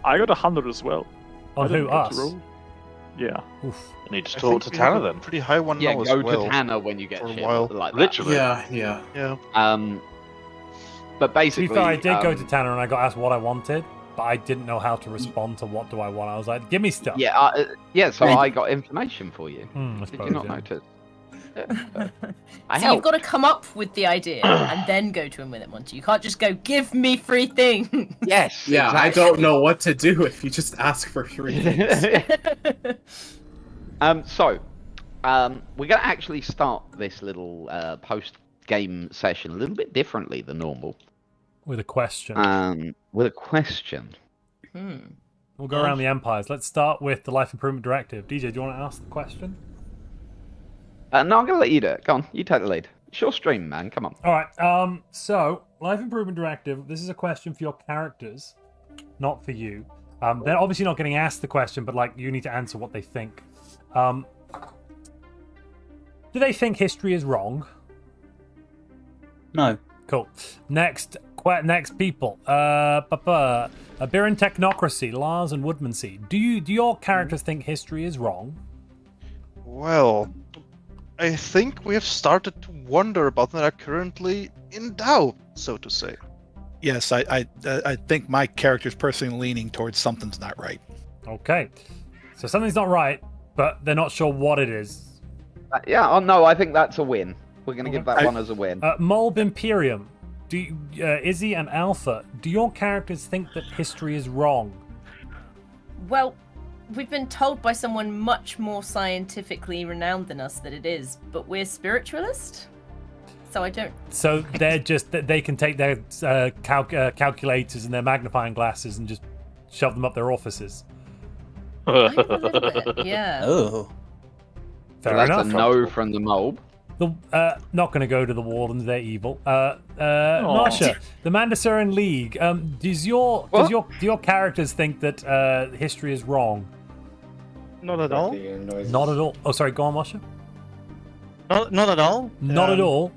I got 100 as well. On I didn't who, get to us? roll. Yeah. Oof. I need to I talk think to we have Tanner a then. pretty high one Yeah, now go as well. to Tanner when you get for a shit while. like that. Literally. Yeah. But To basically, be fair, I did go to Tanner and I got asked what I wanted, but I didn't know how to respond to what do I want. I was like, give me stuff. Yeah, so I got information for you. I Did suppose, you not yeah. notice? So you've got to come up with the idea and then go to him with it, Monty. You can't just go, give me 3 things. Yes. Yeah, exactly. I don't know what to do if you just ask for 3 things. So, we're going to actually start this little post-game session a little bit differently than normal. With a question. With a question. We'll go around the empires. Let's start with the Life Improvement Directive. DJ, do you want to ask the question? No, I'm going to let you do it. Go on, you take the lead. It's your stream, man. Come on. All right. So, Life Improvement Directive. This is a question for your characters, not for you. They're obviously not getting asked the question, but you need to answer what they think. Do they think history is wrong? No. Cool. Next people. Birin Technocracy, Lars and Woodmansee. Do your characters think history is wrong? Well, I think we have started to wonder about that, are currently in doubt, so to say. Yes, I think my character's personally leaning towards something's not right. Okay. So something's not right, but they're not sure what it is. Yeah, no, I think that's a win. We're going to give that one as a win. Mulb Imperium, Izzy and Alpha, do your characters think that history is wrong? Well, we've been told by someone much more scientifically renowned than us that it is, but we're spiritualist, so I don't. So they're just they can take their calculators and their magnifying glasses and just shove them up their offices. Yeah. Oh. Fair that's enough. a no from the Mulb. Not going to go to the Wardens. They're evil. Marsha, the Mandasuran League. Do your characters think that history is wrong? Not at all. Not at all. Oh, sorry. Go on, Marsha. Not at all. Not at all.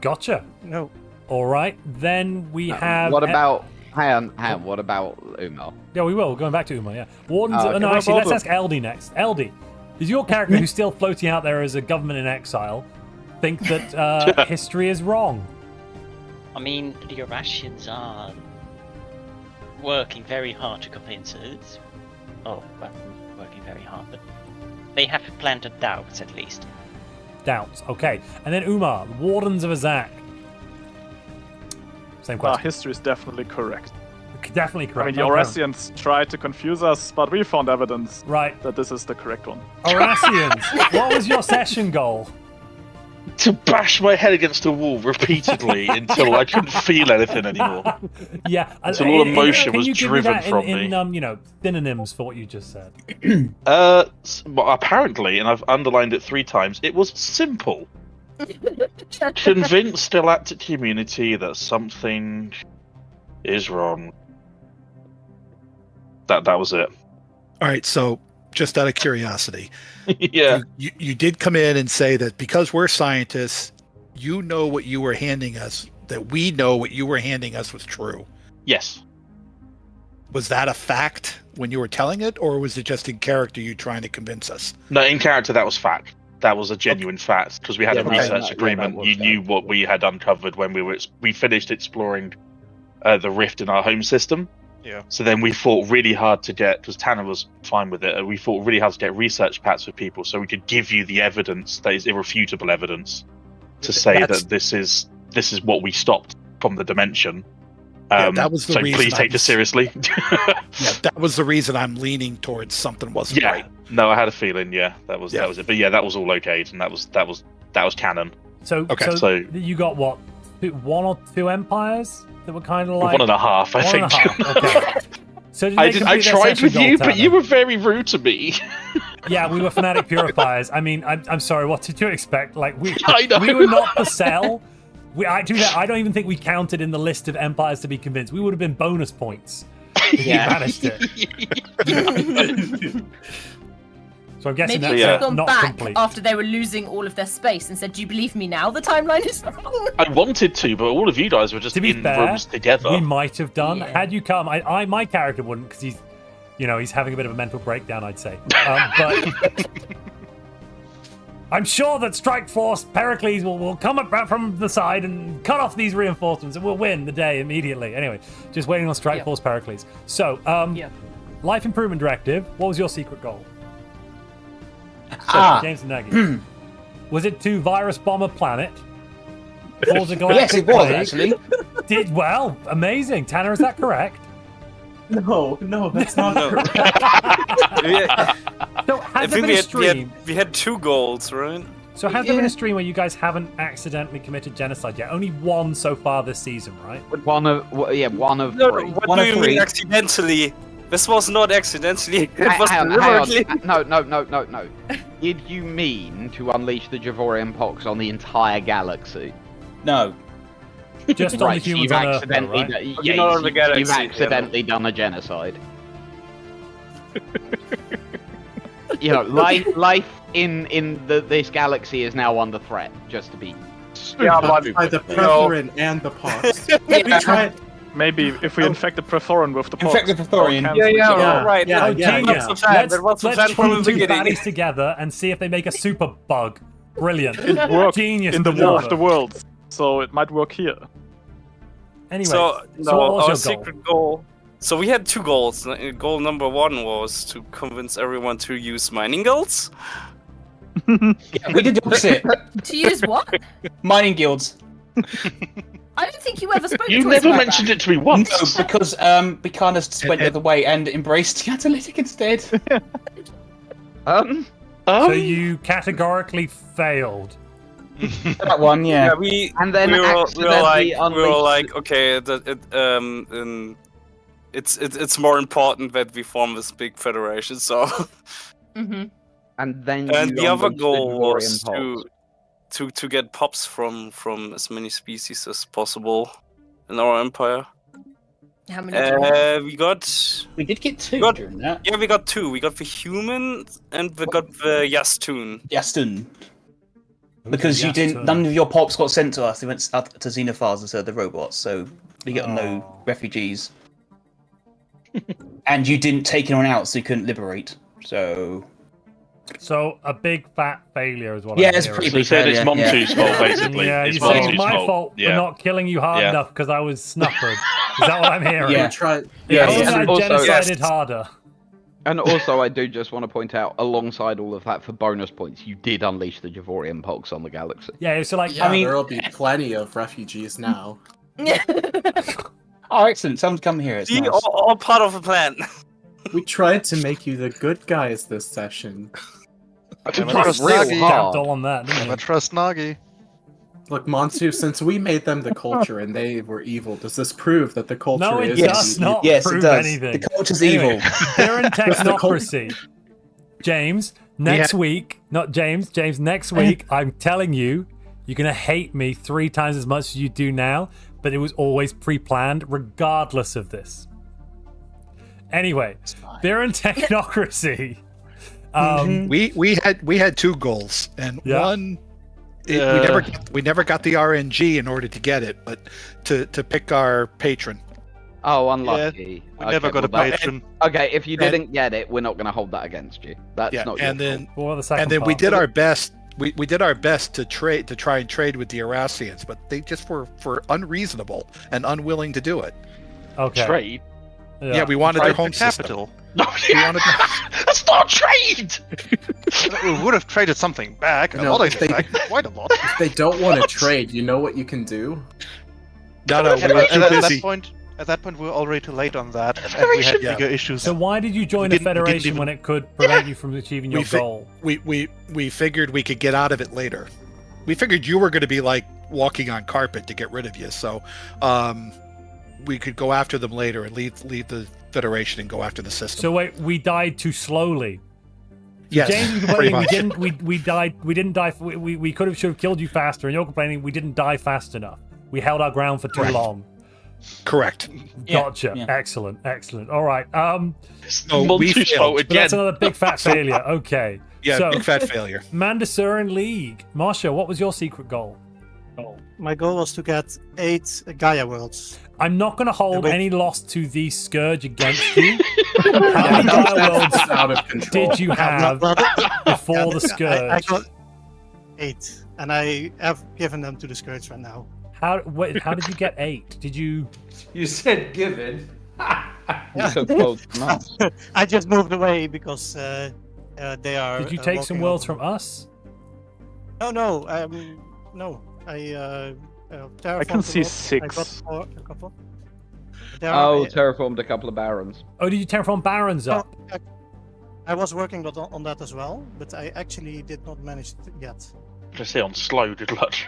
Gotcha. No. All right. Then we have. What about? Hang on. What about Umar? Yeah, we will. We're going back to Umar. Yeah. Wardens. Okay. No, actually, let's ask Eldie next. Eldie, does your character, who's still floating out there as a government in exile, think that history is wrong? I mean, the Eurasians are working very hard to convince us. Oh, well, working very hard, but they have planted doubts at least. Doubts. Okay. And then Umar, the Wardens of Azak. Same question. History is definitely correct. Definitely correct. I mean, the Orasians tried to confuse us, but we found evidence that this is the correct one. Orasians, what was your session goal? To bash my head against a wall repeatedly until I couldn't feel anything anymore. Yeah, until all emotion was driven from me. In synonyms for what you just said. Well, apparently, and I've underlined it 3 times, it was simple. Convince the Galactic community that something is wrong. That was it. All right, so just out of curiosity, yeah, you did come in and say that because we're scientists, you know what you were handing us, that we know what you were handing us was true. Yes. Was that a fact when you were telling it, or was it just in character you trying to convince us? No, in character that was fact. That was a genuine fact because we had a research agreement. You knew what we had uncovered when we finished exploring the rift in our home system. Yeah. So then we fought really hard to get, because Tanner was fine with it, we fought really hard to get research packs with people so we could give you the evidence that is irrefutable evidence to say that this is what we stopped from the dimension. That was the so reason please take this seriously. Yeah, that was the reason I'm leaning towards something wasn't right. No, I had a feeling. Yeah, that was it. But yeah, that was all okayed, and that was canon. So you got what? 1 or 2 empires that were kind of like 1.5, I think. 1.5. Okay. So I tried with you, but you were very rude to me. Yeah, we were fanatic purifiers. I mean, I'm sorry. What did you expect? Like we were not the cell. I don't even think we counted in the list of empires to be convinced. We would have been bonus points if you managed it. So I'm guessing maybe that's gone not back complete. after they were losing all of their space and said, "Do you believe me now? The timeline is wrong." I wanted to, but all of you guys were just in rooms together. We might have done. Had you come, my character wouldn't, because he's having a bit of a mental breakdown, I'd say. But I'm sure that Strike Force Pericles will come up from the side and cut off these reinforcements, and we'll win the day immediately. Anyway, just waiting on Strike Force Pericles. So, Life Improvement Directive. What was your secret goal? James and Nagi. Was it to virus bomb a planet? Cause a galactic Yes, it was actually. Amazing. Tanner, is that correct? No, that's not correct. So has there been a stream? We had 2 goals, right? So has there been a stream where you guys haven't accidentally committed genocide yet? Only 1 so far this season, right? One of 3. What do you mean accidentally? This was not accidentally. It was deliberately. No. Did you mean to unleash the Javorian pox on the entire galaxy? No. Just on the humans on Earth, though, right? You've accidentally done a genocide. Life in this galaxy is now under threat. Just to be. Yeah, by the Preferin and the pox. We tried. Maybe if we infect the Prethorian with the pox. Infect the Prethorian. Right. Genius. Let's from the put 2 beginning. baddies together and see if they make a super bug. Brilliant. It worked Genius in the War of the Worlds, so it might work here. Anyway, so what was our your secret goal. So we had 2 goals. Goal number 1 was to convince everyone to use mining guilds. Yeah, we did the opposite. To use what? Mining guilds. I don't think you ever spoke You to us never about mentioned that. it to me once. No, because we kind of went the other way and embraced catalytic instead. So you categorically failed. That one, yeah. we And then we were accidentally like, okay, it's more important that we form this big federation. So, Mhm. And then and you the other unleashed the goal was Devorian pox. to get pops from as many species as possible in our empire. How many? do you have? We did get two during that. Yeah, we got two. We got the human and we got the Yastun. Yastun. Because you didn't, none of your pops got sent to us. They went out to Xenophars instead of the robots, so we got no refugees. And you didn't take anyone out, so you couldn't liberate. So a big fat failure is what yeah, I'm it's hearing. pretty So big. you said it's Yeah. Montu's fault, basically. Yeah, It's you say it's Montu's my fault for Yeah. not killing you hard Yeah. enough because I was snuppered. Is that what I'm hearing? Yeah. If only I And also- genocided harder. And also, I do just want to point out, alongside all of that, for bonus points, you did unleash the Devorian pox on the galaxy. Yeah, so like, Yeah, there'll be plenty of refugees now. Oh, excellent! Someone's come here. It's See, nice. all part of the plan. We tried to make you the good guys this session. I trust real Nagi. hard. all on that, didn't I you? trust Nagi. Look, Montu, since we made them the culture and they were evil, does this prove that the culture No, it is does not Yes, it prove does. anything. The culture's Anyway, evil. They're in technocracy. James, next week, not James, next week, I'm telling you, you're going to hate me 3 times as much as you do now, but it was always pre-planned regardless of this. Anyway, they're in technocracy. We had 2 goals, and one we never got the RNG in order to get it, but to pick our patron. Oh, unlucky. We never got a patron. Okay, if you didn't get it, we're not going to hold that against you. That's not your and then fault. and then we did our best. We did our best to try and trade with the Erasians, but they just were unreasonable and unwilling to do it. Okay. Trade? Yeah, we wanted their home capital. No, that's not trade! We would have traded something back. A lot of things back. Quite a lot. If they don't want to trade, you know what you can do? No, we were too busy. At that point, we were already too late on that, and we had bigger issues. So why did you join a federation when it could prevent you from achieving your goal? We figured we could get out of it later. We figured you were going to be like walking on carpet to get rid of you, so we could go after them later and leave the federation and go after the system. So wait, we died too slowly. Yes, James, pretty much. we died. We didn't die. We should have killed you faster, and you're complaining we didn't die fast enough. We held our ground for too long. Correct. Gotcha. Yeah. Excellent. All right. we failed. But that's another big fat failure. Okay. Yeah, so, big fat failure. Mandasurin League. Marsha, what was your secret goal? My goal was to get 8 Gaia worlds. I'm not going to hold any loss to the Scourge against you. How many Gaia worlds out of control. did you have before the Scourge? I got 8, and I have given them to the Scourge right now. How did you get 8? Did you? You said given. I just moved away because they are. Did you take some walking worlds over. from us? No. No. I can see 6. I got a couple. Terraformed a couple of barons. Oh, did you terraform barons up? I was working on that as well, but I actually did not manage it yet. Just say on slow, did Lutch.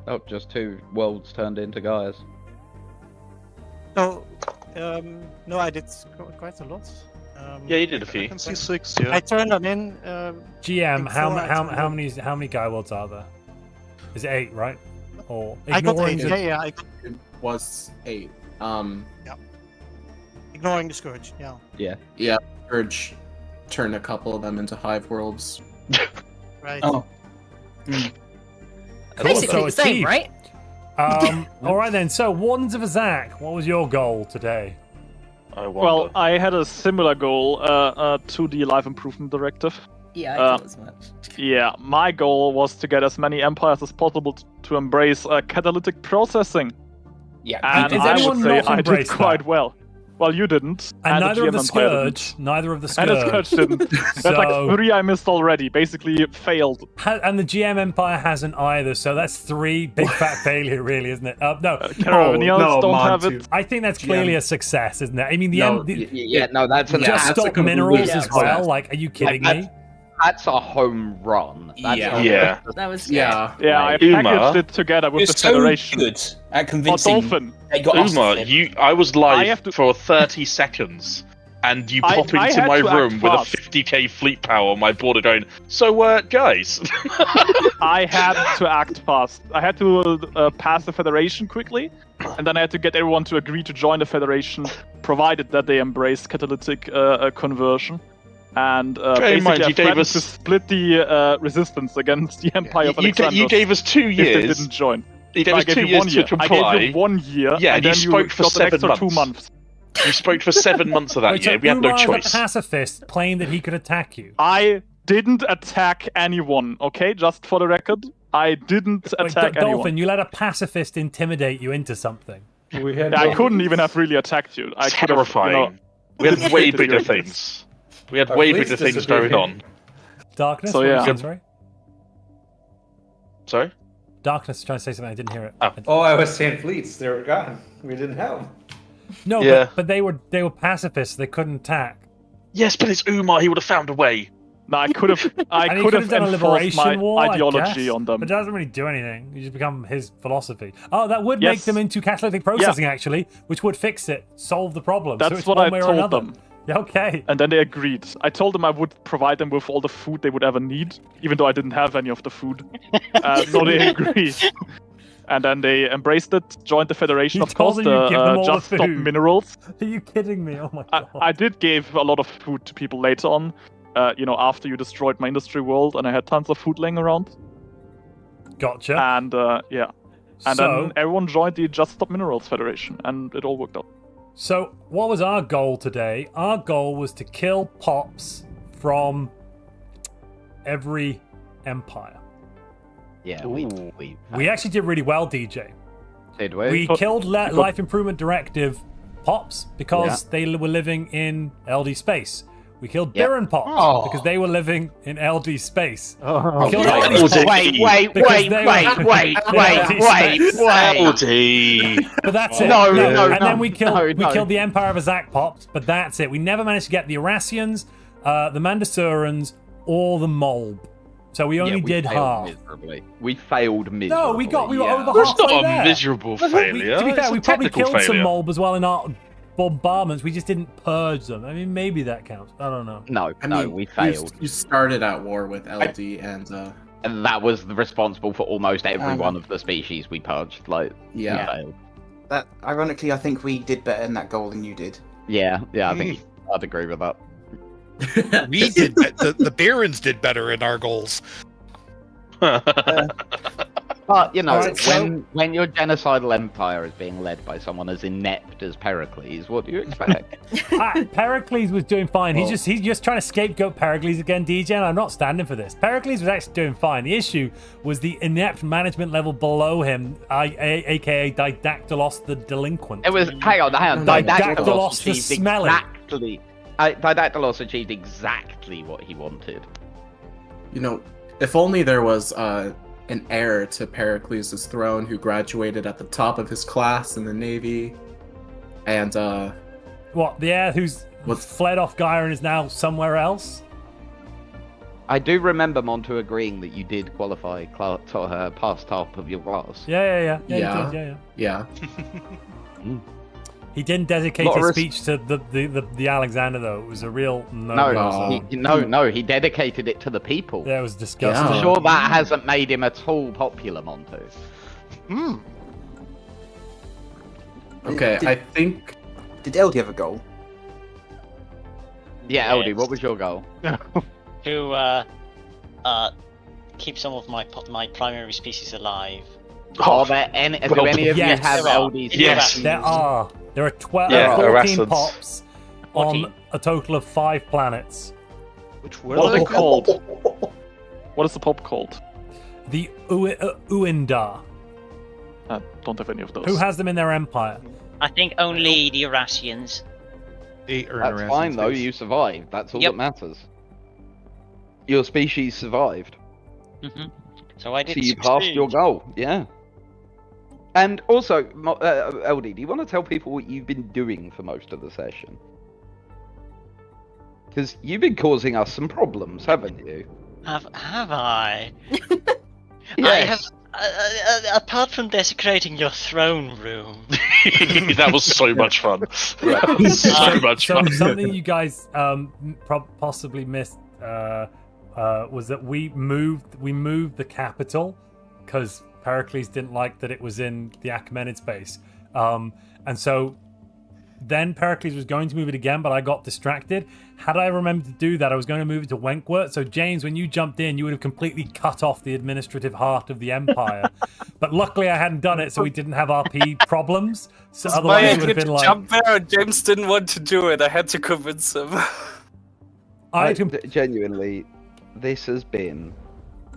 Oh, just 2 worlds turned into Gaias. So, no, I did quite a lot. Yeah, you did a few. I can see 6. Yeah. I turned them in. GM, before I turned how many Gaia worlds are there? Is it 8, right? Or I got 8. ignoring Yeah. It was 8. Yeah. Ignoring the Scourge. Yeah. Yeah. Urge turned a couple of them into hive worlds. Right. Oh. Basically so the same, achieved. right? All right then. So, Wardens of Azak, what was your goal today? Well, I had a similar goal to the Life Improvement Directive. Yeah, I thought as much. Yeah, my goal was to get as many empires as possible to embrace catalytic processing. Yeah. And Is I anyone would say not I did embraced quite that? well. Well, you didn't. And neither of the Scourge. Scourge. Neither of the Scourge. And the Scourge didn't. That's like 3 I missed already. Basically, failed. And the GM Empire hasn't either, so that's 3 big fat failure, really, isn't it? No. Don't have it. I think that's clearly a success, isn't it? I mean, that's an just stop minerals as well. Like, are you kidding me? That's a home run. That was Yeah, I packaged it together with the Federation. Good at convincing. Dolphin. I was live for 30 seconds, and you pop into my room with a 50k fleet power on my border going, so, guys. I had to act fast. I had to pass the Federation quickly, and then I had to get everyone to agree to join the Federation, provided that they embraced catalytic conversion. And basically, I threatened to split the resistance against the Empire of Alexander. You gave us 2 years. If they didn't join. You gave us 2 years to comply. I gave you 1 year. Yeah, and then you spoke for got 7 an extra months. 2 months. You spoke for 7 months of that year. We had no choice. The pacifist claimed that he could attack you. I didn't attack anyone. Okay, just for the record, I didn't attack anyone. Dolphin, you let a pacifist intimidate you into something. I couldn't even have really attacked you. It's terrifying. We had way bigger things. We had way bigger things going on. Darkness? Sorry? Darkness is trying to say something. I didn't hear it. Oh, I was saying fleets. They were gone. We didn't have them. No, but they were pacifists. They couldn't attack. Yes, but it's Umar. He would have found a way. No, I could have done a liberation war, ideology on them. But it doesn't really do anything. You just become his philosophy. Oh, that would make them into catalytic processing, actually, which would fix it, solve the problem. That's so it's what one I way or told another. them. Yeah, okay. And then they agreed. I told them I would provide them with all the food they would ever need, even though I didn't have any of the food. So they agreed. And then they embraced it, joined the Federation, of course, Just Stop Minerals. Are you kidding me? Oh my god. I did give a lot of food to people later on, after you destroyed my industry world, and I had tons of food laying around. Gotcha. And, And then everyone joined the Just Stop Minerals Federation, and it all worked out. So, what was our goal today? Our goal was to kill Pops from every empire. Yeah, we actually did really well, DJ. Did we? We killed Life Improvement Directive Pops because they were living in LD space. We killed Biran Pops because they were living in LD space. Wait. But that's it. No. And then we killed the Empire of Azak Pops, but that's it. We never managed to get the Irasians, the Mandasurans, or the Molb. So we only did half. We failed miserably. No, we were over That's halfway not a there. miserable failure. To be fair, It's we a probably technical killed some failure. Molb as well in our bombardments. We just didn't purge them. I mean, maybe that counts. I don't know. No, we failed. You started at war with LD and that was responsible for almost every one of the species we purged. We failed. That ironically, I think we did better in that goal than you did. Yeah, I think I'd agree with that. We did. The Barons did better in our goals. But when your genocidal empire is being led by someone as inept as Pericles, what do you expect? Pericles was doing fine. He's just trying to scapegoat Pericles again, DJ, and I'm not standing for this. Pericles was actually doing fine. The issue was the inept management level below him, aka Didactylos the delinquent. It was hang on. Didactylos the smelly. Didactylos achieved exactly what he wanted. You know, if only there was an heir to Pericles' throne who graduated at the top of his class in the Navy, and what, the heir who's fled off Gaia and is now somewhere else? I do remember Montu agreeing that you did qualify past top of your class. Yeah. He didn't dedicate his speech to the Alexander, though. It was a real No, he dedicated it to the people. Yeah, it was disgusting. I'm sure that hasn't made him at all popular, Montu. Okay, I think... Did LD have a goal? Yeah, LD, what was your goal? To keep some of my primary species alive. Are there any? Do any of you have LDs? Yes, there are. There are 14 Pops on a total of 5 planets. What are they called? What is the Pop called? The Uindar. Don't have any of those. Who has them in their empire? I think only the Irasians. 8 are That's fine though. You survived. That's all that matters. Your species survived. So I did. So you passed your goal. Yeah. And also, LD, do you want to tell people what you've been doing for most of the session? Because you've been causing us some problems, haven't you? Have I? Yes. I have. Apart from desecrating your throne room. That was so much fun. So much fun. Something you guys possibly missed was that we moved the capital because Pericles didn't like that it was in the Achaemenid space, and so then Pericles was going to move it again, but I got distracted. Had I remembered to do that, I was going to move it to Wentworth. So James, when you jumped in, you would have completely cut off the administrative heart of the Empire. But luckily I hadn't done it, so we didn't have RP problems. So otherwise it would have been like... jump there, and James didn't want to do it. I had to convince him. Genuinely, this has been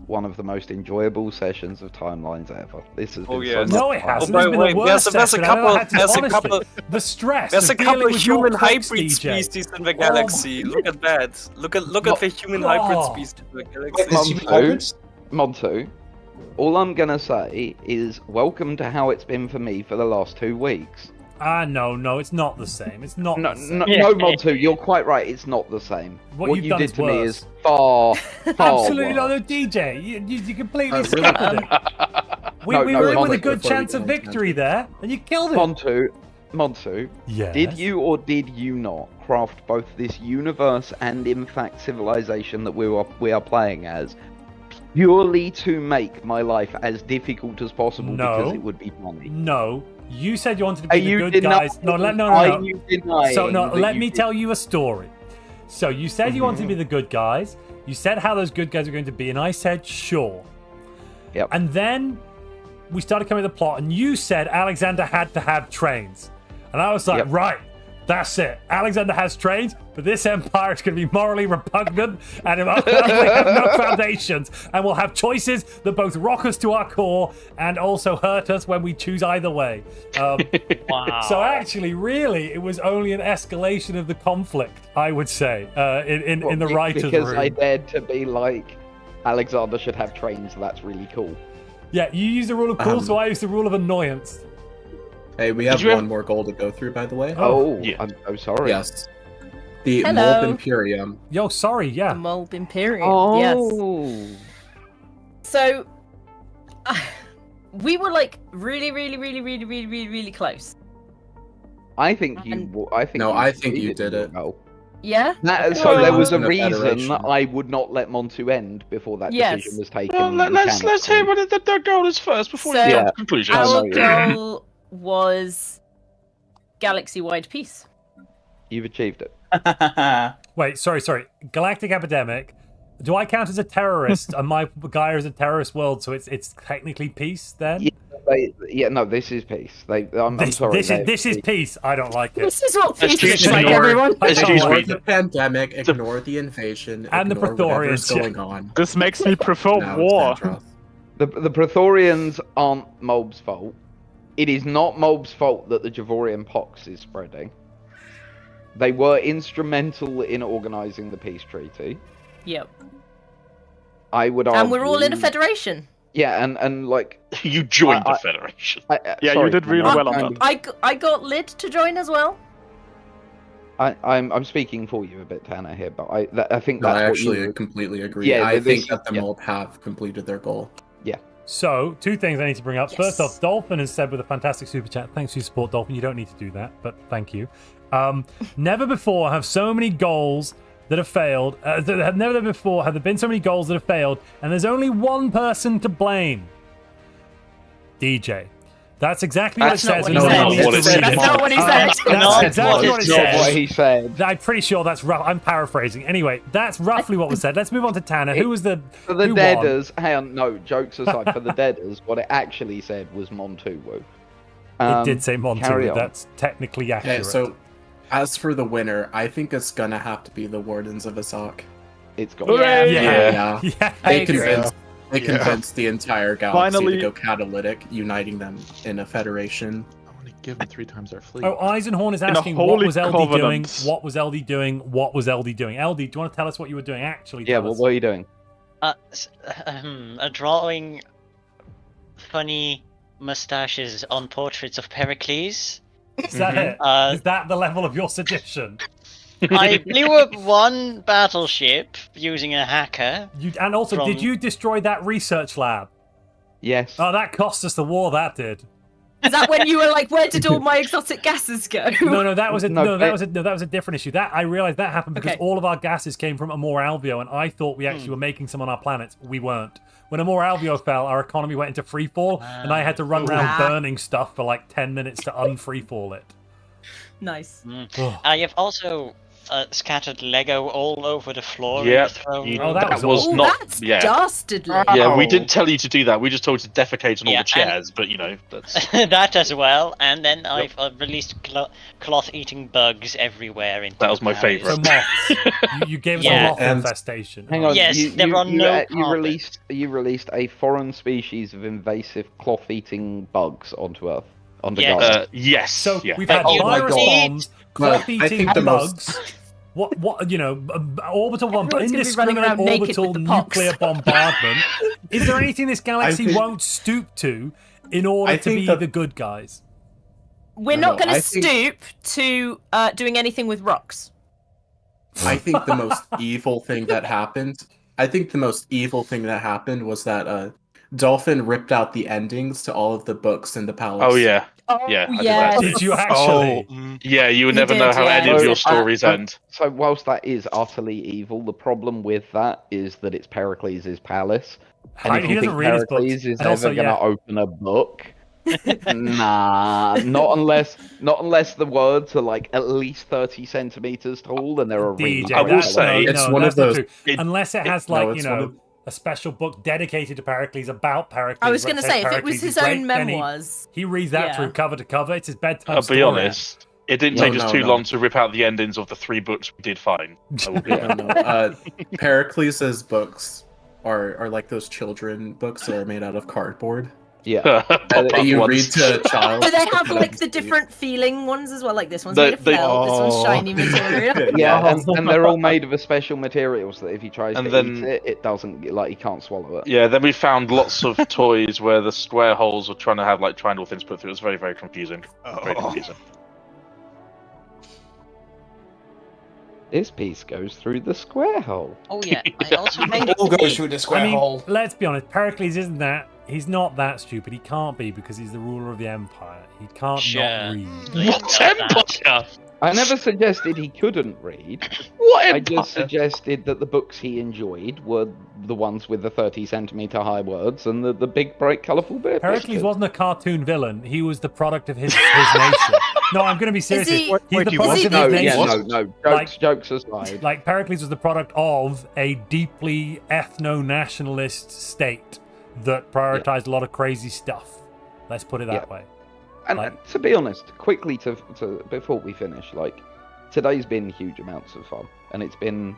one of the most enjoyable sessions of Timelines ever. This has been so much No, it fun. hasn't. It's been the worst session. There's a couple. The stress. There's a couple of human hybrid DJ. species in the galaxy. Look at that. Look at the human hybrid species in the galaxy. Montu, all I'm gonna say is welcome to how it's been for me for the last 2 weeks. No, it's not the same. It's not the same. No, Montu, you're quite right. It's not the same. What you done did is to me worse. is far Absolutely worse. not. No, DJ, you completely scuppered it. We No, were in with a Montu, good chance of victory there, and you killed it. Montu, yes. Did you or did you not craft both this universe and, in fact, civilization that we are playing as purely to make my life as difficult as possible because it would be funny? No. You said you wanted to be the good guys. No. So let me tell you a story. So you said you wanted to be the good guys. You said how those good guys are going to be, and I said sure. Yep. And then we started coming to the plot, and you said Alexander had to have trains, and I was like, right, that's it. Alexander has trains, but this empire is going to be morally repugnant, and it have no foundations, and we'll have choices that both rock us to our core and also hurt us when we choose either way. Wow. So actually, really, it was only an escalation of the conflict, I would say, in the writers' room. Because I dared to be like, Alexander should have trains, that's really cool. Yeah, you used the rule of cool, so I used the rule of annoyance. Hey, we have one more goal to go through, by the way. Oh, yeah. I'm so sorry. Yes. The Hello. Mulb Imperium. Yo, sorry, yeah. The Mulb Imperium, yes. So, we were like really close. I think you did it. Yeah? So there was a reason I would not let Montu end before that decision was taken. Well, let's hear what the goal is first before you jump to conclusions. Our goal was galaxy-wide peace. You've achieved it. Wait, sorry. Galactic epidemic. Do I count as a terrorist? And my guy is a terrorist world, so it's technically peace then? No, this is peace. I'm sorry. This is peace. I don't like it. This is what peace is like, everyone. Ignore the pandemic, ignore the invasion, and the Praetorians going on. This makes me prefer war. The Praetorians aren't Mulb's fault. It is not Mulb's fault that the Javorian pox is spreading. They were instrumental in organising the peace treaty. Yep. I would argue... And we're all in a federation. Yeah, and like... You joined the federation. You did really well on that. I got Lid to join as well. I'm speaking for you a bit, Tanner, here, but I think that's I what actually completely agree. Yeah, I think that the Mulb have completed their goal. Yeah. So, 2 things I need to bring up. Yes. First off, Dolphin has said with a fantastic super chat, thanks for your support, Dolphin. You don't need to do that, but thank you. Never before have so many goals that have failed. Never before have there been so many goals that have failed, and there's only one person to blame. DJ. That's exactly what it says. That's not what he said. That's exactly what it says. Not what he said. I'm pretty sure that's rough. I'm paraphrasing. Anyway, that's roughly what was said. Let's move on to Tanner. Who was the... For the deaders, hang on, no, jokes aside, for the deaders, what it actually said was Montu. It did say Montu, that's technically accurate. Okay, so, as for the winner, I think it's gonna have to be the Wardens of Azok. It's got Yeah. They Yeah. convinced the entire galaxy Finally. to go catalytic, uniting them in a federation. only given 3 times our fleet. Oh, Eisenhorn is In a asking what holy was LD doing? covenant. What was LD doing? What was LD doing? LD, do you want to tell us what you were doing? Actually, Yeah, tell well, us. what are you doing? Drawing funny mustaches on portraits of Pericles. Is that it? Is that the level of your sedition? I blew up one battleship using a hacker. And also, did you destroy that research lab? Yes. Oh, that cost us the war. That did. Is that when you were like, "Where did all my exotic gases go?" No, that was a different issue. That I realized that happened because all of our gases came from Amor Alvio, and I thought we actually were making some on our planets. We weren't. When Amor Alvio fell, our economy went into freefall, and I had to run around burning stuff for like 10 minutes to unfreefall it. Nice. I have also scattered Lego all over the floor. Yeah, that was not. That's Yeah, dastardly. yeah. We didn't tell you to do that. We just told you to defecate on all the chairs. But you know, that's that as well. And then I've released cloth-eating bugs everywhere. That was my favourite. So moths. You gave us a moth infestation. Hang on. Yes, there are no carpets. You released a foreign species of invasive cloth-eating bugs onto Earth. Yes. So yeah. we've had virus bombs, cloth-eating bugs. What orbital bombardment, indiscriminate orbital nuclear bombardment. Is there anything this galaxy won't stoop to in order to be the good guys? We're not going to stoop to doing anything with rocks. I think the most evil thing that happened. Was that Dolphin ripped out the endings to all of the books in the palace. Oh yeah. Yes. Did you actually? Yeah, you would never know how any of your stories end. So whilst that is utterly evil, the problem with that is that it's Pericles' palace. And if you think Pericles is ever going to open a book, nah, not unless the words are like at least 30 centimeters tall and they're a read. I will say it's one of those. Unless it has a special book dedicated to Pericles about Pericles. I was going to say, if it was Pericles his is great, own then memoirs. He reads that through cover to cover. It's his bedtime I'll story. be honest. It didn't take us too long to rip out the endings of the 3 books we did fine. Pericles' books are like those children books that are made out of cardboard. Yeah. You read to a child. Do they have like the different feeling ones as well? Like this one's made of felt, this one's shiny material. Yeah, and they're all made of a special material so that if he tries to eat it, it doesn't, like, he can't swallow it. Yeah, then we found lots of toys where the square holes were trying to have like triangle things put through. It was very, very confusing. Very confusing. This piece goes through the square hole. Oh yeah, I also made all goes through the square hole. Let's be honest, Pericles isn't that. He's not that stupid. He can't be because he's the ruler of the Empire. He can't not read. What Empire? I never suggested he couldn't read. What I just suggested that the books he enjoyed were the ones with the 30-centimeter high words and the big, bright, colourful bit. Pericles wasn't a cartoon villain. He was the product of his nation. No, I'm going to be serious. He's the product of his nation. No. Jokes aside. Like, Pericles was the product of a deeply ethno-nationalist state that prioritized a lot of crazy stuff. Let's put it that way. And to be honest, quickly to before we finish, like, today's been huge amounts of fun, and it's been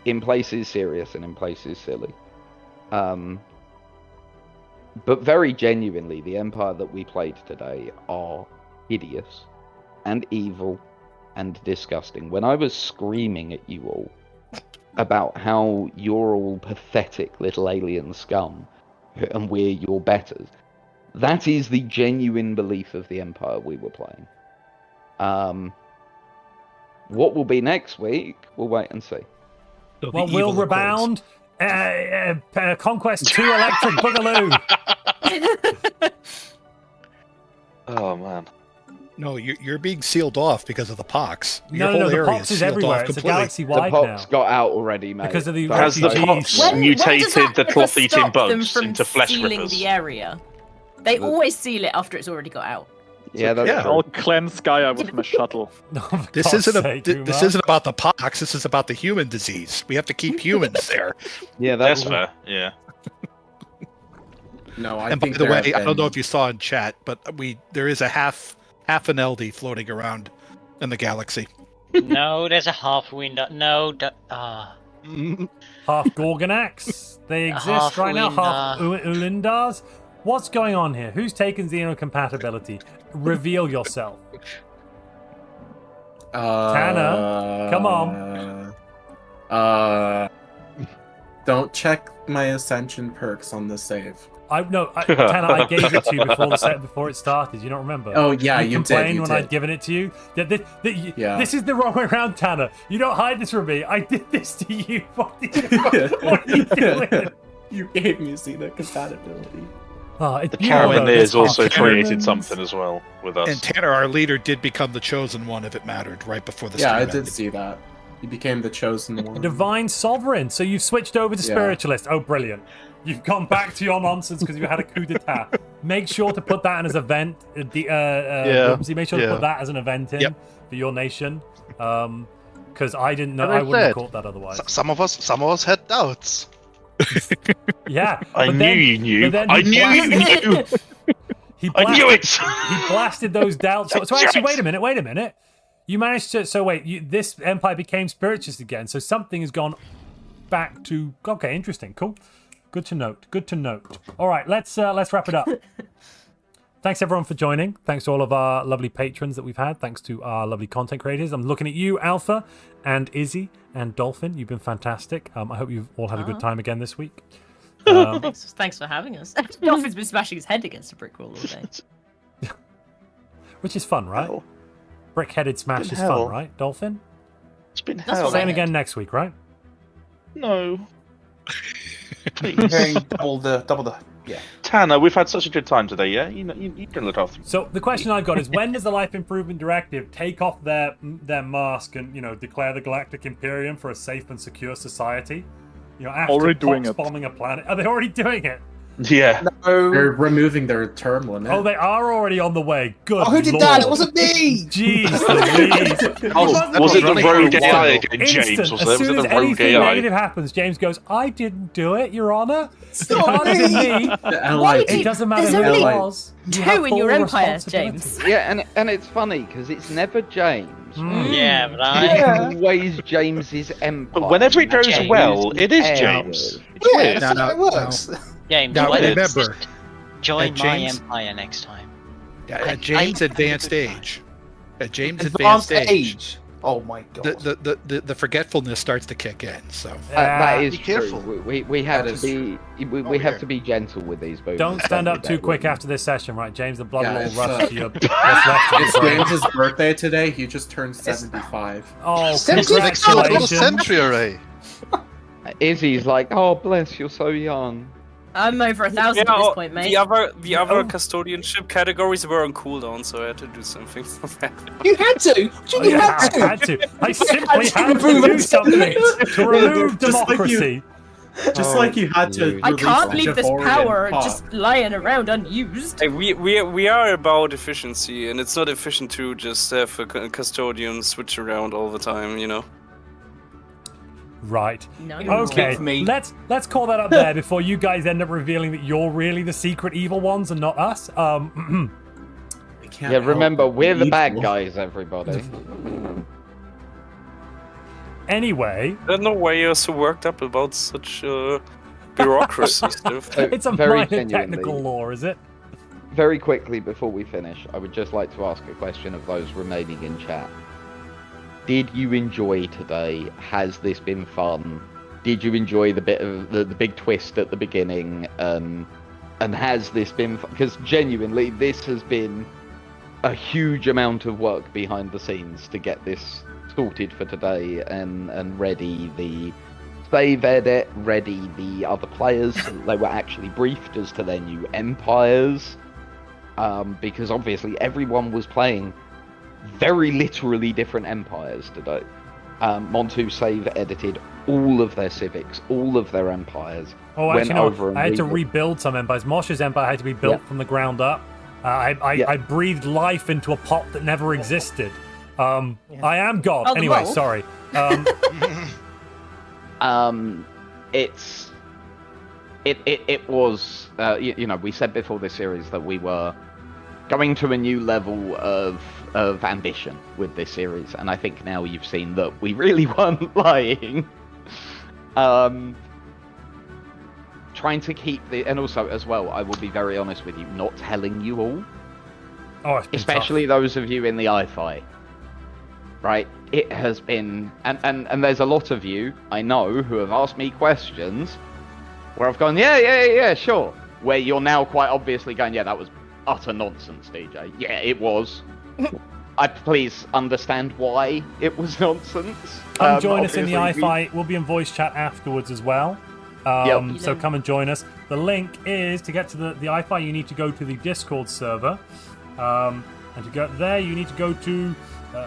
in places serious and in places silly. But very genuinely, the Empire that we played today are hideous and evil and disgusting. When I was screaming at you all about how you're all pathetic little alien scum and we're your betters, that is the genuine belief of the Empire we were playing. What will be next week, we'll wait and see. Well, we'll rebound. Conquest 2 Electric Boogaloo. Oh, man. No, you're being sealed off because of the pox. No, the pox is everywhere. It's a galaxy-wide now. The pox got out already, mate. Because of the Has the pox mutated the cloth-eating bugs into flesh sealing rippers? the area? They always seal it after it's already got out. Yeah, that's true. I'll cleanse Gaia with my shuttle. This isn't about the pox. This is about the human disease. We have to keep humans there. Yeah, that's fair. Yeah. No, and by the way, I don't know if you saw in chat, but there is a half an LD floating around in the galaxy. No, there's a half window. No, half Gorgonax. They exist right now. Half Ulindars. What's going on here? Who's taken xenocompatibility? Reveal yourself. Tanner, come on. Don't check my Ascension perks on the save. Tanner, I gave it to you before it started. You don't remember? Oh yeah, you complained did. when I'd given it to you. This is the wrong way around, Tanner. You don't hide this from me. I did this to you. What are you doing? You gave me xenocompatibility. The Caravanneers also created something as well with us. And Tanner, our leader, did become the chosen one if it mattered right before the stream stream I did see that. He became the chosen one. Divine Sovereign. So you've switched over to Spiritualist. Oh, brilliant. You've gone back to your nonsense because you had a coup d'etat. Make sure to put that in as an event. Make sure to put that as an event in for your nation. Because I didn't know. I wouldn't have caught that otherwise. Some of us had doubts. Yeah. I knew you knew. I knew you knew. I knew it. He blasted those doubts. So actually, wait a minute. You managed to. So wait, this empire became spiritualist again. So something has gone back to. Okay, interesting. Cool. Good to note. All right, let's wrap it up. Thanks everyone for joining. Thanks to all of our lovely patrons that we've had. Thanks to our lovely content creators. I'm looking at you, Alpha, and Izzy, and Dolphin. You've been fantastic. I hope you've all had a good time again this week. Thanks for having us. Dolphin's been smashing his head against a brick wall all day. Which is fun, right? Brick-headed smash is fun, right, Dolphin? It's been hell. Same again next week, right? No. Please. double the Tanner, we've had such a good time today, yeah? You can look after me. So the question I've got is, when does the Life Improvement Directive take off their mask and, declare the Galactic Imperium for a safe and secure society? After already doing it. Bombing a planet. Are they already doing it? Yeah. No. They're removing their term limit. Oh, they are already on the way. Good. Who did that? It wasn't me. Jeez Louise. Was it the rogue AI again, James? As soon as anything negative happens, James goes, "I didn't do it, Your Honor. It can't have been me. It doesn't matter who it was. Two in your empire, James." Yeah, and it's funny because it's never James. Yeah, but It's always James's empire. But whenever it goes well, it is James. Yeah, that's how it works. James, Now, why don't you remember, just join at my James- empire next time? At James' advanced age. At James' advanced age. Oh my god. The forgetfulness starts to kick in. So that is Be careful. true. We have to be we have to be gentle with these boots. Don't stand up too quick after this session, right, James? The blood will it's, rush to your what's left of It's your brain. James's birthday today. He just turned 75. Oh, 76 congratulations. century array. Izzy's like, oh bless, you're so young. I'm over 1,000 at this point, mate. The other custodianship categories were on cooldown, so I had to do something for that. You had to. You had to. I had to. I simply had to do something to remove democracy. Just like you had to. I can't release leave this Jaforian power Pop. just lying around unused. Hey, we are about efficiency, and it's not efficient to just have a custodian switch around all the time, Right. No, Okay. Let's call that up there before you guys end up revealing that you're really the secret evil ones and not us. Yeah, remember, we're the bad guys, everybody. Anyway, I don't know why you're so worked up about such bureaucracy stuff. it's a minor technical law, is it? Very quickly before we finish, I would just like to ask a question of those remaining in chat. Did you enjoy today? Has this been fun? Did you enjoy the bit of the big twist at the beginning? And has this been fun? Because genuinely, this has been a huge amount of work behind the scenes to get this sorted for today and ready the save edit, ready the other players. They were actually briefed as to their new empires. Because obviously everyone was playing very literally different empires today. Montu save edited all of their civics, all of their empires. Oh, went actually, no. over and I had to rebuild some empires. Mosh's empire had to be built from the ground up. I breathed life into a pot that never existed. I am God. Oh, anyway, well. sorry. It was we said before this series that we were going to a new level of ambition with this series, and I think now you've seen that we really weren't lying. Trying trying to keep the, and also as well, I will be very honest with you, not telling you all. Oh, it's been especially tough. those of you in the iFi. Right? It has been, and there's a lot of you I know who have asked me questions where I've gone, yeah, sure. Where you're now quite obviously going, yeah, that was utter nonsense, DJ. Yeah, it was. I please understand why it was nonsense. Come join us in the obviously iFi. We'll be in voice chat afterwards as well. So come and join us. The link is, to get to the iFi, you need to go to the Discord server. And to get there, you need to go to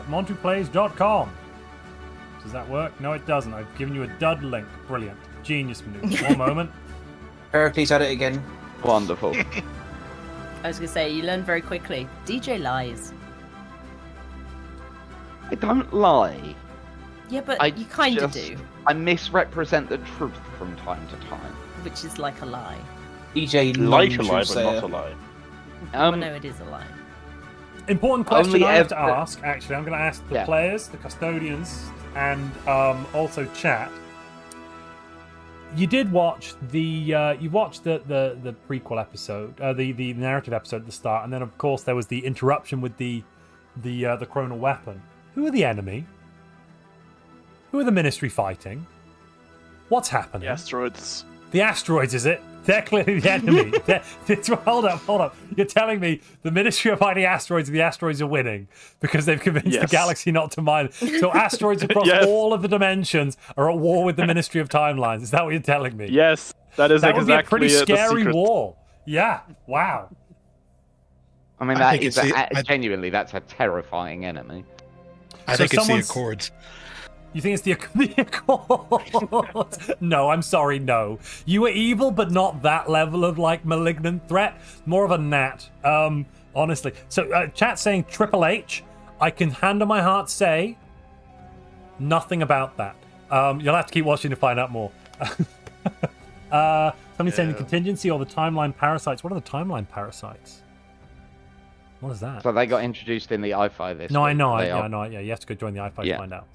montuplays.com. Does that work? No, it doesn't. I've given you a dud link. Brilliant. Genius maneuver. One moment. Pericles at it again. Wonderful. I was going to say, you learn very quickly. DJ lies. I don't lie. Yeah, but you kind of do. I misrepresent the truth from time to time. Which is like a lie. DJ like a lie, but not a lie. Well, no, it is a lie. Important question I have to ask, actually. I'm going to ask the players, the custodians, and also chat. You did watch the the prequel episode, the narrative episode at the start, and then of course there was the interruption with the chronal weapon. Who are the enemy? Who are the Ministry fighting? What's happening? The asteroids. The asteroids, is it? They're clearly the enemy. Hold up. You're telling me the Ministry are fighting asteroids and the asteroids are winning because they've convinced the galaxy not to mine. So asteroids across all of the dimensions are at war with the Ministry of Timelines. Is that what you're telling me? Yes, that is that exactly would be a pretty the scary secret. war. Yeah. Wow. I mean, that is genuinely, that's a terrifying enemy. I think it's the Accords. You think it's the Accords? No, I'm sorry, no. You were evil, but not that level of, like, malignant threat. More of a gnat, honestly. So, chat saying Triple H. I can hand on my heart say nothing about that. You'll have to keep watching to find out more. Somebody saying the contingency or the timeline parasites. What are the timeline parasites? What is that? So they got introduced in the iFi this week. I know. Yeah, you have to go join the iFi to find out.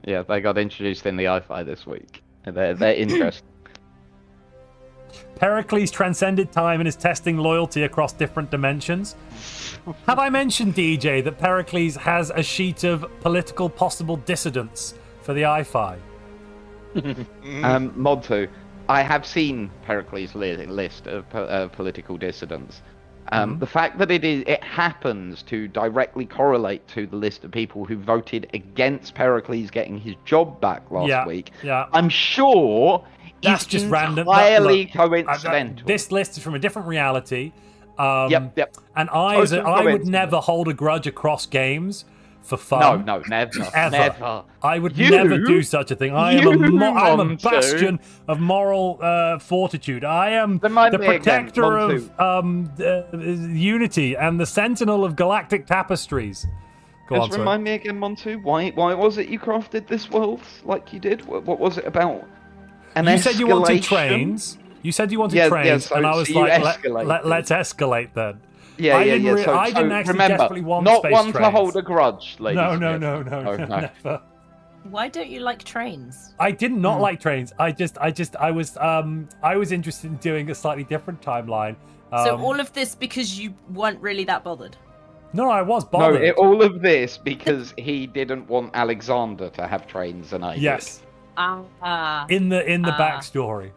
Yeah, they got introduced in the iFi this week. They're interesting. Pericles transcended time and is testing loyalty across different dimensions. Have I mentioned, DJ, that Pericles has a sheet of political possible dissidents for the iFi? Montu, I have seen Pericles' list of political dissidents. The fact that it happens to directly correlate to the list of people who voted against Pericles getting his job back last week, I'm sure that's is just random. Entirely coincidental. This list is from a different reality. Yep. And I would never hold a grudge across games for fun. No, never. Ever. Never. I would never do such a thing. I'm a bastion of moral fortitude. I am the protector of unity and the sentinel of galactic tapestries. Just remind me again, Montu, why was it you crafted this world like you did? What was it about? You said you wanted trains. You said you wanted trains, and I was like, let's escalate then. I didn't actually desperately want not space one trains. to hold a grudge, ladies. No, never. Why don't you like trains? I did not like trains. I was interested in doing a slightly different timeline. So all of this because you weren't really that bothered? No, I was bothered. No, all of this because he didn't want Alexander to have trains, and I did. Yes. In the backstory.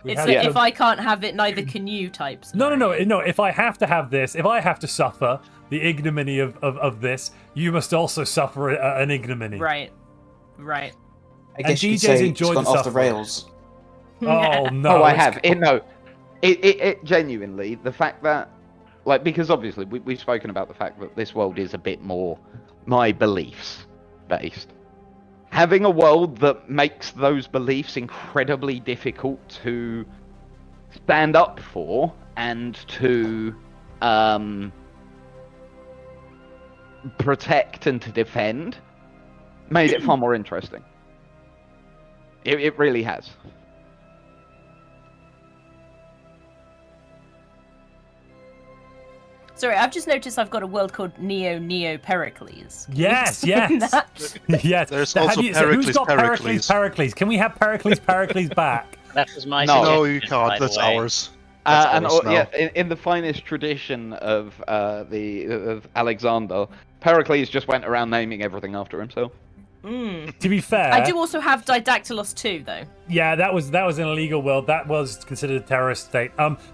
It's like if I can't have it, neither can you types. No. If I have to have this, if I have to suffer the ignominy of this, you must also suffer an ignominy. Right. I guess you could say it's gone off the rails. Oh no! Oh, I have. It genuinely, the fact that, like, because obviously we've spoken about the fact that this world is a bit more my beliefs based. Having a world that makes those beliefs incredibly difficult to stand up for and to protect and to defend made it far more interesting. It really has. Sorry, I've just noticed I've got a world called Neo Pericles. Yes. Yes. There's also who's got Pericles? Can we have Pericles back? That was my No, suggestion, you can't. by the That's way. ours. And ours now. yeah, in the finest tradition of of Alexander, Pericles just went around naming everything after himself. To be fair, I do also have Didactylos too, though. Yeah, that was an illegal world. That was considered a terrorist state.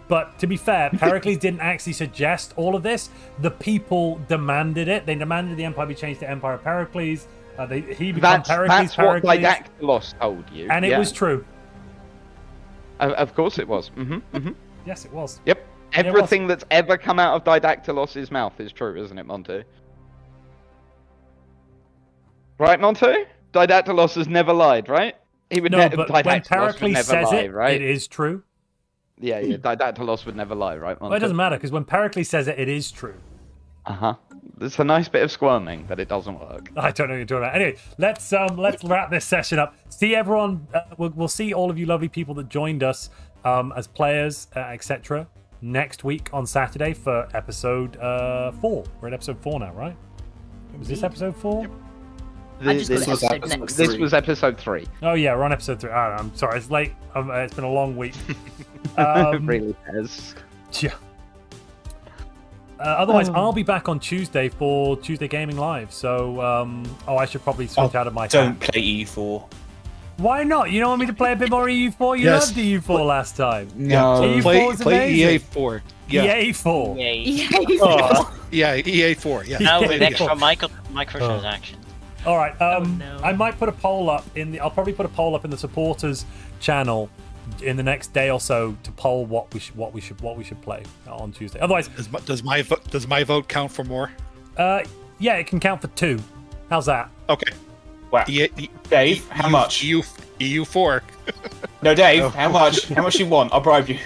But to be fair, Pericles didn't actually suggest all of this. The people demanded it. They demanded the empire be changed to Empire of Pericles. He became Pericles. That's what Didactylos told you, and it was true. Of course, it was. Yes, it was. Yep. Everything that's ever come out of Didactylos' mouth is true, isn't it, Montu? Right, Montu? Didactylos has never lied, right? He would no, but when Didactylos Pericles would never says lie, it, right? it is true. Yeah, Didactylos would never lie, right, Montu? Well, it doesn't matter, because when Pericles says it, it is true. It's a nice bit of squirming, but it doesn't work. I don't know what you're talking about. Anyway, let's wrap this session up. See everyone. We'll see all of you lovely people that joined us as players, etc. next week on Saturday for episode 4. We're at episode 4 now, right? Was this episode 4? Yep. This was episode 3. Oh yeah, we're on episode 3. I'm sorry, it's late. It's been a long week. It really has. Yeah. Otherwise, I'll be back on Tuesday for Tuesday Gaming Live. So, I should probably switch out of my. Don't play EU4. Why not? You don't want me to play a bit more EU4? You loved EU4 last time. No, play EA4. Yeah. EA4. EA4. Yeah, EA4. Yeah. Now with extra microtransactions. All right. I might put a poll up I'll probably put a poll up in the supporters channel in the next day or so to poll what we should play on Tuesday. Otherwise, does my vote count for more? Yeah, it can count for 2. How's that? Okay. Wow. Dave, how much? EU4. No, Dave, how much? How much you want? I'll bribe you.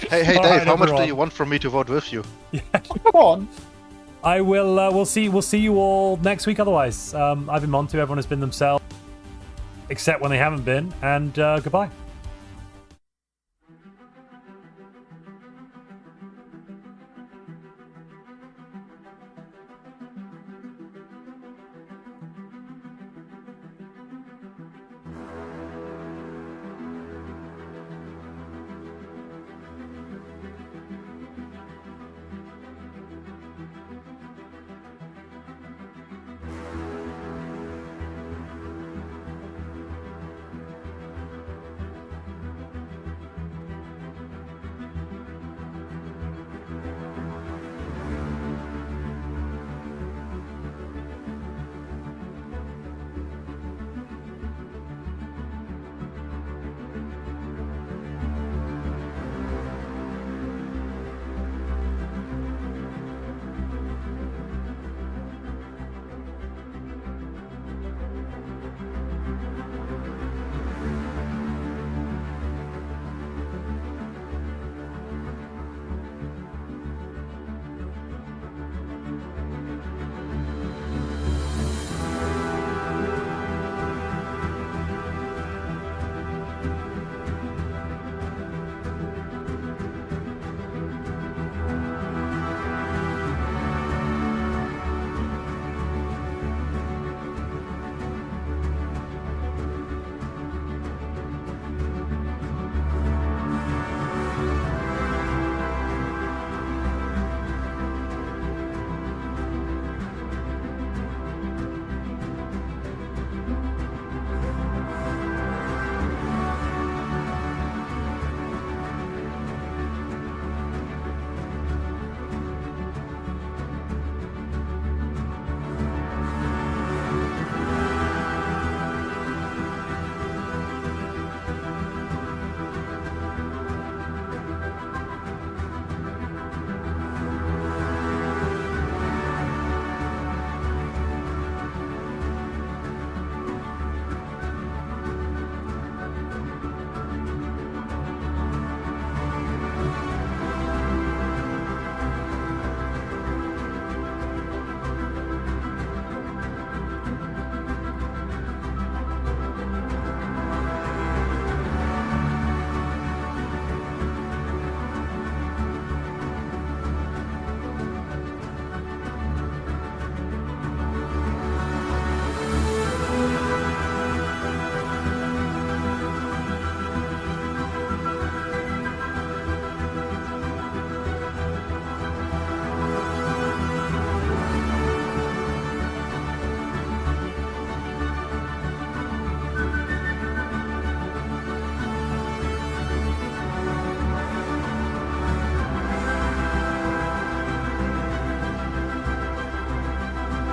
Hey, Dave, how much do you want from me to vote with you? Come on. I will. We'll see you all next week. Otherwise, I've been Montu. Everyone has been themselves, except when they haven't been. And goodbye.